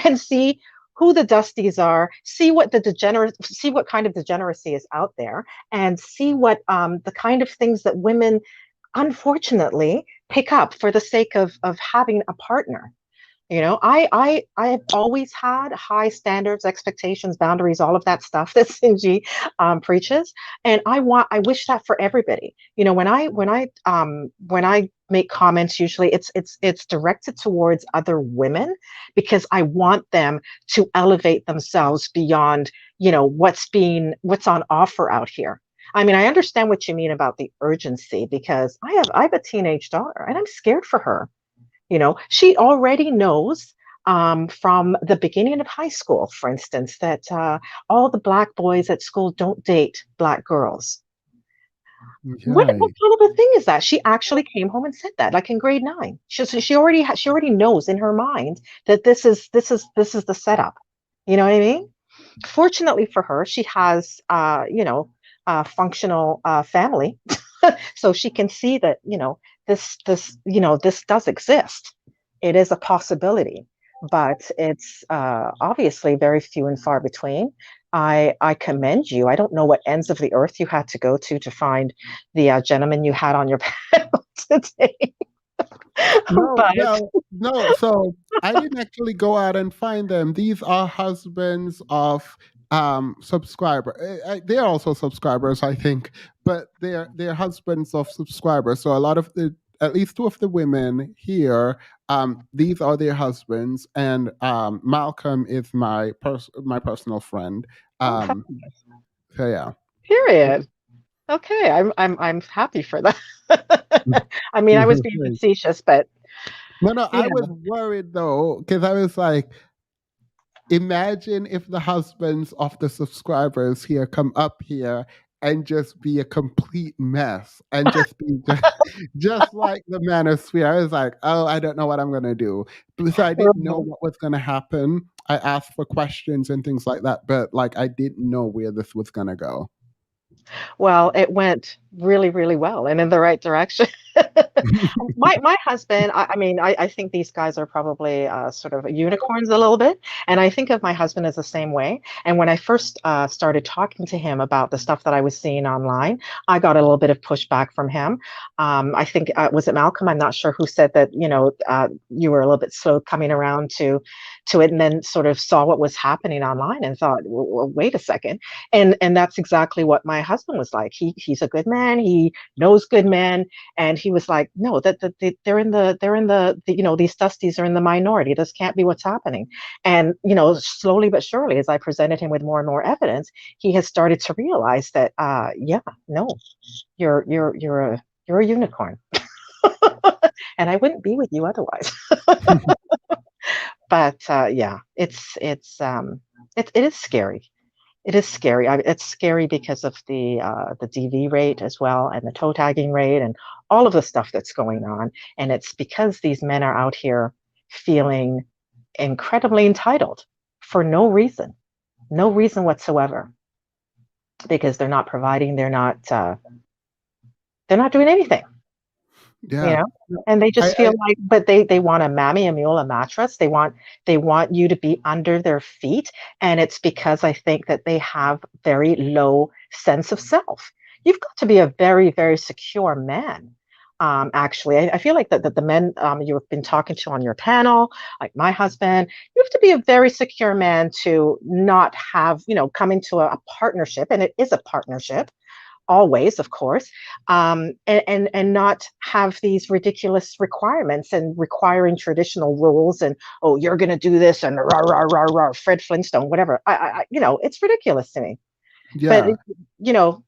And see who the dusties are, see what kind of degeneracy is out there, and see what the kind of things that women unfortunately pick up for the sake of having a partner. You know, I have always had high standards, expectations, boundaries, all of that stuff that Sinji preaches, and I wish that for everybody. You know, when I make comments, usually it's directed towards other women because I want them to elevate themselves beyond, you know, what's on offer out here. I mean, I understand what you mean about the urgency because I have a teenage daughter and I'm scared for her. You know, she already knows from the beginning of high school, for instance, that all the black boys at school don't date black girls. What Right. kind of a thing is that? She actually came home and said that, like in grade 9. She already knows in her mind that this is the setup. You know what I mean? Fortunately for her, she has you know, a functional family, so she can see that, you know, this you know, this does exist. It is a possibility, but it's obviously very few and far between. I commend you. I don't know what ends of the earth you had to go to find the gentleman you had on your panel today. No, But well, no. So I didn't actually go out and find them. These are husbands of subscriber. They're also subscribers, I think, but they're husbands of subscribers. So a lot of the at least two of the women here, these are their husbands, and Malcolm is my personal friend. oh, Um, fabulous. so yeah. Period. Okay, I'm happy for that. I mean, I was being Right. facetious, but No, you I was know, worried though, because I was like, imagine if the husbands of the subscribers here come up here and just be a complete mess and just be just like the manosphere. I was like, oh, I don't know what I'm gonna do. So I didn't know what was gonna happen. I asked for questions and things like that, but like I didn't know where this was gonna go. well, it went really, really well and in the right direction. My husband, I mean, I think these guys are probably sort of unicorns a little bit, and I think of my husband as the same way. And when I first started talking to him about the stuff that I was seeing online, I got a little bit of pushback from him. I think was it Malcolm? I'm not sure who said that. You know, you were a little bit slow coming around to it, and then sort of saw what was happening online and thought, well, wait a second. And that's exactly what my husband was like. He's a good man. He knows good men, and he was like, no, they're in the you know, these dusties are in the minority. This can't be what's happening. And you know, slowly but surely, as I presented him with more and more evidence, he has started to realize that, yeah, no, you're a unicorn, and I wouldn't be with you otherwise. But yeah, it is scary. It is scary. It's scary because of the DV rate as well, and the toe tagging rate, and all of the stuff that's going on. And it's because these men are out here feeling incredibly entitled for no reason whatsoever, because they're not providing, they're not doing anything. You Yeah. know, and they just feel I like, but they want a mammy, a mule, a mattress. They want you to be under their feet, and it's because I think that they have very low sense of self. You've got to be a very, very secure man. Actually, I feel like that the men you've been talking to on your panel, like my husband, you have to be a very secure man to not have, you know, come into a partnership, and it is a partnership always, of course, and not have these ridiculous requirements and requiring traditional rules and, oh, you're going to do this and rah rah rah rah Fred Flintstone, whatever. You know, it's ridiculous to me. But yeah. you know,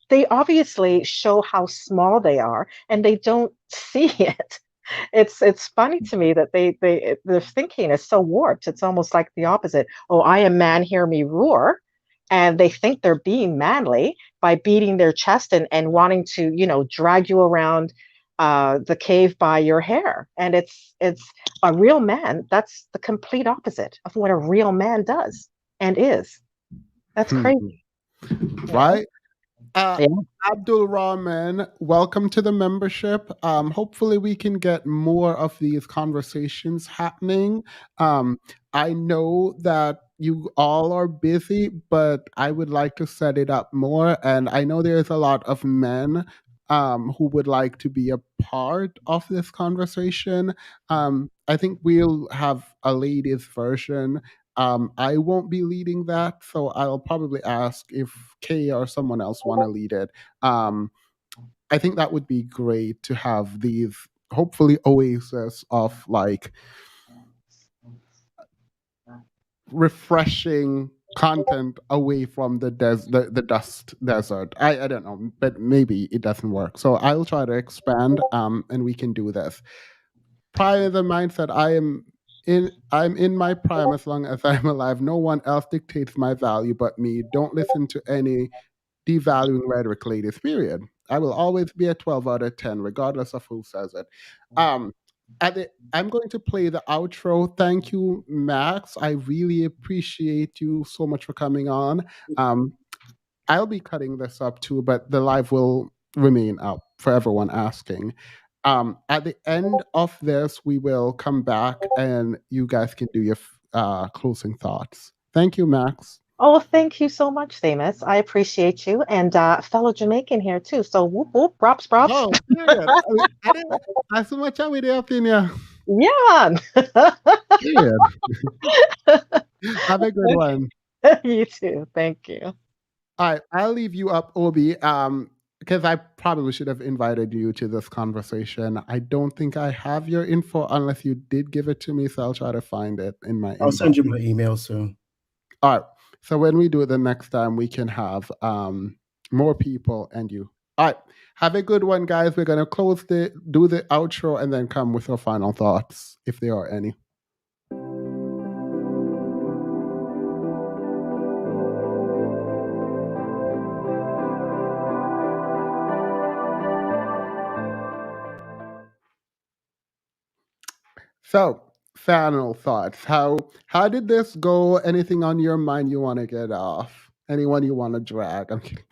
they obviously show how small they are, and they don't see it. It's funny to me that their thinking is so warped. It's almost like the opposite. Oh, I am man, hear me roar. And they think they're being manly by beating their chest and wanting to, you know, drag you around the cave by your hair. And it's a real man. That's the complete opposite of what a real man does and is. That's crazy. Right? Yeah. Abdul Rahman, welcome to the membership. Hopefully, we can get more of these conversations happening. I know that you all are busy, but I would like to set it up more. And I know there's a lot of men who would like to be a part of this conversation. I think we'll have a ladies version. I won't be leading that, so I'll probably ask if Kay or someone else want to lead it. I think that would be great to have these hopefully oasis of like refreshing content away from the dust desert. I don't know, but maybe it doesn't work. So I'll try to expand, and we can do this. Prior to the mindset, I'm in my prime as long as I'm alive. No one else dictates my value but me. Don't listen to any devaluing rhetoric, ladies, period. I will always be a 12 out of 10, regardless of who says it. I'm going to play the outro. Thank you, Max. I really appreciate you so much for coming on. I'll be cutting this up too, but the live will remain up for everyone asking. At the end of this, we will come back and you guys can do your closing thoughts. Thank you, Max. Oh, thank you so much, Seamus. I appreciate you. And fellow Jamaican here too. So whoop whoop, props, props. Oh, period. I didn't ask so much with the opinion. Yeah. Period. Have a good one. You too. Thank you. All right, I'll leave you up, Obi, because I probably should have invited you to this conversation. I don't think I have your info unless you did give it to me, so I'll try to find it in my I'll inbox. send you my email soon. All right, so when we do it the next time, we can have more people and you. All right, have a good one, guys. We're gonna do the outro, and then come with our final thoughts, if there are any. So, final thoughts. How did this go? Anything on your mind you want to get off? Anyone you want to drag? I'm kidding.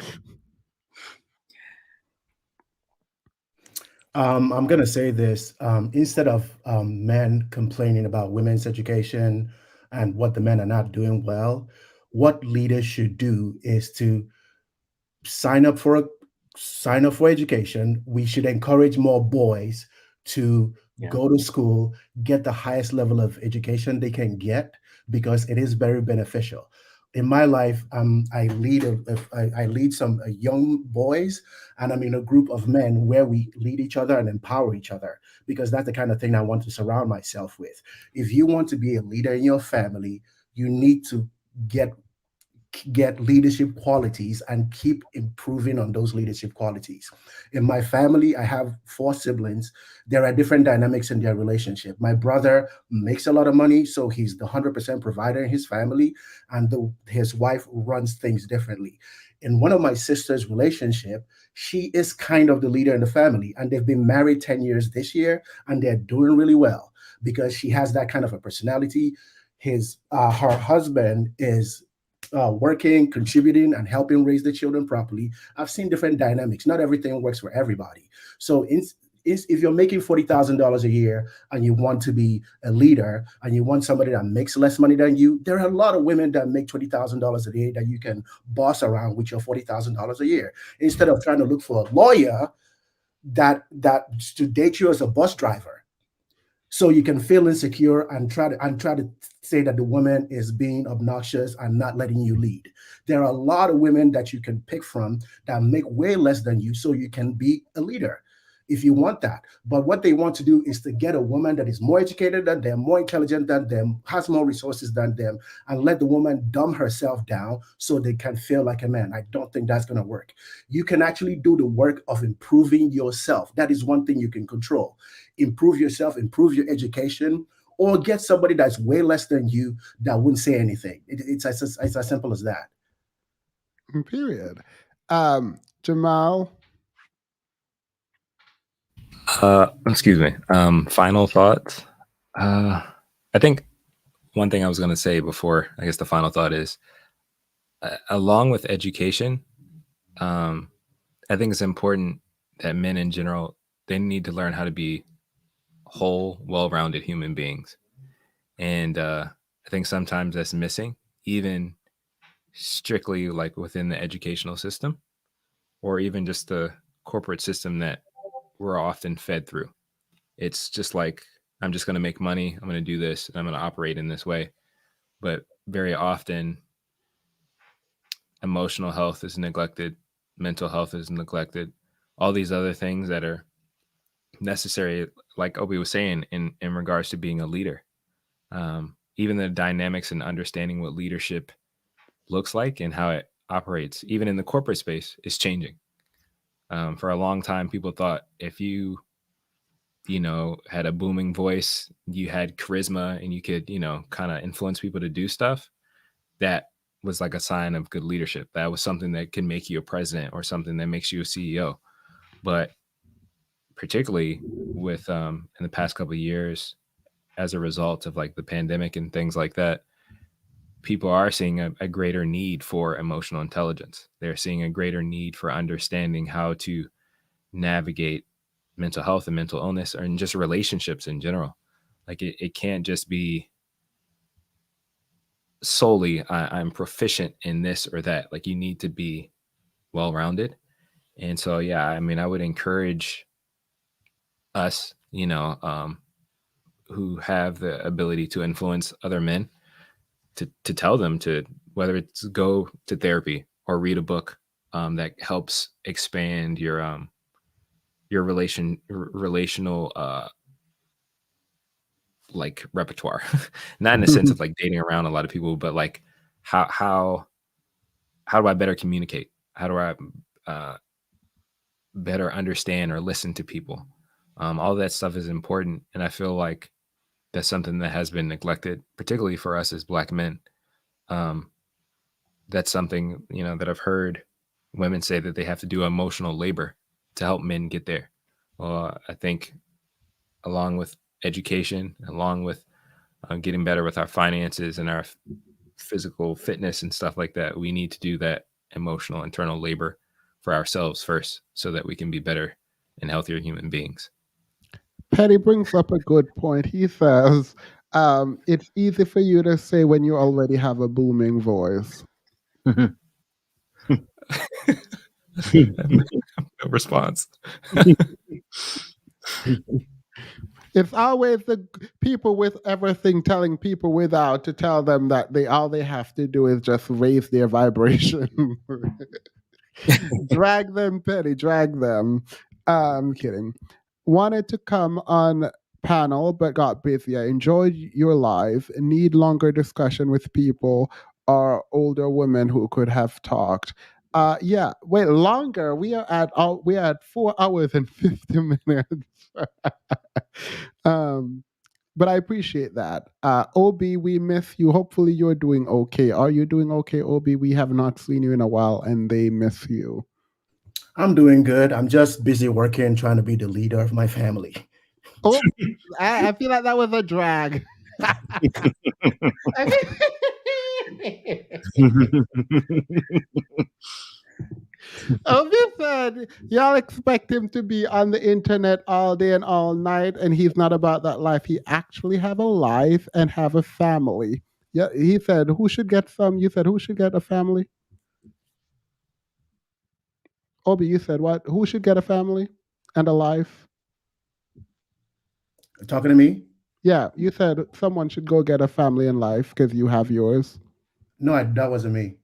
I'm gonna say this. Instead of men complaining about women's education and what the men are not doing well, what leaders should do is to sign up for education. We should encourage more boys to go to school, get the highest level of education they can get, because it is very beneficial. In my life, I lead some young boys, and I'm in a group of men where we lead each other and empower each other, because that's the kind of thing I want to surround myself with. If you want to be a leader in your family, you need to get leadership qualities and keep improving on those leadership qualities. In my family, I have 4 siblings. There are different dynamics in their relationship. My brother makes a lot of money, so he's the 100% provider in his family, and his wife runs things differently. In one of my sister's relationship, she is kind of the leader in the family, and they've been married 10 years this year, and they're doing really well because she has that kind of a personality. Her husband is working, contributing, and helping raise the children properly. I've seen different dynamics. Not everything works for everybody. So if you're making $40,000 a year and you want to be a leader and you want somebody that makes less money than you, there are a lot of women that make $20,000 a year that you can boss around with your $40,000 a year. Instead of trying to look for a lawyer that to date you as a bus driver, so you can feel insecure and try to say that the woman is being obnoxious and not letting you lead. There are a lot of women that you can pick from that make way less than you, so you can be a leader if you want that. But what they want to do is to get a woman that is more educated than them, more intelligent than them, has more resources than them, and let the woman dumb herself down so they can feel like a man. I don't think that's going to work. You can actually do the work of improving yourself. That is one thing you can control. Improve yourself, improve your education, or get somebody that's way less than you that wouldn't say anything. It's as simple as that. Period. Jamal? Excuse me. Final thoughts. I think one thing I was going to say before, I guess the final thought is, along with education, I think it's important that men in general, they need to learn how to be whole, well-rounded human beings. And I think sometimes that's missing, even strictly like within the educational system, or even just the corporate system that we're often fed through. It's just like, I'm just going to make money, I'm going to do this, and I'm going to operate in this way. But very often, emotional health is neglected, mental health is neglected, all these other things that are necessary, like Obi was saying, in regards to being a leader. Even the dynamics and understanding what leadership looks like and how it operates, even in the corporate space, is changing. For a long time, people thought if you had a booming voice, you had charisma, and you could, kind of influence people to do stuff, that was like a sign of good leadership. That was something that can make you a president or something that makes you a CEO. But particularly with in the past couple of years, as a result of like the pandemic and things like that, people are seeing a greater need for emotional intelligence. They're seeing a greater need for understanding how to navigate mental health and mental illness, or just relationships in general. Like it can't just be solely I'm proficient in this or that. Like you need to be well-rounded. And so, yeah, I mean, I would encourage us, who have the ability to influence other men, to tell them to, whether it's go to therapy or read a book that helps expand your relational like repertoire. Not in the sense of like dating around a lot of people, but like how do I better communicate? How do I better understand or listen to people? All that stuff is important, and I feel like that's something that has been neglected, particularly for us as Black men. That's something, that I've heard women say that they have to do emotional labor to help men get there. Well, I think along with education, along with getting better with our finances and our physical fitness and stuff like that, we need to do that emotional internal labor for ourselves first, so that we can be better and healthier human beings. Petty brings up a good point. He says, it's easy for you to say when you already have a booming voice. No response. It's always the people with everything telling people without to tell them that all they have to do is just raise their vibration. Drag them, Petty, drag them. I'm kidding. Wanted to come on panel but got busy. I enjoyed your live. Need longer discussion with people or older women who could have talked. Yeah, wait, longer. We are at 4 hours and 50 minutes. But I appreciate that. Obi, we miss you. Hopefully you're doing okay. Are you doing okay, Obi? We have not seen you in a while and they miss you. I'm doing good. I'm just busy working, trying to be the leader of my family. Oh, I feel like that was a drag. Obi said, y'all expect him to be on the internet all day and all night, and he's not about that life. He actually have a life and have a family. Yeah, he said, who should get some? You said, who should get a family? Obi, you said what? Who should get a family and a life? Talking to me? Yeah, you said someone should go get a family and life because you have yours. No, that wasn't me.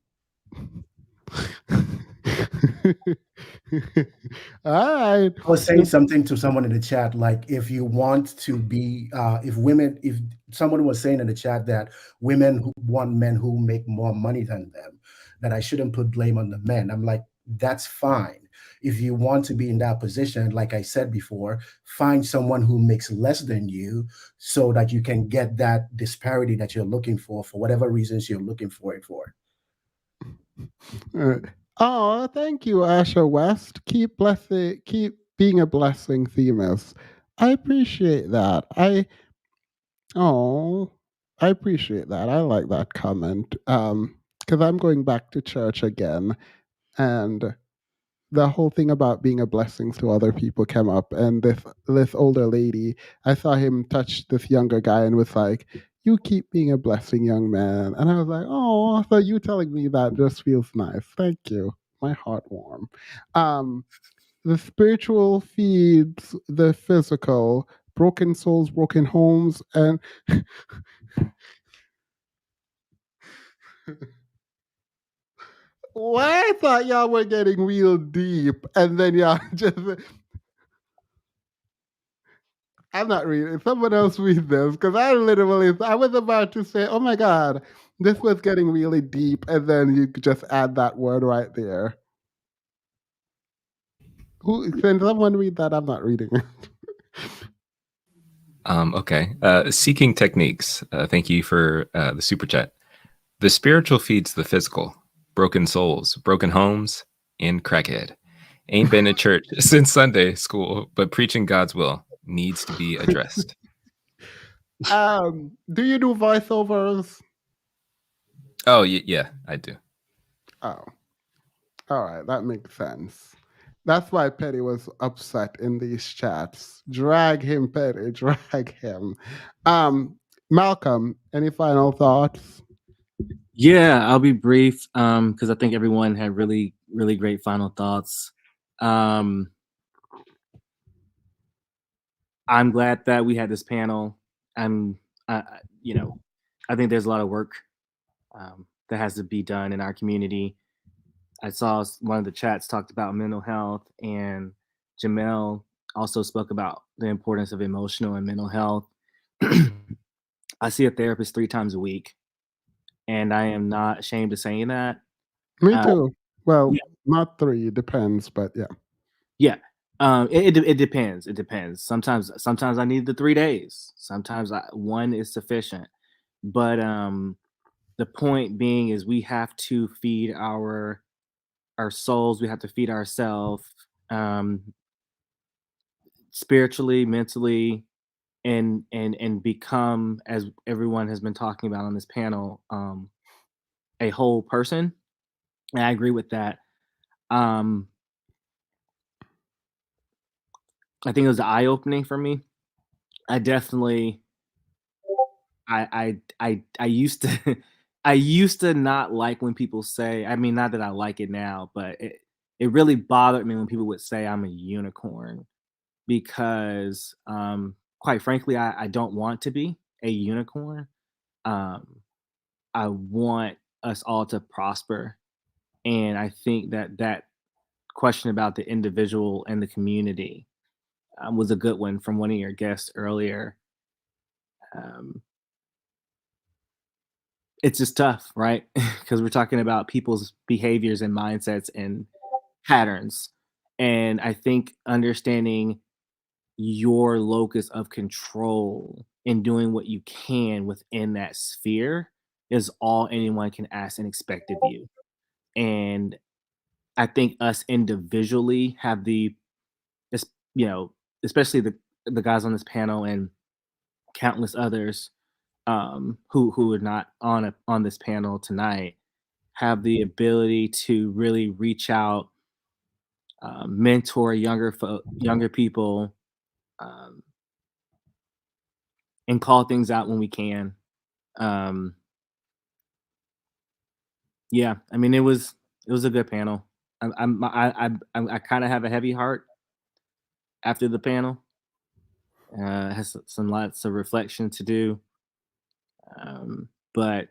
All right. I was saying something to someone in the chat, like if you want to be, if someone was saying in the chat that women who want men who make more money than them, that I shouldn't put blame on the men. I'm like, that's fine. If you want to be in that position, like I said before, find someone who makes less than you so that you can get that disparity that you're looking for whatever reasons you're looking for it for. Oh, thank you, Asher West. Keep being a blessing, Themis. I appreciate that. I appreciate that. I like that comment. Because I'm going back to church again, and the whole thing about being a blessing to other people came up, and this older lady, I saw him touch this younger guy and was like, you keep being a blessing, young man. And I was like, oh, so you telling me that just feels nice. Thank you. My heart warm. The spiritual feeds the physical, broken souls, broken homes, and why I thought y'all were getting real deep, and then y'all just. I'm not reading. Someone else read this because I was about to say, oh my God, this was getting really deep. And then you could just add that word right there. Can someone read that? I'm not reading it. Okay. Seeking techniques. Thank you for the super chat. The spiritual feeds the physical. Broken souls, broken homes, and crackhead. Ain't been to church since Sunday school, but preaching God's will needs to be addressed. Do you do voiceovers? Oh, yeah, I do. Oh, all right. That makes sense. That's why Petty was upset in these chats. Drag him, Petty. Drag him. Malcolm, any final thoughts? Yeah, I'll be brief because I think everyone had really, really great final thoughts. I'm glad that we had this panel. I think there's a lot of work that has to be done in our community. I saw one of the chats talked about mental health, and Jamal also spoke about the importance of emotional and mental health. I see a therapist 3 times a week, and I am not ashamed of saying that. Me too. Well, yeah. not 3, depends, but yeah. Yeah. It depends. It depends. Sometimes I need the 3 days. Sometimes 1 is sufficient. But the point being is we have to feed our souls. We have to feed ourselves spiritually, mentally, and become, as everyone has been talking about on this panel, a whole person. And I agree with that. I think it was eye opening for me. I definitely, I used to, I used to not like when people say, I mean, not that I like it now, but it really bothered me when people would say I'm a unicorn because, quite frankly, I don't want to be a unicorn. I want us all to prosper. And I think that question about the individual and the community was a good one from one of your guests earlier. It's just tough, right? Because we're talking about people's behaviors and mindsets and patterns. And I think understanding your locus of control and doing what you can within that sphere is all anyone can ask and expect of you. And I think us individually have especially the guys on this panel and countless others who are not on this panel tonight, have the ability to really reach out, mentor younger people, and call things out when we can. Yeah, I mean it was a good panel. I kind of have a heavy heart after the panel. Has some lots of reflection to do, but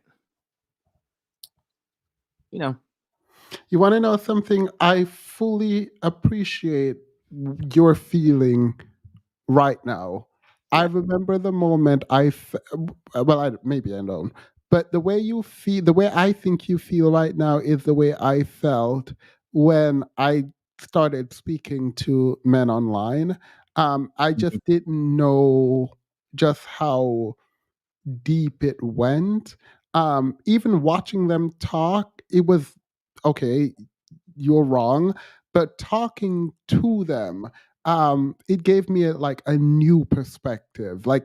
You want to know something? I fully appreciate your feeling right now. I remember the moment maybe I don't, but the way you feel, the way I think you feel right now is the way I felt when I started speaking to men online. I just didn't know just how deep it went. Even watching them talk, it was okay, you're wrong, but talking to them, it gave me like a new perspective. I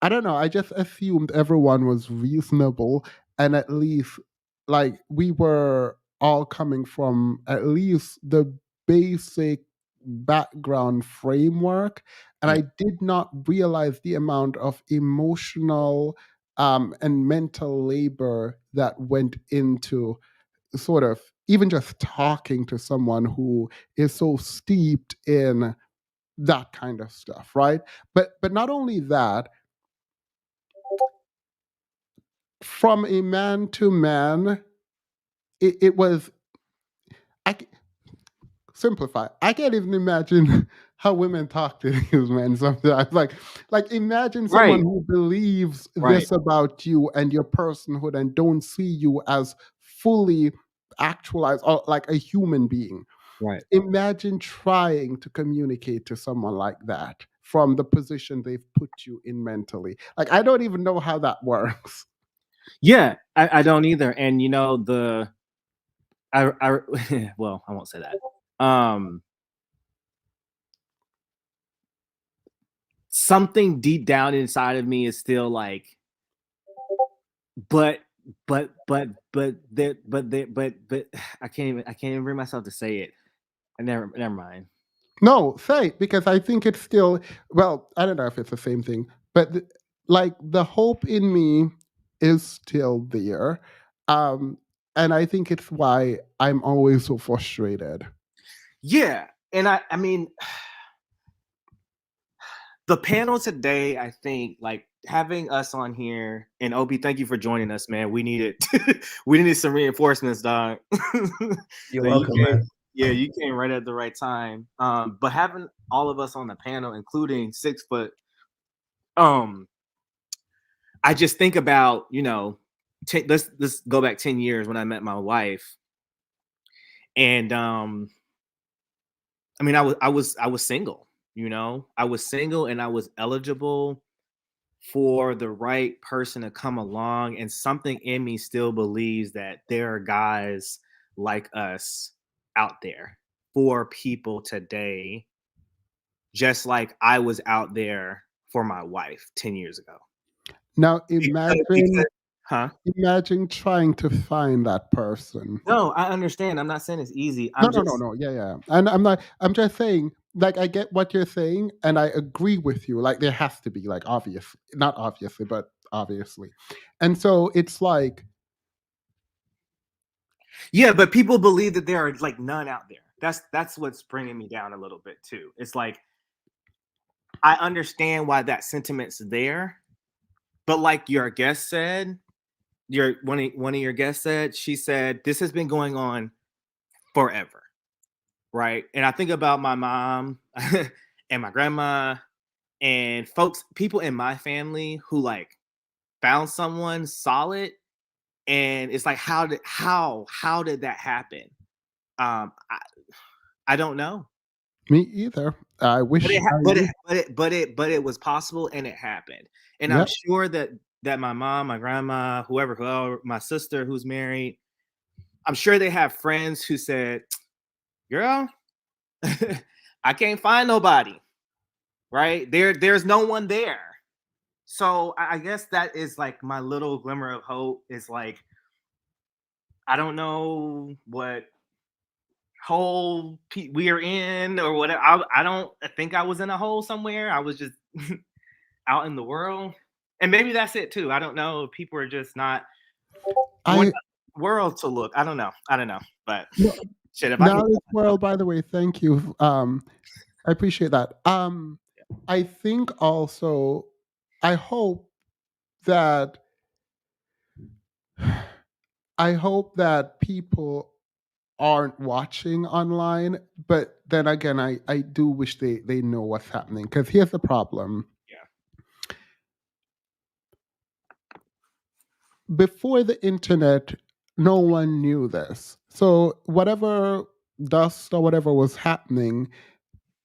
don't know. I just assumed everyone was reasonable, and at least like we were all coming from at least the basic background framework, and I did not realize the amount of emotional and mental labor that went into sort of even just talking to someone who is so steeped in that kind of stuff, right? But not only that, from a man to man, it was simplify. I can't even imagine how women talk to these men sometimes. Like imagine someone Right. who believes Right. this about you and your personhood and don't see you as fully actualized or like a human being. Right. Imagine trying to communicate to someone like that from the position they've put you in mentally. Like I don't even know how that works. Yeah, I don't either. And you know, I well, I won't say that. Something deep down inside of me is still like, but I can't even bring myself to say it. And never mind. No, say it, because I think it's still, well, I don't know if it's the same thing, but like the hope in me is still there. And I think it's why I'm always so frustrated. Yeah. And I mean, the panel today, I think, like having us on here, and Obi, thank you for joining us, man. We needed some reinforcements, dog. You're welcome, man. Yeah, you came right at the right time. But having all of us on the panel, including 6 foot, I just think about, you know, let's go back 10 years when I met my wife, and I mean, I was single. You know, I was single and I was eligible for the right person to come along, and something in me still believes that there are guys like us out there for people today, just like I was out there for my wife 10 years ago. Now imagine Huh? imagine trying to find that person. No, I understand. I'm not saying it's easy. No. Yeah. And I'm just saying, like, I get what you're saying, and I agree with you. Like, there has to be, like, not obviously, but obviously. And so it's like, yeah, but people believe that there are like none out there. That's what's bringing me down a little bit too. It's like, I understand why that sentiment's there, but like your guest said, one of your guests said, she said, this has been going on forever, right? And I think about my mom and my grandma and people in my family who like found someone solid, and it's like, how did that happen? I don't know. me either. I wish But it was possible, and it happened. And I'm Yep. sure that my mom, my grandma, whoever, my sister who's married, I'm sure they have friends who said, girl, I can't find nobody, right? There's no one there. So I guess that is like my little glimmer of hope, is like, I don't know what hole we are in or whatever. I don't think I was in a hole somewhere. I was just out in the world. And maybe that's it too. I don't know. People are just not wanting the world to look. I don't know. But shit, if I Now can, this world, by the way, thank you. I appreciate that. I think also, I hope that people aren't watching online, but then again, I do wish they know what's happening, because here's the problem. Before the internet, no one knew this. So whatever dust or whatever was happening,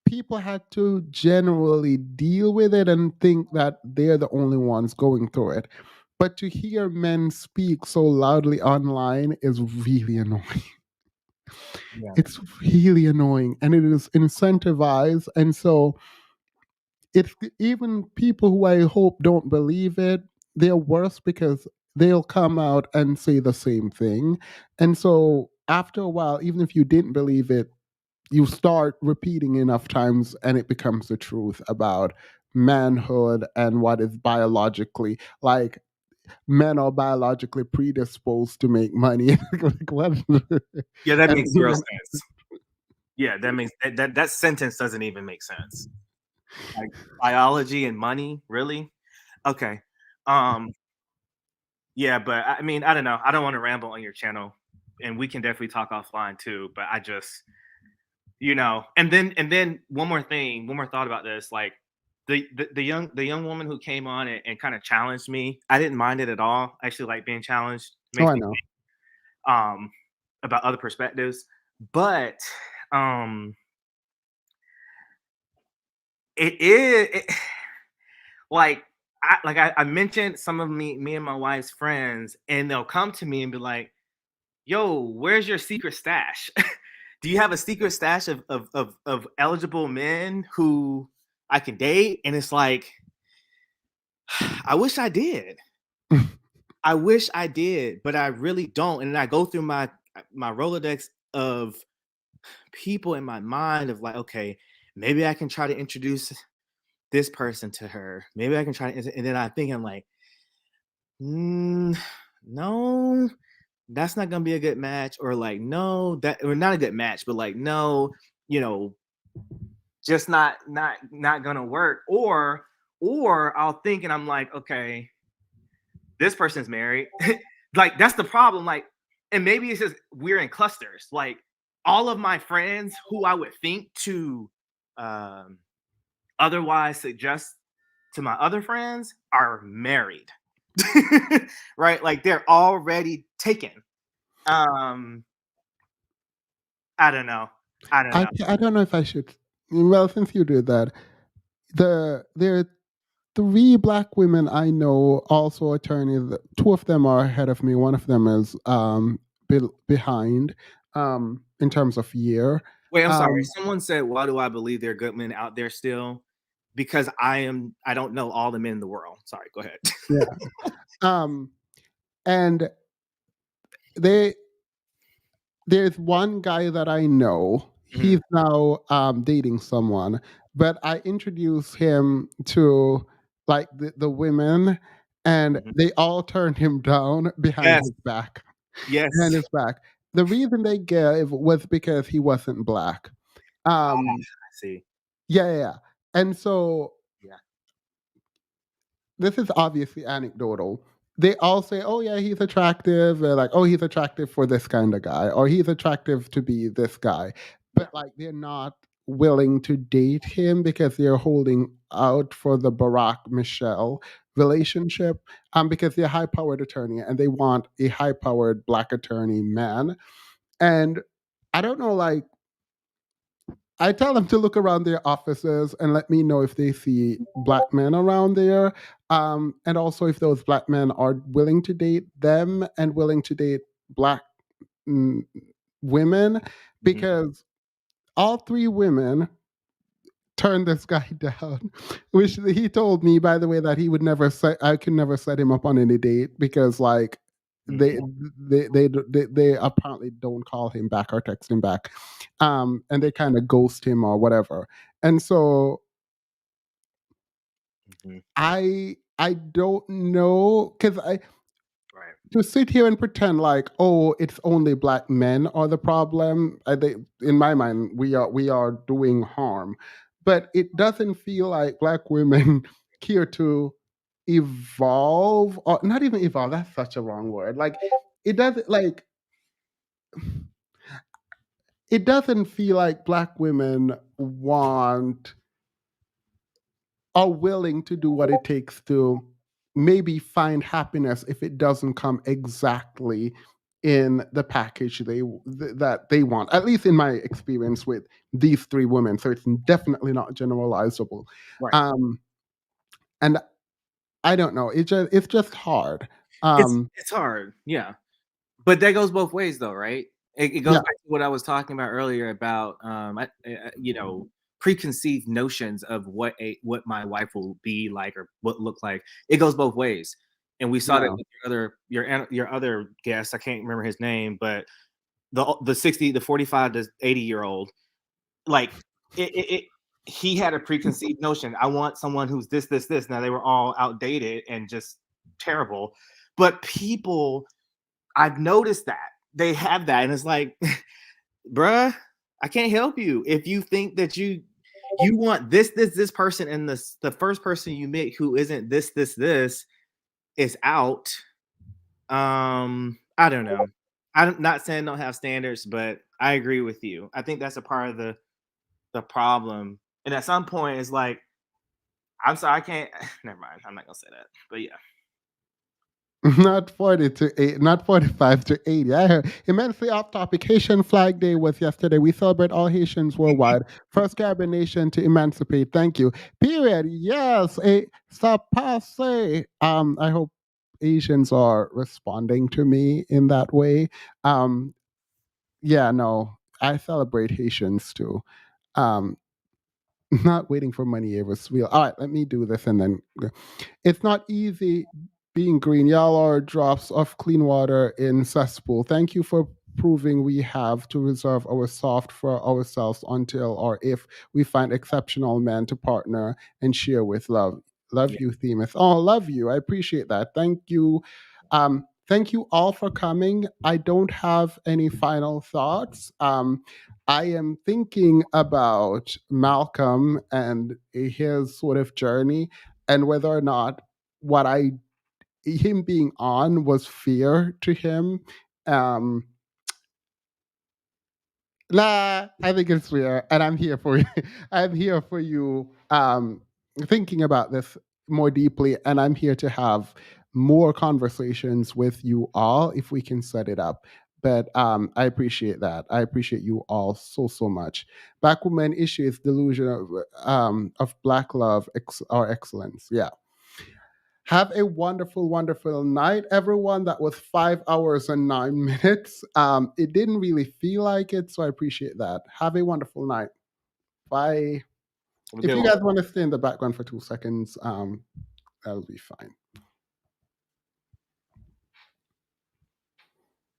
people had to generally deal with it and think that they're the only ones going through it. But to hear men speak so loudly online is really annoying. Yeah. It's really annoying, and it is incentivized. And so it's even people who I hope don't believe it, they're worse, because they'll come out and say the same thing. And so after a while, even if you didn't believe it, you start repeating enough times and it becomes the truth about manhood and what is biologically like. men are biologically predisposed to make money. Like, what? Yeah, that And makes zero women- sense. Yeah, that makes that sentence doesn't even make sense. Like biology and money, really? Okay. Yeah, but I mean, I don't know. I don't want to ramble on your channel, and we can definitely talk offline too. But I just, and then one more thing, one more thought about this. Like the young woman who came on and kind of challenged me. I didn't mind it at all. I actually like being challenged. Oh, Makes I me know. about other perspectives. But like I mentioned some of me and my wife's friends, and they'll come to me and be like, "Yo, where's your secret stash? Do you have a secret stash of eligible men who I can date?" And it's like, I wish I did. I wish I did, but I really don't. And I go through my Rolodex of people in my mind of like, okay, maybe I can try to introduce this person to her. Maybe I can try to, and then I'm like, no, that's not gonna be a good match, or like, no, that or not a good match, but like, no, just not gonna work. Or I'll think and I'm like, okay, this person's married. Like that's the problem. Like, and maybe it's just we're in clusters. Like all of my friends who I would think to otherwise suggest to my other friends are married. Right? Like they're already taken. I don't know. I don't know if I should. Well, since you did that, there are 3 Black women I know, also attorneys. 2 of them are ahead of me. One of them is behind in terms of year. Wait, I'm sorry. Someone said, "Why do I believe there are good men out there still?" Because I don't know all the men in the world. Sorry, go ahead. Yeah. And there's one guy that I know. He's now dating someone, but I introduced him to like the women, and they all turned him down behind Yes. his back. Yes. Behind his back. The reason they gave was because he wasn't Black. I see. Yeah. And so Yeah. this is obviously anecdotal. They all say, "Oh yeah, he's attractive." They're like, "Oh, he's attractive for this kind of guy," or "He's attractive to be this guy." But like, they're not willing to date him because they're holding out for the Barack Michelle relationship. Because they're high-powered attorney and they want a high-powered Black attorney man. And I don't know, like, I tell them to look around their offices and let me know if they see Black men around there. And also if those Black men are willing to date them and willing to date Black women, because all 3 women turned this guy down, which he told me, by the way, that he would never I could never set him up on any date because like they apparently don't call him back or text him back, and they kind of ghost him or whatever. And so I don't know, because to sit here and pretend like, oh, it's only Black men are the problem. In my mind, we are doing harm, but it doesn't feel like Black women care to evolve, or not even evolve. That's such a wrong word. Like it doesn't like. It doesn't feel like Black women are willing to do what it takes to maybe find happiness if it doesn't come exactly in the package that they want. At least in my experience with these 3 women, so it's definitely not generalizable. Right. And I don't know. It's just hard. It's hard, yeah. But that goes both ways, though, right? It goes Yeah. back to what I was talking about earlier about, preconceived notions of what my wife will be like or what look like. It goes both ways, and we saw that with your other guest. I can't remember his name, but the 45 to 80-year-old, like he had a preconceived notion. I want someone who's this. Now they were all outdated and just terrible. But people, I've noticed that they have that, and it's like, bruh, I can't help you if you think that you want this person, and the first person you meet who isn't this is out. I don't know. I'm not saying don't have standards, but I agree with you. I think that's a part of the problem. And at some point, it's like, I'm sorry, I can't. Never mind. I'm not gonna say that. But yeah. Not 40 to 8, not 45 to 80. I heard immensely off topic. Haitian Flag Day was yesterday. We celebrate all Haitians worldwide. First Caribbean nation to emancipate. Thank you. Period. Yes. A passe. I hope Asians are responding to me in that way. Yeah, no, I celebrate Haitians too. Um, not waiting for money Ava's wheel. All right, let me do this and then it's not easy being green. Y'all are drops of clean water in cesspool. Thank you for proving we have to reserve our soft for ourselves until or if we find exceptional men to partner and share with love. Love you, Themis. Oh, love you. I appreciate that. Thank you. Thank you all for coming. I don't have any final thoughts. I am thinking about Malcolm and his sort of journey and whether or not what him being on was fear to him. Um, I think it's fair, and I'm here for you. I'm here for you. Thinking about this more deeply, and I'm here to have more conversations with you all if we can set it up. But I appreciate that. I appreciate you all so much. Black woman issue is delusion of black love or excellence. Yeah. Have a wonderful, wonderful night, everyone. That was 5 hours and 9 minutes. It didn't really feel like it, so I appreciate that. Have a wonderful night. Bye. If you guys want to stay in the background for 2 seconds, that'll be fine.